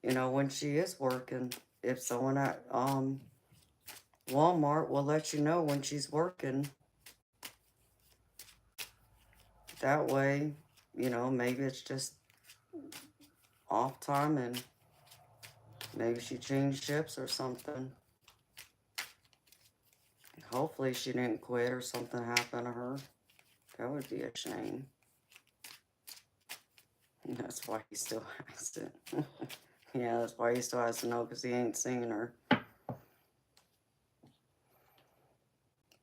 you know, when she is working. If someone at Walmart will let you know when she's working. That way, you know, maybe it's just off time and maybe she changed ships or something. Hopefully she didn't quit or something happened to her. That would be a shame. And that's why he still has it. Yeah, that's why he still has to know, because he ain't seen her.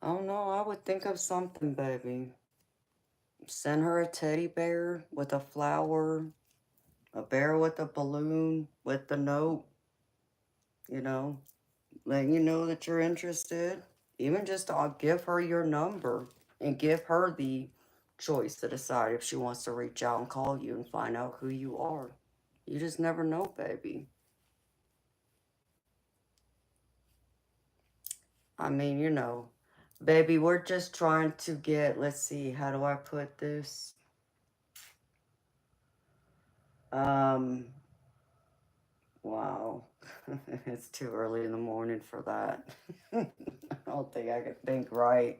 Oh no, I would think of something, baby. Send her a teddy bear with a flower, a bear with a balloon, with the note, you know, letting you know that you're interested. Even just I'll give her your number and give her the choice to decide if she wants to reach out and call you and find out who you are. You just never know, baby. I mean, you know, baby, we're just trying to get, let's see, how do I put this? Um, wow. It's too early in the morning for that. I don't think I could think right.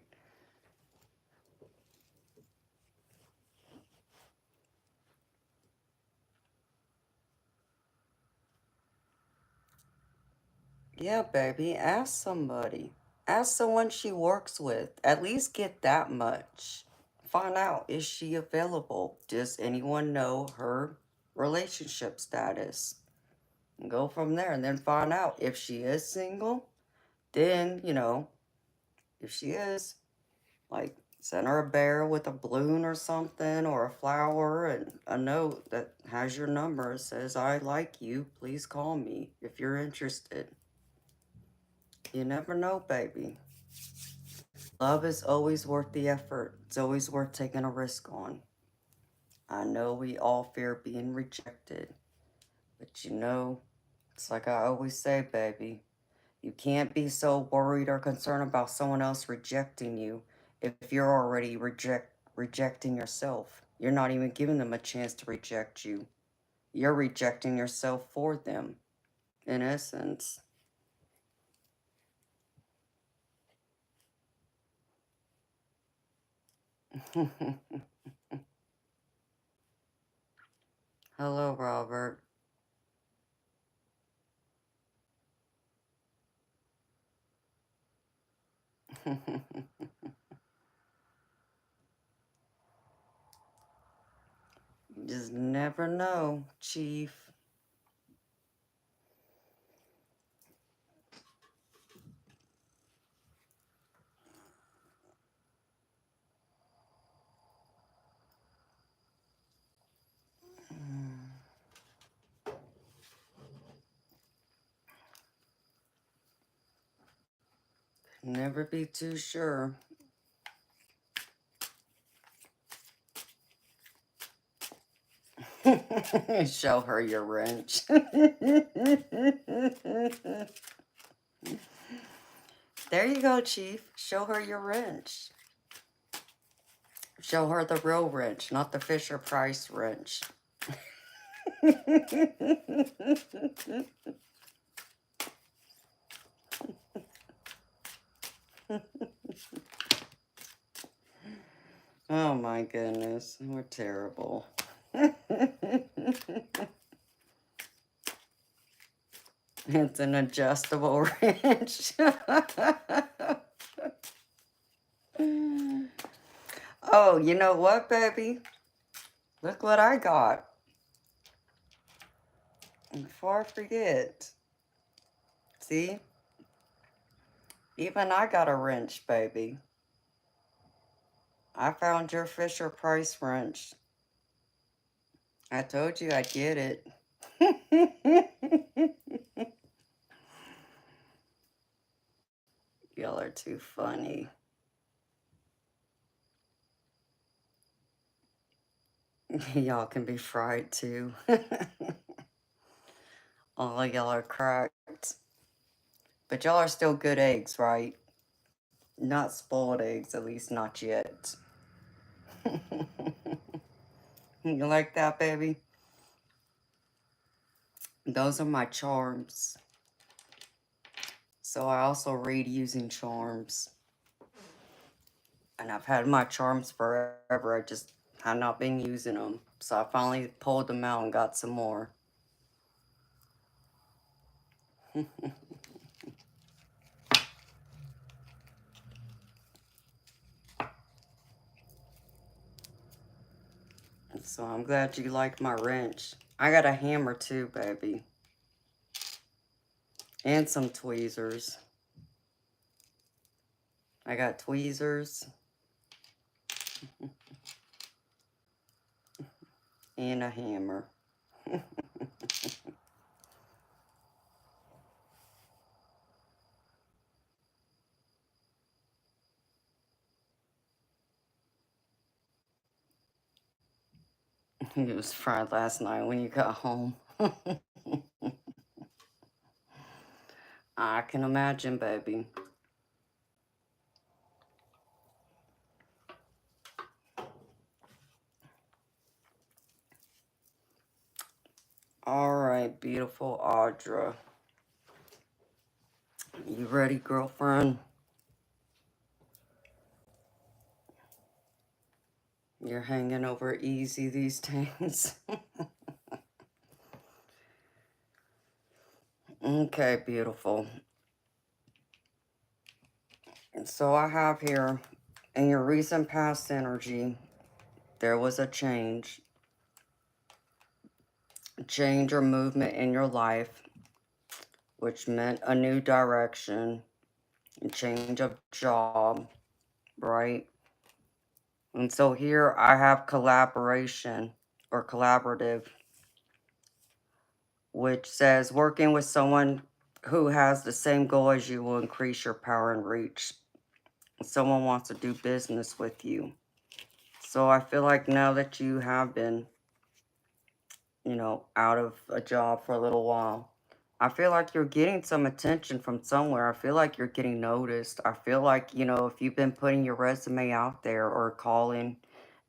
Yeah, baby, ask somebody. Ask someone she works with. At least get that much. Find out, is she available? Does anyone know her relationship status? And go from there and then find out if she is single. Then, you know, if she is, like, send her a bear with a balloon or something, or a flower and a note that has your number. It says, I like you. Please call me if you're interested. You never know, baby. Love is always worth the effort. It's always worth taking a risk on. I know we all fear being rejected, but you know, it's like I always say, baby, you can't be so worried or concerned about someone else rejecting you if you're already rejecting yourself. You're not even giving them a chance to reject you. You're rejecting yourself for them, in essence. Hello, Robert. You just never know, Chief. Never be too sure. Show her your wrench. There you go, Chief. Show her your wrench. Show her the real wrench, not the Fisher Price wrench. Oh my goodness, we're terrible. It's an adjustable wrench. Oh, you know what, baby? Look what I got. Before I forget. See? Even I got a wrench, baby. I found your Fisher Price wrench. I told you I'd get it. Y'all are too funny. Y'all can be fried too. All y'all are cracked. But y'all are still good eggs, right? Not spoiled eggs, at least not yet. You like that, baby? Those are my charms. So I also read using charms. And I've had my charms forever. I just Had not been using them. So I finally pulled them out and got some more. So I'm glad you like my wrench. I got a hammer too, baby. And some tweezers. I got tweezers and a hammer. It was fried last night when you got home. I can imagine, baby. All right, beautiful Audra. You ready, girlfriend? You're hanging over easy these days. Okay, beautiful. And so I have here, in your recent past energy, there was a change or movement in your life, which meant a new direction, a change of job, right? And so here I have collaboration or collaborative, which says working with someone who has the same goal as you will increase your power and reach. Someone wants to do business with you. So I feel like now that you have been, out of a job for a little while, I feel like you're getting some attention from somewhere. I feel like you're getting noticed. I feel like, if you've been putting your resume out there or calling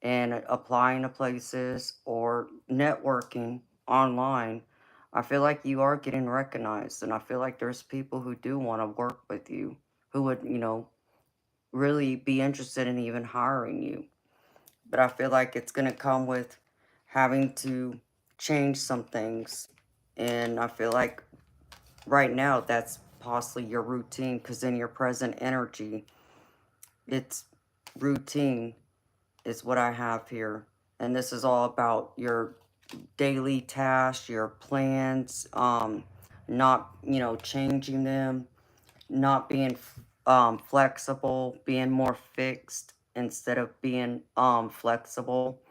and applying to places or networking online, I feel like you are getting recognized. And I feel like there's people who do want to work with you, who would, really be interested in even hiring you. But I feel like it's going to come with having to change some things. And I feel like right now that's possibly your routine, because in your present energy, it's routine is what I have here. And this is all about your daily tasks, your plans, not, changing them, not being flexible, being more fixed instead of being flexible.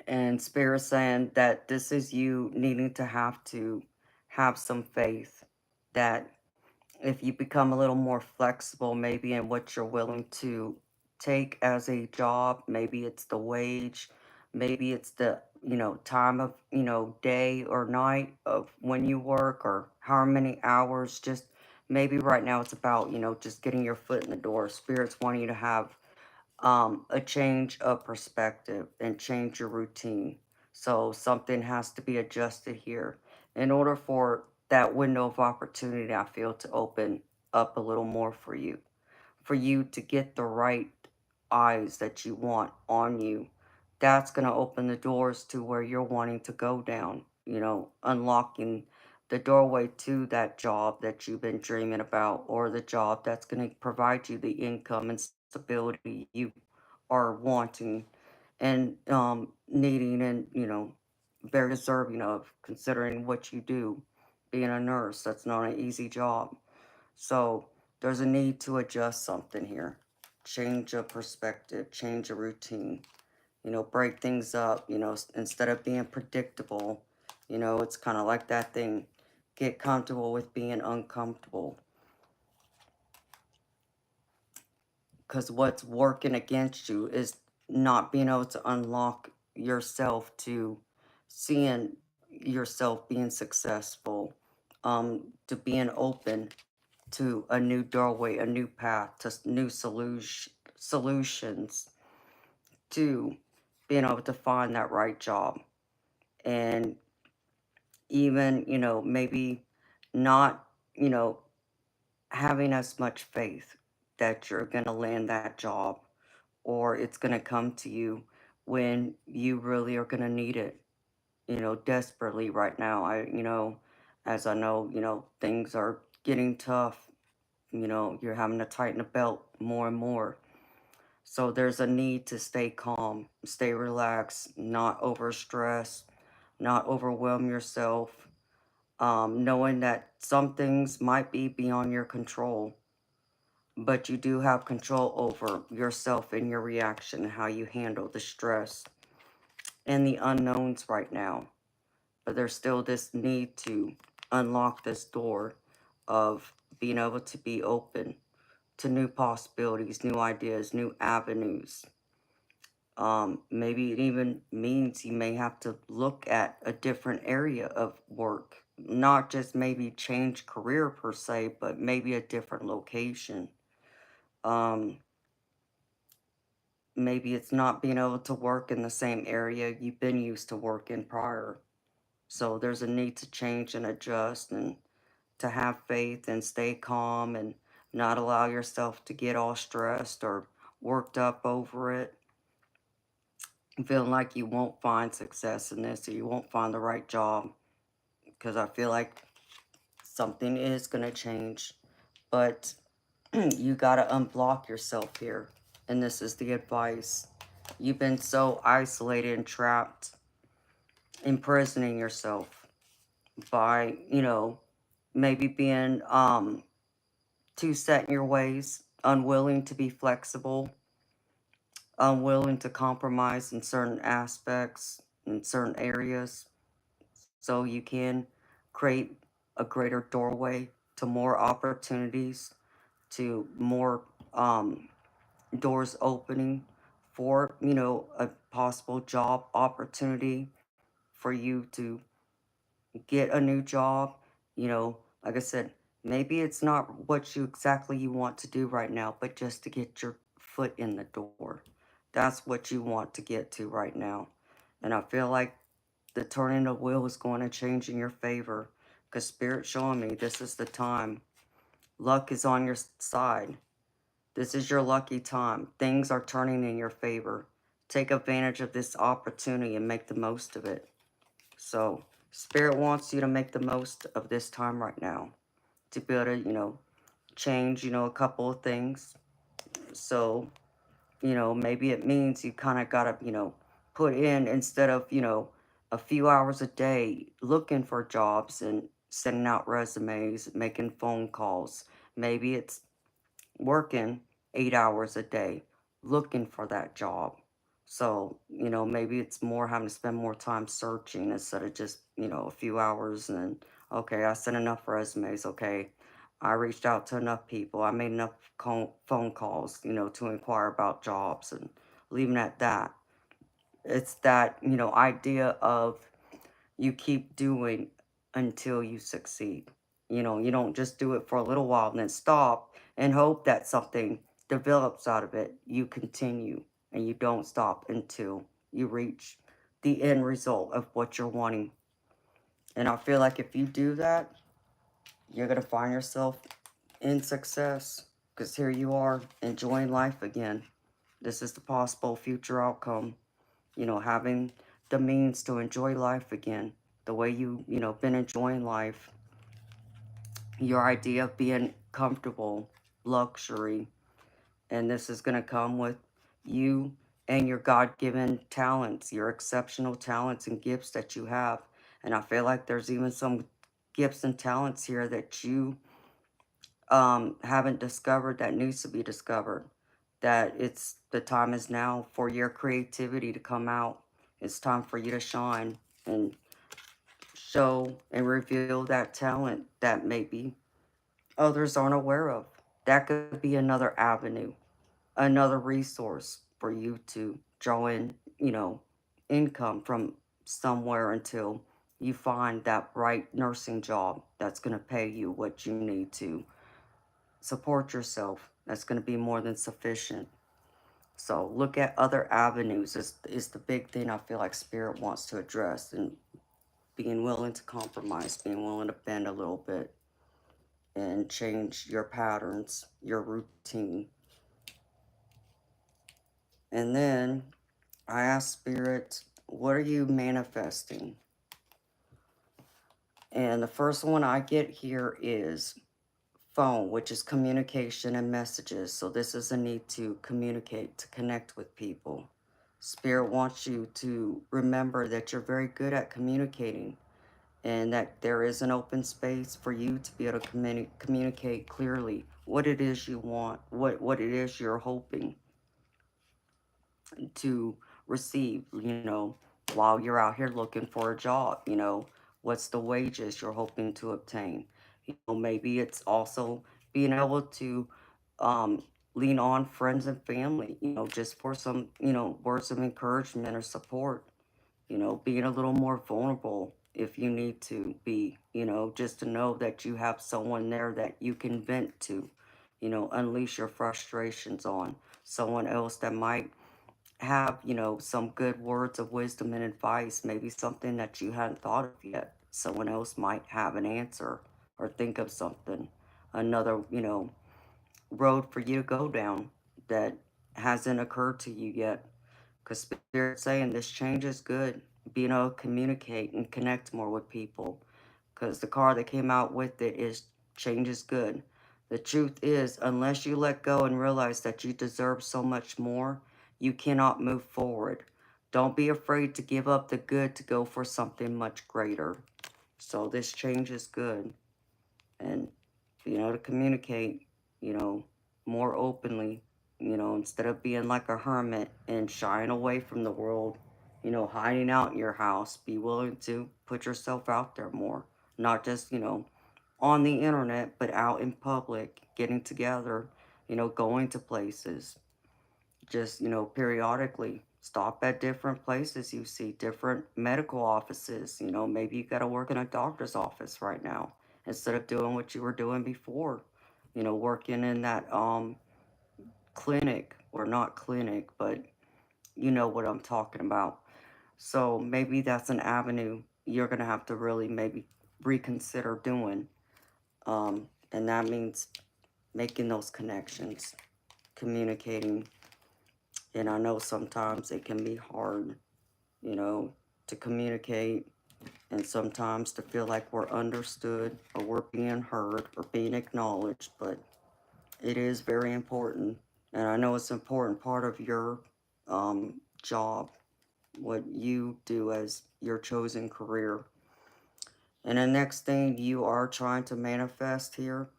And Spirit saying that this is you needing to have some faith that if you become a little more flexible, maybe in what you're willing to take as a job, maybe it's the wage, maybe it's the, time of, day or night of when you work or how many hours, just maybe right now it's about, just getting your foot in the door. Spirit's wanting you to have a change of perspective and change your routine. So something has to be adjusted here in order for that window of opportunity, I feel, to open up a little more for you to get the right eyes that you want on you. That's going to open the doors to where you're wanting to go down, unlocking the doorway to that job that you've been dreaming about, or the job that's going to provide you the income and stability you are wanting and needing, and very deserving of, considering what you do. Being a nurse, that's not an easy job. So there's a need to adjust something here, change a perspective, change a routine, break things up, instead of being predictable. It's kind of like that thing, get comfortable with being uncomfortable. Because what's working against you is not being able to unlock yourself to seeing yourself being successful, to being open to a new doorway, a new path, to new solutions, to being able to find that right job. And even, maybe not, having as much faith that you're going to land that job, or it's going to come to you when you really are going to need it, desperately right now. As I know, things are getting tough. You're having to tighten the belt more and more. So there's a need to stay calm, stay relaxed, not overstress, not overwhelm yourself, knowing that some things might be beyond your control, but you do have control over yourself and your reaction and how you handle the stress and the unknowns right now. But there's still this need to unlock this door of being able to be open to new possibilities, new ideas, new avenues. Maybe it even means you may have to look at a different area of work, not just maybe change career per se, but maybe a different location. Um, Maybe it's not being able to work in the same area you've been used to working prior. So there's a need to change and adjust and to have faith and stay calm and not allow yourself to get all stressed or worked up over it, feeling like you won't find success in this or you won't find the right job, because I feel like something is going to change. But you got to unblock yourself here. And this is the advice. You've been so isolated and trapped, imprisoning yourself by, maybe being too set in your ways, unwilling to be flexible, unwilling to compromise in certain aspects, in certain areas, so you can create a greater doorway to more opportunities, to more doors opening for, a possible job opportunity for you to get a new job. Like I said, maybe it's not what you want to do right now, but just to get your foot in the door. That's what you want to get to right now. And I feel like the turning of the wheel is going to change in your favor, because Spirit's showing me this is the time. Luck is on your side. This is your lucky time. Things are turning in your favor. Take advantage of this opportunity and make the most of it. So, Spirit wants you to make the most of this time right now to be able to, change, a couple of things. So, maybe it means you kind of got to, put in, instead of, a few hours a day looking for jobs and sending out resumes, making phone calls. Maybe it's working 8 hours a day looking for that job. So, maybe it's more having to spend more time searching instead of just, a few hours and then, okay, I sent enough resumes. Okay, I reached out to enough people. I made enough phone calls, to inquire about jobs and leaving at that. It's that, idea of you keep doing until you succeed. You don't just do it for a little while and then stop and hope that something develops out of it. You continue and you don't stop until you reach the end result of what you're wanting. And I feel like if you do that, you're going to find yourself in success, because here you are enjoying life again. This is the possible future outcome, having the means to enjoy life again, the way been enjoying life. Your idea of being comfortable, luxury, and this is going to come with you and your God-given talents, your exceptional talents and gifts that you have. And I feel like there's even some gifts and talents here that you haven't discovered that needs to be discovered. That it's the time is now for your creativity to come out. It's time for you to shine and show and reveal that talent that maybe others aren't aware of. That could be another avenue, another resource for you to draw in, income from somewhere until you find that right nursing job that's going to pay you what you need to support yourself. That's going to be more than sufficient. So look at other avenues is the big thing I feel like Spirit wants to address, and being willing to compromise, being willing to bend a little bit and change your patterns, your routine. And then I asked Spirit, what are you manifesting? And the first one I get here is phone, which is communication and messages. So this is a need to communicate, to connect with people. Spirit wants you to remember that you're very good at communicating, and that there is an open space for you to be able to communicate clearly what it is you want, what it is you're hoping to receive, while you're out here looking for a job. What's the wages you're hoping to obtain. Maybe it's also being able to um, lean on friends and family, just for some, words of encouragement or support. Being a little more vulnerable if you need to be, just to know that you have someone there that you can vent to, unleash your frustrations on. Someone else that might have, some good words of wisdom and advice, maybe something that you hadn't thought of yet. Someone else might have an answer or think of something, another, road for you to go down that hasn't occurred to you yet. Because Spirit's saying this change is good. Being able to communicate and connect more with people. Because the card that came out with it is change is good. The truth is, unless you let go and realize that you deserve so much more, you cannot move forward. Don't be afraid to give up the good to go for something much greater. So this change is good. And to communicate, more openly, instead of being like a hermit and shying away from the world, hiding out in your house, be willing to put yourself out there more. Not just, on the internet, but out in public, getting together, going to places. Just, periodically stop at different places you see, different medical offices. Maybe you got to work in a doctor's office right now instead of doing what you were doing before. Working in that clinic, or not clinic, but you know what I'm talking about. So maybe that's an avenue you're going to have to really maybe reconsider doing. And that means making those connections, communicating. And I know sometimes it can be hard, to communicate, and sometimes to feel like we're understood or we're being heard or being acknowledged, but it is very important. And I know it's an important part of your job, what you do as your chosen career. And the next thing you are trying to manifest here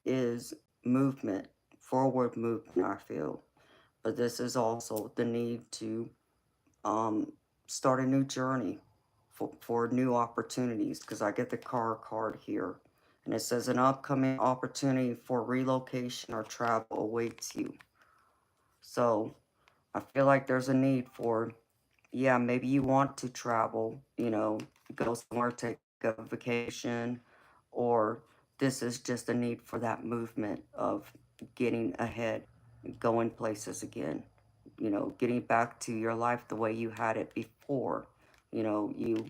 is movement, forward movement, I feel. But this is also the need to um, start a new journey for new opportunities, because I get the car card here. And it says an upcoming opportunity for relocation or travel awaits you. So I feel like there's a need for, yeah, maybe you want to travel, go somewhere, take a vacation, or this is just a need for that movement of getting ahead, going places again, getting back to your life the way you had it before. You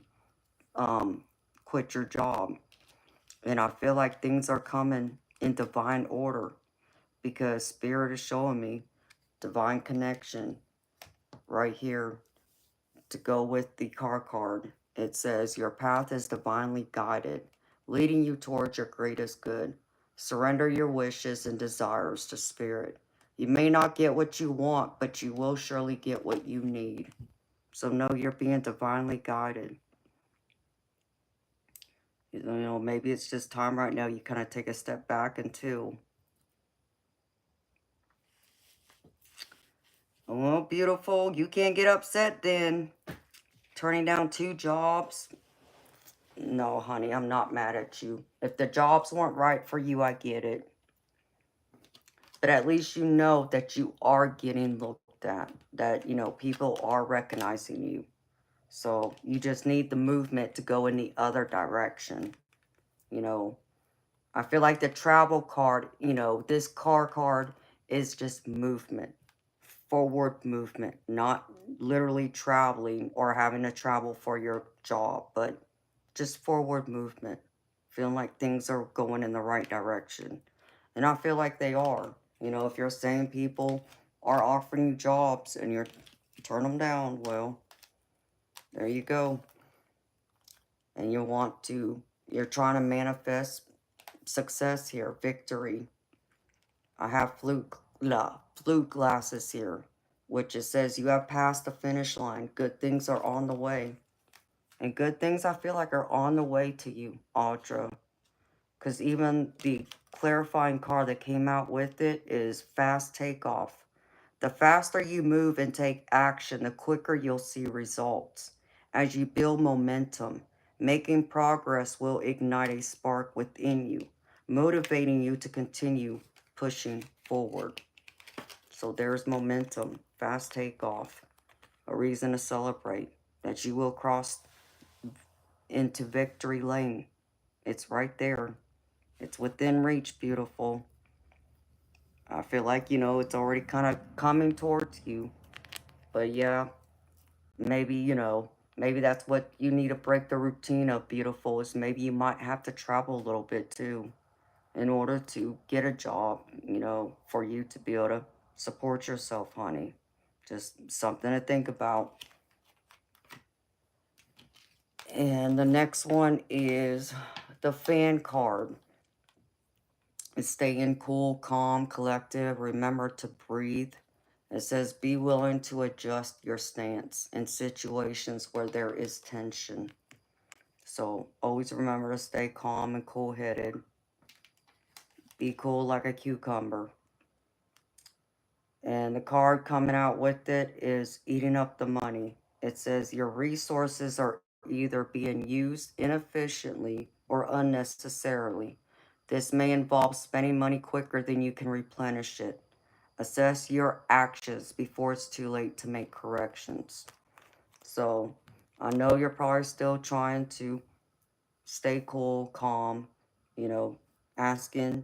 quit your job. And I feel like things are coming in divine order, because Spirit is showing me divine connection right here to go with the car card. It says, your path is divinely guided, leading you towards your greatest good. Surrender your wishes and desires to Spirit. You may not get what you want, but you will surely get what you need. So know you're being divinely guided. Maybe it's just time right now you kind of take a step back into, oh, beautiful. You can't get upset then. Turning down 2 jobs. No, honey, I'm not mad at you. If the jobs weren't right for you, I get it. But at least you know that you are getting looked at. That, people are recognizing you. So you just need the movement to go in the other direction. I feel like the travel card, this car card is just movement. Forward movement. Not literally traveling or having to travel for your job, but just forward movement, feeling like things are going in the right direction. And I feel like they are. If you're saying people are offering you jobs and you turn them down, well, there you go. And you're trying to manifest success here, victory. I have flute glasses here, which it says you have passed the finish line. Good things are on the way. And good things I feel like are on the way to you, Audra. Because even the clarifying card that came out with it is fast takeoff. The faster you move and take action, the quicker you'll see results. As you build momentum, making progress will ignite a spark within you, motivating you to continue pushing forward. So there's momentum, fast takeoff, a reason to celebrate that you will cross into victory lane. It's right there. It's within reach, beautiful. I feel like, it's already kind of coming towards you. But yeah, maybe, maybe that's what you need to break the routine of, beautiful, is maybe you might have to travel a little bit too in order to get a job, for you to be able to support yourself, honey. Just something to think about. And the next one is the fan card. It's staying cool, calm, collective. Remember to breathe. It says, be willing to adjust your stance in situations where there is tension. So always remember to stay calm and cool-headed. Be cool like a cucumber. And the card coming out with it is eating up the money. It says your resources are either being used inefficiently or unnecessarily. This may involve spending money quicker than you can replenish it. Assess your actions before it's too late to make corrections. So I know you're probably still trying to stay cool, calm, asking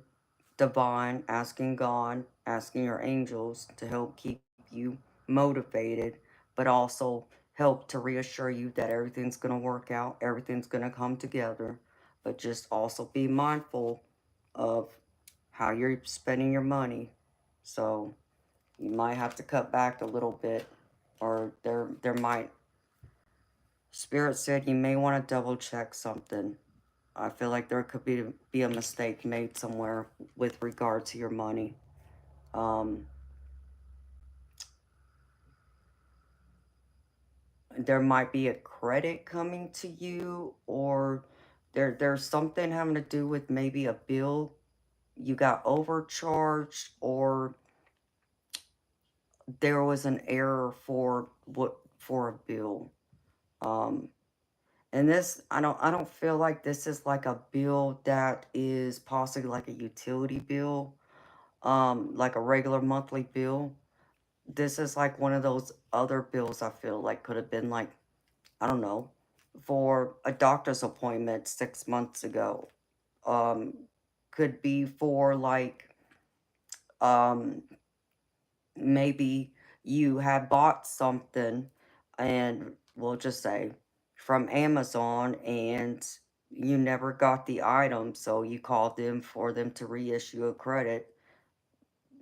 divine, asking God, asking your angels to help keep you motivated, but also help to reassure you that everything's going to work out, everything's going to come together. But just also be mindful of how you're spending your money. So you might have to cut back a little bit, or there might, Spirit said you may want to double check something. I feel like there could be a mistake made somewhere with regard to your money. Um, there might be a credit coming to you, or there's something having to do with maybe a bill you got overcharged, or there was an error for a bill. Um, and this, I don't feel like this is like a bill that is possibly like a utility bill, like a regular monthly bill. This is like one of those other bills I feel like could have been like, I don't know, for a doctor's appointment 6 months ago. Um, could be for like, um, maybe you had bought something, and we'll just say from Amazon, and you never got the item, so you called them for them to reissue a credit,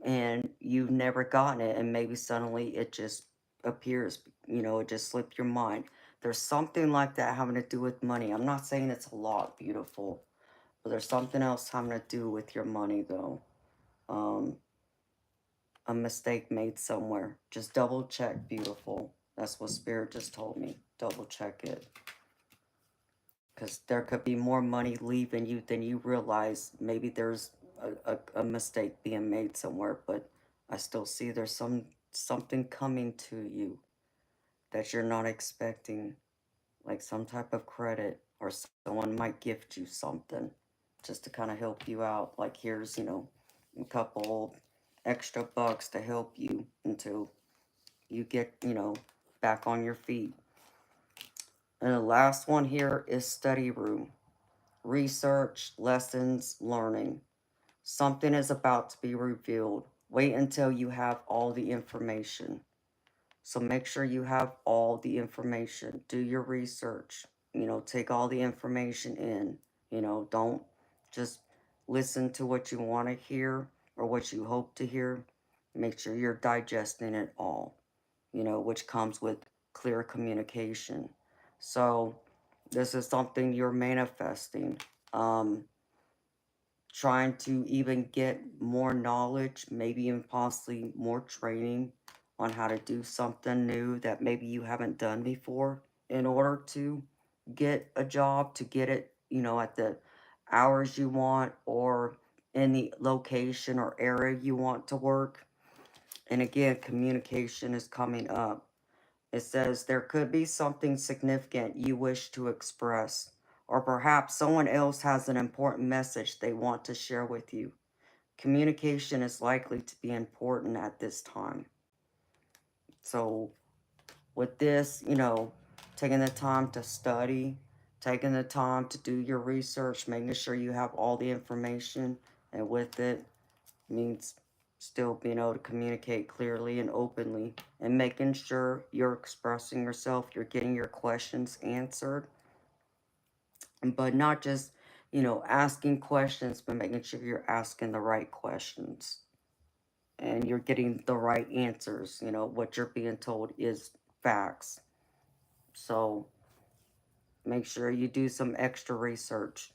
and you've never gotten it, and maybe suddenly it just appears, it just slipped your mind. There's something like that having to do with money. I'm not saying it's a lot, beautiful, but there's something else having to do with your money, though. Um, a mistake made somewhere. Just double check, beautiful. That's what Spirit just told me. Double check it. Because there could be more money leaving you than you realize. Maybe there's a mistake being made somewhere, but I still see there's something coming to you that you're not expecting, like some type of credit, or someone might gift you something just to kind of help you out. Like, here's, a couple extra bucks to help you until you get, back on your feet. And the last one here is study room. Research, lessons, learning. Something is about to be revealed. Wait until you have all the information. So make sure you have all the information. Do your research. Take all the information in. Don't just listen to what you want to hear or what you hope to hear. Make sure you're digesting it all, which comes with clear communication. So, this is something you're manifesting. Um, Trying to even get more knowledge, maybe even possibly more training on how to do something new that maybe you haven't done before in order to get a job, to get it, at the hours you want or in the location or area you want to work. And again, communication is coming up. It says there could be something significant you wish to express, or perhaps someone else has an important message they want to share with you. Communication is likely to be important at this time. So, with this, taking the time to study, taking the time to do your research, making sure you have all the information, and with it means still being able to communicate clearly and openly and making sure you're expressing yourself, you're getting your questions answered, but not just, asking questions, but making sure you're asking the right questions and you're getting the right answers. What you're being told is facts. So make sure you do some extra research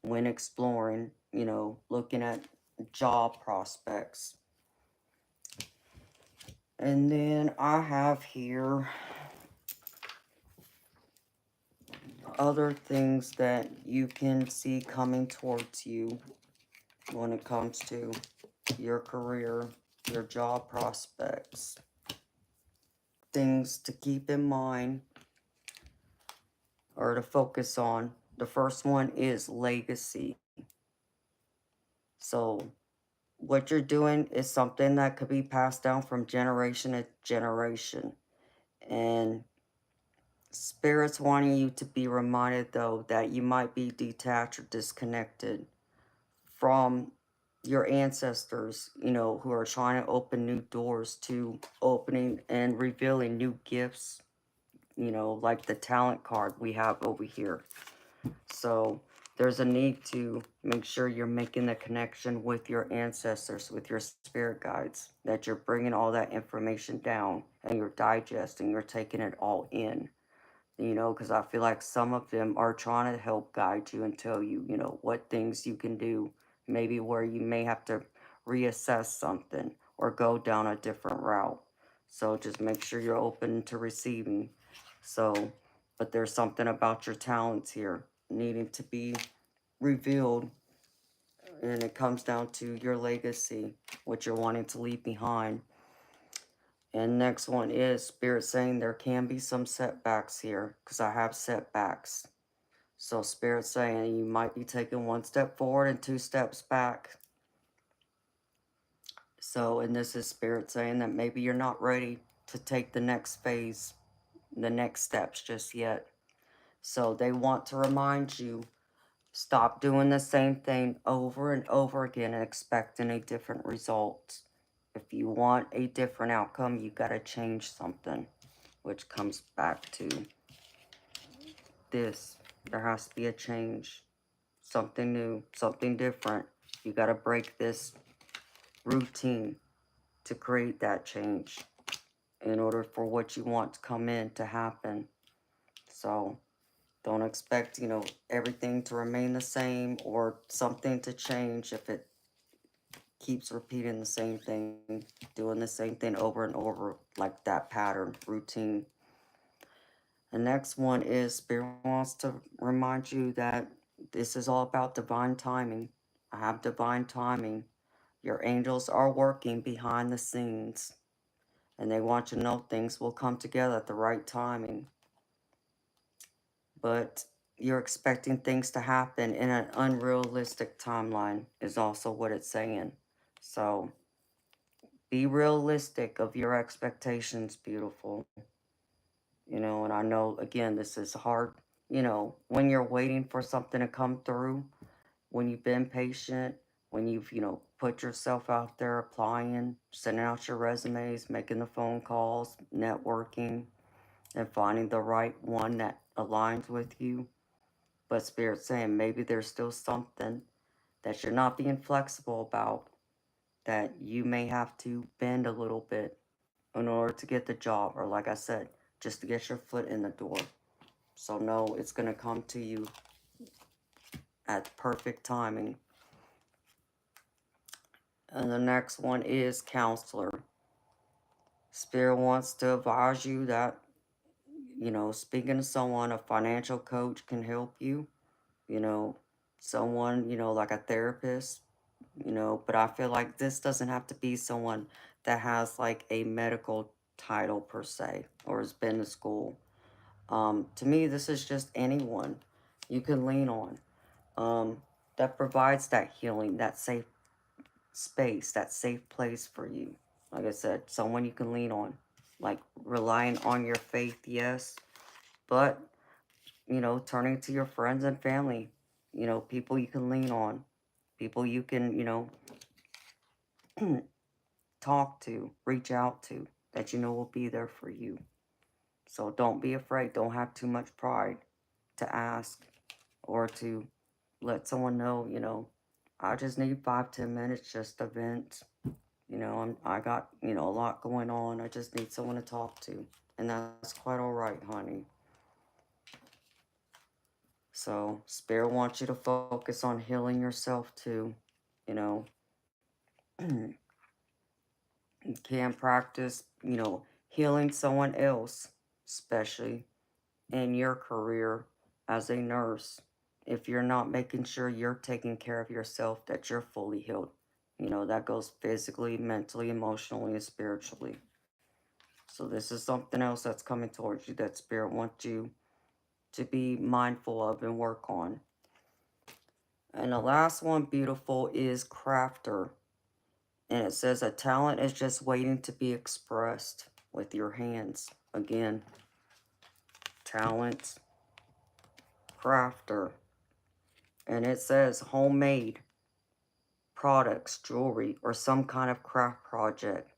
when exploring, looking at job prospects. And then I have here other things that you can see coming towards you when it comes to your career, your job prospects. Things to keep in mind or to focus on. The first one is legacy. So, what you're doing is something that could be passed down from generation to generation. And Spirit's wanting you to be reminded, though, that you might be detached or disconnected from your ancestors, who are trying to open new doors to opening and revealing new gifts, like the talent card we have over here. So there's a need to make sure you're making the connection with your ancestors, with your spirit guides, that you're bringing all that information down and you're digesting, you're taking it all in. Because I feel like some of them are trying to help guide you and tell you, what things you can do, maybe where you may have to reassess something or go down a different route. So just make sure you're open to receiving. So, but there's something about your talents here needing to be revealed, and it comes down to your legacy, what you're wanting to leave behind. And next one is Spirit saying there can be some setbacks here, because I have setbacks. So Spirit saying you might be taking one step forward and two steps back. So, and this is Spirit saying that maybe you're not ready to take the next phase, the next steps just yet. So they want to remind you, stop doing the same thing over and over again and expecting a different result. If you want a different outcome, you got to change something, which comes back to this. There has to be a change, something new, something different. You got to break this routine to create that change in order for what you want to come in to happen. So don't expect, everything to remain the same or something to change if it keeps repeating the same thing, doing the same thing over and over, like that pattern, routine. The next one is Spirit wants to remind you that this is all about divine timing. I have divine timing. Your angels are working behind the scenes, and they want you to know things will come together at the right timing. But you're expecting things to happen in an unrealistic timeline is also what it's saying. So be realistic of your expectations, beautiful. And I know, again, this is hard, when you're waiting for something to come through, when you've been patient, when you've, put yourself out there applying, sending out your resumes, making the phone calls, networking, and finding the right one that aligns with you. But Spirit's saying maybe there's still something that you're not being flexible about. that you may have to bend a little bit in order to get the job, or like I said, just to get your foot in the door. So know it's going to come to you at perfect timing. And the next one is counselor. Spirit wants to advise you that, speaking to someone, a financial coach can help you, you know, someone, like a therapist, but I feel like this doesn't have to be someone that has like a medical title per se or has been to school. To me, this is just anyone you can lean on, that provides that healing, that safe space, that safe place for you. Like I said, someone you can lean on, like relying on your faith, yes, but, turning to your friends and family, people you can lean on, people you can, talk to, reach out to, that you know will be there for you. So don't be afraid. Don't have too much pride to ask or to let someone know, I just need 5-10 minutes just to vent. I got, a lot going on. I just need someone to talk to. And that's quite all right, honey. So Spirit wants you to focus on healing yourself too. You know, you can practice, healing someone else, especially in your career as a nurse. If you're not making sure you're taking care of yourself, that you're fully healed. That goes physically, mentally, emotionally, and spiritually. So this is something else that's coming towards you that Spirit wants you to be mindful of and work on. And the last one, beautiful, is crafter. And it says a talent is just waiting to be expressed with your hands. Again, talent, crafter. And it says homemade products, jewelry, or some kind of craft project.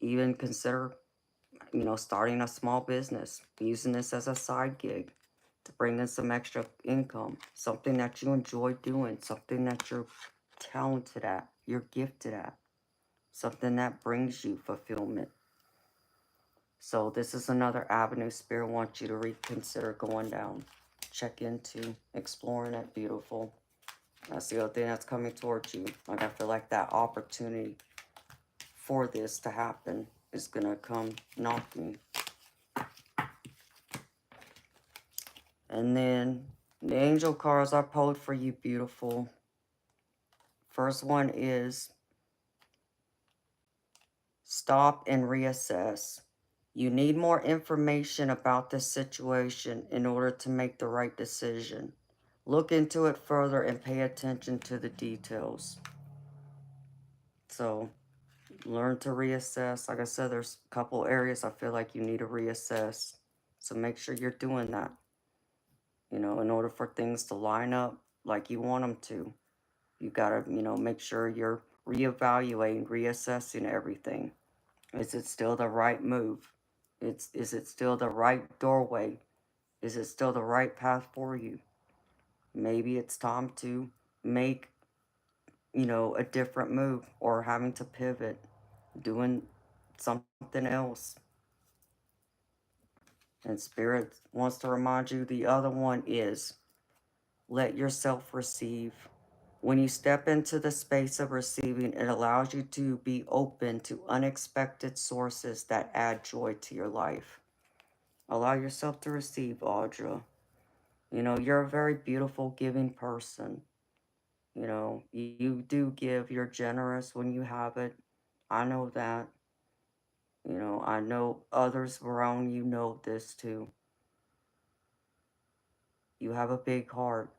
Even consider, starting a small business, using this as a side gig to bring in some extra income, something that you enjoy doing, something that you're talented at, you're gifted at, something that brings you fulfillment. So this is another avenue Spirit wants you to reconsider going down. Check into exploring it, beautiful. That's the other thing that's coming towards you. Like I feel like that opportunity for this to happen is gonna come knocking. And then the angel cards I pulled for you, beautiful. First one is stop and reassess. You need more information about this situation in order to make the right decision. Look into it further and pay attention to the details. So, learn to reassess. Like I said, there's a couple areas I feel like you need to reassess. So make sure you're doing that, in order for things to line up like you want them to. You gotta, make sure you're reevaluating, reassessing everything. Is it still the right move? Is it still the right doorway? Is it still the right path for you? Maybe it's time to make, a different move or having to pivot, doing something else. And Spirit wants to remind you the other one is let yourself receive. When you step into the space of receiving, it allows you to be open to unexpected sources that add joy to your life. Allow yourself to receive, Audra. You're a very beautiful, giving person. You do give, you're generous when you have it. I know that. I know others around you know this too. You have a big heart,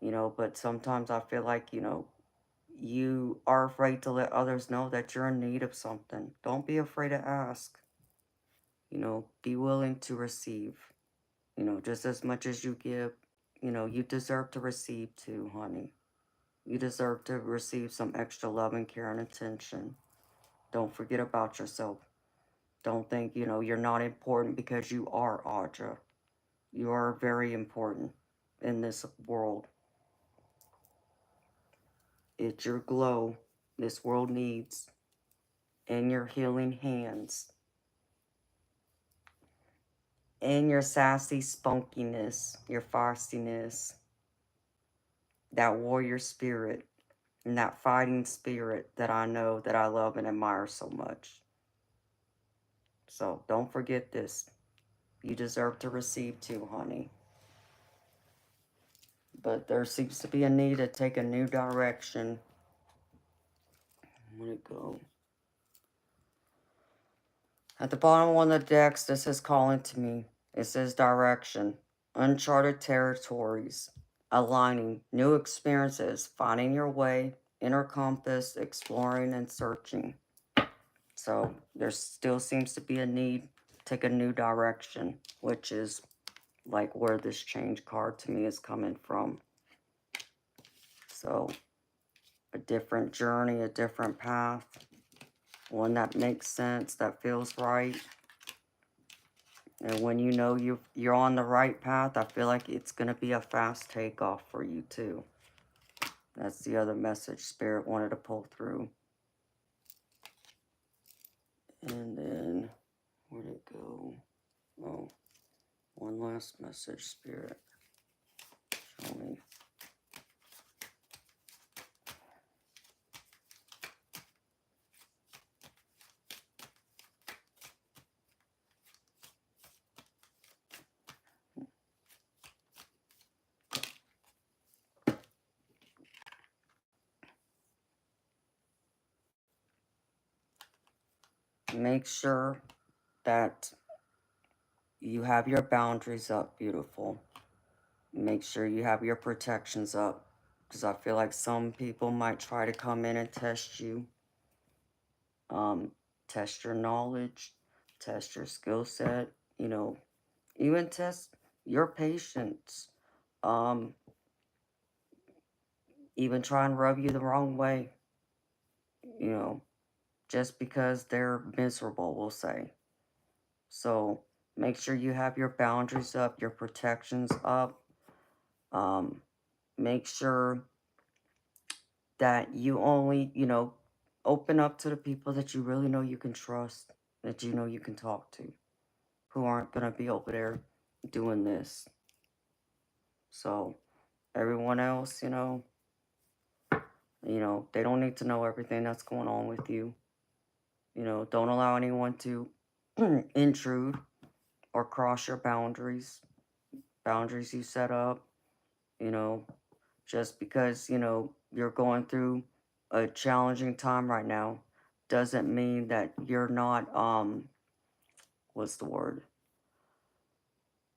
but sometimes I feel like, you are afraid to let others know that you're in need of something. Don't be afraid to ask. Be willing to receive. Just as much as you give, you deserve to receive too, honey. You deserve to receive some extra love and care and attention. Don't forget about yourself. Don't think, you're not important, because you are, Audra. You are very important in this world. It's your glow. this world needs in your healing hands, in your sassy spunkiness, your feistiness, that warrior spirit, and that fighting spirit that I know that I love and admire so much. So don't forget this. You deserve to receive too, honey. But there seems to be a need to take a new direction. Where'd it go? At the bottom of one of the decks, this is calling to me. It says direction, uncharted territories, aligning, new experiences, finding your way, inner compass, exploring and searching. So there still seems to be a need to take a new direction, which is like where this change card to me is coming from. So a different journey, a different path, one that makes sense, that feels right. And when you know you're on the right path, I feel like it's going to be a fast takeoff for you too. That's the other message Spirit wanted to pull through. And then, where'd it go? Oh, one last message, Spirit. Show me. Make sure that you have your boundaries up, beautiful. Make sure you have your protections up, because I feel like some people might try to come in and test you. Test your knowledge, test your skill set, you know, even test your patience. Even try and rub you the wrong way, you know, just because they're miserable, we'll say. So make sure you have your boundaries up, your protections up. Make sure that you only, you know, open up to the people that you really know you can trust, that you know you can talk to, who aren't going to be over there doing this. So everyone else, you know, they don't need to know everything that's going on with you. You know, don't allow anyone to intrude or cross your boundaries you set up. You know, just because, you know, you're going through a challenging time right now doesn't mean that you're not, what's the word?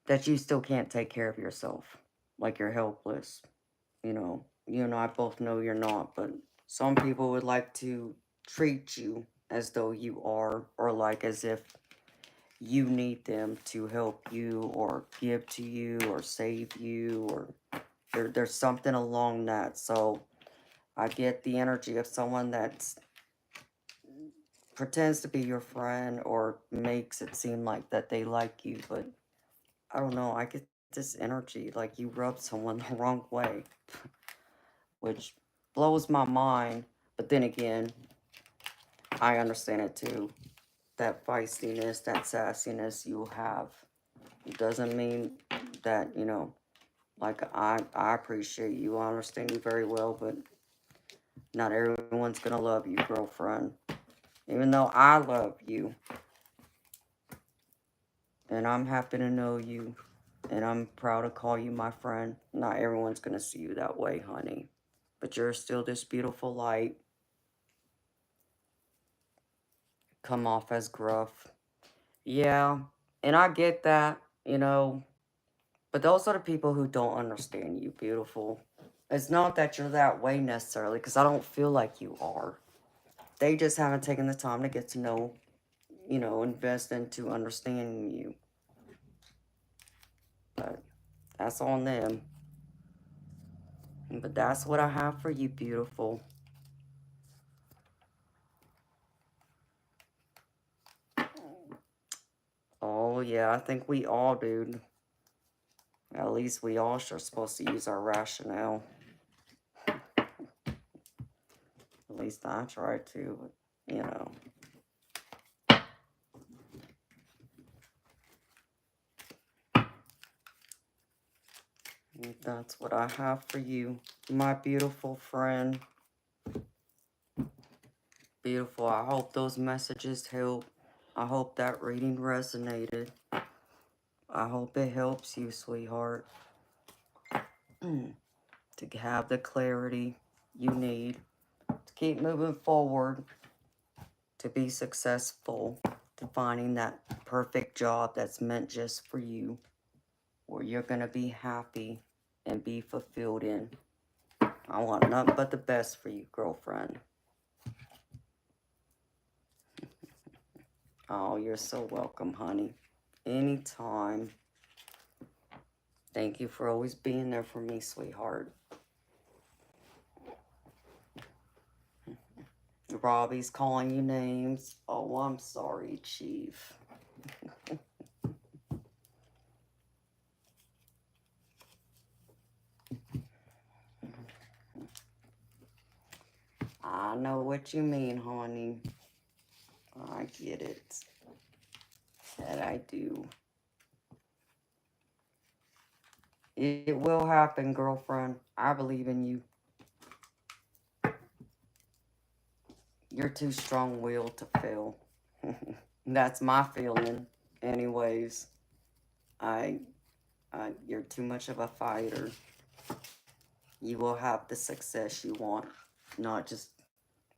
That you still can't take care of yourself. Like you're helpless. You and I both know you're not, but some people would like to treat you as though you are, or like as if you need them to help you or give to you or save you, or there's something along that. So I get the energy of someone that pretends to be your friend or makes it seem like that they like you, but I don't know, I get this energy like you rub someone the wrong way, which blows my mind. But then again, I understand it too. That feistiness, that sassiness you have, it doesn't mean that, you know, like I appreciate you, I understand you very well, but not everyone's gonna love you, girlfriend. Even though I love you, and I'm happy to know you, and I'm proud to call you my friend, not everyone's gonna see you that way, honey. But you're still this beautiful light. Come off as gruff. Yeah, and I get that, you know, but those are the people who don't understand you, beautiful. It's not that you're that way necessarily, because I don't feel like you are. They just haven't taken the time to get to know, you know, invest into understanding you. But that's on them. But that's what I have for you, beautiful. Oh, yeah, I think we all do. At least we all are supposed to use our rationale. At least I try to, but, you know. And that's what I have for you, my beautiful friend. Beautiful. I hope those messages help. I hope that reading resonated. I hope it helps you, sweetheart, to have the clarity you need to keep moving forward, to be successful, to finding that perfect job that's meant just for you, where you're going to be happy and be fulfilled in. I want nothing but the best for you, girlfriend. Oh, you're so welcome, honey. Anytime. Thank you for always being there for me, sweetheart. Robbie's calling you names. Oh, I'm sorry, Chief. I know what you mean, honey. I get it. That I do. It will happen, girlfriend. I believe in you. You're too strong-willed to fail. That's my feeling. Anyways, you're too much of a fighter. You will have the success you want. Not just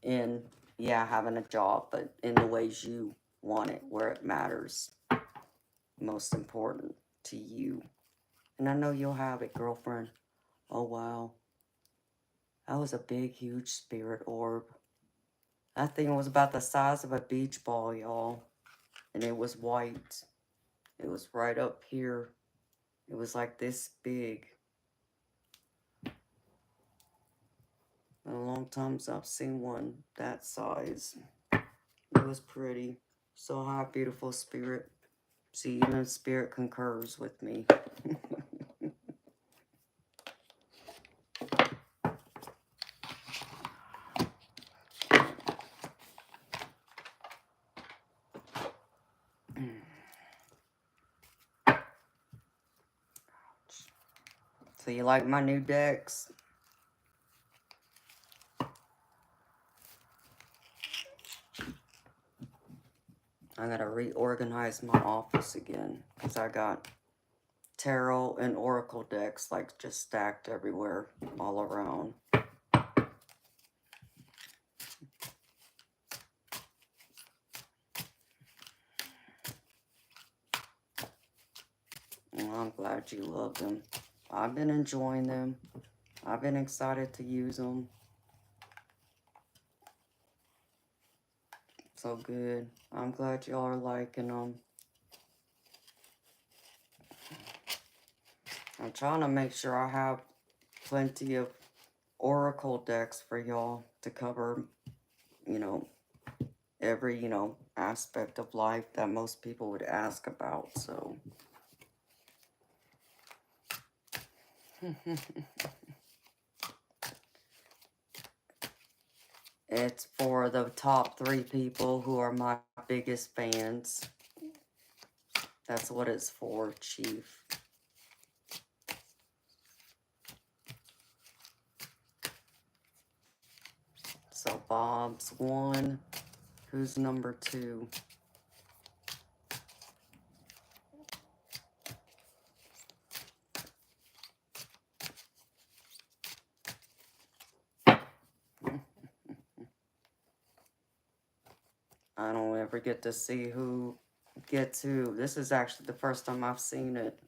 in, having a job, but in the ways you want it, where it matters. Most important to you. And I know you'll have it, girlfriend. Oh, wow. That was a big, huge spirit orb. That thing was about the size of a beach ball, y'all. And it was white. It was right up here. It was like this big. In a long time I've seen one that size. It was pretty. So hi, beautiful spirit. See, even spirit concurs with me. So you like my new decks? I gotta reorganize my office again, because I got tarot and oracle decks like just stacked everywhere, all around. Well, I'm glad you love them. I've been enjoying them. I've been excited to use them. So good. I'm glad y'all are liking them. I'm trying to make sure I have plenty of oracle decks for y'all to cover, every, aspect of life that most people would ask about, so. It's for the top 3 people who are my biggest fans. That's what it's for, Chief. So Bob's 1. Who's number 2? I don't ever get to see who gets who. This is actually the first time I've seen it.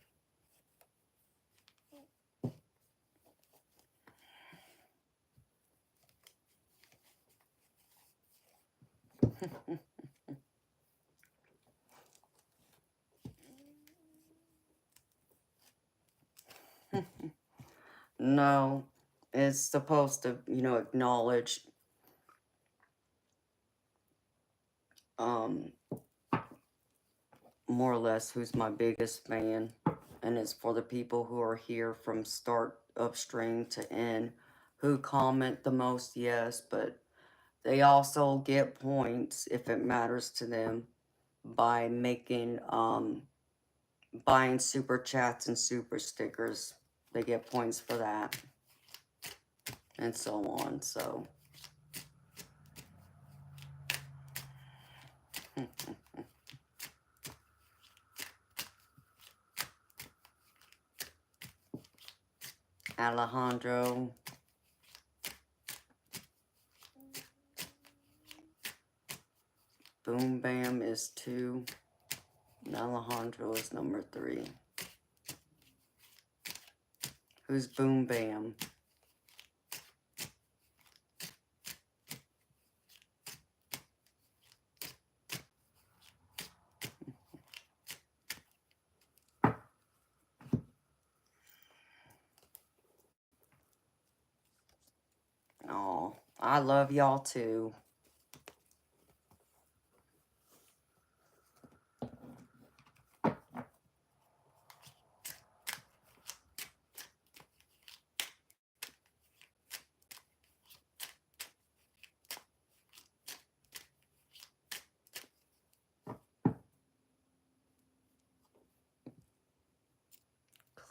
No, it's supposed to, acknowledge more or less who's my biggest fan. And it's for the people who are here from start of stream to end, who comment the most, yes, but They also get points if it matters to them by making buying super chats and super stickers. They get points for that, and so on. So Alejandro, Boom Bam is 2, and Alejandro is number 3. Who's Boom Bam? Oh, I love y'all too.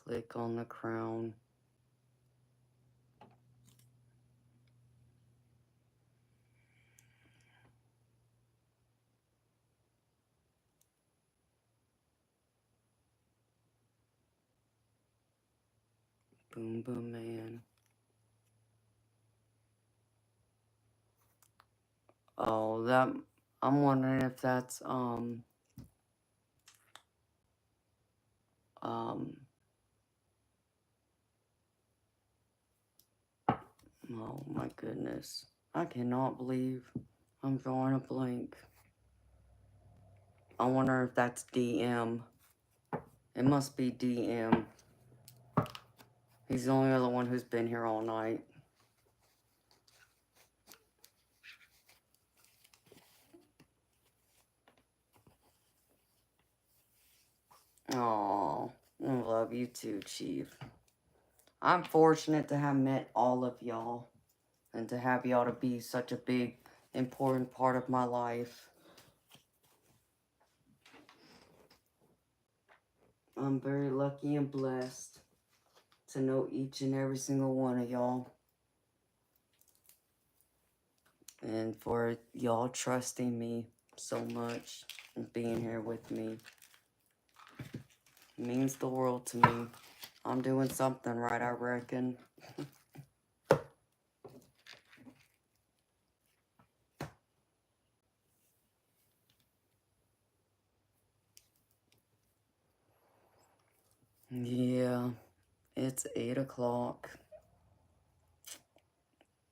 Click on the crown. Boom Boom Man. Oh, that, I'm wondering if that's oh my goodness. I cannot believe I'm drawing a blank. I wonder if that's DM. It must be DM. He's the only other one who's been here all night. Oh, I love you too, Chief. I'm fortunate to have met all of y'all and to have y'all to be such a big, important part of my life. I'm very lucky and blessed to know each and every single one of y'all. And for y'all trusting me so much and being here with me. It means the world to me. I'm doing something right, I reckon. Yeah, it's 8 o'clock.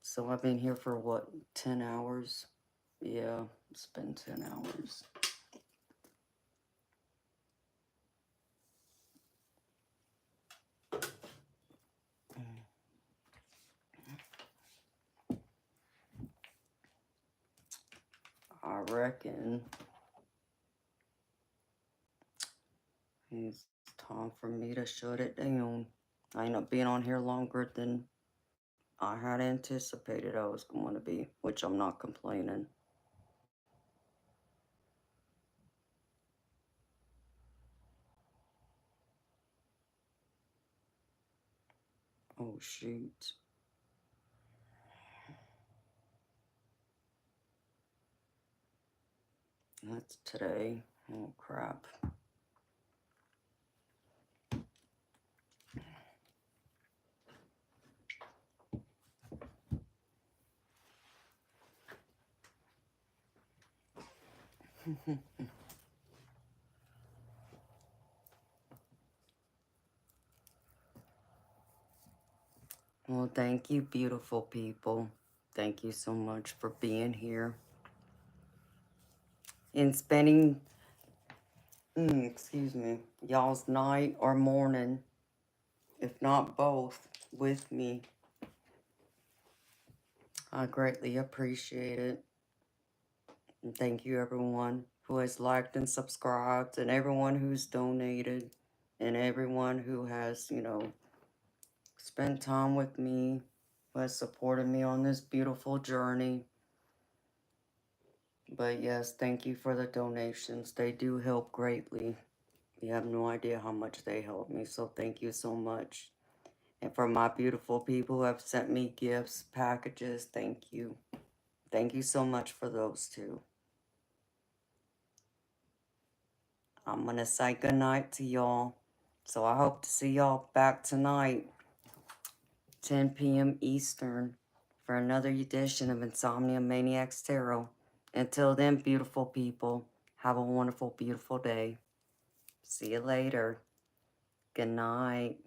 So I've been here for what, 10 hours? Yeah, it's been 10 hours. I reckon it's time for me to shut it down. I end up being on here longer than I had anticipated I was going to be, which I'm not complaining. Oh, shoot. That's today. Oh, crap. Well, thank you, beautiful people. Thank you so much for being here and spending, excuse me, y'all's night or morning, if not both, with me. I greatly appreciate it. And thank you, everyone who has liked and subscribed, and everyone who's donated, and everyone who has, spent time with me, who has supported me on this beautiful journey. But yes, thank you for the donations. They do help greatly. You have no idea how much they help me, so thank you so much. And for my beautiful people who have sent me gifts, packages, thank you. Thank you so much for those too. I'm going to say goodnight to y'all. So I hope to see y'all back tonight, 10 p.m. Eastern, for another edition of Insomnia Maniacs Tarot. Until then, beautiful people, have a wonderful, beautiful day. See you later. Good night.